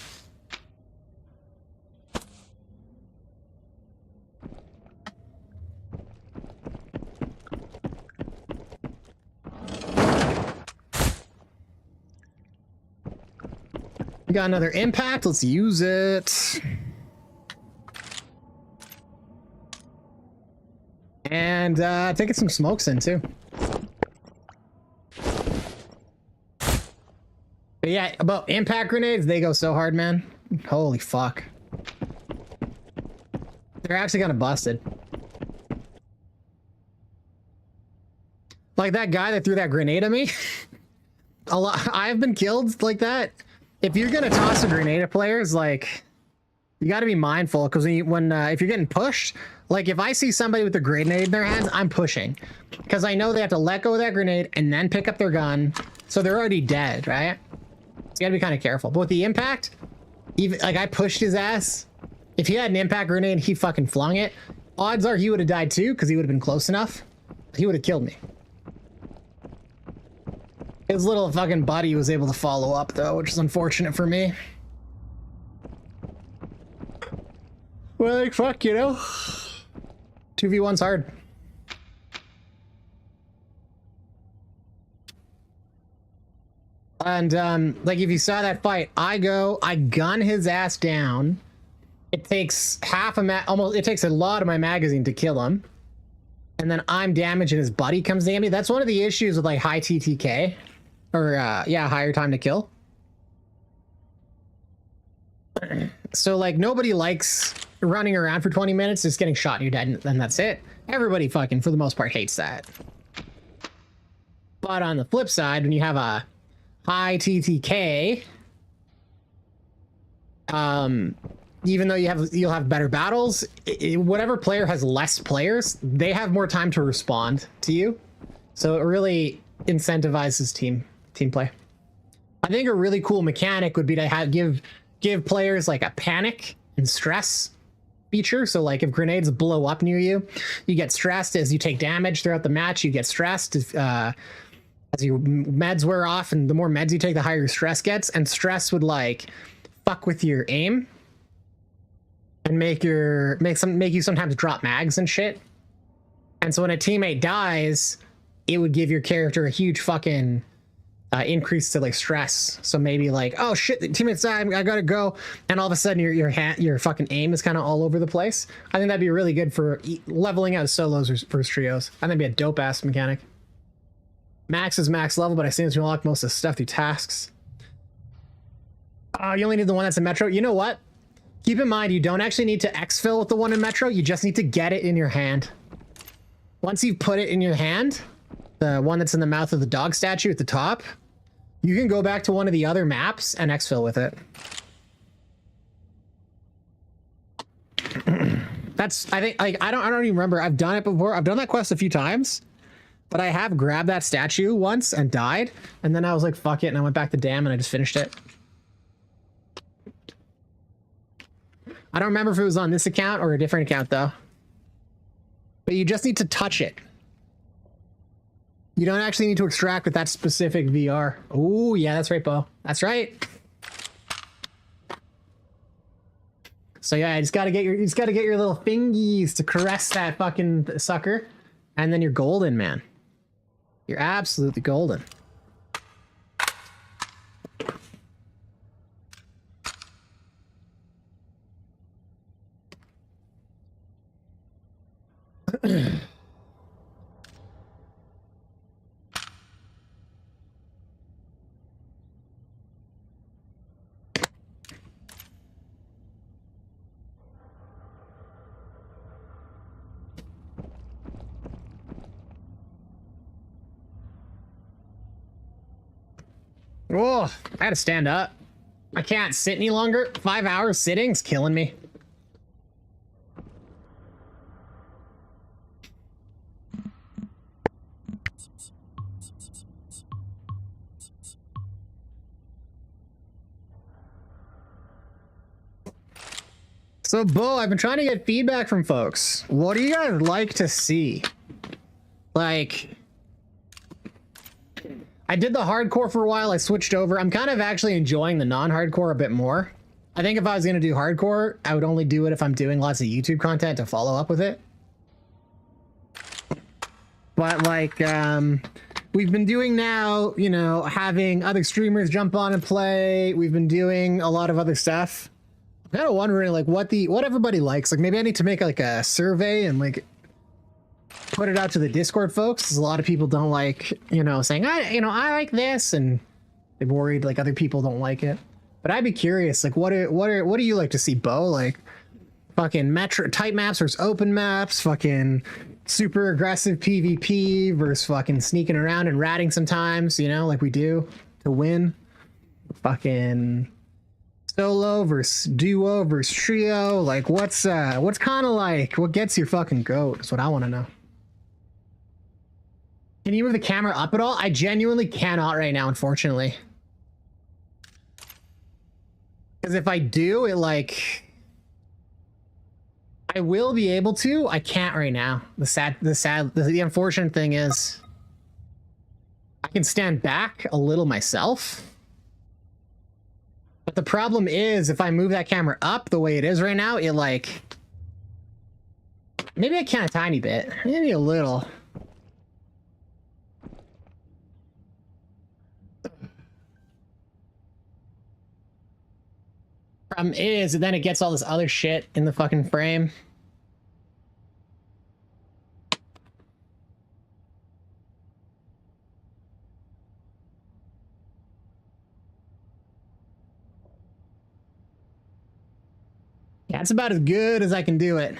We got another impact. Let's use it. And taking some smokes in too. But yeah, about impact grenades, they go so hard, man. Holy fuck. They're actually kind of busted. Like that guy that threw that grenade at me. A lot. I've been killed like that. If you're gonna toss a grenade at players, like, you got to be mindful, because when if you're getting pushed, like if I see somebody with a grenade in their hands, I'm pushing, because I know they have to let go of that grenade and then pick up their gun, so they're already dead, right? So you got to be kind of careful. But with the impact, even like I pushed his ass. If he had an impact grenade, he fucking flung it. Odds are he would have died too, because he would have been close enough. He would have killed me. His little fucking buddy was able to follow up though, which is unfortunate for me. Well, like, fuck, you know? 2v1's hard. And, like, if you saw that fight, I gun his ass down. It takes it takes a lot of my magazine to kill him. And then I'm damaged and his buddy comes near me. That's one of the issues with, like, high TTK. Or, yeah, higher time to kill. So, like, nobody likes running around for 20 minutes, just getting shot and you're dead, and that's it. Everybody fucking, for the most part, hates that. But on the flip side, when you have a high TTK, even though you'll have better battles, whatever player has less players, they have more time to respond to you. So it really incentivizes team play. I think a really cool mechanic would be to give players like a panic and stress feature. So like if grenades blow up near you, you get stressed as you take damage throughout the match. You get stressed as your meds wear off, and the more meds you take, the higher your stress gets. And stress would like fuck with your aim and make you sometimes drop mags and shit. And so when a teammate dies, it would give your character a huge fucking increase to like stress. So maybe like, oh shit, the teammate's died, I gotta go, and all of a sudden your fucking aim is kind of all over the place. I think that'd be really good for leveling out solos or first trios. I think that'd be a dope ass mechanic. Max is max level, but I seem to unlock most of the stuff through tasks. You only need the one that's in Metro. You know what? Keep in mind, you don't actually need to exfil with the one in Metro. You just need to get it in your hand. Once you've put it in your hand, the one that's in the mouth of the dog statue at the top, you can go back to one of the other maps and exfil with it. That's, I think, like, I don't even remember. I've done it before. I've done that quest a few times, but I have grabbed that statue once and died, and then I was like, fuck it, and I went back to Dam and I just finished it. I don't remember if it was on this account or a different account though. But you just need to touch it. You don't actually need to extract with that specific VR. Oh yeah, that's right, Bo. That's right. So yeah, you just gotta get your little fingies to caress that fucking sucker, and then you're golden, man. You're absolutely golden. Oh, I gotta stand up. I can't sit any longer. 5 hours sitting's killing me. So, Bo, I've been trying to get feedback from folks. What do you guys like to see? Like, I did the hardcore for a while. I switched over. I'm kind of actually enjoying the non-hardcore a bit more. I think if I was going to do hardcore, I would only do it if I'm doing lots of YouTube content to follow up with it. But like, we've been doing now, you know, having other streamers jump on and play. We've been doing a lot of other stuff. I'm kind of wondering like what everybody likes. Like maybe I need to make like a survey and like put it out to the Discord folks, 'cause a lot of people don't like, you know, saying I like this, and they're worried like other people don't like it. But I'd be curious, like what do you like to see, Bo? Like fucking metro tight maps versus open maps, fucking super aggressive PvP versus fucking sneaking around and ratting sometimes, you know, like we do to win. Fucking solo versus duo versus trio. Like what's kind of like what gets your fucking goat is what I want to know. Can you move the camera up at all? I genuinely cannot right now, unfortunately. Because if I do, it like I will be able to. I can't right now. The unfortunate thing is I can stand back a little myself. But the problem is if I move that camera up the way it is right now, it like maybe I can a tiny bit, maybe a little. Problem is then it gets all this other shit in the fucking frame. Yeah, it's about as good as I can do it.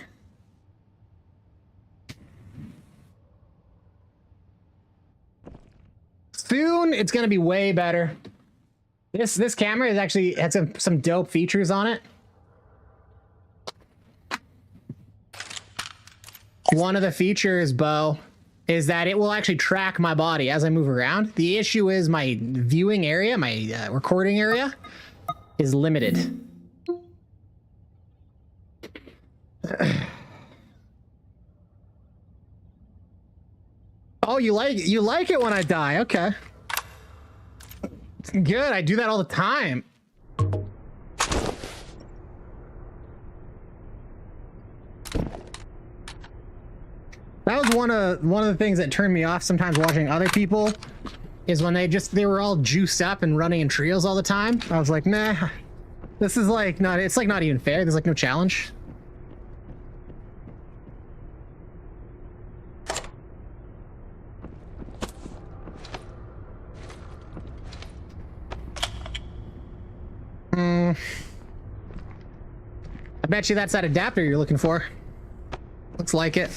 Soon it's gonna be way better. This camera is actually has some dope features on it. One of the features, Bo, is that it will actually track my body as I move around. The issue is my viewing area, my recording area, is limited. Oh, you like it when I die? Okay. Good, I do that all the time. That was one of the things that turned me off sometimes watching other people, is when they were all juiced up and running in trios all the time. I was like, nah, this is like not, it's like not even fair. There's like no challenge. I bet you that's that adapter you're looking for. Looks like it.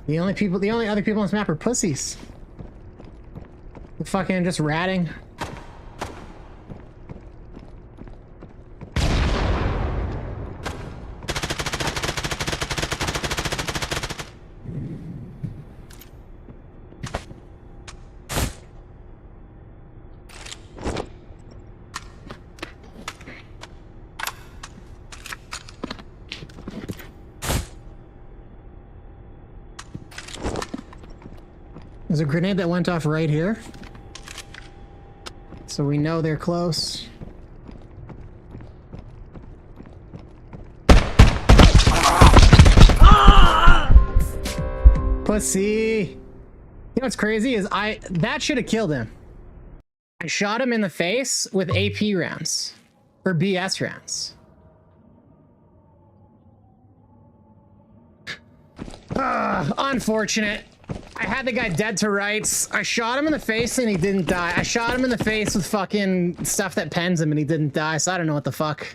The only other people on this map are pussies. They're fucking just ratting. There's a grenade that went off right here. So we know they're close. Pussy! You know what's crazy is that should have killed him. I shot him in the face with AP rounds. Or BS rounds. Unfortunate. I had the guy dead to rights. I shot him in the face and he didn't die. I shot him in the face with fucking stuff that pens him and he didn't die, so I don't know what the fuck.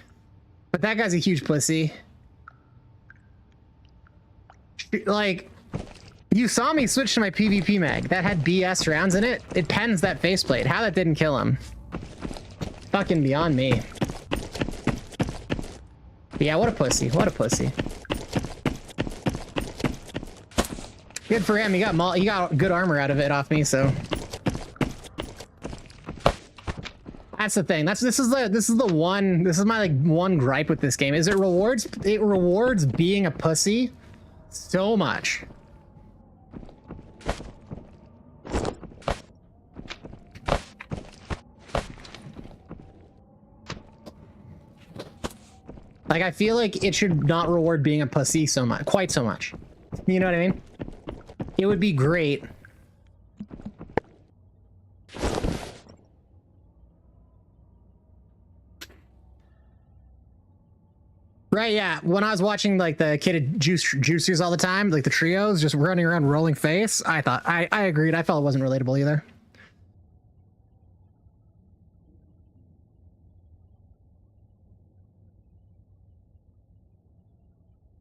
But that guy's a huge pussy. Like, You saw me switch to my PvP mag. That had BS rounds in it. It pens that faceplate. How that didn't kill him. Fucking beyond me. But yeah, what a pussy. What a pussy. Good for him. He got good armor out of it off me, so. That's the thing. This is my like one gripe with this game is it rewards being a pussy so much. Like I feel like it should not reward being a pussy so much, quite so much. You know what I mean? It would be great. Right, yeah. When I was watching like the kitted juicers all the time, like the trios just running around rolling face, I thought I agreed. I felt it wasn't relatable either.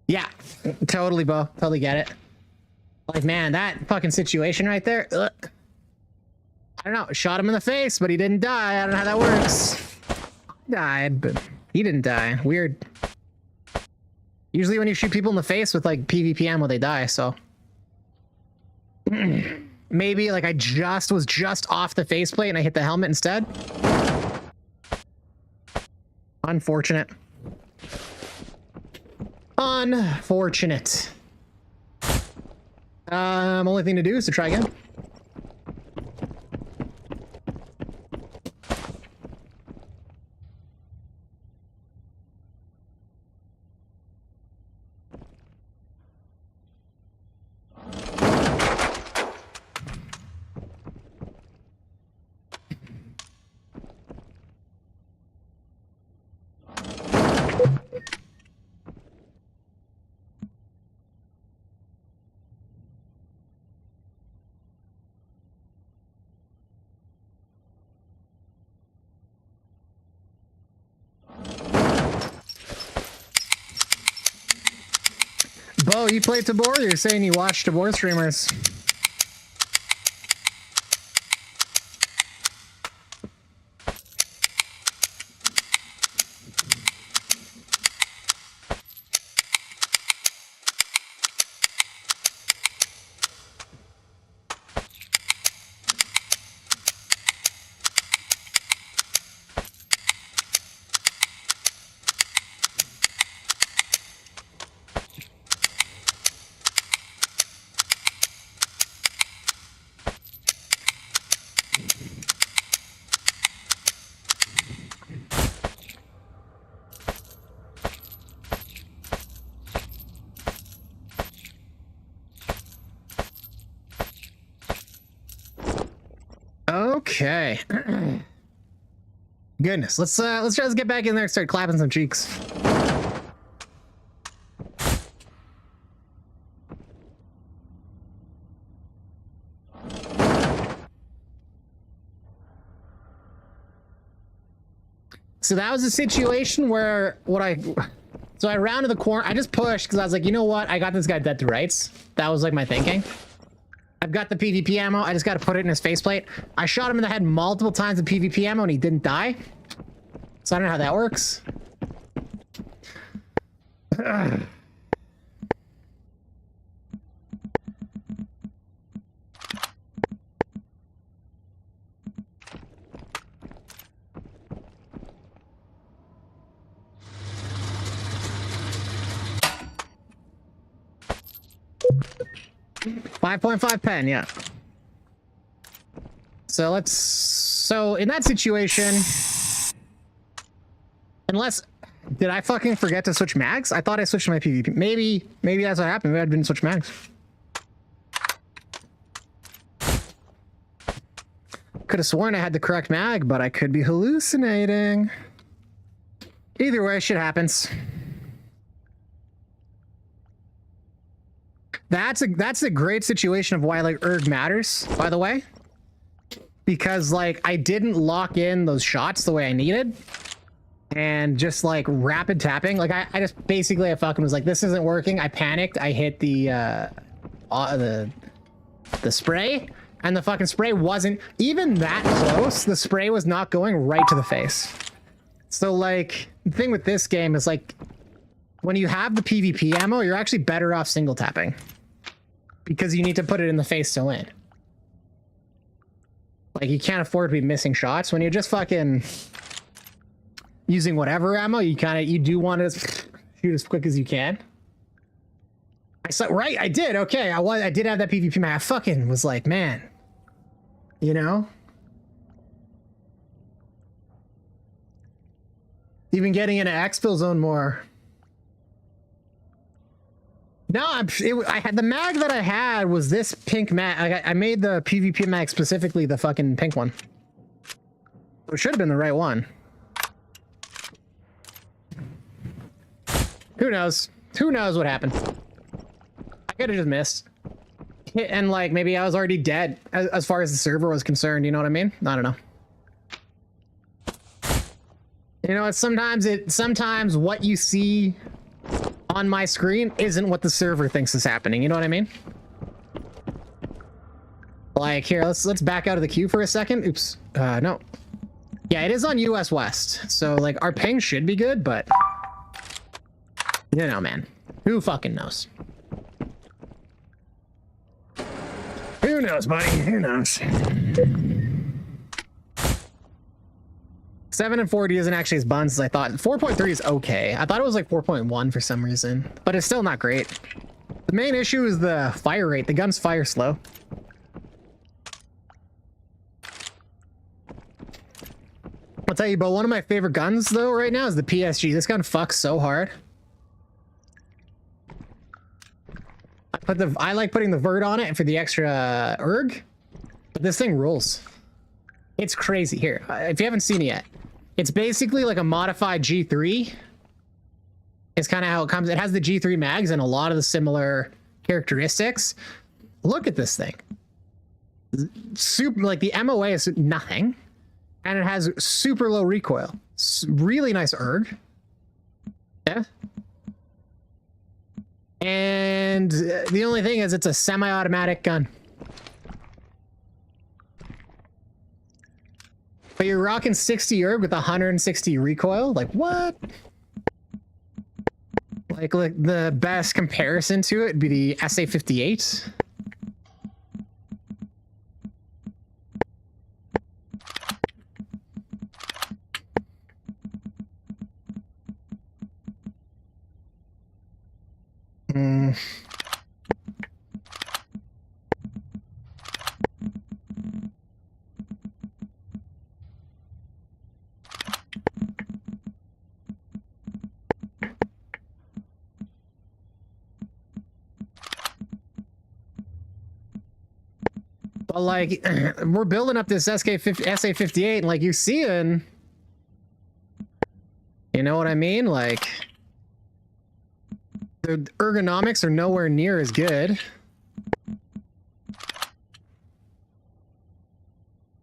Yeah, totally, Bo. Totally get it. Like, man, that fucking situation right there. Ugh. I don't know. Shot him in the face, but he didn't die. I don't know how that works. He died, but he didn't die. Weird. Usually when you shoot people in the face with like PvP ammo, they die, so. Maybe like I was just off the faceplate and I hit the helmet instead. Unfortunate. Unfortunate. Only thing to do is to try again. Bo, you play Tabor? You're saying you watch Tabor streamers. Okay. Goodness, let's just get back in there and start clapping some cheeks. So that was a situation where so I rounded the corner. I just pushed because I was like, you know what? I got this guy dead to rights. That was like my thinking. I've got the PvP ammo. I just got to put it in his faceplate. I shot him in the head multiple times with PvP ammo and he didn't die. So I don't know how that works. Ugh. .5 pen, yeah. So in that situation, unless, did I fucking forget to switch mags? I thought I switched my PvP. Maybe that's what happened. Maybe I didn't switch mags. Could have sworn I had the correct mag, but I could be hallucinating. Either way, shit happens. That's a great situation of why like erg matters, by the way, because like I didn't lock in those shots the way I needed, and just like rapid tapping, like I just basically I fucking was like, this isn't working. I panicked. I hit the the spray, and the fucking spray wasn't even that close. The spray was not going right to the face. So like the thing with this game is like when you have the PvP ammo, you're actually better off single tapping because you need to put it in the face to win. Like you can't afford to be missing shots when you're just fucking using whatever ammo. You do want to shoot as quick as you can. I saw right. I did. Okay. I did have that PvP man. I fucking was like, man, you know, even getting into exfil zone more. No, I had the mag that I had was this pink mag. I made the PvP mag specifically the fucking pink one. So it should have been the right one. Who knows? Who knows what happened? I could have just missed. And like maybe I was already dead as far as the server was concerned. You know what I mean? I don't know. You know, sometimes what you see on my screen isn't what the server thinks is happening. You know what I mean? Like here, let's back out of the queue for a second. Oops. No. Yeah, it is on US West. So like our ping should be good, but you know, man, who fucking knows? Who knows, buddy? Who knows? 7 and 40 isn't actually as buns as I thought. 4.3 is okay. I thought it was like 4.1 for some reason, but it's still not great. The main issue is the fire rate. The guns fire slow. I'll tell you, but one of my favorite guns though right now is the PSG. This gun fucks so hard. I like putting the vert on it for the extra erg, but this thing rules. It's crazy. Here, if you haven't seen it yet, it's basically like a modified G3. It's kind of how it comes. It has the G3 mags and a lot of the similar characteristics. Look at this thing. Super, like the MOA is nothing, and it has super low recoil. Really nice erg. Yeah. And the only thing is it's a semi-automatic gun. But you're rocking 60 erg with 160 recoil? Like what? Like the best comparison to it would be the SA-58. But like, we're building up this SA-58, and like you're seeing, you know what I mean? Like, the ergonomics are nowhere near as good.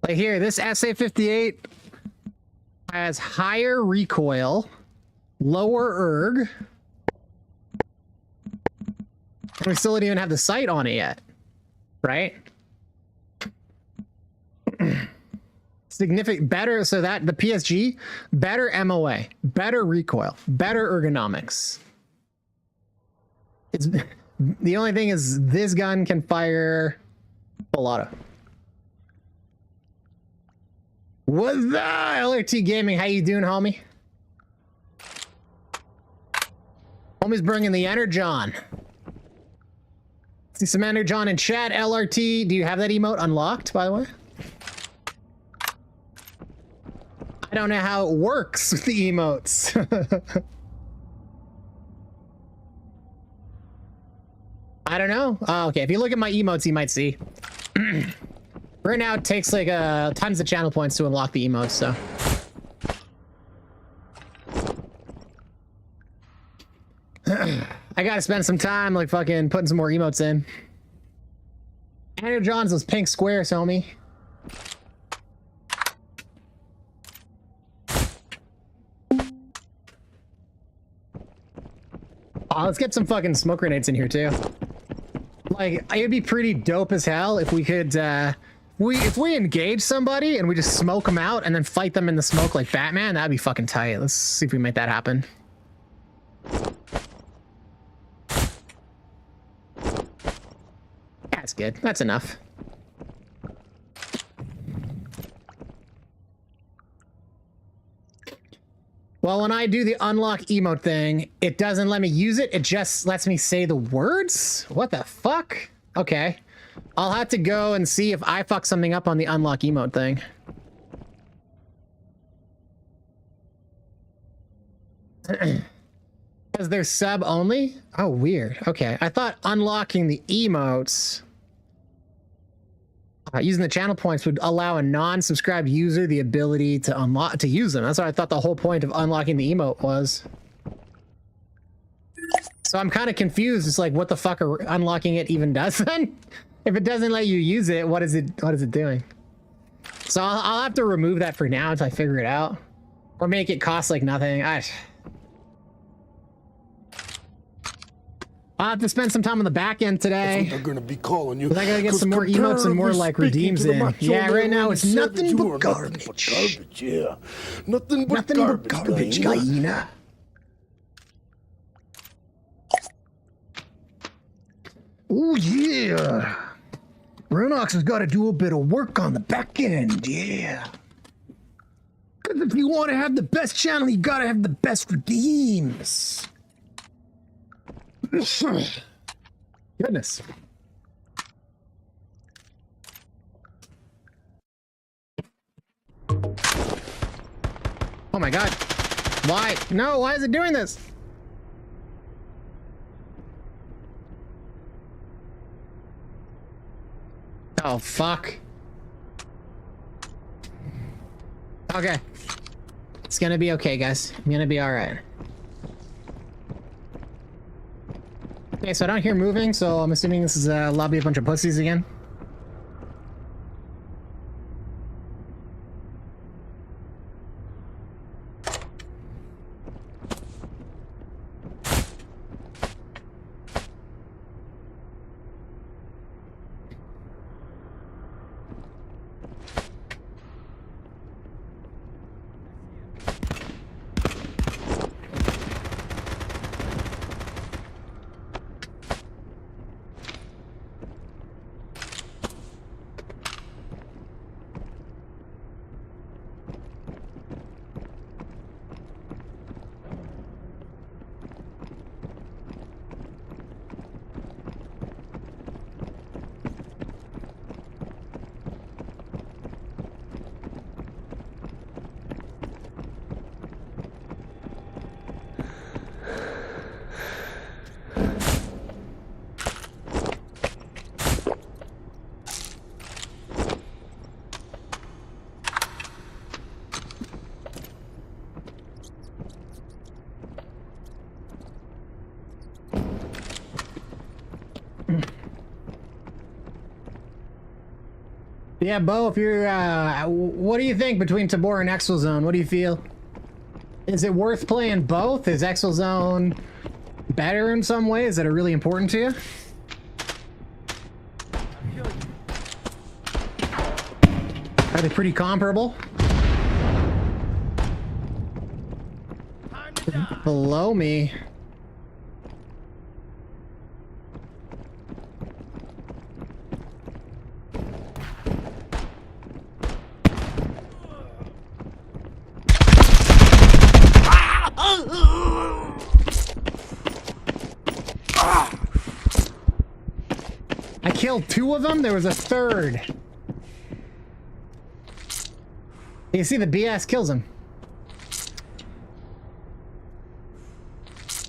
Like here, this SA-58 has higher recoil, lower erg, and we still didn't even have the sight on it yet, right? Significant better, so that the PSG, better MOA, better recoil, better ergonomics. It's the only thing is this gun can fire full auto. What's that? LRT Gaming, how you doing, homie? Homie's bringing the Energon. See some Energon in chat. LRT, do you have that emote unlocked, by the way? I don't know how it works with the emotes. I don't know. Oh, okay, if you look at my emotes, you might see. Right now, it takes like tons of channel points to unlock the emotes, so. I gotta spend some time like fucking putting some more emotes in. Andrew Johns, those pink squares, homie. Oh, let's get some fucking smoke grenades in here too. Like, it'd be pretty dope as hell if we could, if we engage somebody and we just smoke them out and then fight them in the smoke like Batman, that'd be fucking tight. Let's see if we can make that happen. That's good. That's enough. Well, when I do the unlock emote thing, it doesn't let me use it. It just lets me say the words? What the fuck? Okay. I'll have to go and see if I fuck something up on the unlock emote thing. Because they're sub only? Oh, weird. Okay. I thought unlocking the emotes... using the channel points would allow a non-subscribed user the ability to unlock to use them. That's what I thought the whole point of unlocking the emote was. So I'm kind of confused. It's like, what the fuck are unlocking it even does then? If it doesn't let you use it, what is it doing? So I'll have to remove that for now until I figure it out, or make it cost like nothing. I'll have to spend some time on the back end today. They're gonna be calling you. I gotta get some more emotes and more like redeems in. Yeah, right now it's nothing but garbage. Yeah, nothing but garbage, Guyina. Oh yeah, Rhinox has got to do a bit of work on the back end. Yeah, because if you want to have the best channel, you gotta have the best redeems. Goodness. Oh my god. Why? No, why is it doing this? Oh, fuck. Okay. It's gonna be okay, guys. I'm gonna be alright. Okay, so I don't hear moving, so I'm assuming this is a lobby of a bunch of pussies again. Yeah, Bo, if you're, what do you think between Tabor and Exfil Zone? What do you feel? Is it worth playing both? Is Exfil Zone better in some ways that are really important to you? Are they pretty comparable? Below me. I killed 2 of them. There was a 3rd. You see the BS kills him.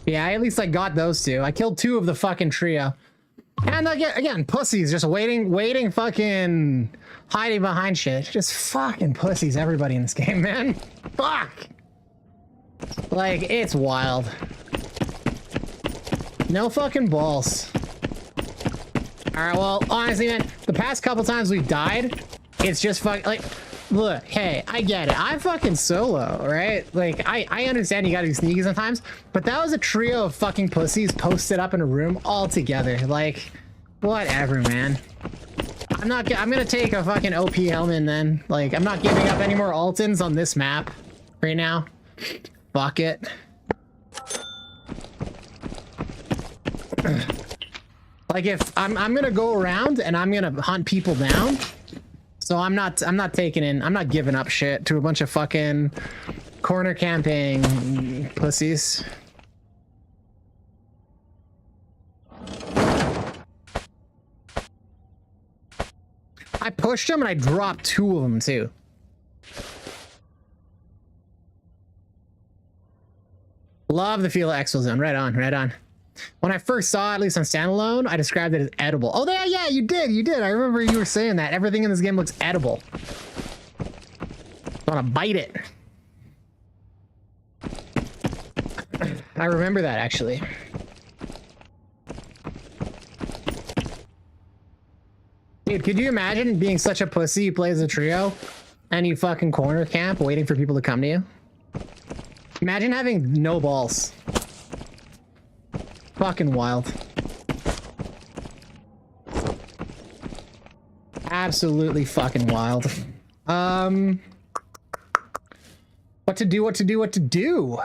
Yeah, I at least I got those 2. I killed 2 of the fucking trio. And again, pussies just waiting fucking hiding behind shit. Just fucking pussies, everybody in this game, man. Fuck. Like, it's wild. No fucking balls. Alright, well, honestly, man, the past couple times we've died, it's just like, look, hey, I get it. I'm fucking solo, right? Like, I understand you gotta be sneaky sometimes, but that was a trio of fucking pussies posted up in a room all together. Like, Whatever, man. I'm gonna take a fucking OP helmet then. Like, I'm not giving up any more Altons on this map right now. Fuck it. Like, if I'm gonna go around and I'm gonna hunt people down. So I'm not giving up shit to a bunch of fucking corner camping pussies. I pushed them and I dropped 2 of them too. Love the feel of Exo Zone. Right on, right on. When I first saw it, at least on standalone, I described it as edible. Oh, yeah, you did. I remember you were saying that. Everything in this game looks edible. I want to bite it. I remember that, actually. Dude, could you imagine being such a pussy you play as a trio and you fucking corner camp waiting for people to come to you? Imagine having no balls. Fucking wild. Absolutely fucking wild. What to do?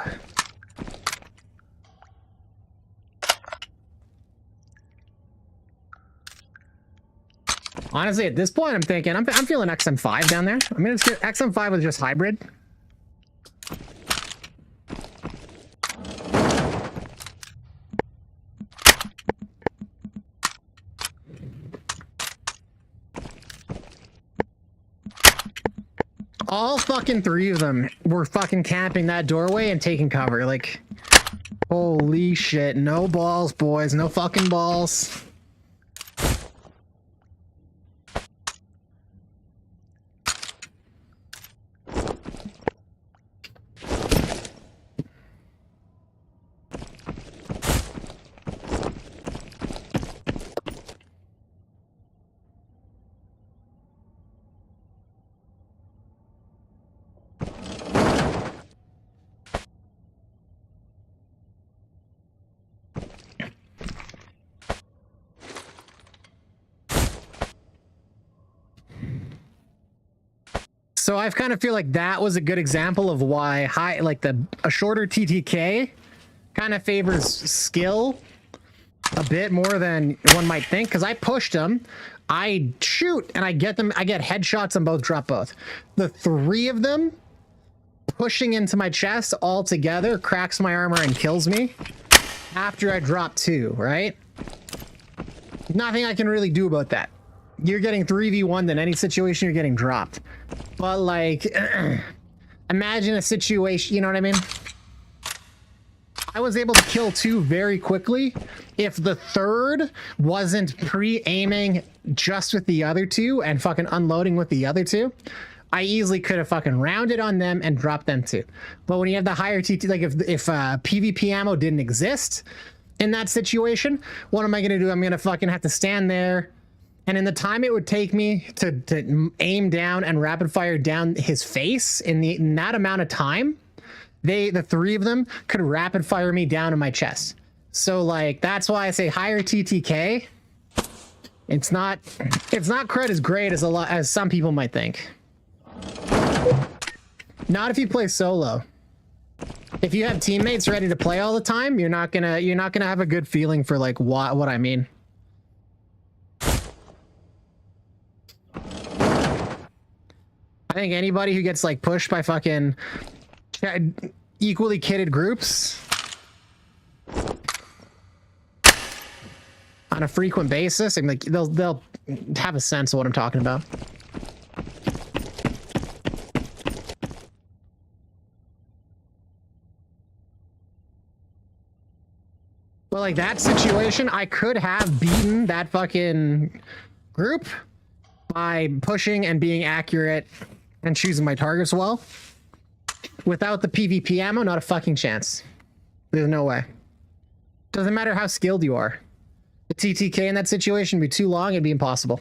Honestly, at this point, I'm thinking, I'm feeling XM5 down there. I mean, it's good. XM5 with just hybrid. All fucking 3 of them were fucking camping that doorway and taking cover. Like, holy shit. No balls, boys. No fucking balls. So I kind of feel like that was a good example of why a shorter TTK kind of favors skill a bit more than one might think. Because I pushed them, I shoot, and I get headshots on both, drop both. The 3 of them pushing into my chest all together cracks my armor and kills me after I drop 2, right? Nothing I can really do about that. You're getting 3v1 in any situation, you're getting dropped. But like, imagine a situation, you know what I mean? I was able to kill 2 very quickly. If the 3rd wasn't pre-aiming just with the other 2 and fucking unloading with the other 2, I easily could have fucking rounded on them and dropped them too. But when you have the higher TT, like if PvP ammo didn't exist in that situation, what am I gonna do? I'm gonna fucking have to stand there. And in the time it would take me to aim down and rapid fire down his face in that amount of time, the 3 of them could rapid fire me down in my chest. So like, that's why I say higher TTK. It's not cred as great as some people might think. Not if you play solo. If you have teammates ready to play all the time, you're not gonna have a good feeling for like what I mean. I think anybody who gets like pushed by fucking equally kitted groups on a frequent basis, and like they'll have a sense of what I'm talking about. Well, like that situation, I could have beaten that fucking group by pushing and being accurate and choosing my targets well. Without the PvP ammo, not a fucking chance. There's no way. Doesn't matter how skilled you are. The TTK in that situation would be too long, it'd be impossible.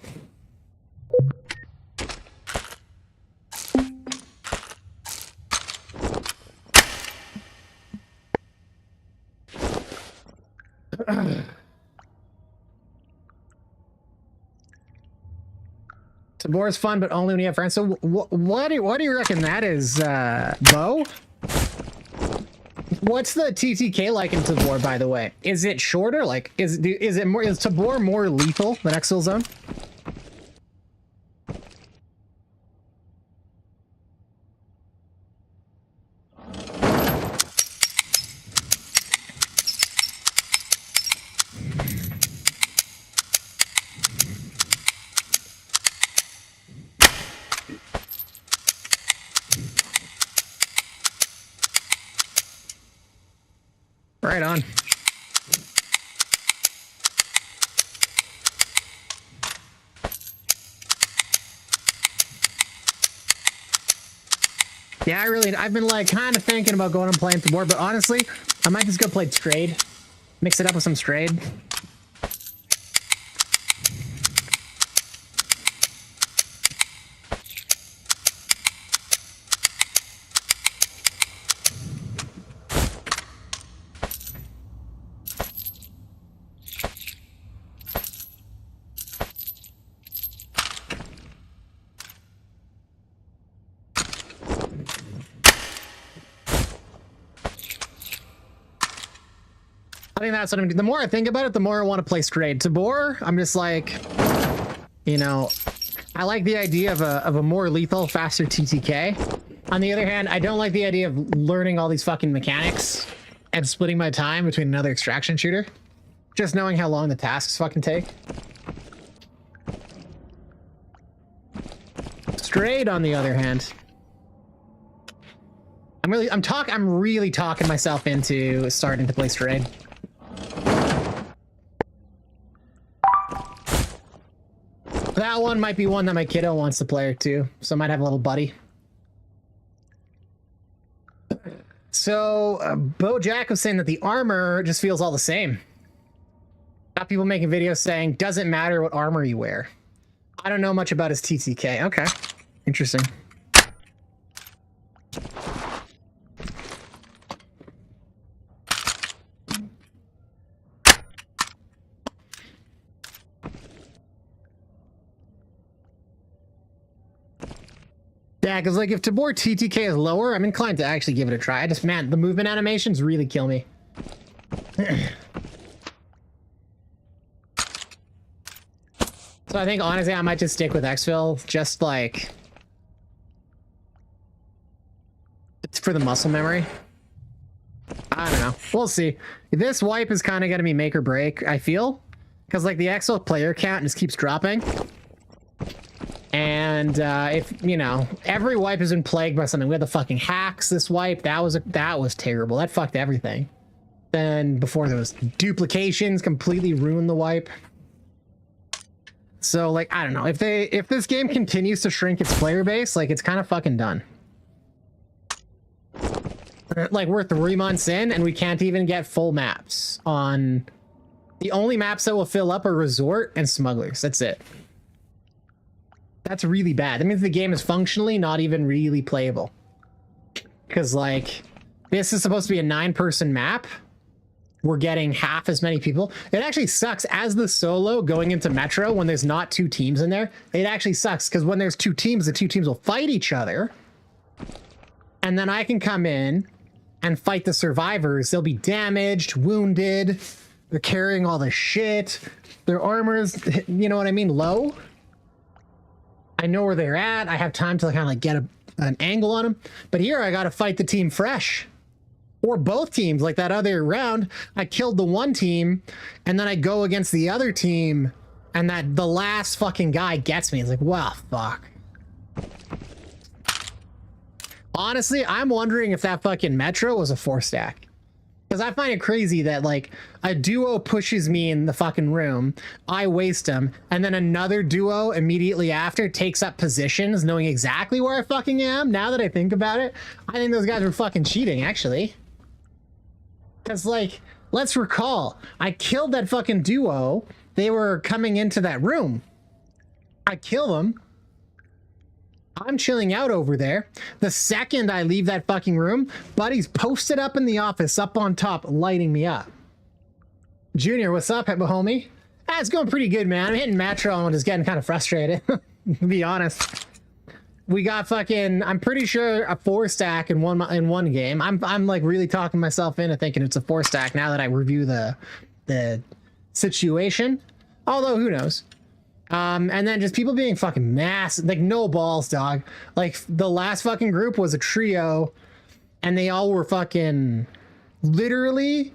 Tabor is fun, but only when you have friends. So what do you reckon that is, Bo? What's the TTK like in Tabor, by the way? Is it shorter? Like, is Tabor more lethal than Exfil Zone? Right on. Yeah, I've been like kind of thinking about going and playing Tabor, but honestly, I might just go play Strayed. Mix it up with some Strayed. I think that's what I'm doing. The more I think about it, the more I want to play Strayed. Tabor, I'm just like, you know, I like the idea of a more lethal, faster TTK. On the other hand, I don't like the idea of learning all these fucking mechanics and splitting my time between another extraction shooter. Just knowing how long the tasks fucking take. Strayed, on the other hand, I'm really talking myself into starting to play Strayed. That one might be one that my kiddo wants to play too, so I might have a little buddy. So, Bo Jack was saying that the armor just feels all the same. Got people making videos saying, doesn't matter what armor you wear. I don't know much about his TTK. Okay, interesting. Yeah, because like if Tabor TTK is lower, I'm inclined to actually give it a try. Man, the movement animations really kill me. So I think honestly I might just stick with Exfil, just like it's for the muscle memory. I don't know. We'll see. This wipe is kind of going to be make or break, I feel, because like the Exfil player count just keeps dropping. And if you know, every wipe has been plagued by something. We had the fucking hacks this wipe. That was terrible. That fucked everything. Then before there was duplications, completely ruined the wipe. So like I don't know, if this game continues to shrink its player base, like it's kind of fucking done. Like we're 3 months in and we can't even get full maps on. The only maps that will fill up are Resort and Smugglers. That's it. That's really bad. That means the game is functionally not even really playable. Because, like, this is supposed to be a 9-person map. We're getting half as many people. It actually sucks as the solo going into Metro when there's not 2 teams in there. It actually sucks because when there's 2 teams, the 2 teams will fight each other. And then I can come in and fight the survivors. They'll be damaged, wounded. They're carrying all the shit. Their armor's, you know what I mean, low. I know where they're at. I have time to kind of like get an angle on them. But here I got to fight the team fresh. Or both teams, like that other round. I killed the one team, and then I go against the other team, and the last fucking guy gets me. It's like, wow, fuck. Honestly, I'm wondering if that fucking Metro was a 4-stack. Because I find it crazy that, like, a duo pushes me in the fucking room, I waste them, and then another duo immediately after takes up positions knowing exactly where I fucking am. Now that I think about it, I think those guys were fucking cheating, actually. Because, like, let's recall, I killed that fucking duo. They were coming into that room. I kill them. I'm chilling out over there. The second I leave that fucking room, Buddy's posted up in the office, up on top, lighting me up. Junior, what's up, homie? Ah, it's going pretty good, man. I'm hitting Metro and I'm just getting kind of frustrated. to be honest. We got fucking, I'm pretty sure a 4-stack in one game. I'm like really talking myself into thinking it's a 4-stack now that I review the situation. Although who knows? And then just people being fucking massive, like no balls, dog. Like the last fucking group was a trio, and they all were fucking literally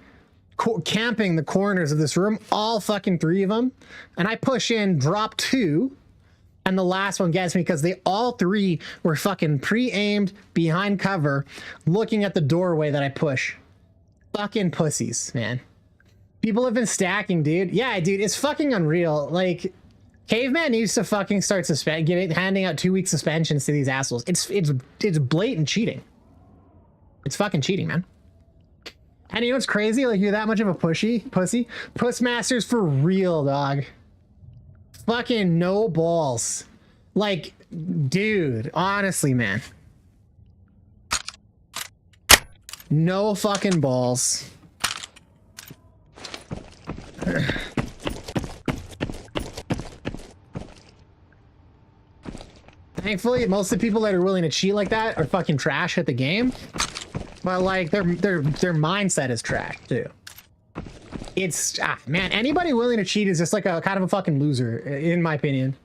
camping the corners of this room, all fucking 3 of them. And I push in, drop 2, and the last one gets me because they all 3 were fucking pre-aimed behind cover, looking at the doorway that I push. Fucking pussies, man. People have been stacking, dude. Yeah, dude, it's fucking unreal. Like, Caveman needs to fucking start handing out 2-week suspensions to these assholes. It's blatant cheating. It's fucking cheating, man. And you know what's crazy? Like, you're that much of a pussy? Pussmasters for real, dog. Fucking no balls. Like, dude, honestly, man. No fucking balls. Thankfully, most of the people that are willing to cheat like that are fucking trash at the game. But like their mindset is trash too. It's man, anybody willing to cheat is just like a kind of a fucking loser, in my opinion.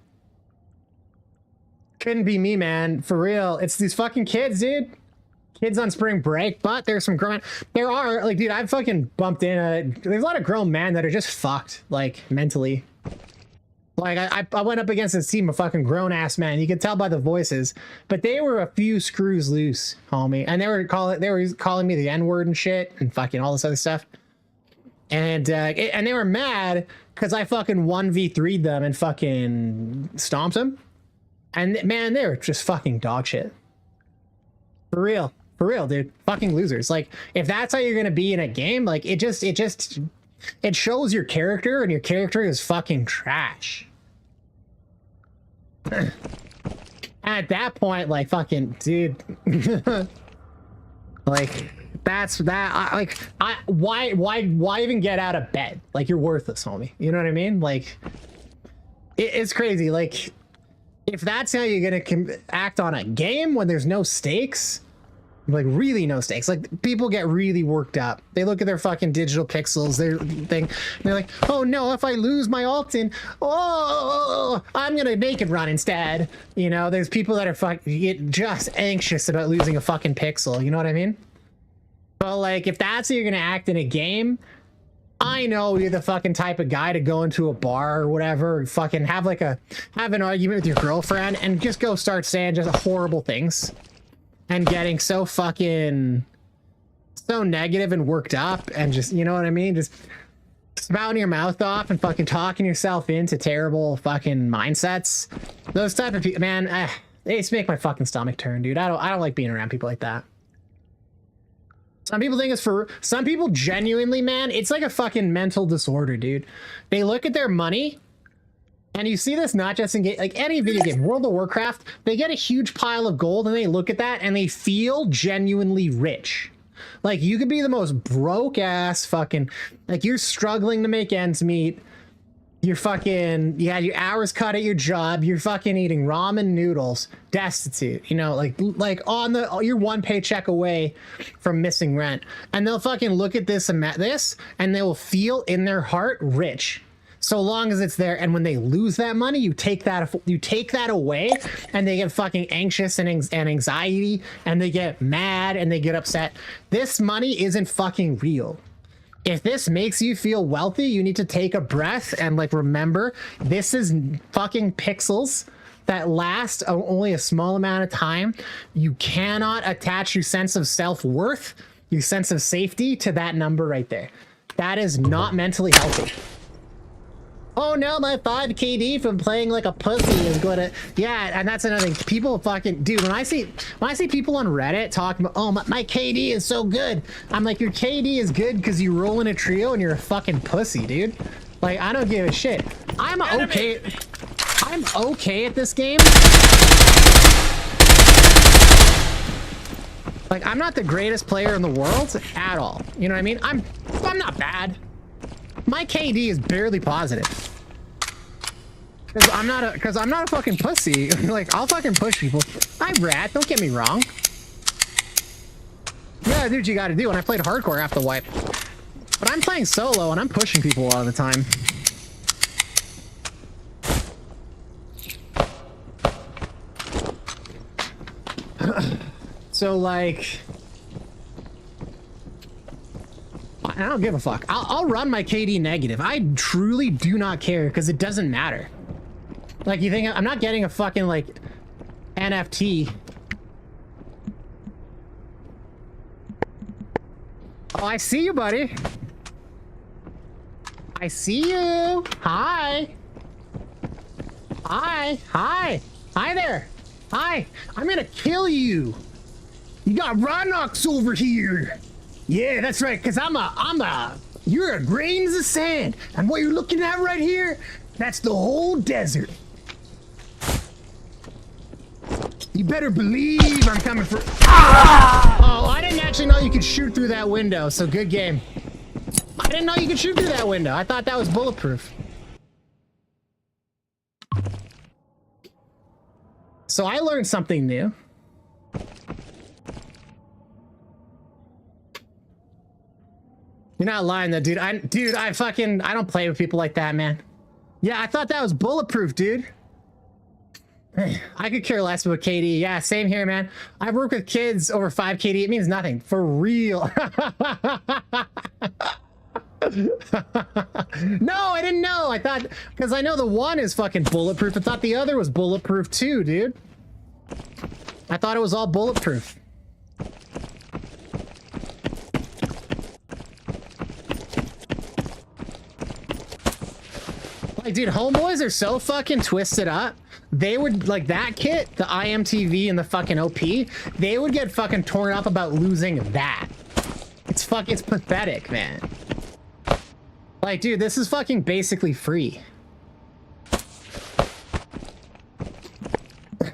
Couldn't be me, man. For real. It's these fucking kids, dude. Kids on spring break, but there's some grown. There are like, dude, I've fucking bumped in. There's a lot of grown men that are just fucked, like mentally. Like I went up against this team of fucking grown ass men. You could tell by the voices, but they were a few screws loose, homie. And they were calling me the N-word and shit and fucking all this other stuff. And they were mad because I fucking 1v3'd them and fucking stomped them. And man, they were just fucking dog shit. For real, dude. Fucking losers. Like, if that's how you're gonna be in a game, like it shows your character, and your character is fucking trash. At that point, like, fucking, dude. Like, that's that. Why even get out of bed? Like, you're worthless, homie. You know what I mean? Like, it's crazy. Like, if that's how you're gonna act on a game when there's no stakes. Like really no stakes. Like people get really worked up. They look at their fucking digital pixels. They're like, oh no, if I lose my alt-in, I'm gonna naked run instead. You know, there's people that are just anxious about losing a fucking pixel. You know what I mean? But like, if that's how you're gonna act in a game, I know you're the fucking type of guy to go into a bar or whatever, fucking have an argument with your girlfriend and just go start saying just horrible things. And getting so negative and worked up and just, you know what I mean? Just spouting your mouth off and fucking talking yourself into terrible fucking mindsets. Those type of people, man, they just make my fucking stomach turn, dude. I don't like being around people like that. Some people think it's some people genuinely, man, it's like a fucking mental disorder, dude. They look at their money. And you see this not just in like any video game, World of Warcraft, they get a huge pile of gold and they look at that and they feel genuinely rich. Like you could be the most broke ass fucking, like you're struggling to make ends meet. You're fucking, you had your hours cut at your job. You're fucking eating ramen noodles, destitute, you know, like you're 1 paycheck away from missing rent. And they'll fucking look at this and they will feel in their heart rich. So long as it's there, and when they lose that money, you take that away, and they get fucking anxious and anxiety, and they get mad and they get upset. This money isn't fucking real. If this makes you feel wealthy, you need to take a breath and like remember, this is fucking pixels that last only a small amount of time. You cannot attach your sense of self-worth, your sense of safety to that number right there. That is not mentally healthy. Oh no, my 5 KD from playing like a pussy is gonna, yeah, and that's another thing. People fucking, dude, when I see people on Reddit talking about, oh, my KD is so good. I'm like, your KD is good because you roll in a trio and you're a fucking pussy, dude. Like, I don't give a shit. I'm okay at this game. Like, I'm not the greatest player in the world at all. You know what I mean? I'm not bad. My KD is barely positive. Cause I'm not a fucking pussy. Like, I'll fucking push people. I rat, don't get me wrong. Yeah, do what you gotta do. When I played hardcore, I have to wipe. But I'm playing solo and I'm pushing people all the time. So like, I don't give a fuck. I'll run my KD negative. I truly do not care because it doesn't matter. Like, you think I'm not getting a fucking like NFT? Oh, I see you, buddy. I see you. Hi. Hi. Hi. Hi there. Hi. I'm gonna kill you. You got Rhinox over here. Yeah, that's right, because you're a grains of sand. And what you're looking at right here, that's the whole desert. You better believe I'm coming for... Oh, I didn't actually know you could shoot through that window, so good game. I didn't know you could shoot through that window. I thought that was bulletproof. So I learned something new. You're not lying though, dude. I don't play with people like that, man. Yeah, I thought that was bulletproof, dude. I could care less about KD. Yeah, same here, man. I've worked with kids over 5 KD. It means nothing. For real. No, I didn't know. I thought, because I know the one is fucking bulletproof. I thought the other was bulletproof too, dude. I thought it was all bulletproof. Like, dude, homeboys are so fucking twisted up. They would, like, that kit, the IMTV and the fucking OP, they would get fucking torn up about losing that. It's pathetic, man. Like, dude, this is fucking basically free.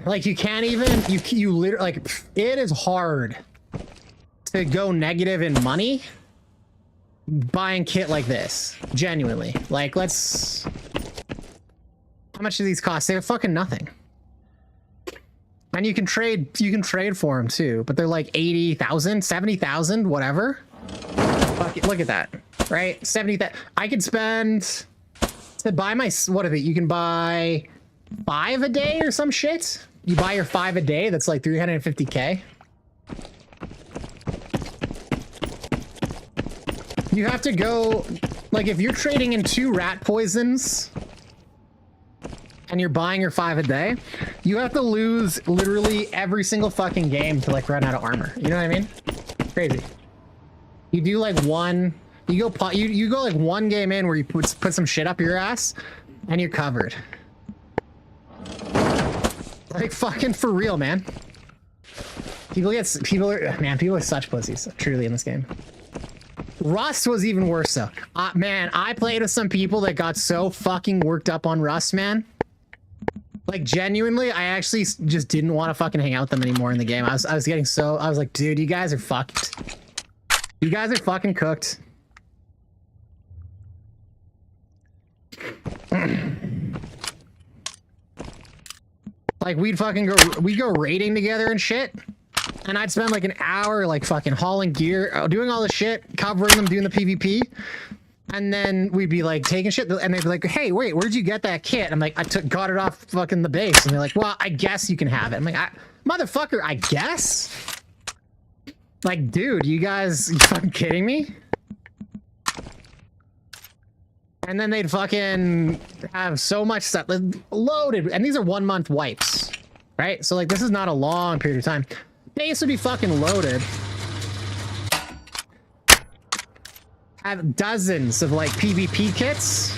Like, you can't even, you literally, like, it is hard to go negative in money buying kit like this. Genuinely. Like, let's... How much do these cost? They're fucking nothing. And you can trade for them too, but they're like 80,000, 70,000, whatever. Fuck it, look at that, right? 70,000. I could spend to buy my, what are they? You can buy 5 a day or some shit. You buy your 5 a day, that's like 350K. You have to go, like, if you're trading in 2 rat poisons and you're buying your 5 a day, you have to lose literally every single fucking game to like run out of armor. You know what I mean? Crazy. You do like one, you go like 1 game in where you put some shit up your ass and you're covered. Like, fucking for real, man. People are such pussies, truly, in this game. Rust was even worse though. Man, I played with some people that got so fucking worked up on Rust, man. Like, genuinely, I actually just didn't want to fucking hang out with them anymore in the game. I was getting so, I was like, dude, you guys are fucked. You guys are fucking cooked. Like, we'd go raiding together and shit. And I'd spend like an hour like fucking hauling gear, doing all the shit, covering them, doing the PvP. And then we'd be like taking shit, and they'd be like, hey, wait, where'd you get that kit? I'm like, got it off fucking the base. And they're like, well, I guess you can have it. I'm like, motherfucker, I guess? Like, dude, you fucking kidding me? And then they'd fucking have so much stuff loaded, and these are 1-month wipes, right? So like, this is not a long period of time. Base would be fucking loaded. Have dozens of like PvP kits,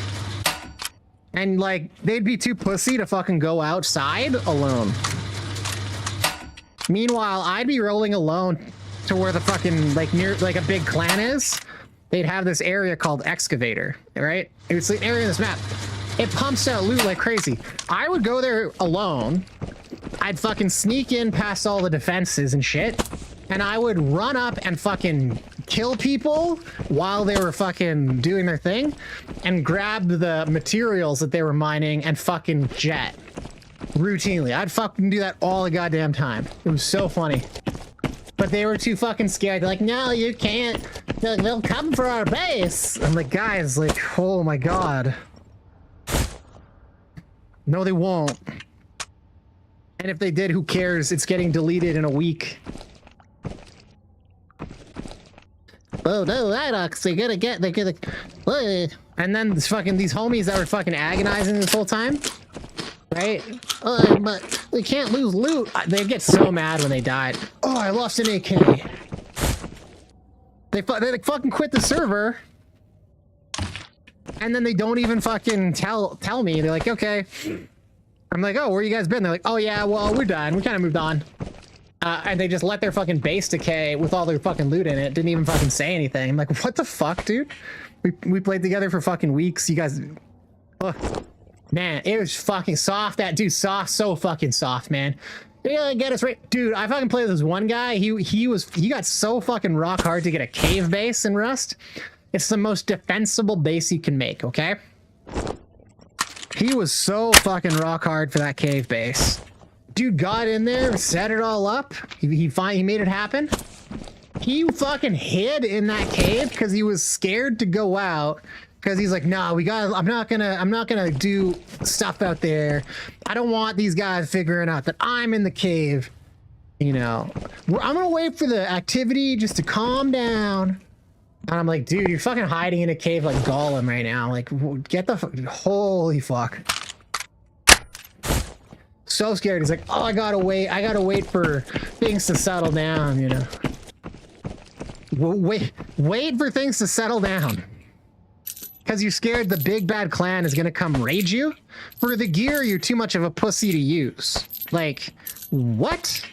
and like they'd be too pussy to fucking go outside alone. Meanwhile, I'd be rolling alone to where the fucking like near like a big clan is. They'd have this area called Excavator, right? It's an area in this map. It pumps out loot like crazy. I would go there alone. I'd fucking sneak in past all the defenses and shit, and I would run up and fucking kill people while they were fucking doing their thing and grab the materials that they were mining and fucking jet routinely. I'd fucking do that all the goddamn time. It was so funny. But they were too fucking scared. They're like, no, you can't. They'll come for our base. I'm like, guys, like, oh my god. No, they won't. And if they did, who cares? It's getting deleted in a week. Oh no, Rhinox, they're gonna. And then these homies that were fucking agonizing this whole time, right? Oh, but we can't lose loot. They get so mad when they died. Oh, I lost an AK. They like fucking quit the server, and then they don't even fucking tell me. They're like, okay. I'm like, oh, where you guys been? They're like, oh yeah, well, we're done. We kind of moved on. And they just let their fucking base decay with all their fucking loot in it. Didn't even fucking say anything. I'm like, what the fuck, dude? We played together for fucking weeks. You guys, ugh. Man, it was fucking soft. That dude, soft, so fucking soft, man. Yeah, get us right, dude. I fucking played with this one guy. He got so fucking rock hard to get a cave base in Rust. It's the most defensible base you can make. Okay. He was so fucking rock hard for that cave base. Dude got in there, set it all up. He made it happen. He fucking hid in that cave because he was scared to go out. Because he's like, nah, I'm not gonna do stuff out there. I don't want these guys figuring out that I'm in the cave. You know, I'm gonna wait for the activity just to calm down. And I'm like, dude, you're fucking hiding in a cave like Gollum right now. Like, get the holy fuck. So scared. He's like, oh, I gotta wait for things to settle down, you know. Wait for things to settle down. Because you're scared the big bad clan is gonna come raid you? For the gear, you're too much of a pussy to use. Like, what?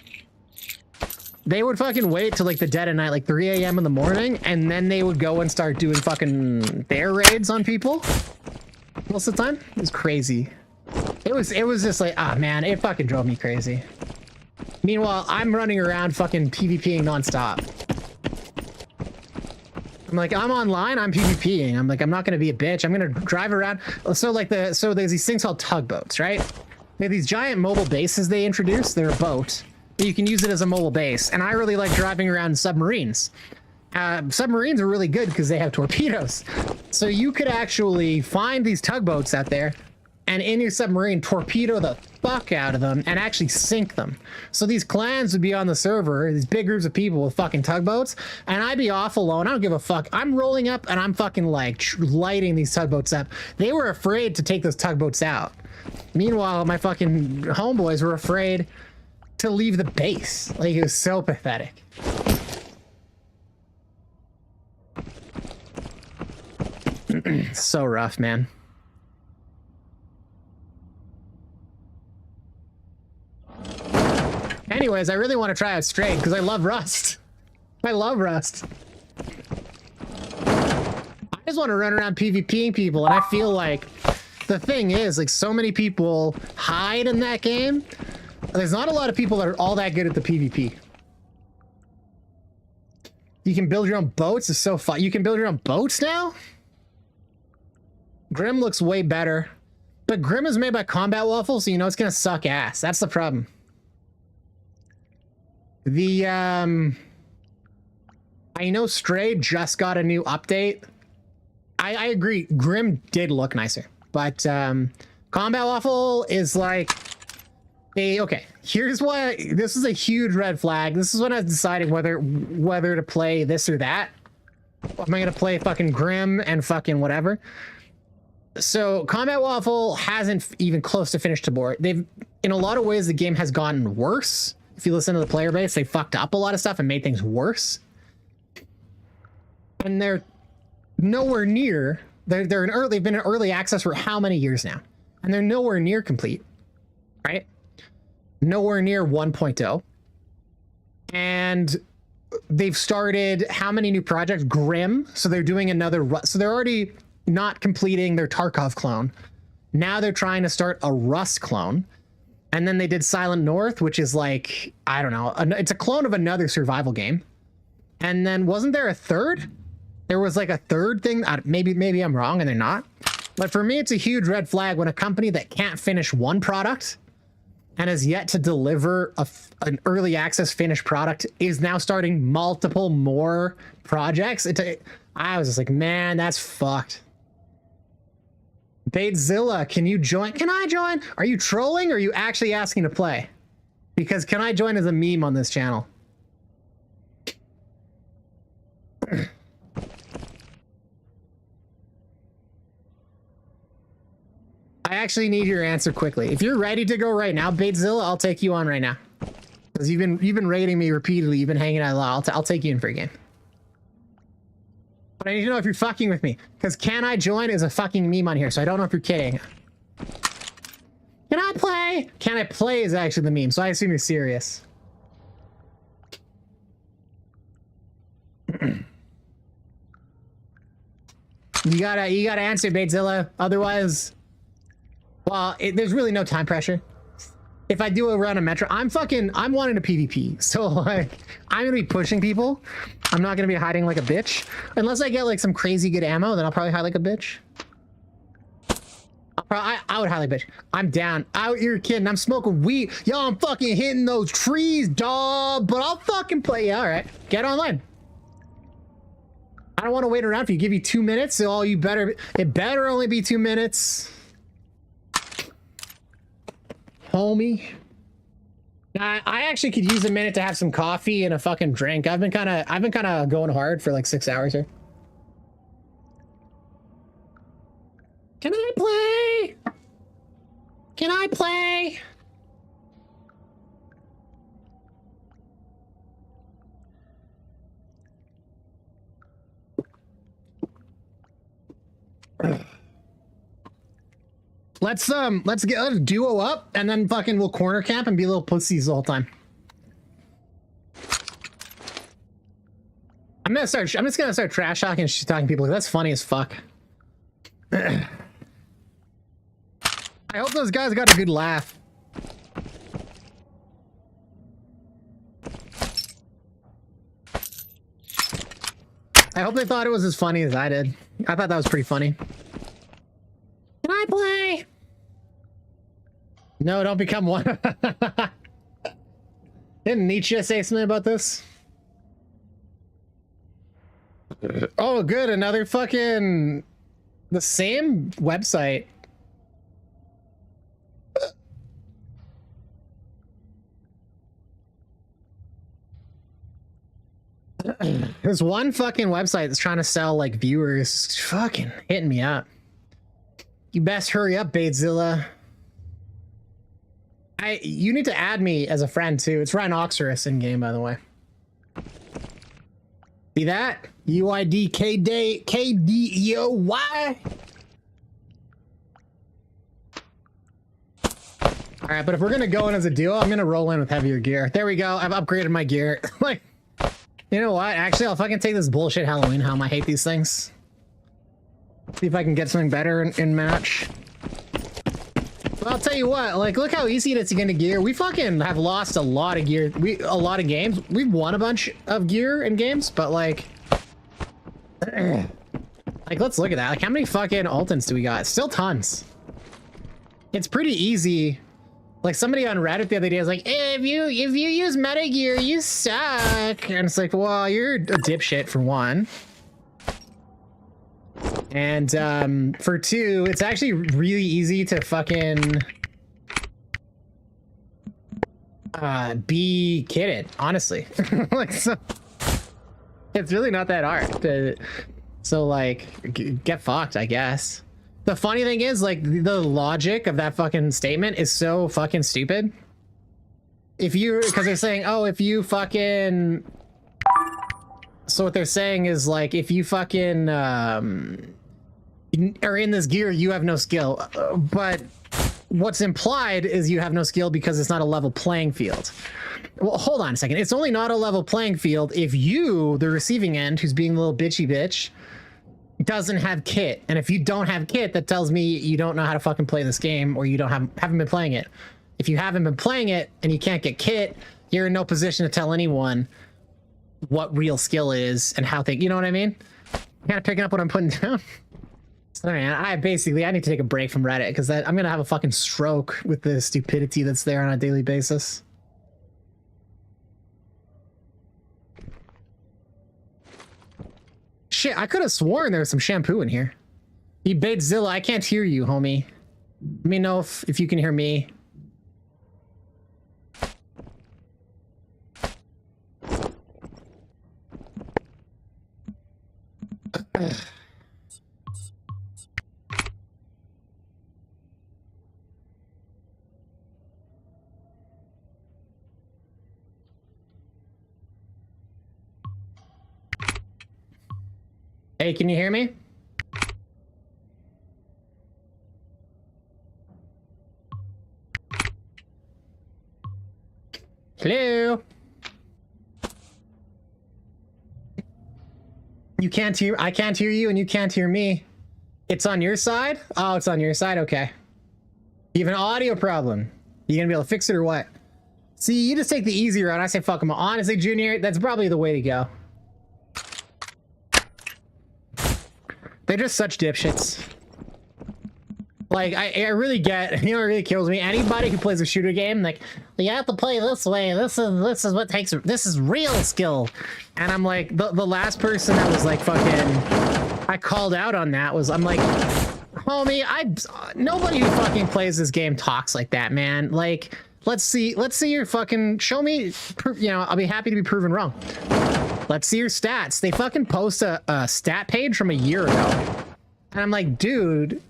They would fucking wait till like the dead of night, like 3 a.m. in the morning, and then they would go and start doing fucking bear raids on people. Most of the time, it was crazy. It was just like, ah, man, it fucking drove me crazy. Meanwhile, I'm running around fucking PvPing nonstop. I'm like, I'm online, I'm PvPing. I'm like, I'm not gonna be a bitch. I'm gonna drive around. So there's these things called tugboats, right? They have these giant mobile bases they introduced. They're a boat. You can use it as a mobile base. And I really like driving around in submarines. Submarines are really good because they have torpedoes. So you could actually find these tugboats out there and in your submarine torpedo the fuck out of them and actually sink them. So these clans would be on the server, these big groups of people with fucking tugboats, and I'd be off alone. I don't give a fuck. I'm rolling up and I'm fucking like lighting these tugboats up. They were afraid to take those tugboats out. Meanwhile, my fucking homeboys were afraid to leave the base. Like, it was so pathetic. So rough, man. Anyways, I really want to try out Strayed because I love Rust. I love Rust. I just want to run around PvPing people, and I feel like the thing is, like, so many people hide in that game. There's not a lot of people that are all that good at the PvP. You can build your own boats. It's so fun. You can build your own boats now? Grim looks way better. But Grim is made by Combat Waffle, so you know it's gonna suck ass. That's the problem. I know Stray just got a new update. I agree. Grim did look nicer. But Combat Waffle is like... Okay, here's why this is a huge red flag. This is when I was deciding whether to play this or that. Am I gonna play fucking Grim and fucking whatever? So Combat Waffle hasn't even close to finished to board. They've, in a lot of ways, the game has gotten worse. If you listen to the player base, they fucked up a lot of stuff and made things worse. And they're nowhere near. They've been in early access for how many years now? And they're nowhere near complete, right? Nowhere near 1.0. And they've started how many new projects? Grim. So they're doing another. So they're already not completing their Tarkov clone. Now they're trying to start a Rust clone. And then they did Silent North, which is like, I don't know, it's a clone of another survival game. And then wasn't there a third? There was like a third thing. Maybe I'm wrong and they're not. But for me, it's a huge red flag when a company that can't finish one product and has yet to deliver an early access finished product is now starting multiple more projects. I was just like, man, that's fucked. Batezilla, can you join? Can I join? Are you trolling or are you actually asking to play? Because can I join as a meme on this channel? I actually need your answer quickly. If you're ready to go right now, Batezilla, I'll take you on right now. Because you've been rating me repeatedly. You've been hanging out a lot. I'll take you in for a game. But I need to know if you're fucking with me. Because can I join is a fucking meme on here, so I don't know if you're kidding. Can I play? Can I play is actually the meme, so I assume you're serious. You gotta answer, Batezilla. Otherwise, well, there's really no time pressure. If I do a run of Metro, I'm wanting to PvP. So like, I'm gonna be pushing people. I'm not gonna be hiding like a bitch. Unless I get like some crazy good ammo, then I'll probably hide like a bitch. I would hide like a bitch. I'm down. Out here kidding. I'm smoking weed. Yo, I'm fucking hitting those trees, dog. But I'll fucking play. Yeah, all right. Get online. I don't want to wait around for you. Give you 2 minutes. So it better only be 2 minutes. Homie. I actually could use a minute to have some coffee and a fucking drink. I've been kind of going hard for like 6 hours here. Can I play? Can I play? Let's duo up and then fucking we'll corner camp and be little pussies the whole time. I'm just gonna start trash talking and shit talking people. That's funny as fuck. I hope those guys got a good laugh. I hope they thought it was as funny as I did. I thought that was pretty funny. Can I play? No, don't become one. Didn't Nietzsche say something about this? Oh, good. Another fucking... The same website. There's one fucking website that's trying to sell like viewers. It's fucking hitting me up. You best hurry up, Batezilla. You need to add me as a friend too. It's Rhinox in game, by the way. See that? UID KDEOY. All right, but if we're gonna go in as a duo, I'm gonna roll in with heavier gear. There we go. I've upgraded my gear. Like, you know what? Actually, I'll fucking take this bullshit Halloween helm. I hate these things. See if I can get something better in match. Well, I'll tell you what, like, look how easy it is to get into gear. We fucking have lost a lot of gear. A lot of games. We've won a bunch of gear in games, but like, let's look at that. Like, how many fucking Ultons do we got? Still tons. It's pretty easy. Like, somebody on Reddit the other day was like, hey, if you use meta gear, you suck. And it's like, well, you're a dipshit for one. And for two, it's actually really easy to fucking be kidded, honestly. Like, so it's really not that hard. So like, get fucked, I guess. The funny thing is, like, the logic of that fucking statement is so fucking stupid. Because they're saying, oh, if you fucking... So what they're saying is, like, if you fucking are in this gear, you have no skill. But what's implied is you have no skill because it's not a level playing field. Well, hold on a second. It's only not a level playing field if you, the receiving end, who's being a little bitchy bitch, doesn't have kit. And if you don't have kit, that tells me you don't know how to fucking play this game, or you haven't been playing it. if you haven't been playing it and you can't get kit, you're in no position to tell anyone what real skill is and how they, you know what I mean? Kind of picking up what I'm putting down. Sorry, man. I need to take a break from Reddit because I'm gonna have a fucking stroke with the stupidity that's there on a daily basis. Shit, I could have sworn there was some shampoo in here. You Batezilla, I can't hear you, homie. Let me know if you can hear me. Hey, can you hear me? Hello? You can't hear, I can't hear you and you can't hear me. It's on your side? Oh, it's on your side? Okay. You have an audio problem. You gonna be able to fix it or what? See, you just take the easy route. I say fuck them. Honestly, Junior, that's probably the way to go. They're just such dipshits. Like, I really get, you know what really kills me? Anybody who plays a shooter game, like, you have to play this way. This is what takes, this is real skill. And I'm like, the last person that was like fucking, I called out on that was, I'm like, homie, nobody who fucking plays this game talks like that, man. Like, let's see your fucking, show me, you know, I'll be happy to be proven wrong. Let's see your stats. They fucking post a stat page from a year ago. And I'm like, dude,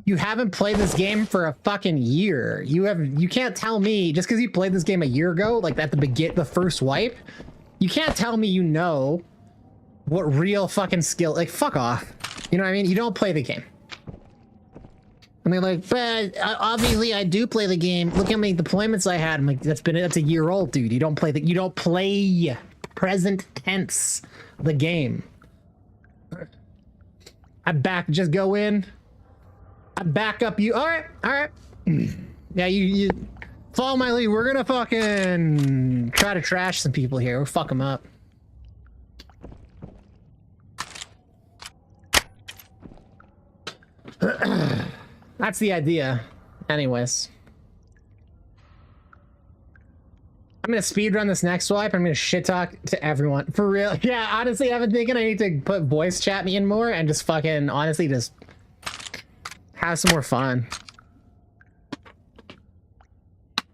you haven't played this game for a fucking year. You can't tell me, just because you played this game a year ago, like at the first wipe, you can't tell me you know what real fucking skill, like fuck off. You know what I mean? You don't play the game. And they're like, but obviously I do play the game. Look how many deployments I had. I'm like, that's a year old, dude. You don't play present tense the game. Just go in. I back up you. All right. Yeah, you follow my lead. We're gonna fucking try to trash some people here. We'll fuck them up. That's the idea. Anyways. I'm gonna speedrun this next swipe. I'm gonna shit talk to everyone. For real. Yeah, honestly, I've been thinking I need to put voice chat me in more and just fucking, honestly, just have some more fun.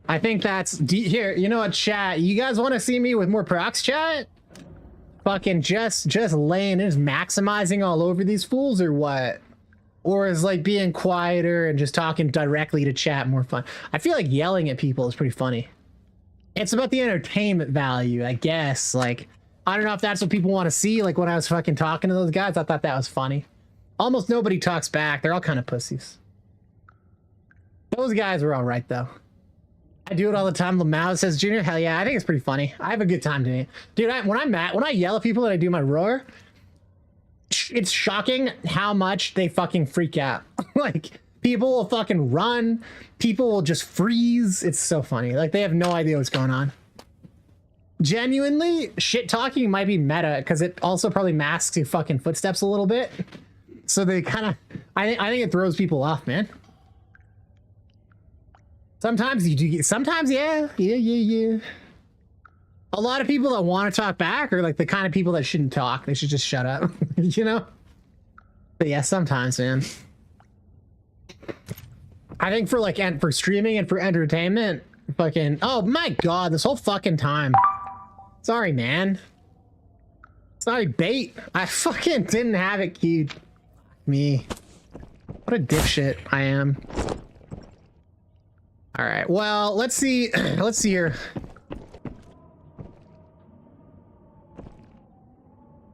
I think that's, here, you know what, chat? You guys want to see me with more procs, chat? Fucking just laying in, just maximizing all over these fools or what? Or is like being quieter and just talking directly to chat more fun? I feel like yelling at people is pretty funny. It's about the entertainment value, I guess. Like, I don't know if that's what people want to see. Like when I was fucking talking to those guys, I thought that was funny. Almost nobody talks back. They're all kind of pussies. Those guys were all right though. I do it all the time. Lamau says, Junior, hell yeah, I think it's pretty funny. I have a good time doing it. Dude, when I yell at people and I do my roar, it's shocking how much they fucking freak out. Like, people will fucking run. People will just freeze. It's so funny. Like, they have no idea what's going on. Genuinely, shit talking might be meta because it also probably masks your fucking footsteps a little bit. So they kind of, I think it throws people off, man. Sometimes you do, sometimes, yeah. A lot of people that want to talk back are like the kind of people that shouldn't talk. They should just shut up, you know? But yeah, sometimes, man. I think for like, for streaming and for entertainment, fucking, oh my God, this whole fucking time. Sorry, man. Sorry, bait. I fucking didn't have it queued. Me. What a dipshit I am. All right, well, let's see. Let's see here.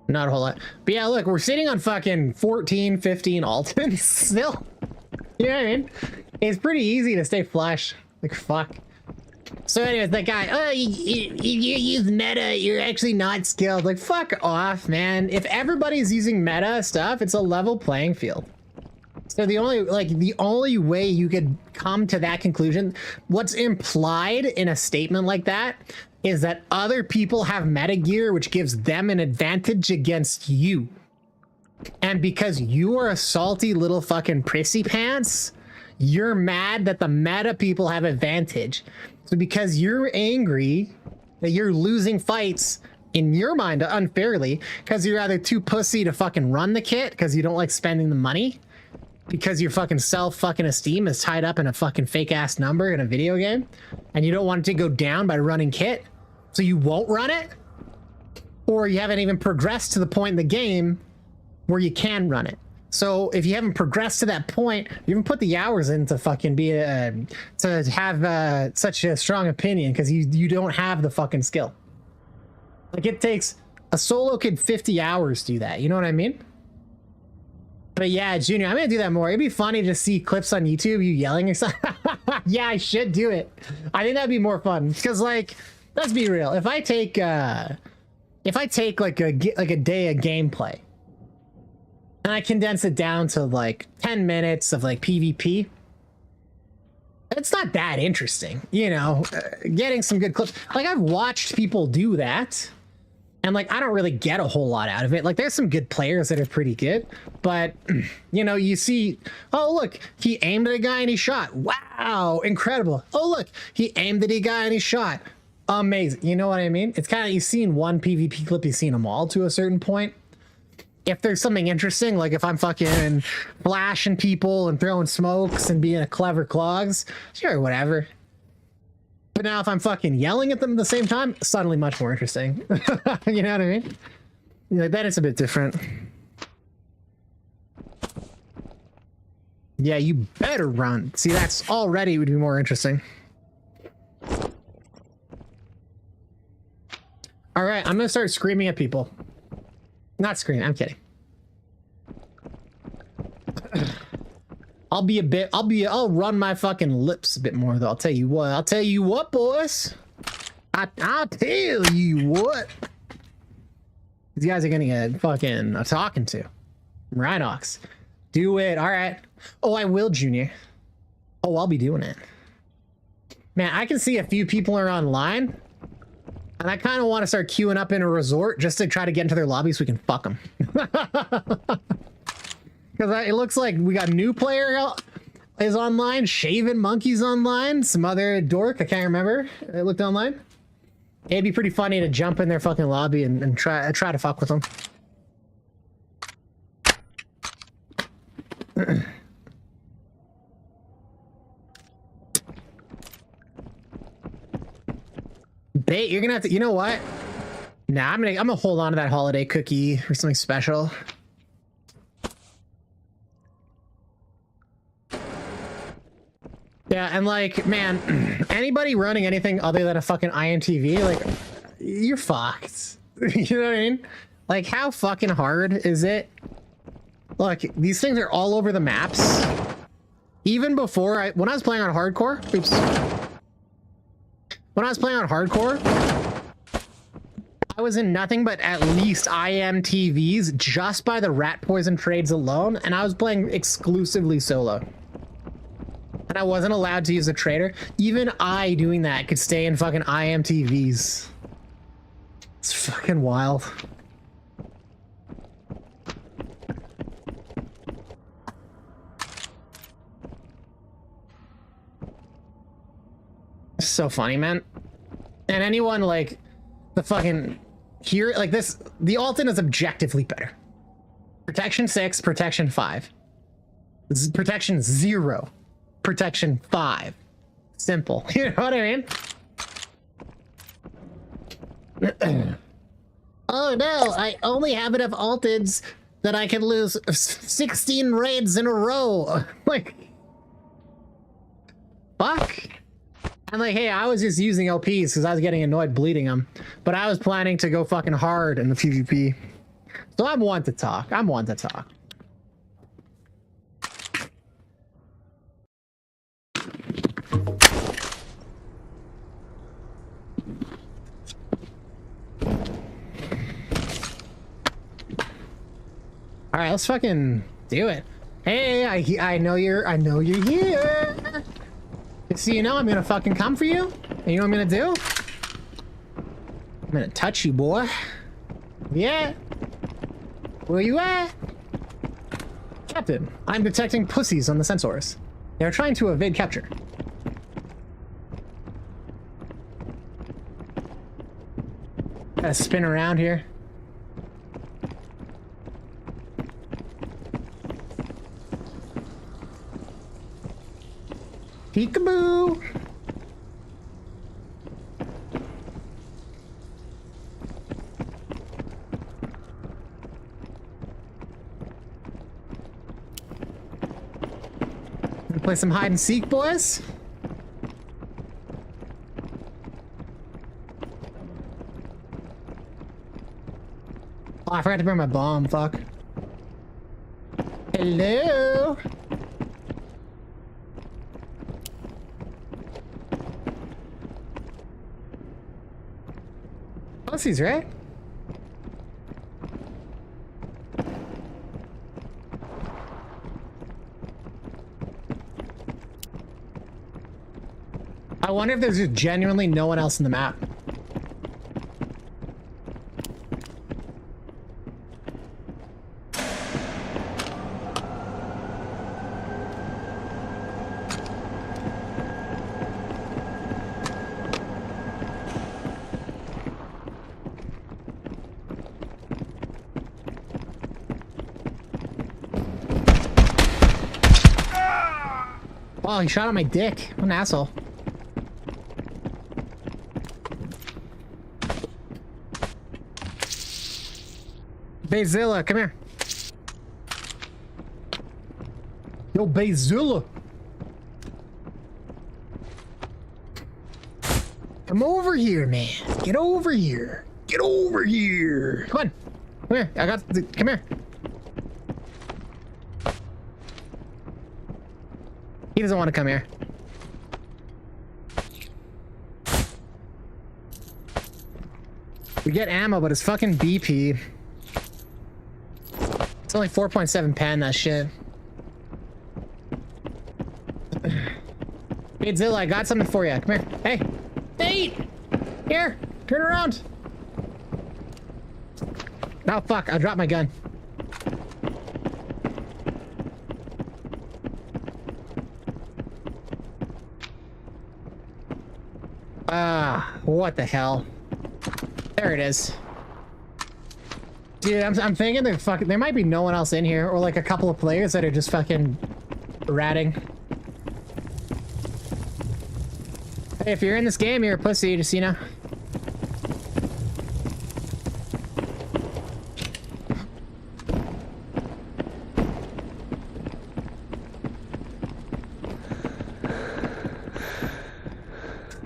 Not a whole lot. But yeah, look, we're sitting on fucking 14, 15 Altons still. You know what I mean? It's pretty easy to stay flush. Like, fuck. So anyways, that guy, oh, you use meta, you're actually not skilled. Like, fuck off, man. If everybody's using meta stuff, it's a level playing field. So the only way you could come to that conclusion, what's implied in a statement like that is that other people have meta gear, which gives them an advantage against you. And because you are a salty little fucking prissy pants, you're mad that the meta people have advantage. So because you're angry that you're losing fights in your mind unfairly, because you're either too pussy to fucking run the kit because you don't like spending the money, because your fucking esteem is tied up in a fucking fake ass number in a video game, and you don't want it to go down by running kit, so you won't run it, or you haven't even progressed to the point in the game where you can run it. So if you haven't progressed to that point, you haven't put the hours in to fucking be to have such a strong opinion, because you don't have the fucking skill. Like, it takes a solo kid 50 hours to do that. You know what I mean? But yeah, Junior, I'm gonna do that more. It'd be funny to see clips on YouTube, you yelling or something. Yeah, I should do it. I think that'd be more fun. Because, like, let's be real. If I take like a day of gameplay and I condense it down to like 10 minutes of like PvP, it's not that interesting, you know. Getting some good clips. Like, I've watched people do that, and like, I don't really get a whole lot out of it. Like, there's some good players that are pretty good, but you know, you see, oh look, he aimed at a guy and he shot. Wow, incredible. Oh look, he aimed at a guy and he shot. Amazing. You know what I mean? It's kind of, you've seen one PvP clip, you've seen them all to a certain point. If there's something interesting, like if I'm fucking flashing people and throwing smokes and being a clever clogs, sure, whatever. But now if I'm fucking yelling at them at the same time, suddenly much more interesting. You know what I mean? Like, then it's a bit different. Yeah, you better run. See, that's already would be more interesting. All right, I'm gonna start screaming at people. Not screaming, I'm kidding. I'll run my fucking lips a bit more though. I'll tell you what, boys. I'll tell you what. These guys are gonna get fucking talking to. Rhinox. Do it, all right. Oh, I will, Junior. Oh, I'll be doing it. Man, I can see a few people are online, and I kind of want to start queuing up in a resort just to try to get into their lobby so we can fuck them. Because it looks like we got a new player is online, Shaven Monkey's online, some other dork, I can't remember. I looked online. It'd be pretty funny to jump in their fucking lobby and try to fuck with them. Bait, you're gonna have to, you know what? Nah, I'm gonna hold on to that holiday cookie for something special. Yeah, and like, man, anybody running anything other than a fucking IMTV, like, you're fucked. You know what I mean? Like, how fucking hard is it? Look, these things are all over the maps. Even before when I was playing on hardcore, oops. When I was playing on hardcore, I was in nothing but at least IMTVs just by the rat poison trades alone, and I was playing exclusively solo. And I wasn't allowed to use a trader. Even I doing that could stay in fucking IMTVs. It's fucking wild. So funny, man. And anyone like the fucking here, like this, the Alton is objectively better. Protection 6, protection 5. This is protection 0, protection 5. Simple. You know what I mean? Oh no, I only have enough Altons that I can lose 16 raids in a row. Like, fuck. I'm like, hey, I was just using LPs because I was getting annoyed bleeding them, but I was planning to go fucking hard in the PvP. So I'm one to talk. I'm one to talk. All right, let's fucking do it. Hey, I know you're here. Just so you know, I'm gonna fucking come for you. And you know what I'm gonna do? I'm gonna touch you, boy. Yeah. Where you at? Captain, I'm detecting pussies on the sensors. They're trying to evade capture. Gotta spin around here. Peekaboo! Gonna play some hide and seek, boys. Oh, I forgot to bring my bomb. Fuck. Hello. Pussies, right? I wonder if there's just genuinely no one else in the map. Oh, he shot at my dick. What an asshole. Bazilla, come here. Yo, Bazilla. Come over here, man. Get over here. Get over here. Come on. Come here. I got the, come here. He doesn't want to come here. We get ammo, but it's fucking BP. It's only 4.7 pen, that shit. Godzilla, I got something for you. Come here. Hey! Nate! Here! Turn around! Oh, fuck. I dropped my gun. What the hell? There it is. Dude, I'm thinking there might be no one else in here, or like a couple of players that are just fucking ratting. Hey, if you're in this game, you're a pussy, just, you know.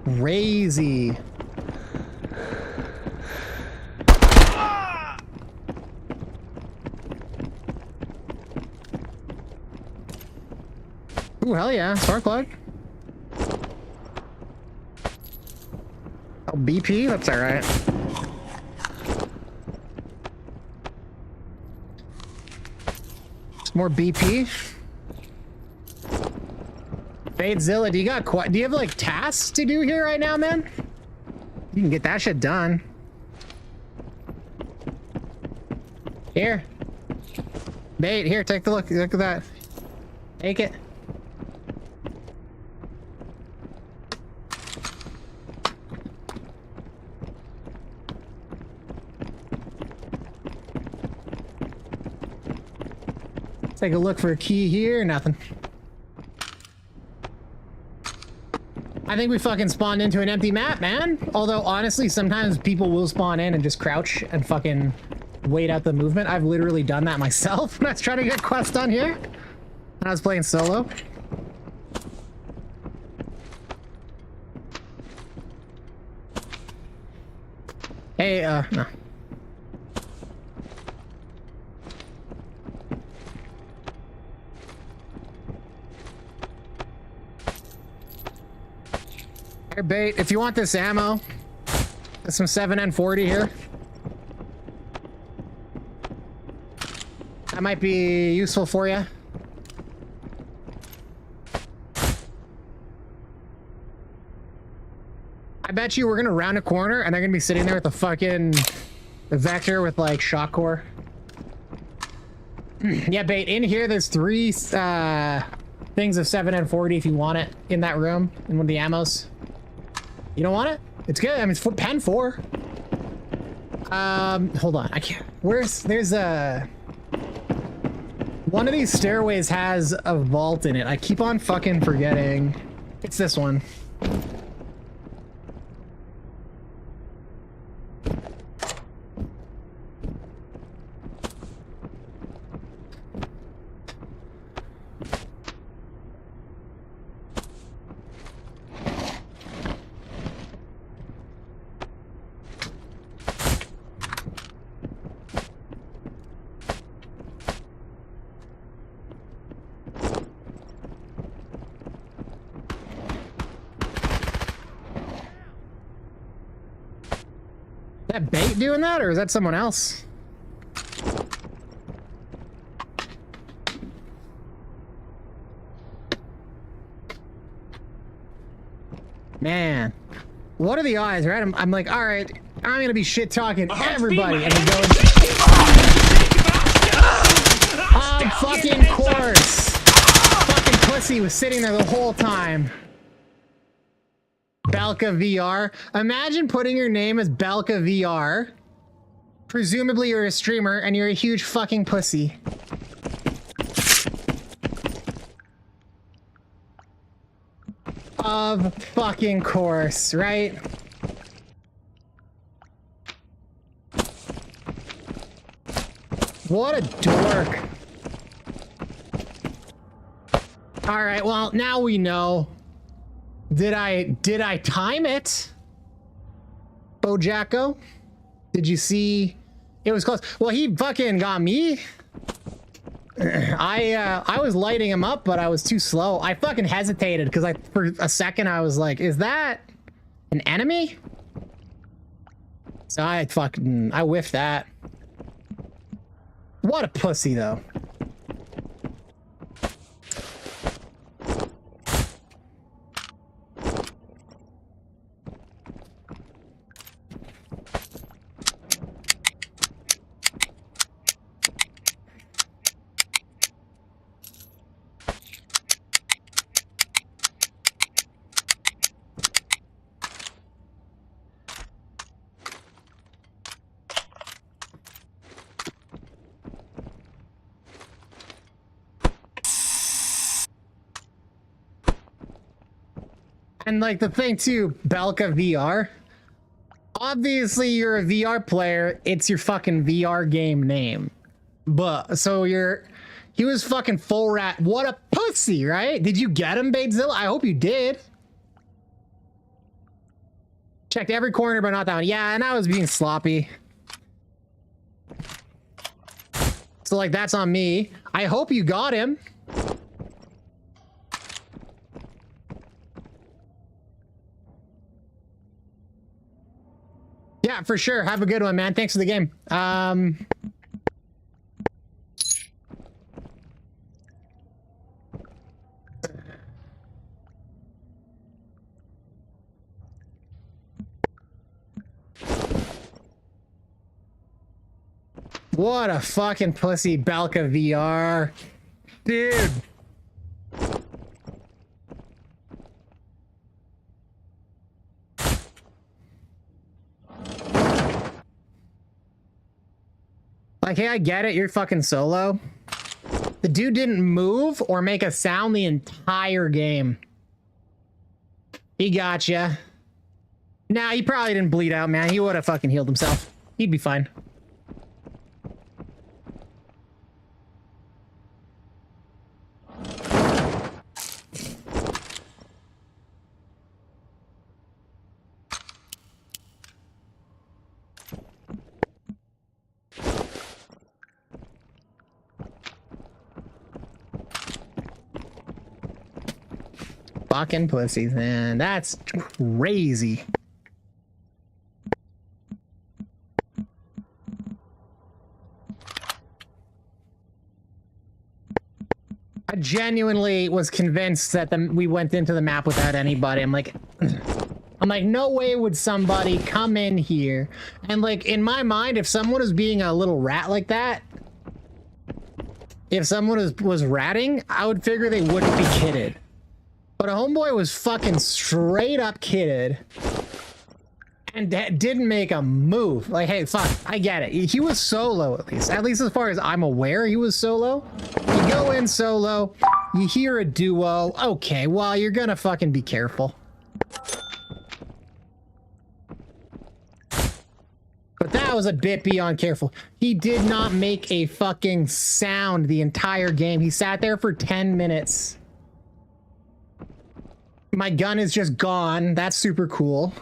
Crazy. Ooh, hell yeah. Spark plug. Oh, BP? That's alright. More BP. Fadezilla, do you have like tasks to do here right now, man? You can get that shit done. Here. Bait, here, take the look. Look at that. Take it. Take a look for a key here. Nothing. I think we fucking spawned into an empty map, man. Although, honestly, sometimes people will spawn in and just crouch and fucking wait out the movement. I've literally done that myself when I was trying to get quests done here. When I was playing solo. Hey, no. Here, Bait, if you want this ammo, there's some 7N40 here. That might be useful for you. bet you we're gonna round a corner and they're gonna be sitting there with a fucking vector with like shock core. Yeah, bait. In here, there's 3 things of 7N40 if you want it in that room in one of the ammos. You don't want it? It's good. I mean, it's for pen 4. Hold on. I can't. There's a. One of these stairways has a vault in it. I keep on fucking forgetting. It's this one. Is that bait doing that, or is that someone else? Man, what are the odds, right? I'm like, all right, I'm gonna be shit talking everybody, and then going, fucking course, fucking pussy was sitting there the whole time. Belka VR. Imagine putting your name as Belka VR. Presumably you're a streamer and you're a huge fucking pussy. Of fucking course, right? What a dork. All right, well, now we know. Did I time it? Bojacko? Did you see? It was close. Well, he fucking got me. I was lighting him up, but I was too slow. I fucking hesitated because for a second I was like, is that an enemy? So I whiffed that. What a pussy though. And like the thing too, Belka VR. Obviously you're a VR player, it's your fucking VR game name. But so he was fucking full rat. What a pussy, right? Did you get him, Batezilla? I hope you did. Checked every corner, but not that one. Yeah, and I was being sloppy. So like that's on me. I hope you got him. Yeah, for sure. Have a good one, man. Thanks for the game. What a fucking pussy, Belka VR. Dude. Like, hey, I get it. You're fucking solo. The dude didn't move or make a sound the entire game. He gotcha. Nah, he probably didn't bleed out, man. He would have fucking healed himself. He'd be fine. Fucking pussies, man. That's crazy. I genuinely was convinced that we went into the map without anybody. I'm like, I'm like, no way would somebody come in here. And like, in my mind, if someone was being a little rat like that, if someone was ratting, I would figure they wouldn't be kitted. But a homeboy was fucking straight up kitted. And didn't make a move. Like, hey, fuck, I get it. He was solo, at least. At least as far as I'm aware, he was solo. You go in solo, you hear a duo. Okay, well, you're gonna fucking be careful. But that was a bit beyond careful. He did not make a fucking sound the entire game. He sat there for 10 minutes. My gun is just gone. That's super cool.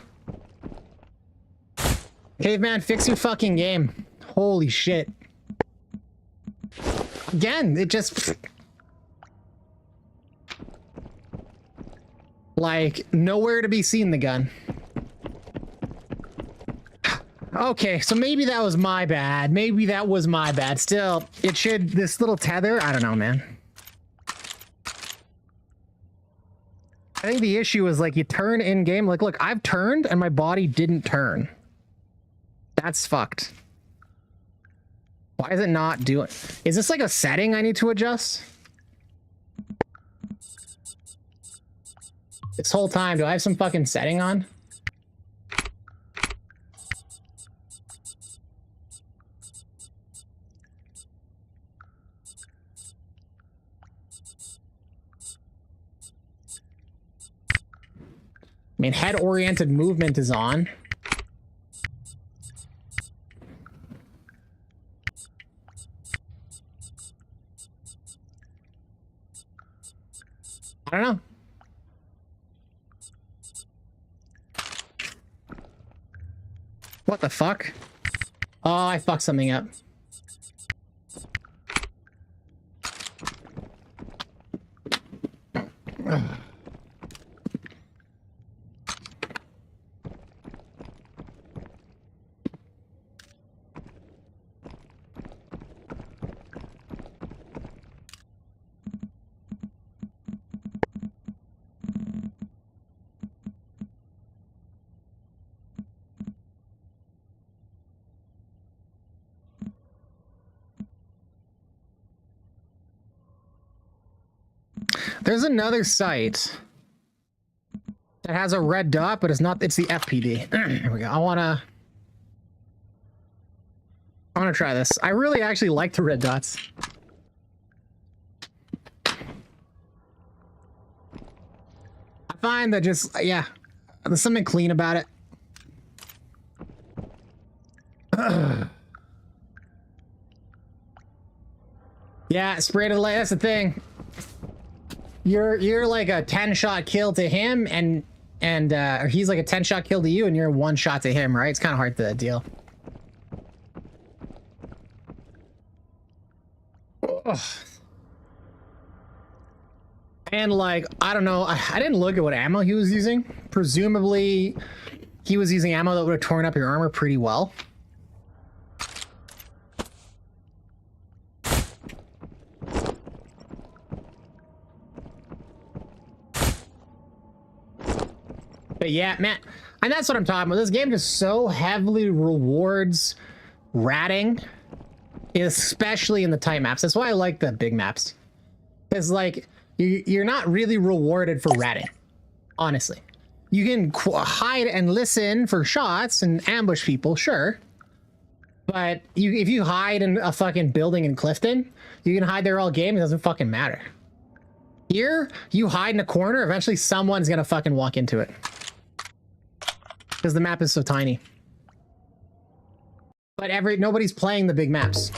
Caveman, fix your fucking game. Holy shit. Again, it just... like, nowhere to be seen, the gun. Okay, so maybe that was my bad. Maybe that was my bad. Still, it should... this little tether... I don't know, man. I think the issue is, like, you turn in-game. Like, look, I've turned, and my body didn't turn. That's fucked. Why is it not doing... is this like a setting I need to adjust? This whole time, do I have some fucking setting on? I mean, head-oriented movement is on. I don't know. What the fuck? Oh, I fucked something up. There's another site that has a red dot, but it's not, it's the FPD. Here we go. I wanna try this. I really actually like the red dots. I find that just, yeah, there's something clean about it. Yeah, spray to the light, that's the thing. You're like a 10-shot kill to him, and or he's like a 10-shot kill to you, and you're 1 shot to him, right? It's kind of hard to deal. Ugh. And like, I don't know, I didn't look at what ammo he was using. Presumably, he was using ammo that would have torn up your armor pretty well. But yeah, man, and that's what I'm talking about. This game just so heavily rewards ratting, especially in the tight maps. That's why I like the big maps. Because, like, you're not really rewarded for ratting, honestly. You can hide and listen for shots and ambush people, sure. But if you hide in a fucking building in Clifton, you can hide there all game, it doesn't fucking matter. Here, you hide in a corner, eventually someone's gonna fucking walk into it. Because the map is so tiny. But nobody's playing the big maps.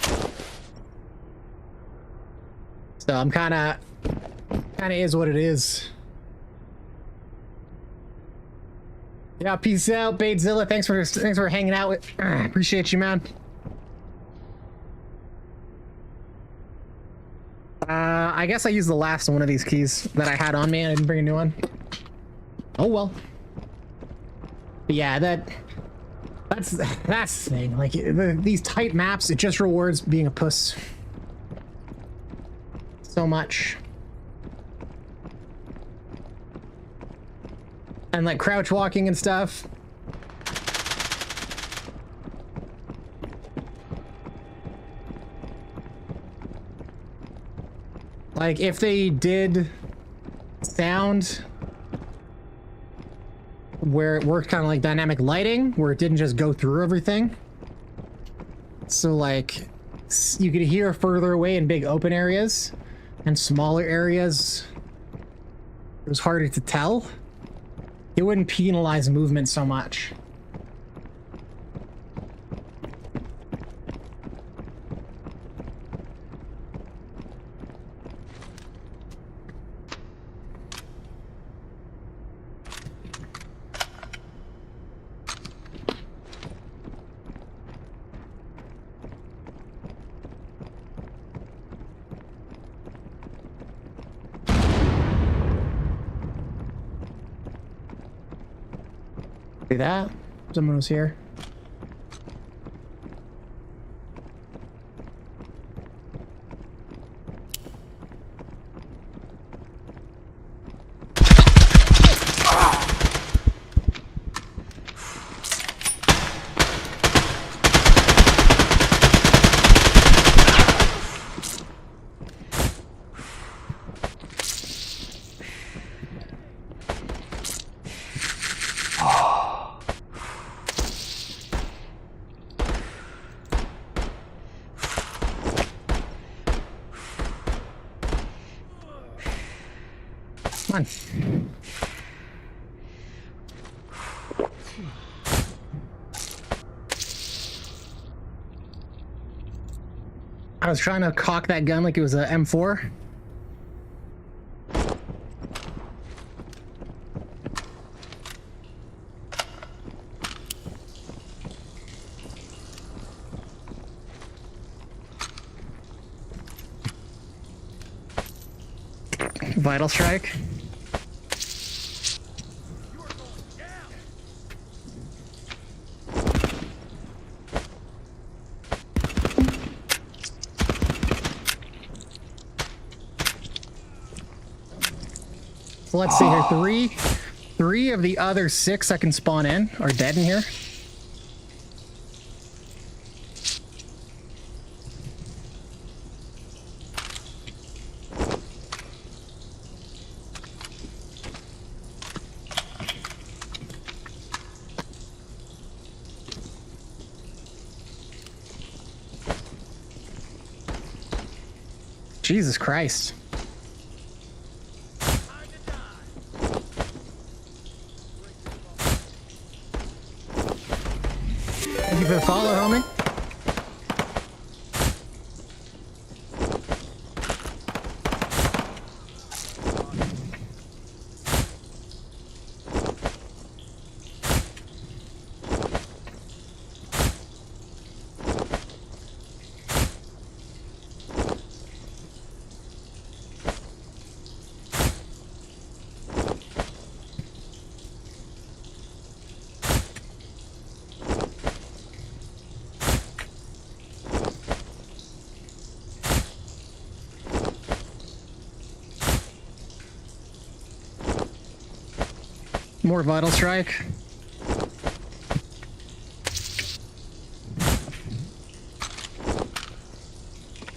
So I'm kinda is what it is. Yeah, peace out, Badezilla. Thanks for hanging out with. Appreciate you, man. I guess I used the last one of these keys that I had on me and I didn't bring a new one. Oh well. But yeah, that's the thing. Like these tight maps, it just rewards being a puss so much. And like crouch walking and stuff. Like if they did sound where it worked kind of like dynamic lighting, where it didn't just go through everything. So like you could hear further away in big open areas, and smaller areas it was harder to tell. It wouldn't penalize movement so much. See that? Someone was here. Come on. I was trying to cock that gun like it was a M4. Vital strike. So let's see here. Three of the other 6 I can spawn in are dead in here. Jesus Christ. Thank you for the follow, homie. More vital strike.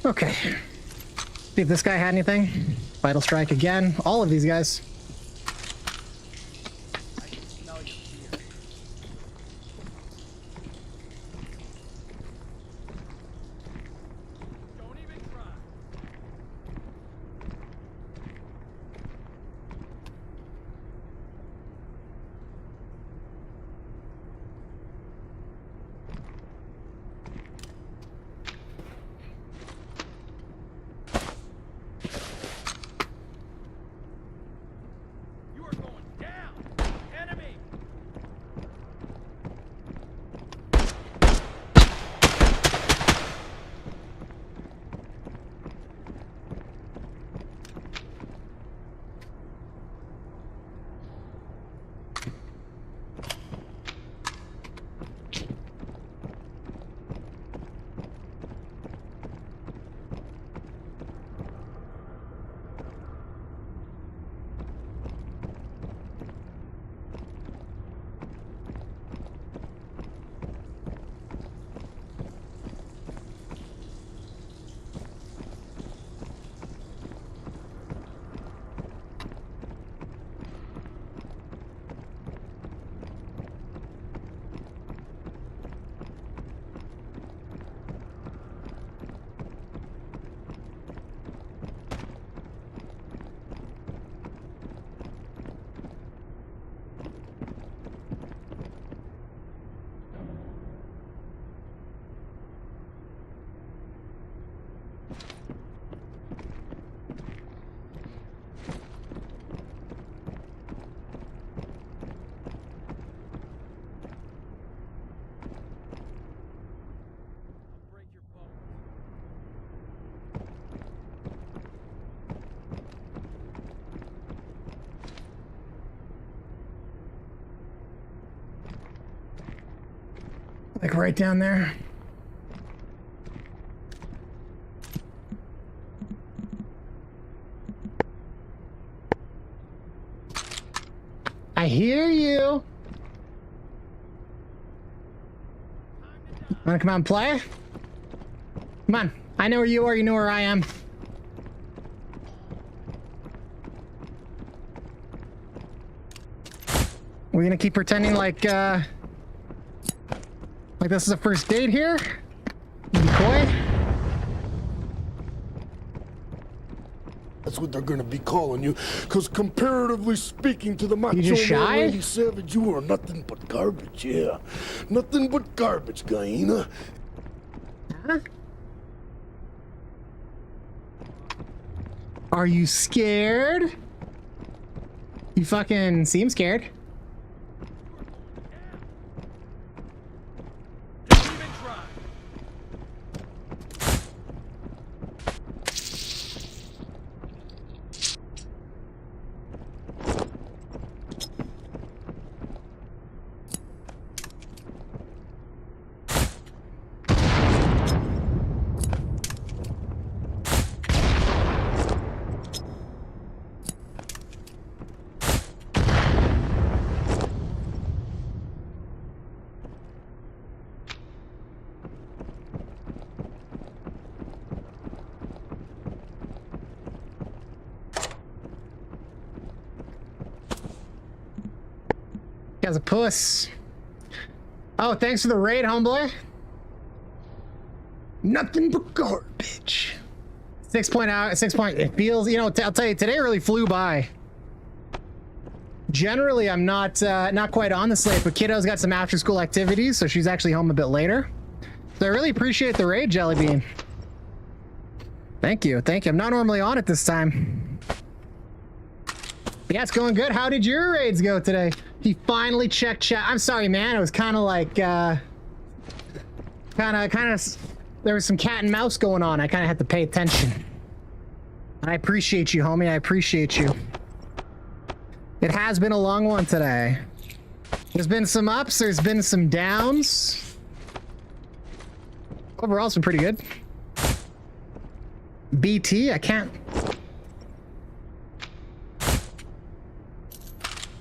Okay. See if this guy had anything. Vital strike again. All of these guys. right down there. I hear you. Wanna come out and play? Come on. I know where you are, you know where I am. We're gonna keep pretending like this is a first date here? Be coy? That's what they're gonna be calling you, because comparatively speaking to the Macho just Man shy? Randy Savage, you are nothing but garbage, yeah. Nothing but garbage, Guyana. Huh? Are you scared? You fucking seem scared. Don't even try. As a puss. Oh, thanks for the raid, homeboy. Nothing but garbage. 6 point out, 6 point. It feels, you know, I'll tell you, today really flew by. Generally, I'm not quite on the slate, but kiddo's got some after school activities, so she's actually home a bit later. So I really appreciate the raid, Jellybean. Thank you, thank you. I'm not normally on it this time. Yeah, it's going good. How did your raids go today? He finally checked chat. I'm sorry, man. It was kind of like, kind of, there was some cat and mouse going on. I kind of had to pay attention. I appreciate you, homie. I appreciate you. It has been a long one today. There's been some ups. There's been some downs. Overall, it's been pretty good. BT, I can't.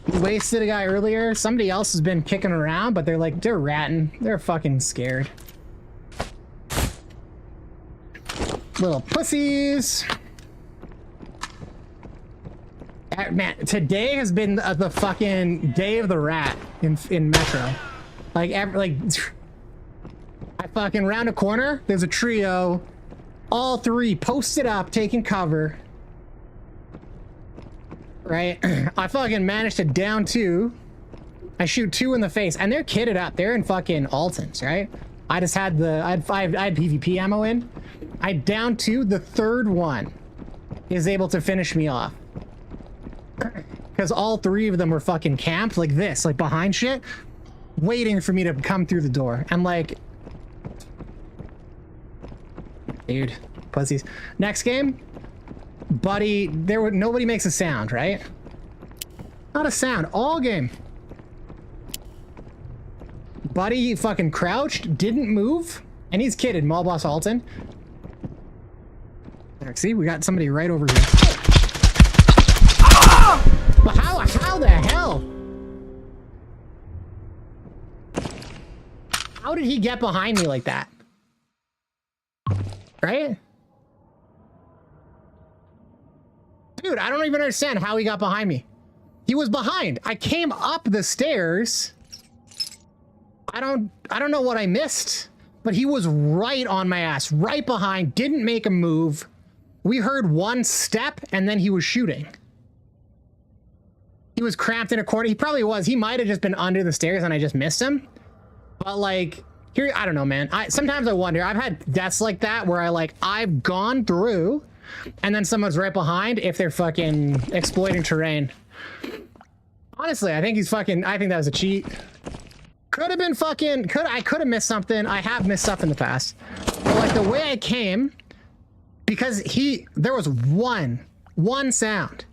We wasted a guy earlier. Somebody else has been kicking around, but they're ratting. They're fucking scared. Little pussies. Man, today has been the fucking day of the rat in Metro. Like, I fucking round a corner. There's a trio. All three posted up, taking cover. Right? I fucking managed to down two. I shoot two in the face, and they're kitted up. They're in fucking Altons, right? I just had I had PvP ammo in. I downed two. The third one is able to finish me off. Because all three of them were fucking camped like this, like behind shit, waiting for me to come through the door. And like, dude, pussies. Next game, buddy, nobody makes a sound, right? Not a sound, all game. Buddy fucking crouched, didn't move, and he's kidded. Mall Boss Alton. See, we got somebody right over here. But how the hell? How did he get behind me like that? Right? Dude, I don't even understand how he got behind me. He was behind. I came up the stairs. I don't know what I missed, but he was right on my ass, right behind, didn't make a move. We heard one step and then he was shooting. He was cramped in a corner. He probably was. He might have just been under the stairs and I just missed him. But like, here, I don't know, man. Sometimes I wonder. I've had deaths like that where I've gone through and then someone's right behind if they're fucking exploiting terrain. Honestly, I think that was a cheat. Could have been fucking, I could have missed something. I have missed stuff in the past. But like the way I came, because there was one sound.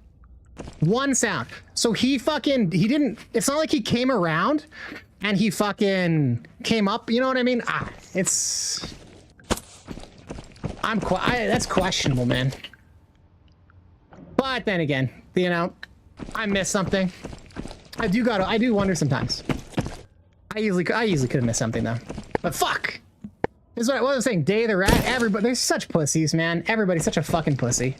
One sound. So he didn't, it's not like he came around and he fucking came up, you know what I mean? That's questionable, man. But then again, you know, I missed something. I do wonder sometimes. I usually could have missed something though. But fuck. This is what I was saying. Day of the Rat. Everybody, they're such pussies, man. Everybody's such a fucking pussy.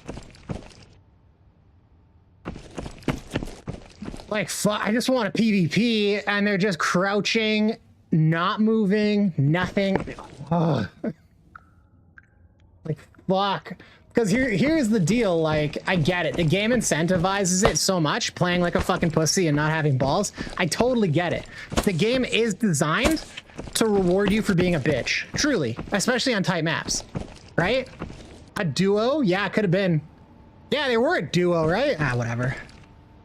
Like, fuck. I just want a PvP, and they're just crouching, not moving, nothing. Ugh. Like, fuck. Because here's the deal, like, I get it. The game incentivizes it so much, playing like a fucking pussy and not having balls. I totally get it. The game is designed to reward you for being a bitch. Truly. Especially on tight maps. Right? A duo? Yeah, it could have been. Yeah, they were a duo, right? Ah, whatever.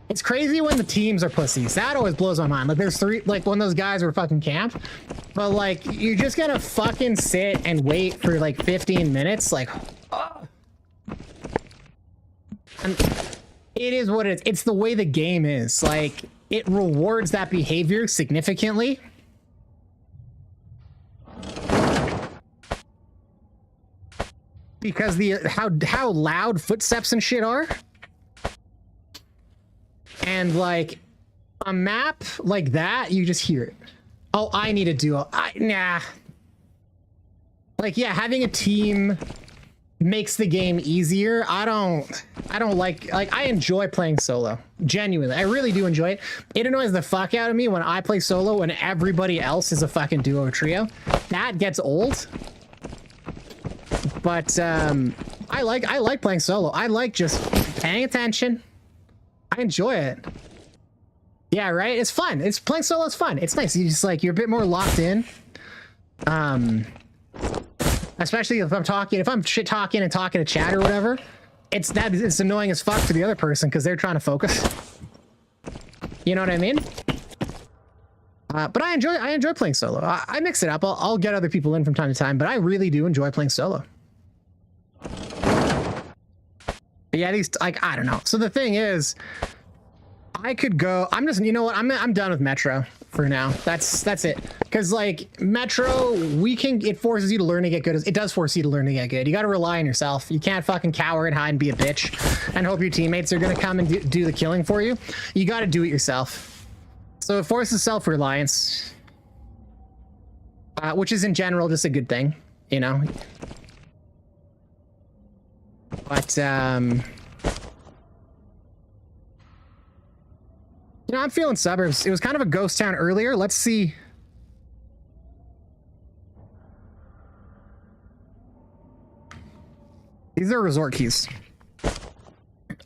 It's crazy when the teams are pussies. That always blows my mind. Like, there's three, like, when those guys were fucking camp. But, like, you're just gonna fucking sit and wait for, like, 15 minutes. Like, and it is what it is. It's the way the game is. Like, it rewards that behavior significantly. Because how loud footsteps and shit are. And like a map like that, you just hear it. Oh, I need a duo. Nah. Like, yeah, having a team makes the game easier. I don't like I enjoy playing solo. Genuinely. I really do enjoy it. It annoys the fuck out of me when I play solo when everybody else is a fucking duo or trio. That gets old. But I like playing solo. I like just paying attention. I enjoy it. Yeah, right? It's fun. It's playing solo is fun. It's nice. You just like you're a bit more locked in. Especially if I'm shit talking and talking to chat or whatever. It's annoying as fuck for the other person because they're trying to focus. You know what I mean? But I enjoy playing solo. I mix it up. I'll get other people in from time to time, but I really do enjoy playing solo. But yeah, these, like, I don't know. So the thing is, I could go, you know what? I'm done with Metro for now. That's it. Because like Metro, it forces you to learn to get good. It does force you to learn to get good. You got to rely on yourself. You can't fucking cower and hide and be a bitch and hope your teammates are going to come and do the killing for you. You got to do it yourself. So it forces self-reliance, which is in general just a good thing, you know? But, you know, I'm feeling suburbs. It was kind of a ghost town earlier. Let's see. These are resort keys. Oh,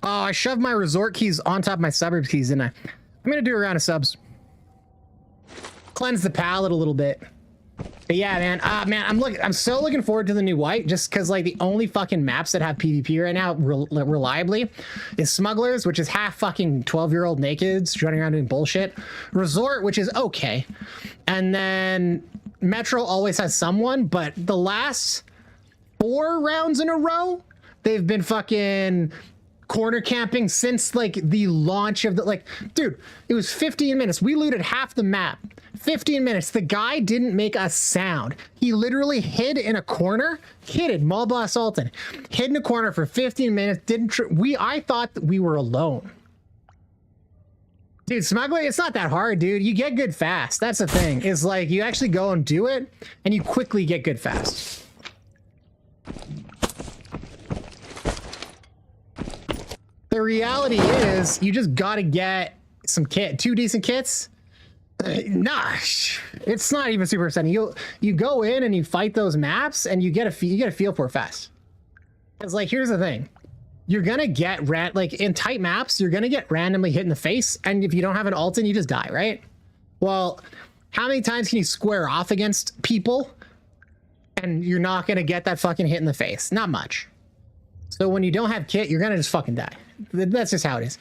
I shoved my resort keys on top of my suburbs keys, didn't I? I'm gonna do a round of subs. Cleanse the palate a little bit. But yeah, man. I'm so looking forward to the new white, just because like the only fucking maps that have PvP right now reliably is Smugglers, which is half fucking 12-year-old nakeds running around doing bullshit. Resort, which is okay. And then Metro always has someone, but the last 4 rounds in a row, they've been fucking corner camping since like the launch of the, like, dude, it was 15 minutes. We looted half the map. 15 minutes. The guy didn't make a sound. He literally hid in a corner. Mall boss Alton. Hid in a corner for 15 minutes. I thought that we were alone. Dude, smuggling, it's not that hard, dude. You get good fast. That's the thing. Is like you actually go and do it and you quickly get good fast. The reality is you just gotta get some 2 decent kits. Nah, it's not even super exciting. You go in and you fight those maps and you get a feel for it fast. Because like here's the thing, you're gonna get like in tight maps, you're gonna get randomly hit in the face, and if you don't have an Alton, you just die, right? Well, how many times can you square off against people and you're not gonna get that fucking hit in the face? Not much. So when you don't have kit, you're gonna just fucking die. That's just how it is.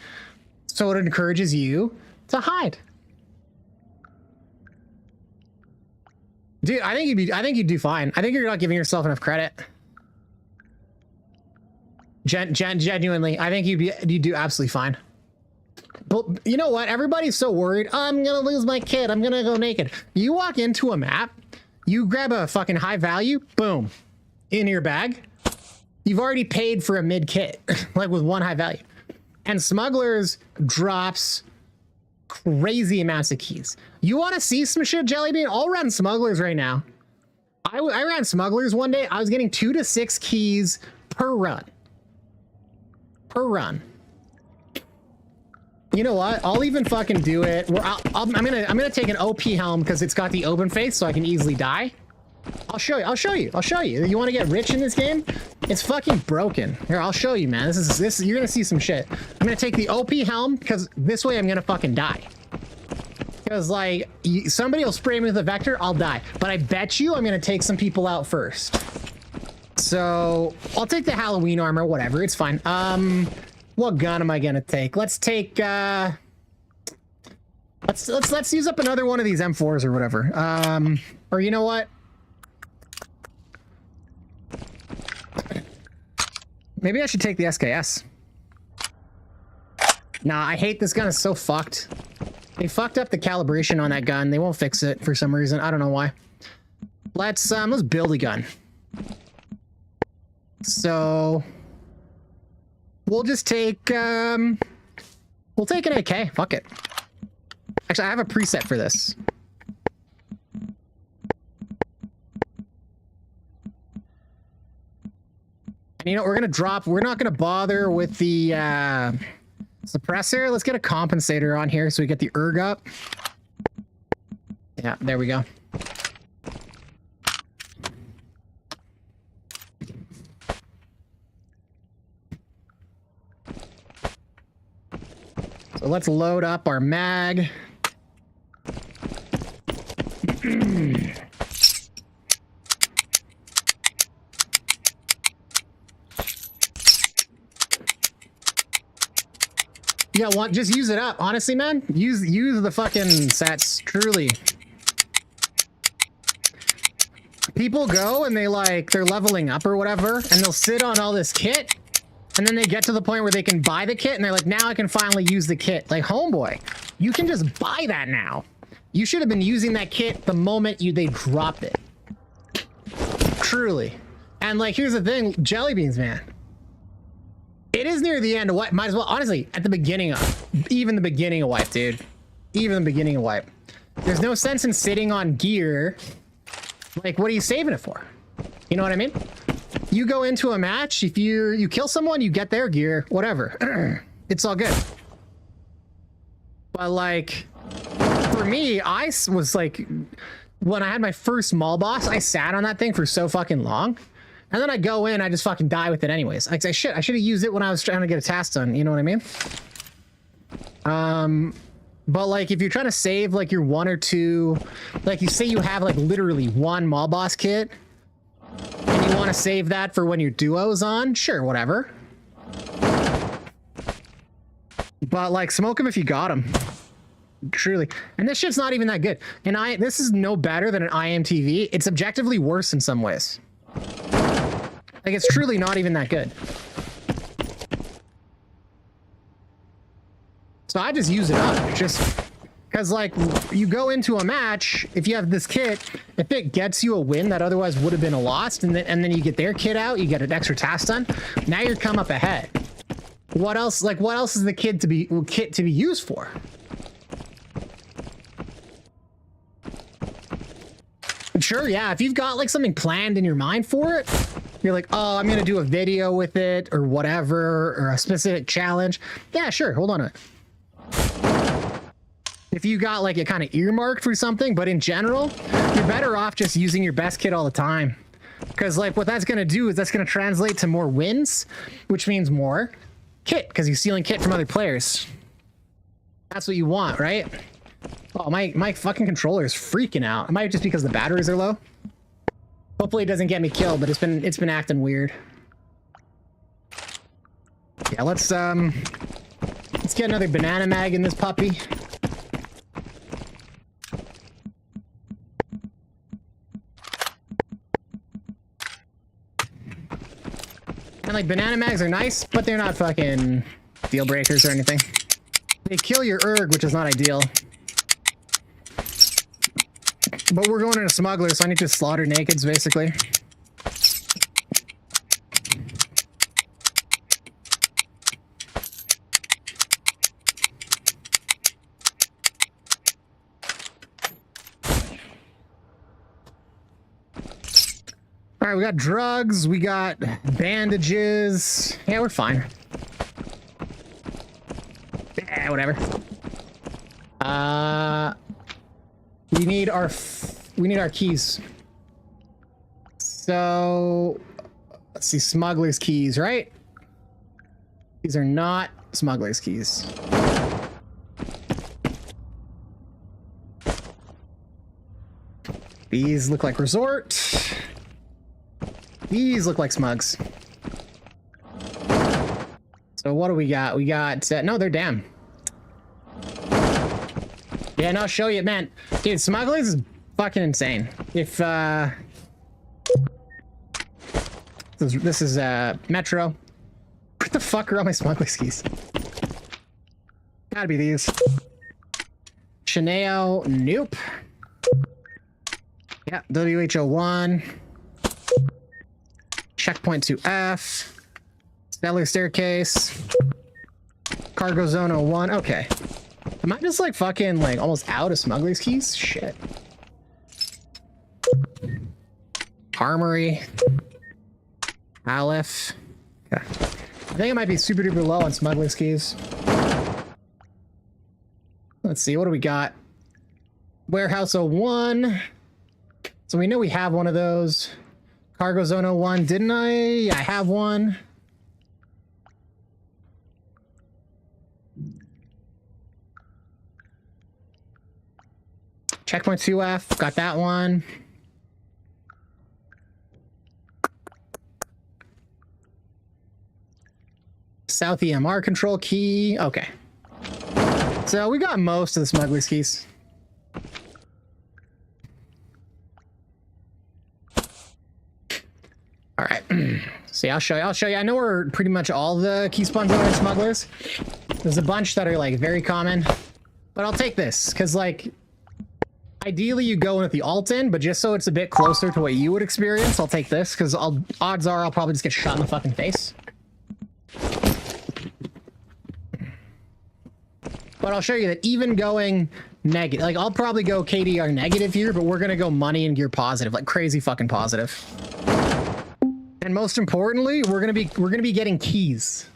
So it encourages you to hide. Dude, I think you'd do fine. I think you're not giving yourself enough credit. Genuinely, I think you'd do absolutely fine. But you know what? Everybody's so worried. Oh, I'm gonna lose my kit. I'm gonna go naked. You walk into a map, you grab a fucking high value, boom, in your bag. You've already paid for a mid kit, like with one high value. And Smugglers drops crazy amounts of keys. You want to see some shit, Jellybean? I'll run Smugglers right now. I ran Smugglers one day. I was getting 2 to 6 keys per run. Per run. You know what? I'll even fucking do it. I'm gonna take an OP helm because it's got the open face, so I can easily die. I'll show you. I'll show you. I'll show you. You want to get rich in this game? It's fucking broken. Here, I'll show you, man. This. You're gonna see some shit. I'm gonna take the OP helm because this way I'm gonna fucking die. Because like somebody will spray me with a vector, I'll die. But I bet you I'm gonna take some people out first. So I'll take the Halloween armor. Whatever. It's fine. What gun am I gonna take? Let's take let's use up another one of these M4s or whatever. Or you know what? Maybe I should take the SKS. Nah, I hate this gun. It's so fucked. They fucked up the calibration on that gun. They won't fix it for some reason. I don't know why. Let's build a gun. So we'll just take we'll take an AK. Fuck it. Actually, I have a preset for this. And you know, we're not gonna bother with the suppressor. Let's get a compensator on here so we get the erg up. Yeah, there we go. So let's load up our mag. Yeah, just use it up. Honestly, man, use the fucking sets. Truly, people go and they're leveling up or whatever, and they'll sit on all this kit, and then they get to the point where they can buy the kit, and they're like, now I can finally use the kit. Like, homeboy, you can just buy that now. You should have been using that kit the moment they dropped it. Truly, and like, here's the thing, jelly beans, man. It is near the end of wipe. Might as well, honestly, at the beginning of, even the beginning of wipe, dude. Even the beginning of wipe. There's no sense in sitting on gear. Like, what are you saving it for? You know what I mean? You go into a match, if you kill someone, you get their gear, whatever. It's all good. But like, for me, I was like, when I had my first mall boss, I sat on that thing for so fucking long. And then I go in, I just fucking die with it anyways. Like, I should have used it when I was trying to get a task done. You know what I mean? But like, if you're trying to save like your 1 or 2, like you say you have like literally 1 mall boss kit, and you want to save that for when your duo's on, sure, whatever. But like, smoke them if you got them. Truly. And this shit's not even that good. And this is no better than an IMTV. It's objectively worse in some ways. Like, it's truly not even that good. So I just use it up, just because like you go into a match, if you have this kit, if it gets you a win that otherwise would have been a loss, and then you get their kit out, you get an extra task done. Now you're come up ahead. What else? Like, what else is the kit to be used for? Sure, yeah. If you've got like something planned in your mind for it, you're like, oh, I'm gonna do a video with it or whatever, or a specific challenge. Yeah, sure. Hold on a minute. If you got like it kind of earmarked for something, but in general, you're better off just using your best kit all the time. Because like what that's gonna do is that's gonna translate to more wins, which means more kit, because you're stealing kit from other players. That's what you want, right? Oh, my fucking controller is freaking out. It might just because the batteries are low. Hopefully it doesn't get me killed, but it's been acting weird. Yeah, let's get another banana mag in this puppy. And like banana mags are nice, but they're not fucking deal breakers or anything. They kill your erg, which is not ideal. But we're going into smuggler, so I need to slaughter nakeds, basically. All right, we got drugs, we got bandages. Yeah, we're fine. Yeah, whatever. We need our keys. So let's see, smuggler's keys, right? These are not smuggler's keys. These look like resort. These look like smugs. So what do we got? We got no, they're damn. Yeah, no, I'll show you, man. Dude, smugglers is fucking insane. If this is Metro. What the fuck are all my smuggler's keys? Gotta be these. Chaneo, nope. Yeah, WHO1. Checkpoint to F. Stellar staircase. Cargo zone 01. Okay. Am I just like fucking like almost out of smuggler's keys? Shit. Armory. Aleph. Okay. I think it might be super duper low on smuggler's keys. Let's see, what do we got? Warehouse 01. So we know we have one of those. Cargo zone 01, didn't I? Yeah, I have one. Checkpoint 2F, got that one. South EMR control key, okay. So we got most of the smuggler's keys. All right, see, I'll show you. I know where pretty much all the key spawns are in smugglers. There's a bunch that are like very common, but I'll take this because like, ideally you go in with the alt in, but just so it's a bit closer to what you would experience, I'll take this because odds are I'll probably just get shot in the fucking face. But I'll show you that even going negative, like I'll probably go KDR negative here, but we're gonna go money and gear positive, like crazy fucking positive. And most importantly, we're gonna be getting keys.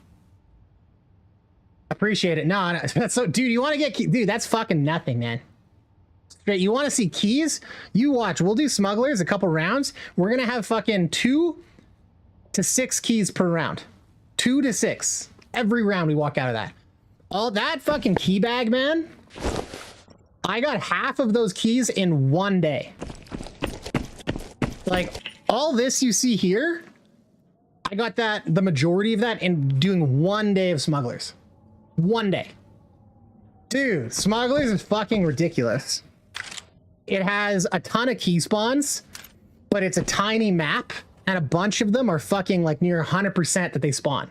Appreciate it. No, that's so, dude. You want to get keys, dude? That's fucking nothing, man. Straight. You want to see keys? You watch. We'll do smugglers a couple rounds. We're gonna have fucking 2 to 6 keys per round. 2 to 6 every round. We walk out of that. All that fucking key bag, man. I got half of those keys in one day. Like all this you see here, I got the majority of that in doing one day of smugglers. One day. Dude, smugglers is fucking ridiculous. It has a ton of key spawns, but it's a tiny map, and a bunch of them are fucking like near 100% that they spawn.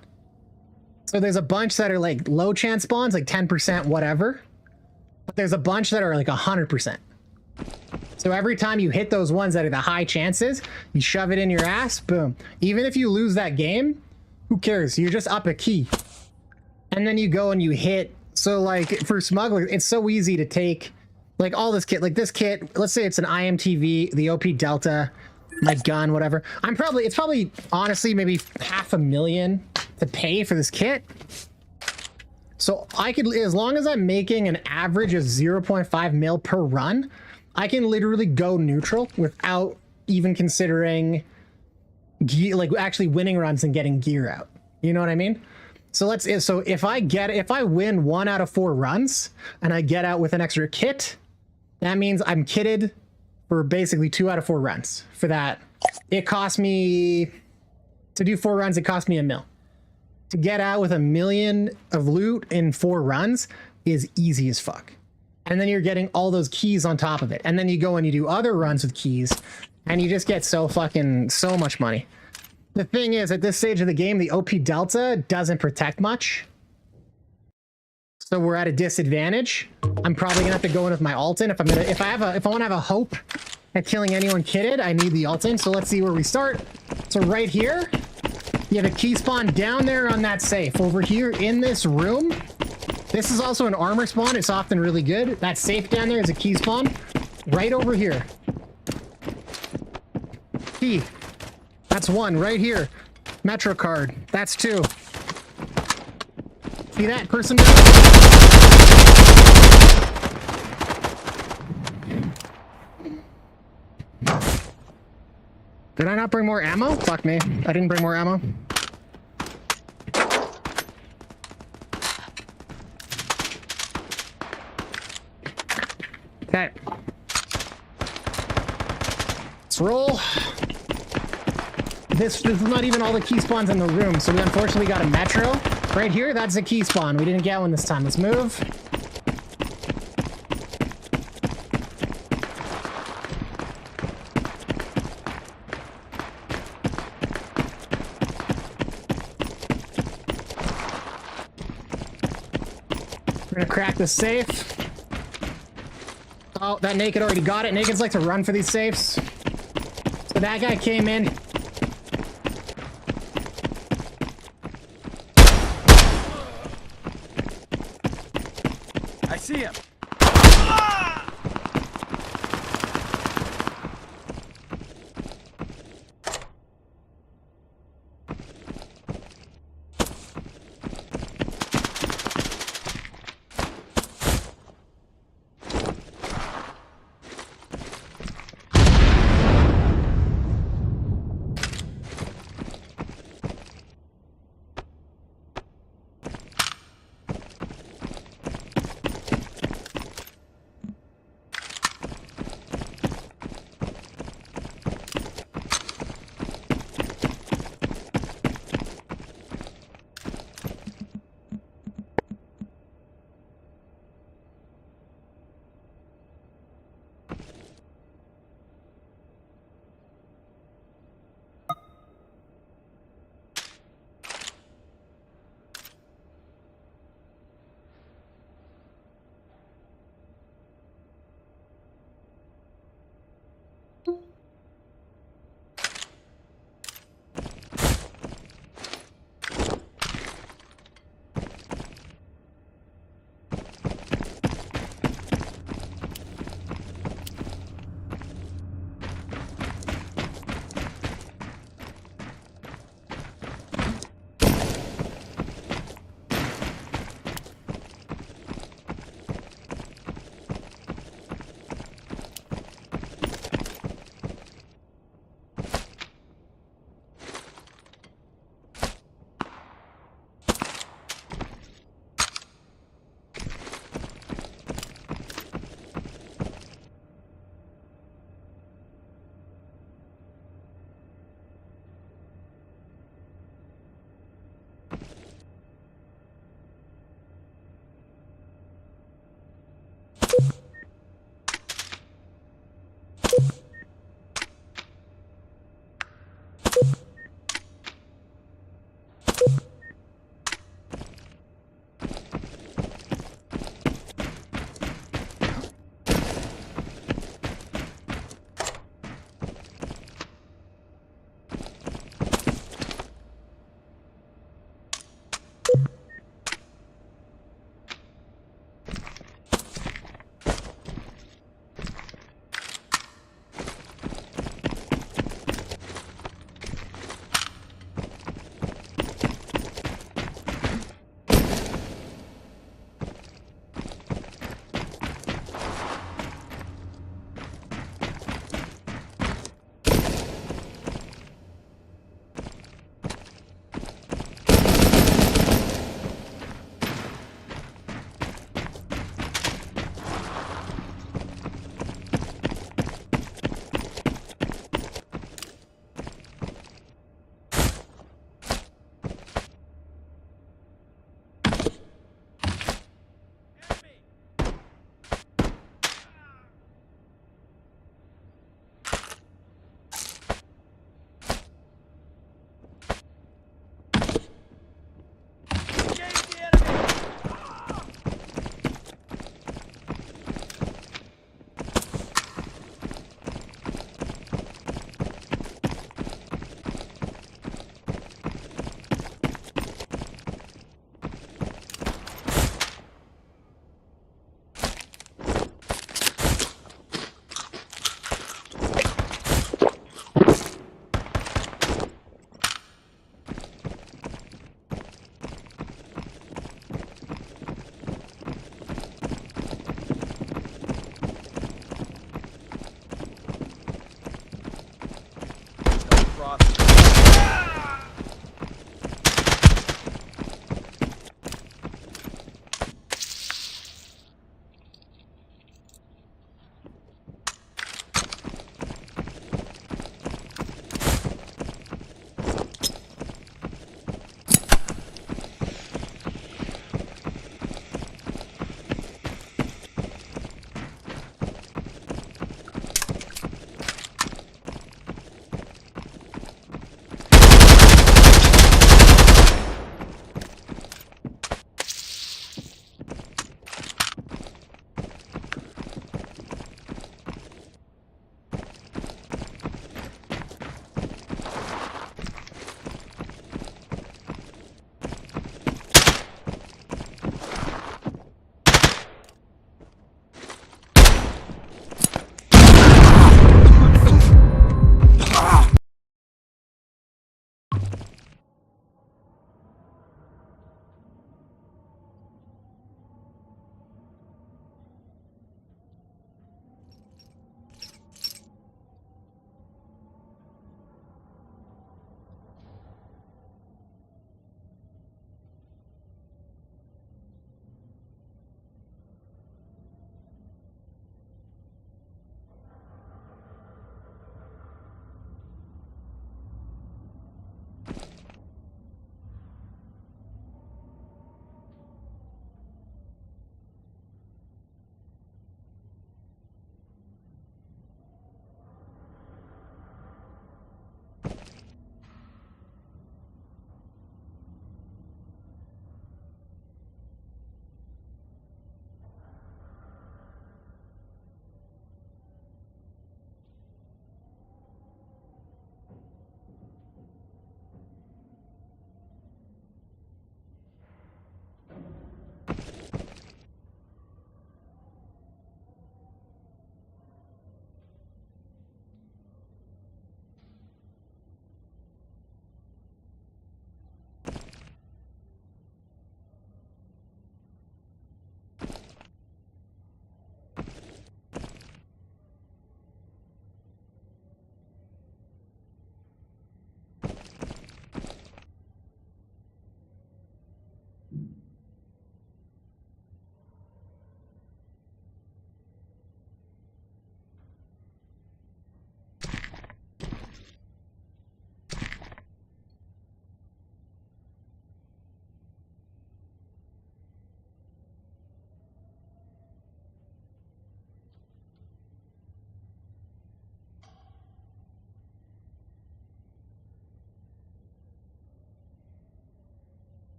So there's a bunch that are like low chance spawns, like 10%, whatever. But there's a bunch that are like 100%. So every time you hit those ones that are the high chances, you shove it in your ass, boom. Even if you lose that game, who cares? You're just up a key. And then you go and you hit. So like for smugglers, it's so easy to take like all this kit, like this kit, let's say it's an IMTV, the OP Delta, my gun, whatever. It's probably honestly maybe $500,000 to pay for this kit. So I could, as long as I'm making an average of 0.5 mil per run, I can literally go neutral without even considering gear, like actually winning runs and getting gear out. You know what I mean? So if I win 1 out of 4 runs and I get out with an extra kit, that means I'm kitted for basically 2 out of 4 runs. For that, it cost me to do 4 runs. It cost me $1 million. To get out with $1 million of loot in 4 runs is easy as fuck. And then you're getting all those keys on top of it. And then you go and you do other runs with keys and you just get so much money. The thing is, at this stage of the game, the OP Delta doesn't protect much. so we're at a disadvantage. I'm probably gonna have to go in with my ult in if I want to have a hope at killing anyone kitted. I need the ult in. So let's see where we start. So right here, you have a key spawn down there on that safe. Over here in this room, this is also an armor spawn. It's often really good. That safe down there is a key spawn. Right over here. Key. That's one right here. Metro card. That's two. See that person down there? Did I not bring more ammo? Fuck me. I didn't bring more ammo. Okay. Let's roll. This is not even all the key spawns in the room, so we unfortunately got a metro. Right here, that's a key spawn. We didn't get one this time. Let's move. We're gonna crack the safe. Oh, that naked already got it. Nakeds like to run for these safes. So that guy came in. I see him.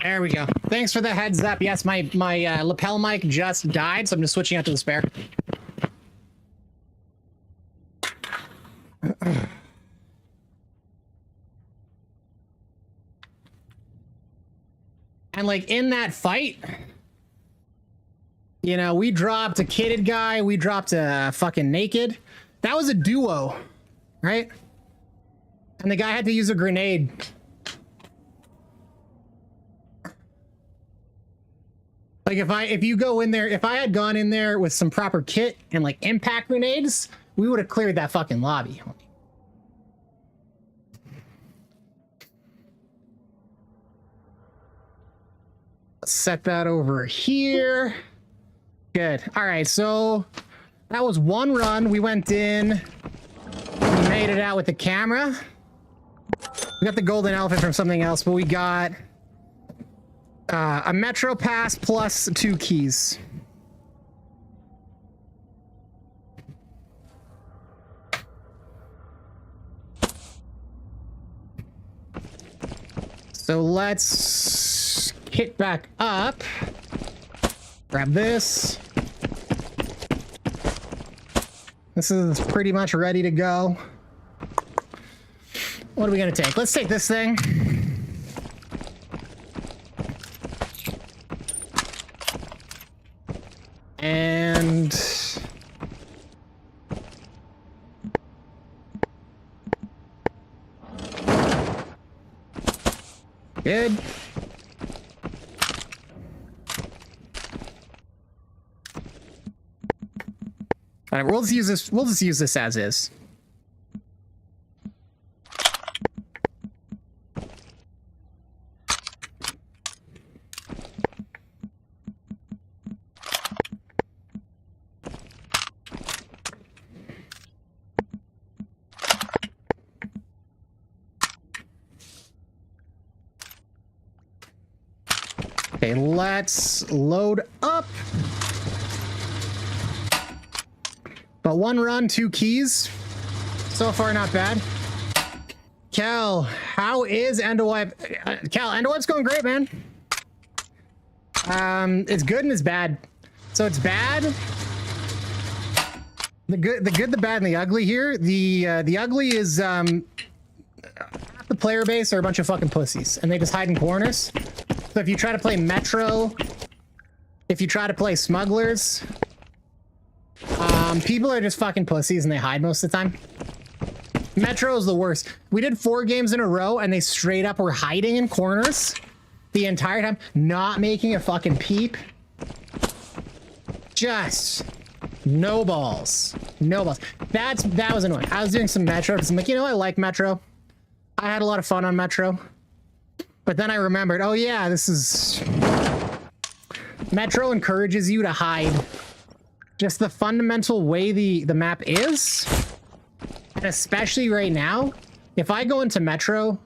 There we go. Thanks for the heads up. Yes, my lapel mic just died, so I'm just switching out to the spare. And like in that fight, you know, we dropped a kitted guy, we dropped a fucking naked. That was a duo, right? And the guy had to use a grenade. Like if you go in there, if I had gone in there with some proper kit and like impact grenades, we would have cleared that fucking lobby. Let's set that over here. Good. All right, so that was one run. We went in, we made it out with the camera. We got the golden elephant from something else, but we got a metro pass plus 2 keys. So let's hit back up. Grab this. This is pretty much ready to go. What are we gonna take? Let's take this thing. And good. All right, we'll just use this. We'll just use this as is. Okay, let's load up. But 1 run, 2 keys. So far, not bad. Cal, how is Endowipe? Cal, Endowipe's going great, man. It's good and it's bad. So it's bad. The good, the bad, and the ugly here. The ugly is half the player base are a bunch of fucking pussies, and they just hide in corners. So if you try to play Metro, if you try to play Smugglers, people are just fucking pussies and they hide most of the time. Metro is the worst. We did 4 games in a row and they straight up were hiding in corners the entire time, not making a fucking peep. Just no balls. No balls. That was annoying. I was doing some Metro because I'm like, you know, I like Metro. I had a lot of fun on Metro. But then I remembered, oh yeah, this is... Metro encourages you to hide. Just the fundamental way the map is. And especially right now, if I go into Metro,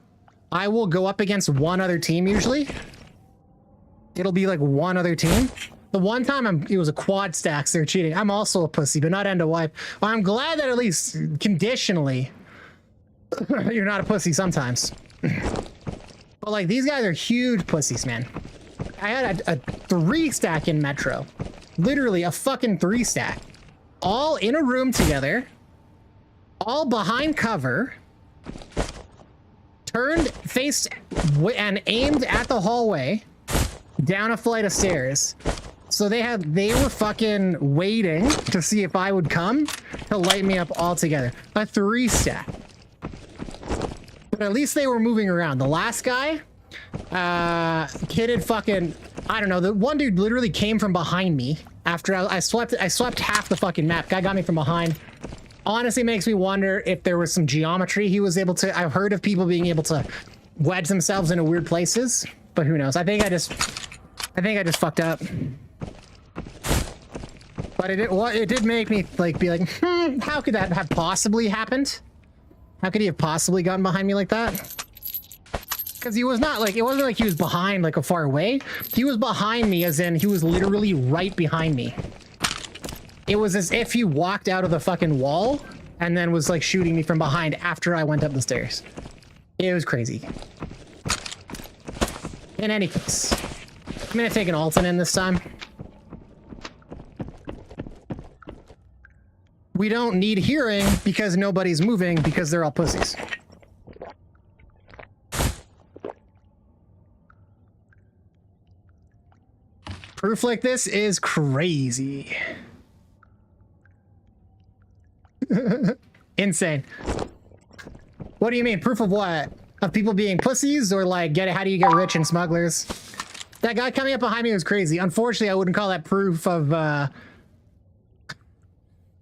I will go up against one other team usually. It'll be like one other team. The one time it was a quad stacks, they're cheating. I'm also a pussy, but not Endowipe. Well, I'm glad that at least conditionally, you're not a pussy sometimes. But like, these guys are huge pussies, man. I had a 3 stack in Metro. Literally a fucking 3 stack. All in a room together. All behind cover. Turned, faced, and aimed at the hallway. Down a flight of stairs. So they were fucking waiting to see if I would come to light me up all together. A 3 stack. But at least they were moving around. The last guy, kitted fucking, I don't know. The one dude literally came from behind me after I swept half the fucking map. Guy got me from behind. Honestly, makes me wonder if there was some geometry he was able to. I've heard of people being able to wedge themselves into weird places, but who knows? I think I just fucked up. But it did make me like be like, how could that have possibly happened? How could he have possibly gotten behind me like that? Because he was not like, it wasn't like he was behind like a far away. He was behind me as in he was literally right behind me. It was as if he walked out of the fucking wall and then was like shooting me from behind after I went up the stairs. It was crazy. In any case, I'm gonna take an Alton in this time. We don't need hearing because nobody's moving because they're all pussies. Proof like this is crazy. Insane. What do you mean? Proof of what? Of people being pussies, or like how do you get rich in smugglers? That guy coming up behind me was crazy. Unfortunately, I wouldn't call that proof of I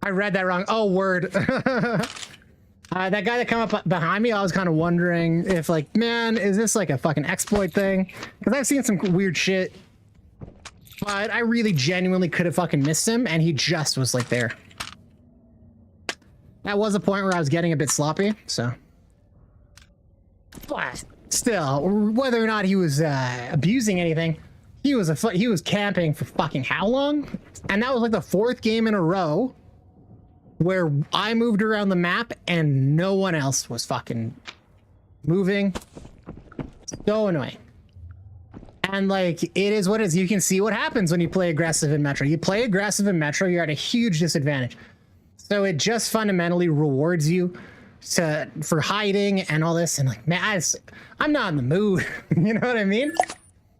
read that wrong. Oh, word. That guy that come up behind me, I was kind of wondering if like, man, is this like a fucking exploit thing? Because I've seen some weird shit. But I really genuinely could have fucking missed him, and he just was like there. That was a point where I was getting a bit sloppy, so. But still, whether or not he was abusing anything, he was camping for fucking how long? And that was like the 4th game in a row where I moved around the map and no one else was fucking moving. So annoying. And like, it is what it is. You can see what happens when you play aggressive in Metro. You play aggressive in Metro, you're at a huge disadvantage. So it just fundamentally rewards you for hiding and all this. And like, man, I'm not in the mood. You know what I mean?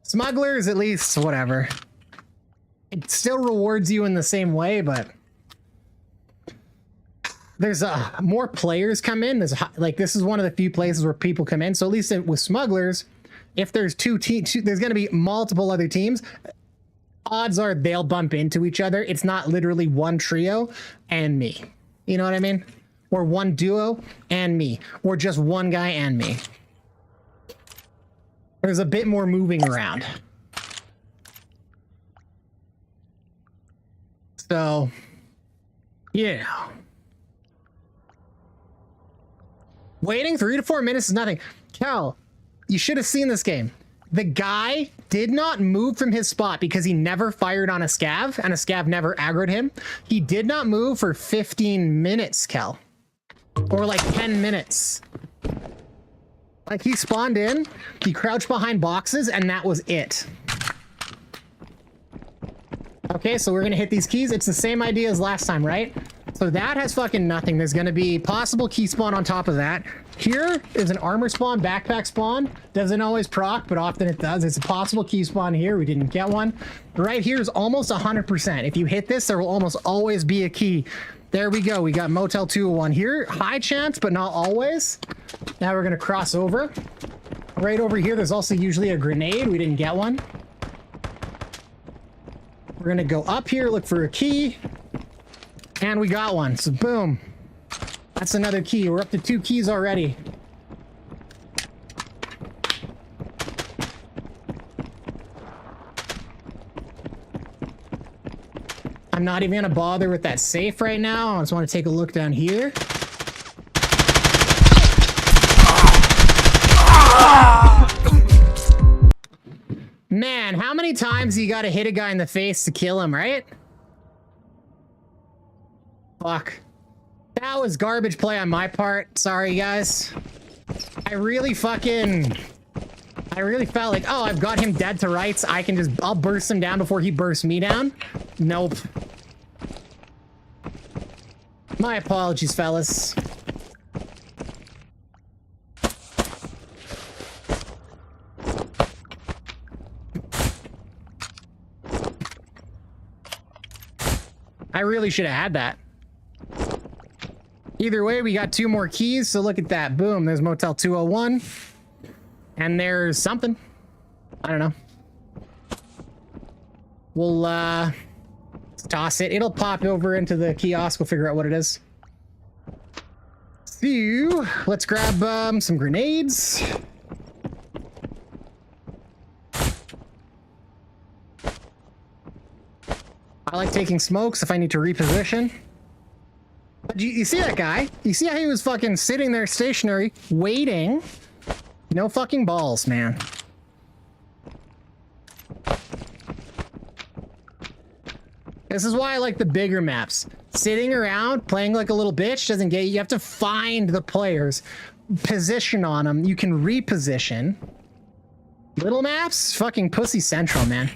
Smugglers, at least, whatever. It still rewards you in the same way, but there's more players come in. There's like, this is one of the few places where people come in. So at least with smugglers, if there's two teams, there's going to be multiple other teams. Odds are they'll bump into each other. It's not literally one trio and me. You know what I mean? Or one duo and me. Or just one guy and me. There's a bit more moving around. So, yeah. Waiting 3 to 4 minutes is nothing. Cal, you should have seen this game. The guy did not move from his spot because he never fired on a scav, and a scav never aggroed him. He did not move for 15 minutes, Kel. Or like 10 minutes. Like, he spawned in, he crouched behind boxes, and that was it. Okay, so we're gonna hit these keys. It's the same idea as last time, right? So that has fucking nothing. There's gonna be possible key spawn on top of that. Here is an armor spawn, backpack spawn. Doesn't always proc, but often it does. It's a possible key spawn here. We didn't get one. Right here is almost 100%. If you hit this, there will almost always be a key. There we go. We got Motel 201 here. High chance, but not always. Now we're gonna cross over. Right over here, there's also usually a grenade. We didn't get one. We're gonna go up here, look for a key. And we got one, so boom. That's another key. We're up to 2 keys already. I'm not even gonna bother with that safe right now. I just want to take a look down here. Man, how many times you gotta hit a guy in the face to kill him, right? Fuck. That was garbage play on my part. Sorry, guys. I really felt like, oh, I've got him dead to rights. I'll burst him down before he bursts me down. Nope. My apologies, fellas. I really should have had that. Either way, we got 2 more keys, so look at that. Boom, there's Motel 201. And there's something. I don't know. We'll toss it. It'll pop over into the kiosk. We'll figure out what it is. So, let's grab some grenades. I like taking smokes if I need to reposition. But you see that guy? You see how he was fucking sitting there stationary, waiting? No fucking balls, man. This is why I like the bigger maps. Sitting around, playing like a little bitch doesn't get you. You have to find the players, position on them. You can reposition. Little maps? Fucking pussy central, man.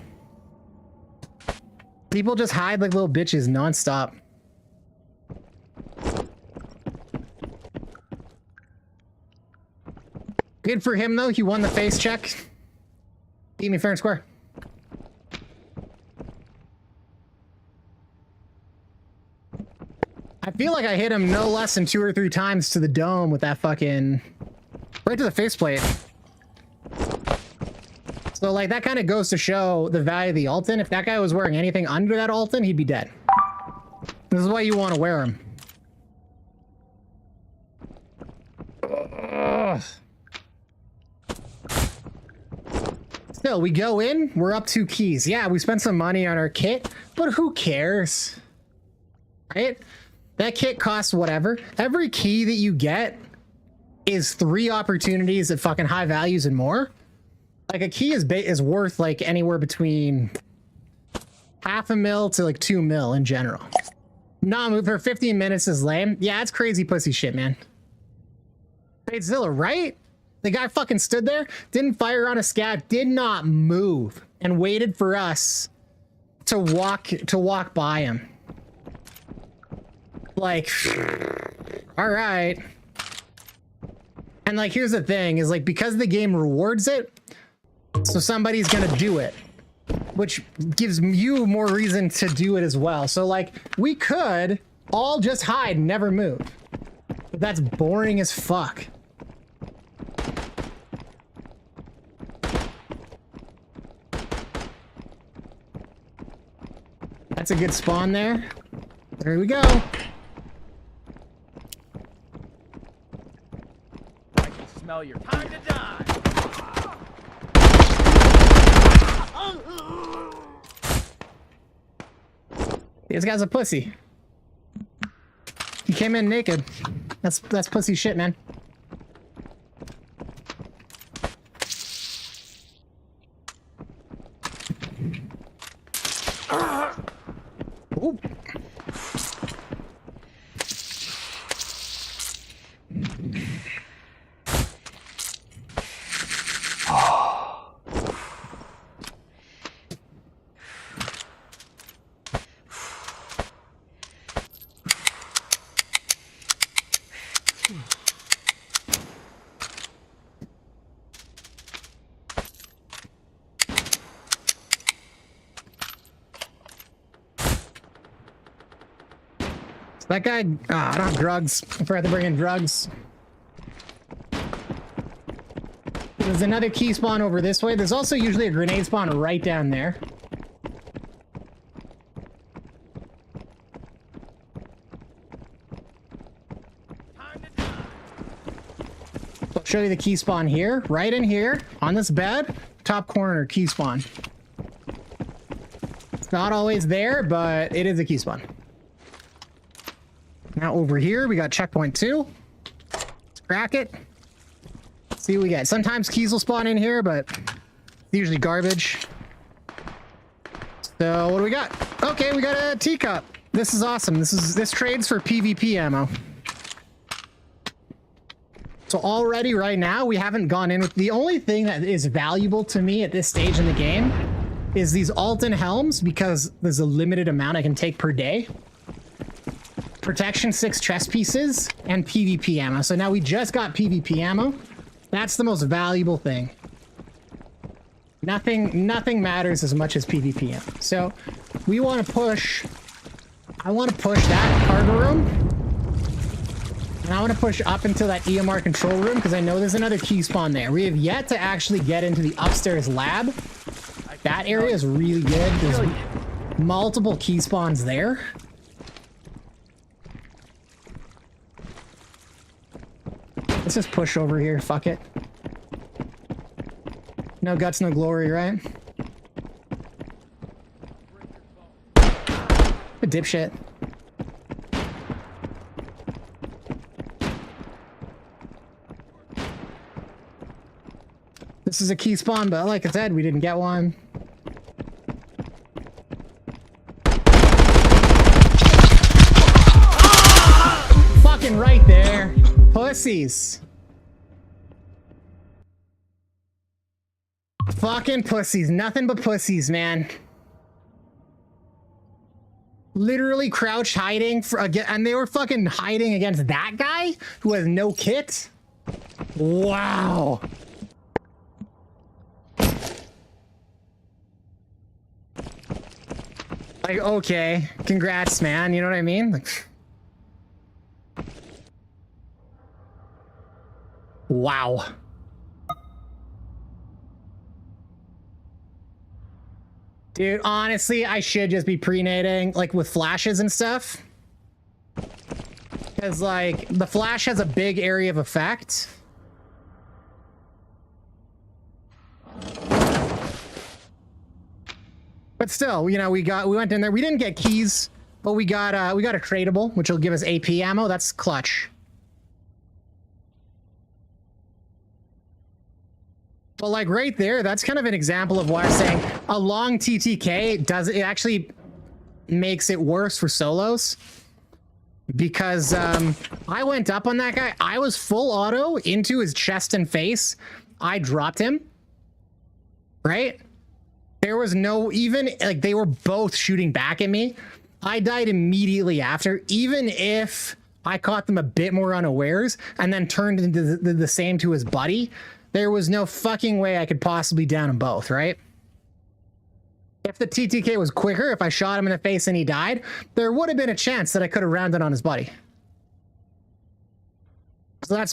People just hide like little bitches nonstop. Good for him, though. He won the face check. Beat me fair and square. I feel like I hit him no less than 2 or 3 times to the dome with that fucking... right to the faceplate. So, like, that kind of goes to show the value of the Alton. If that guy was wearing anything under that Alton, he'd be dead. This is why you want to wear him. Ugh. Still, we go in, we're up 2 keys. Yeah, we spent some money on our kit, but who cares? Right? That kit costs whatever. Every key that you get is 3 opportunities at fucking high values and more. Like, a key is worth, like, anywhere between $500,000 to, like, $2 million in general. Nah, for 15 minutes is lame. Yeah, it's crazy pussy shit, man. Zilla, right? The guy fucking stood there, didn't fire on a scav, did not move, and waited for us to walk by him. Like, all right. And, like, here's the thing, is, like, because the game rewards it, so somebody's gonna do it, which gives you more reason to do it as well. So, like, we could all just hide and never move, but that's boring as fuck. That's a good spawn there. There we go. I can smell your time to die. This guy's a pussy. He came in naked. That's pussy shit, man. Ooh. That guy, I don't have drugs. I forgot to bring in drugs. There's another key spawn over this way. There's also usually a grenade spawn right down there. I'll show you the key spawn here, right in here, on this bed, top corner key spawn. It's not always there, but it is a key spawn. Now over here, we got checkpoint 2. Let's crack it. See what we get. Sometimes keys will spawn in here, but it's usually garbage. So what do we got? Okay, we got a teacup. This is awesome. This trades for PvP ammo. So already right now, we haven't gone in with... The only thing that is valuable to me at this stage in the game is these Alton helms, because there's a limited amount I can take per day. Protection 6 chest pieces and PvP ammo. So now we just got PvP ammo. That's the most valuable thing. Nothing matters as much as PvP ammo. So we want to push... I want to push that cargo room. And I want to push up into that EMR control room because I know there's another key spawn there. We have yet to actually get into the upstairs lab. That area is really good. There's multiple key spawns there. Let's just push over here. Fuck it. No guts, no glory, right? A dipshit. This is a key spawn, but like I said, we didn't get one. Fucking right there. Pussies. Fucking pussies. Nothing but pussies, man. Literally crouched hiding for and they were fucking hiding against that guy who has no kit. Wow. Like, okay, congrats, man. You know what I mean? Like, wow. Dude, honestly, I should just be pre-nading, like, with flashes and stuff. Because, like, the flash has a big area of effect. But still, you know, we went in there. We didn't get keys, but we got a tradable, which will give us AP ammo. That's clutch. But like right there, that's kind of an example of why I'm saying a long TTK it actually makes it worse for solos. Because I went up on that guy. I was full auto into his chest and face. I dropped him. Right? There was no even, like, they were both shooting back at me. I died immediately after, even if I caught them a bit more unawares and then turned into the same to his buddy. There was no fucking way I could possibly down them both, right? If the TTK was quicker, if I shot him in the face and he died, there would have been a chance that I could have rounded on his buddy. So that's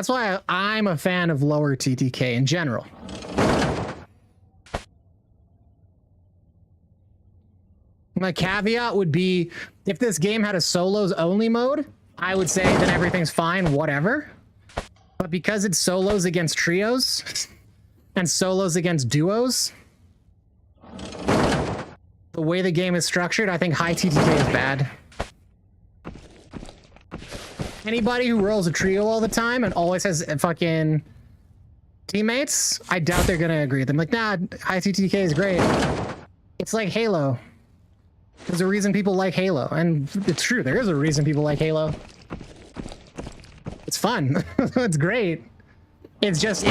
why I'm a fan of lower TTK in general. My caveat would be, if this game had a solos only mode, I would say that everything's fine, whatever. But because it's solos against trios and solos against duos, the way the game is structured, I think high TTK is bad. Anybody who rolls a trio all the time and always has fucking teammates, I doubt they're gonna agree with them. Like, nah, high TTK is great. It's like Halo. There's a reason people like Halo, and it's true. There is a reason people like Halo. It's fun. It's great. It's just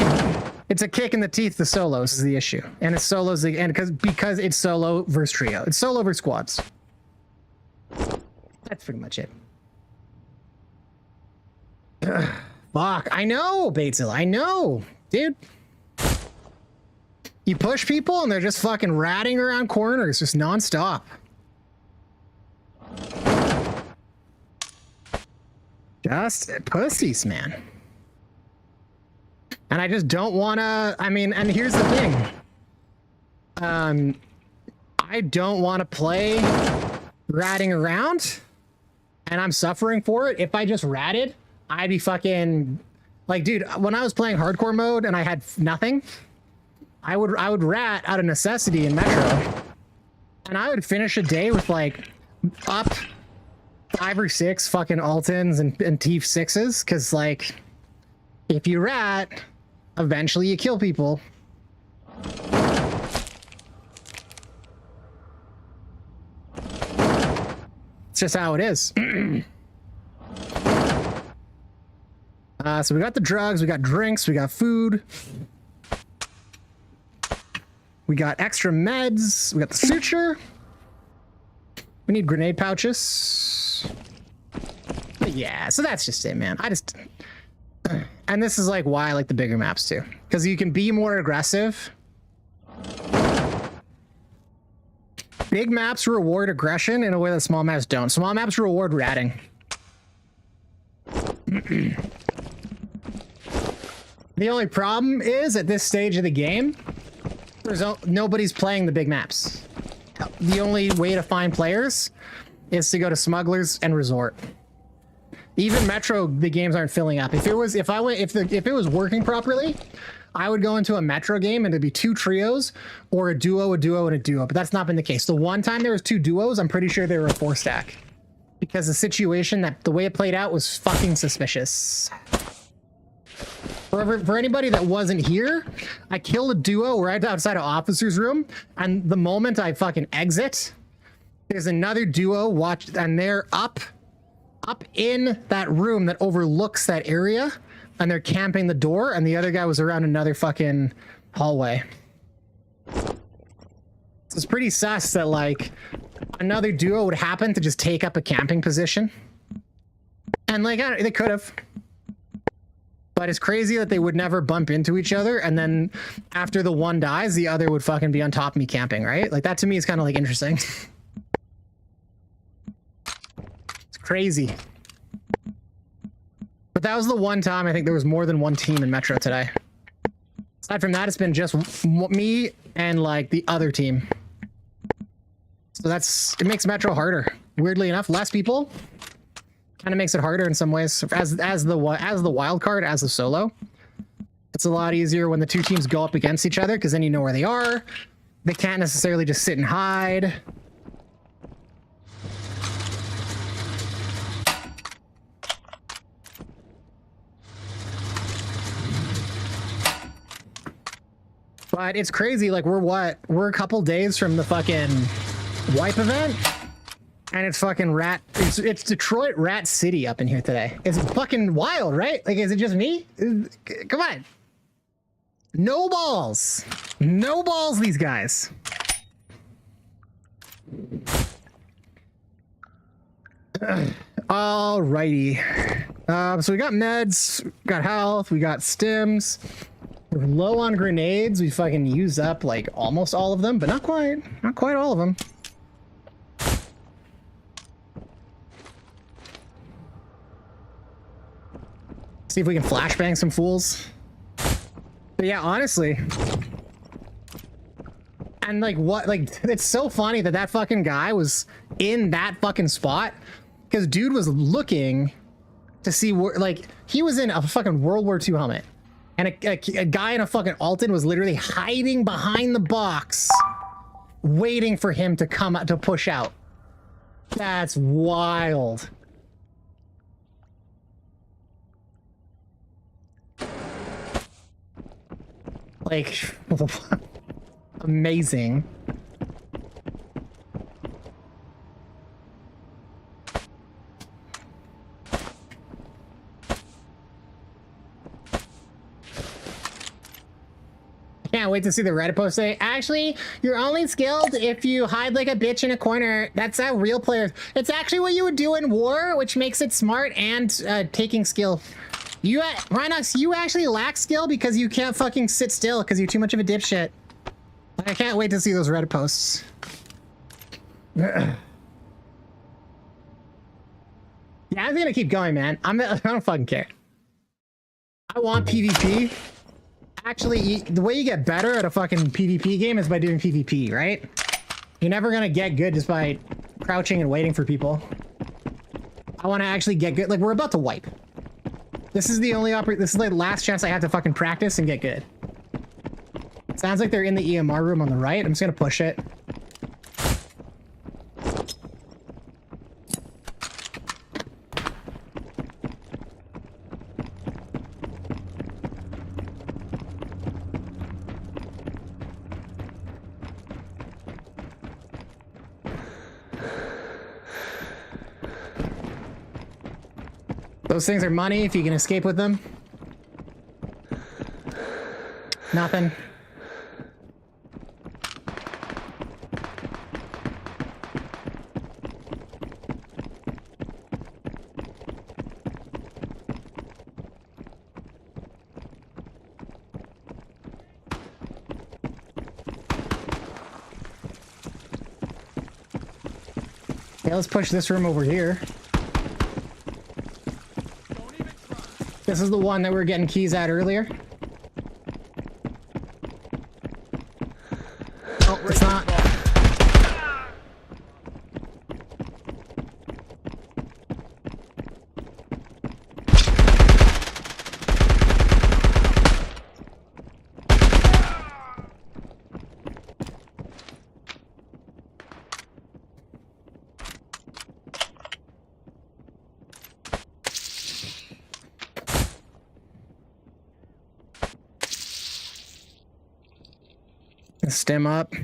it's a kick in the teeth to solos is the issue, and it's solos and because it's solo versus trio. It's solo versus squads. That's pretty much it. Fuck. I know, Batesville. I know, dude. You push people and they're just fucking ratting around corners, just nonstop. Just pussies, man. And I just don't want to, I mean, and here's the thing. I don't want to play ratting around, and I'm suffering for it. If I just ratted, I'd be fucking, like, dude, when I was playing hardcore mode and I had nothing, I would rat out of necessity in Metro. And I would finish a day with, like, up 5 or 6 fucking Altons and Teef 6s, because, like, if you rat, eventually you kill people. It's just how it is. So we got the drugs, we got drinks, we got food. We got extra meds, we got the suture. We need grenade pouches. But yeah, so that's just it, man. And this is like why I like the bigger maps too, because you can be more aggressive. Big maps reward aggression in a way that small maps don't. Small maps reward ratting. The only problem is at this stage of the game, nobody's playing the big maps. The only way to find players is to go to Smugglers and Resort. Even Metro, the games aren't filling up. If it was working properly, I would go into a Metro game and it'd be 2 trios or a duo, and a duo. But that's not been the case. The one time there was 2 duos, I'm pretty sure they were a 4-stack, because the situation, the way it played out, was fucking suspicious. For anybody that wasn't here, I killed a duo right outside of officer's room, and the moment I fucking exit, there's another duo and they're up in that room that overlooks that area, and they're camping the door, and the other guy was around another fucking hallway. So it's pretty sus that like another duo would happen to just take up a camping position. And like, they could have. But it's crazy that they would never bump into each other. And then after the one dies, the other would fucking be on top of me camping, right? Like that to me is kind of like interesting. It's crazy. But that was the one time I think there was more than one team in Metro today. Aside from that, it's been just me and like the other team. So it makes Metro harder. Weirdly enough, less people kind of makes it harder in some ways. As the wild card, as the solo, it's a lot easier when the two teams go up against each other because then you know where they are. They can't necessarily just sit and hide. But it's crazy, like we're a couple days from the fucking wipe event, and it's fucking it's Detroit Rat City up in here today. It's fucking wild, right? Like, is it just me? Come on. No balls. No balls, these guys. Alrighty. So we got meds, we got health, we got stims. We're low on grenades. We fucking used up like almost all of them, but not quite all of them. See if we can flashbang some fools. But yeah, honestly. And like it's so funny that that fucking guy was in that fucking spot because dude was looking to see where, like, he was in a fucking World War II helmet. And a guy in a fucking Alton was literally hiding behind the box, waiting for him to come out to push out. That's wild. Like, amazing. Can't wait to see the Reddit post say, actually, you're only skilled if you hide like a bitch in a corner. That's how real players... It's actually what you would do in war, which makes it smart and taking skill. Rhinox, you actually lack skill because you can't fucking sit still because you're too much of a dipshit. Like, I can't wait to see those Reddit posts. Yeah, I'm gonna keep going, man. I don't fucking care. I want PvP. Actually, the way you get better at a fucking PvP game is by doing PvP, right? You're never gonna get good just by crouching and waiting for people. I want to actually get good. Like, we're about to wipe. This is the only this is like the last chance I have to fucking practice and get good. Sounds like they're in the EMR room on the right. I'm just gonna push it. Those things are money if you can escape with them. Nothing. Yeah, let's push this room over here. This is the one that we were getting keys at earlier. Oh, it's not. Stem up. Take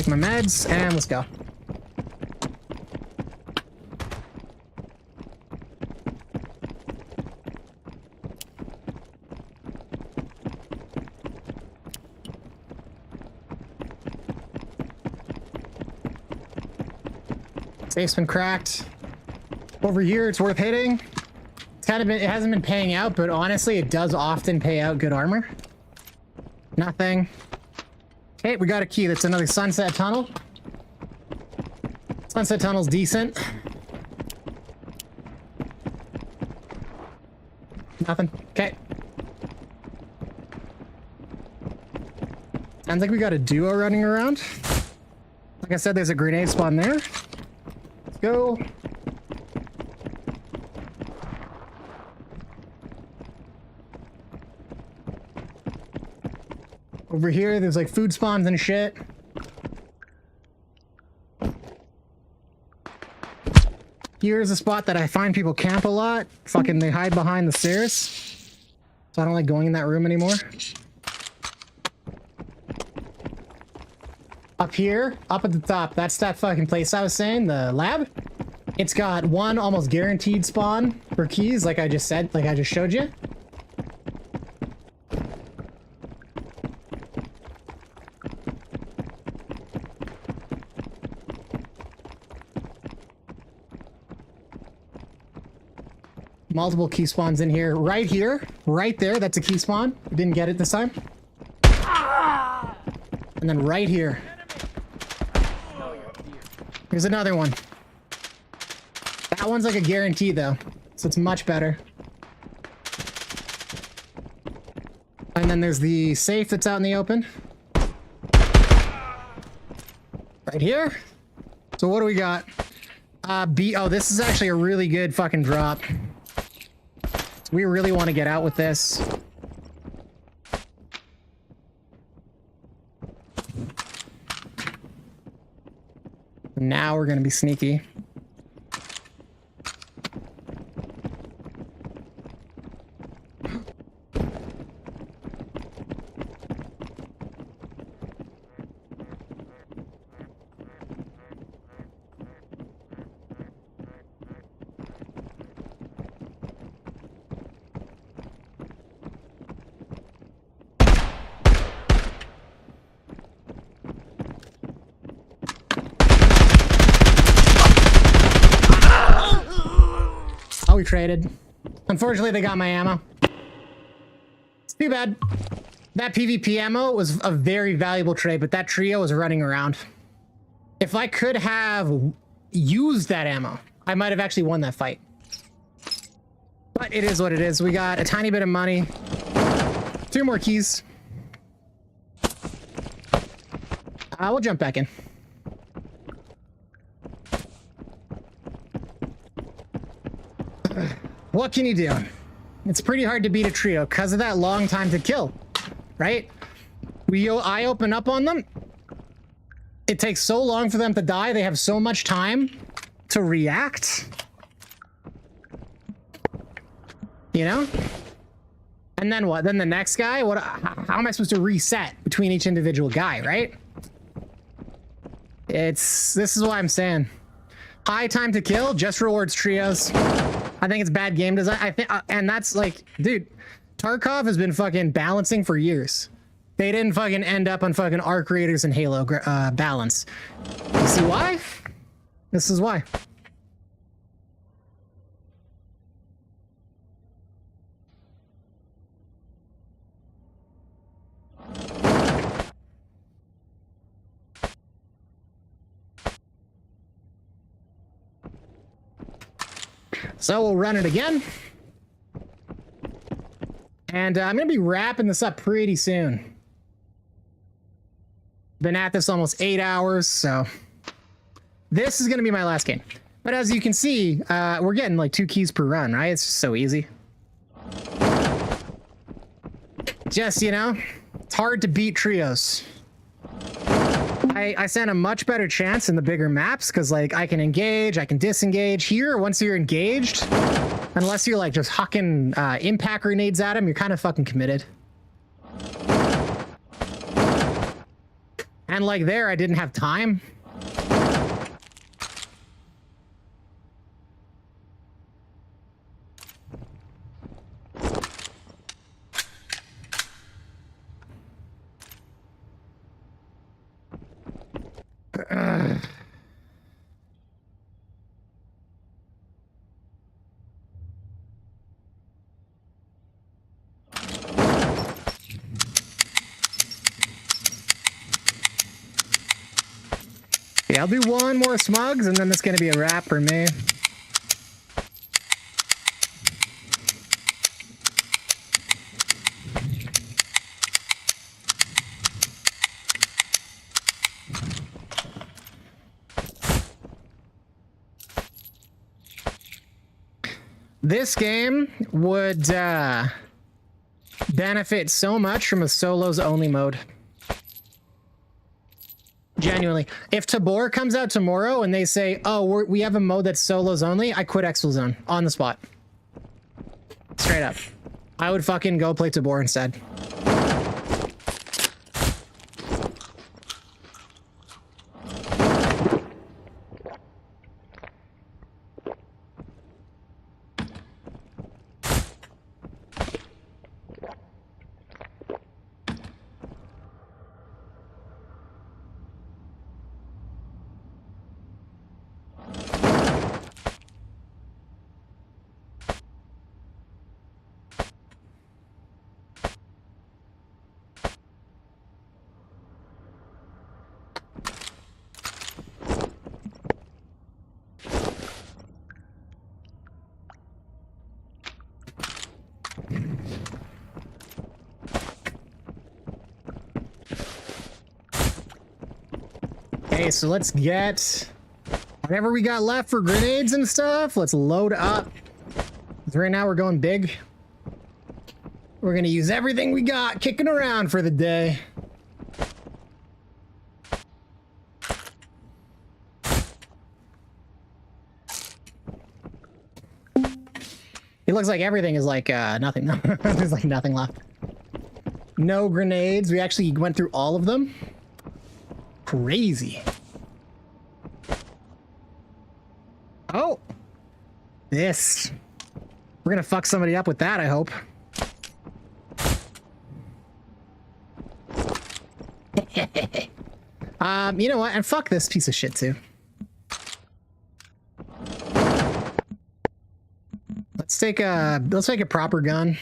my meds and let's go. Safe's been cracked. Over here, it's worth hitting. It's kind of been, it hasn't been paying out, but honestly, it does often pay out good armor. Nothing. Okay, we got a key. That's another sunset tunnel. Sunset tunnel's decent. Nothing. Okay. Sounds like we got a duo running around. Like I said, there's a grenade spawn there. Let's go. Over here, there's like food spawns and shit. Here's a spot that I find people camp a lot. Fucking they hide behind the stairs. So I don't like going in that room anymore. Up here, up at the top, that's that fucking place I was saying, the lab. It's got one almost guaranteed spawn for keys, like I just said, like I just showed you. Multiple key spawns in here. Right here. Right there. That's a key spawn. We didn't get it this time. And then right here. Here's another one. That one's like a guarantee though. So it's much better. And then there's the safe that's out in the open. Right here. So what do we got? Oh, this is actually a really good fucking drop. We really want to get out with this. Now we're going to be sneaky. We traded. Unfortunately, they got my ammo. It's too bad. That PvP ammo was a very valuable trade, but that trio was running around. If I could have used that ammo, I might have actually won that fight. But it is what it is. We got a tiny bit of money. 2 more keys. We'll jump back in. What can you do? It's pretty hard to beat a trio because of that long time to kill, right? I open up on them. It takes so long for them to die. They have so much time to react. You know? And then what? Then the next guy? What? How am I supposed to reset between each individual guy, right? This is what I'm saying. High time to kill just rewards trios. I think it's bad game design. I think, and that's like, dude, Tarkov has been fucking balancing for years. They didn't fucking end up on fucking Arc Raiders and Halo balance. You see why? This is why. So we'll run it again. And I'm going to be wrapping this up pretty soon. Been at this almost 8 hours, so this is going to be my last game. But as you can see, we're getting like 2 keys per run, right? It's just so easy. Just, you know, it's hard to beat trios. I stand a much better chance in the bigger maps because, like, I can engage, I can disengage. Here, once you're engaged, unless you're, like, just hucking impact grenades at him, you're kind of fucking committed. And, like, there, I didn't have time. see. I'll do one more smugs, and then it's gonna be a wrap for me. This game would benefit so much from a solos only mode. Genuinely. If Tabor comes out tomorrow and they say, oh, we have a mode that's solos only, I quit Exfil Zone on the spot. Straight up. I would fucking go play Tabor instead. Okay, so let's get whatever we got left for grenades and stuff. Let's load up. Right now we're going big. We're gonna use everything we got kicking around for the day. It looks like everything is like nothing. There's like nothing left. No grenades. We actually went through all of them. Crazy. Oh, this. We're gonna fuck somebody up with that, I hope. You know what? And fuck this piece of shit too. Let's take a proper gun.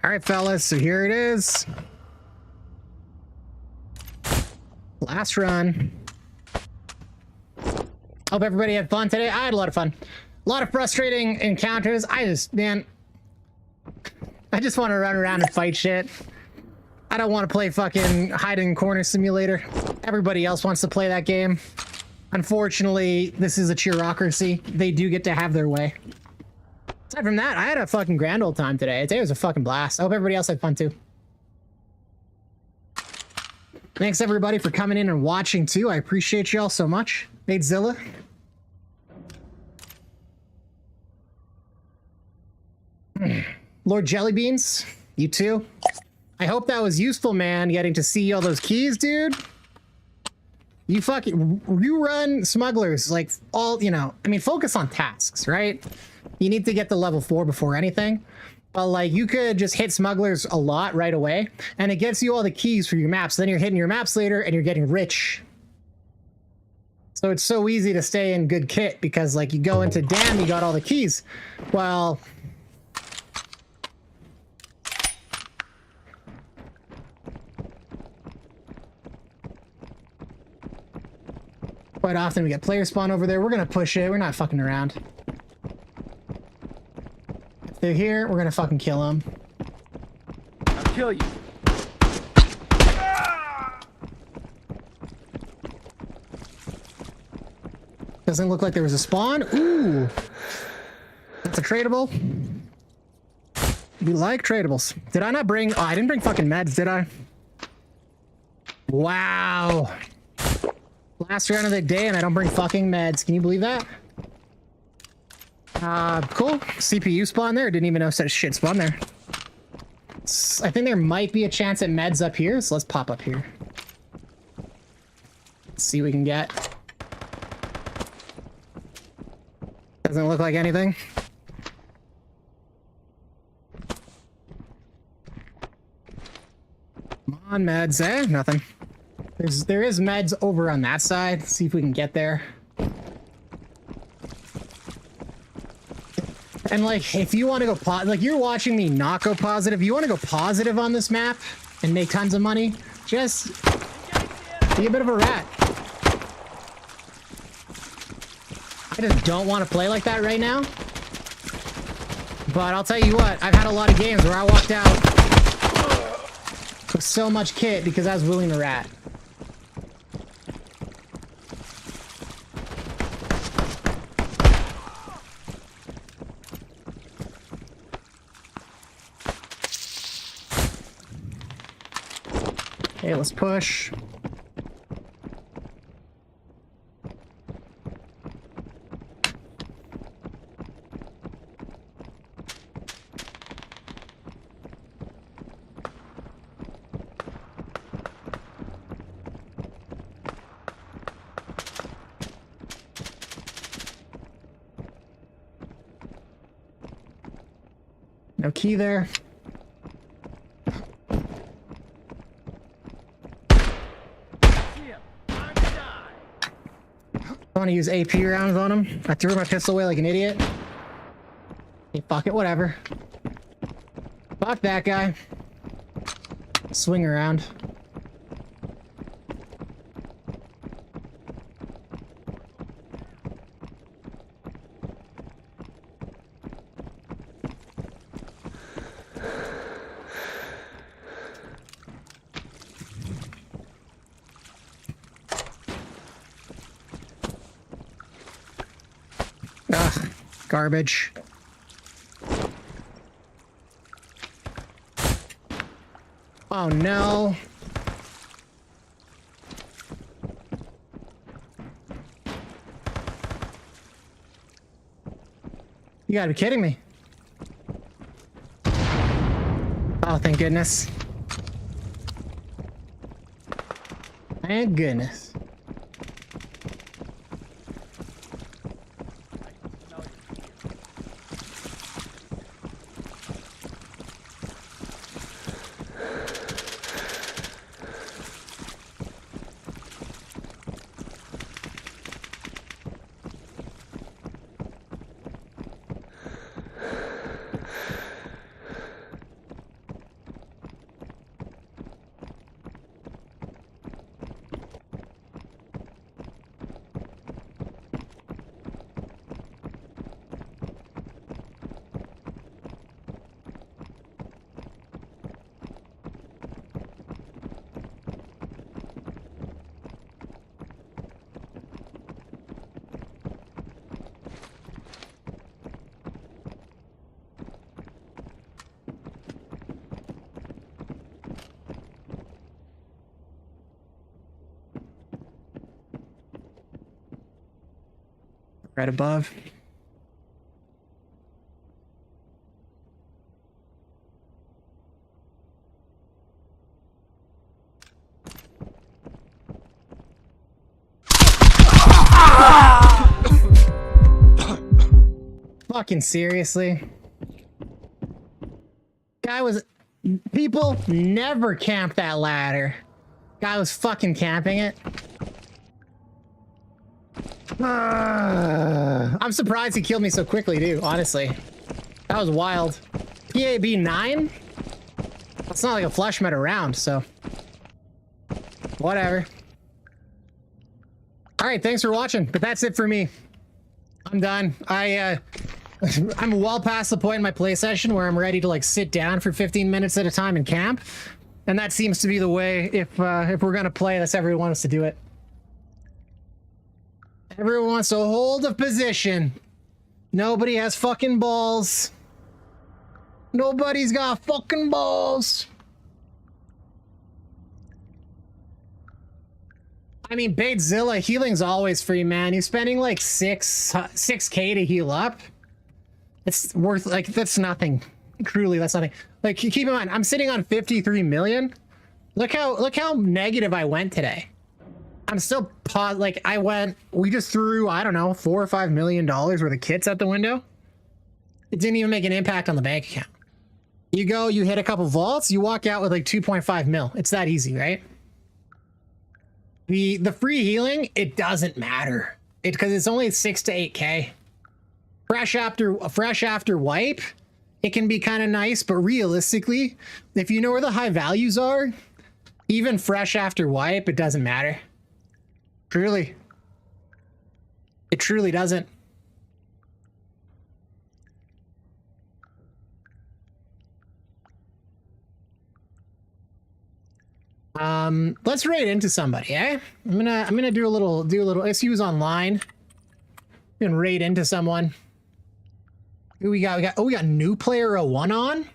All right, fellas, so here it is. Last run. Hope everybody had fun today. I had a lot of fun. A lot of frustrating encounters. I just want to run around and fight shit. I don't want to play fucking hide in corner simulator. Everybody else wants to play that game. Unfortunately, this is a cheerocracy. They do get to have their way. Aside from that, I had a fucking grand old time today. Today was a fucking blast. I hope everybody else had fun too. Thanks everybody for coming in and watching too. I appreciate y'all so much. Nadezilla. Lord Jellybeans, you too. I hope that was useful, man, getting to see all those keys, dude. You run smugglers, like, all, you know, I mean, focus on tasks, right? You need to get to level 4 before anything. But like you could just hit smugglers a lot right away and it gets you all the keys for your maps. Then you're hitting your maps later and you're getting rich. So it's so easy to stay in good kit because like you go into dam, you got all the keys. Well, quite often we get player spawn over there. We're gonna push it. We're not fucking around. If they're here, we're gonna fucking kill them. I'll kill you. Doesn't look like there was a spawn. Ooh. That's a tradable. We like tradables. Did I not bring... Oh, I didn't bring fucking meds, did I? Wow. Last round of the day and I don't bring fucking meds. Can you believe that? Cool. CPU spawn there. Didn't even know such shit spawn there. I think there might be a chance at meds up here, so let's pop up here. Let's see what we can get. Doesn't look like anything. Come on, meds, eh? Nothing. There is meds over on that side. Let's see if we can get there. And like, if you want to go like you're watching me not go positive, you want to go positive on this map and make tons of money, just be a bit of a rat. I just don't want to play like that right now. But I'll tell you what, I've had a lot of games where I walked out with so much kit because I was willing to rat. Okay, let's push. No key there. I want to use AP rounds on him. I threw my pistol away like an idiot. Hey, fuck it, whatever. Fuck that guy. Swing around. Ugh, garbage. Oh no. You gotta be kidding me. Oh, thank goodness. Thank goodness. Right above. Fuck Fucking seriously. Guy was... People never camp that ladder. Guy was fucking camping it. I'm surprised he killed me so quickly, too, honestly. That was wild. PAB 9? It's not like a flesh meta round, so... Whatever. Alright, thanks for watching, but that's it for me. I'm done. I'm well past the point in my play session where I'm ready to like sit down for 15 minutes at a time and camp. And that seems to be the way if we're gonna play this, everyone wants to do it. Everyone wants to hold a position. Nobody has fucking balls. Nobody's got fucking balls. I mean, Batezilla, healing's always free, man. You're spending like 6K to heal up. It's worth, like, that's nothing. Truly, that's nothing. Like, keep in mind, I'm sitting on 53 million. Look how negative I went today. I'm still like, we just threw, I don't know, $4 or $5 million worth of kits out the window. It didn't even make an impact on the bank account. You go, you hit a couple vaults, you walk out with like 2.5 mil. It's that easy, right? The free healing, it doesn't matter. Because it's only 6 to 8K. Fresh after wipe, it can be kind of nice, but realistically, if you know where the high values are, even fresh after wipe, it doesn't matter. Truly. It truly doesn't. Let's raid into somebody, eh? I'm gonna do a little let's use online. And raid into someone. Who we got? We got new player 01 on.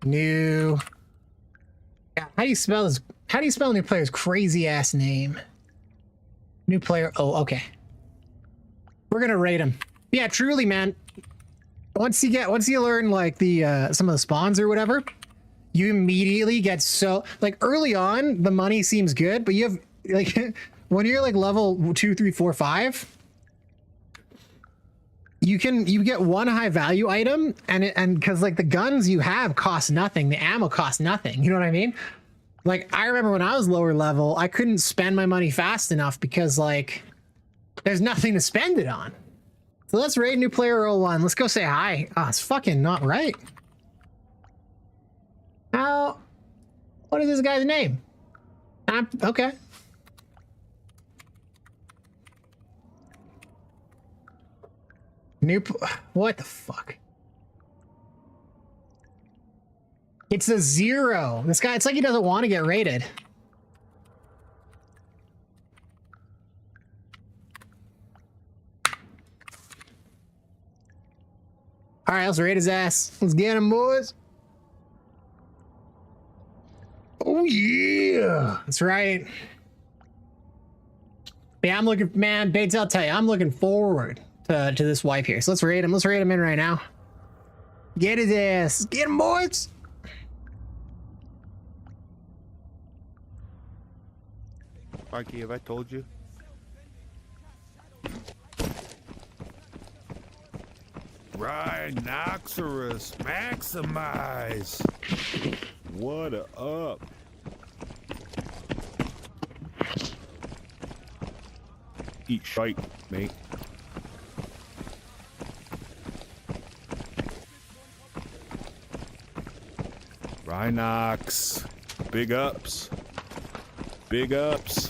New. Yeah, how do you spell this? How do you spell new player's crazy ass name? New player. Oh, okay. We're gonna rate him. Yeah, truly, man. Once you learn like the some of the spawns or whatever, you immediately get so like early on the money seems good, but you have like when you're like level 2, 3, 4, 5, you get one high value item and because like the guns you have cost nothing, the ammo costs nothing. You know what I mean? Like I remember when I was lower level, I couldn't spend my money fast enough because like there's nothing to spend it on. So let's raid new player 01. Let's go say hi. Oh, it's fucking not right. What is this guy's name? Okay. What the fuck? It's a 0. This guy, it's like he doesn't want to get raided. All right, let's raid his ass. Let's get him, boys. Oh yeah, that's right. Yeah, I'm looking, man. Bates, I'll tell you, I'm looking forward to this wipe here. So let's raid him. Let's raid him in right now. Get his ass. Get him, boys. Mikey, have I told you? Rhinox MAXIMIZE. What up? Eat shite, mate. Rhinox. Big ups. Big ups.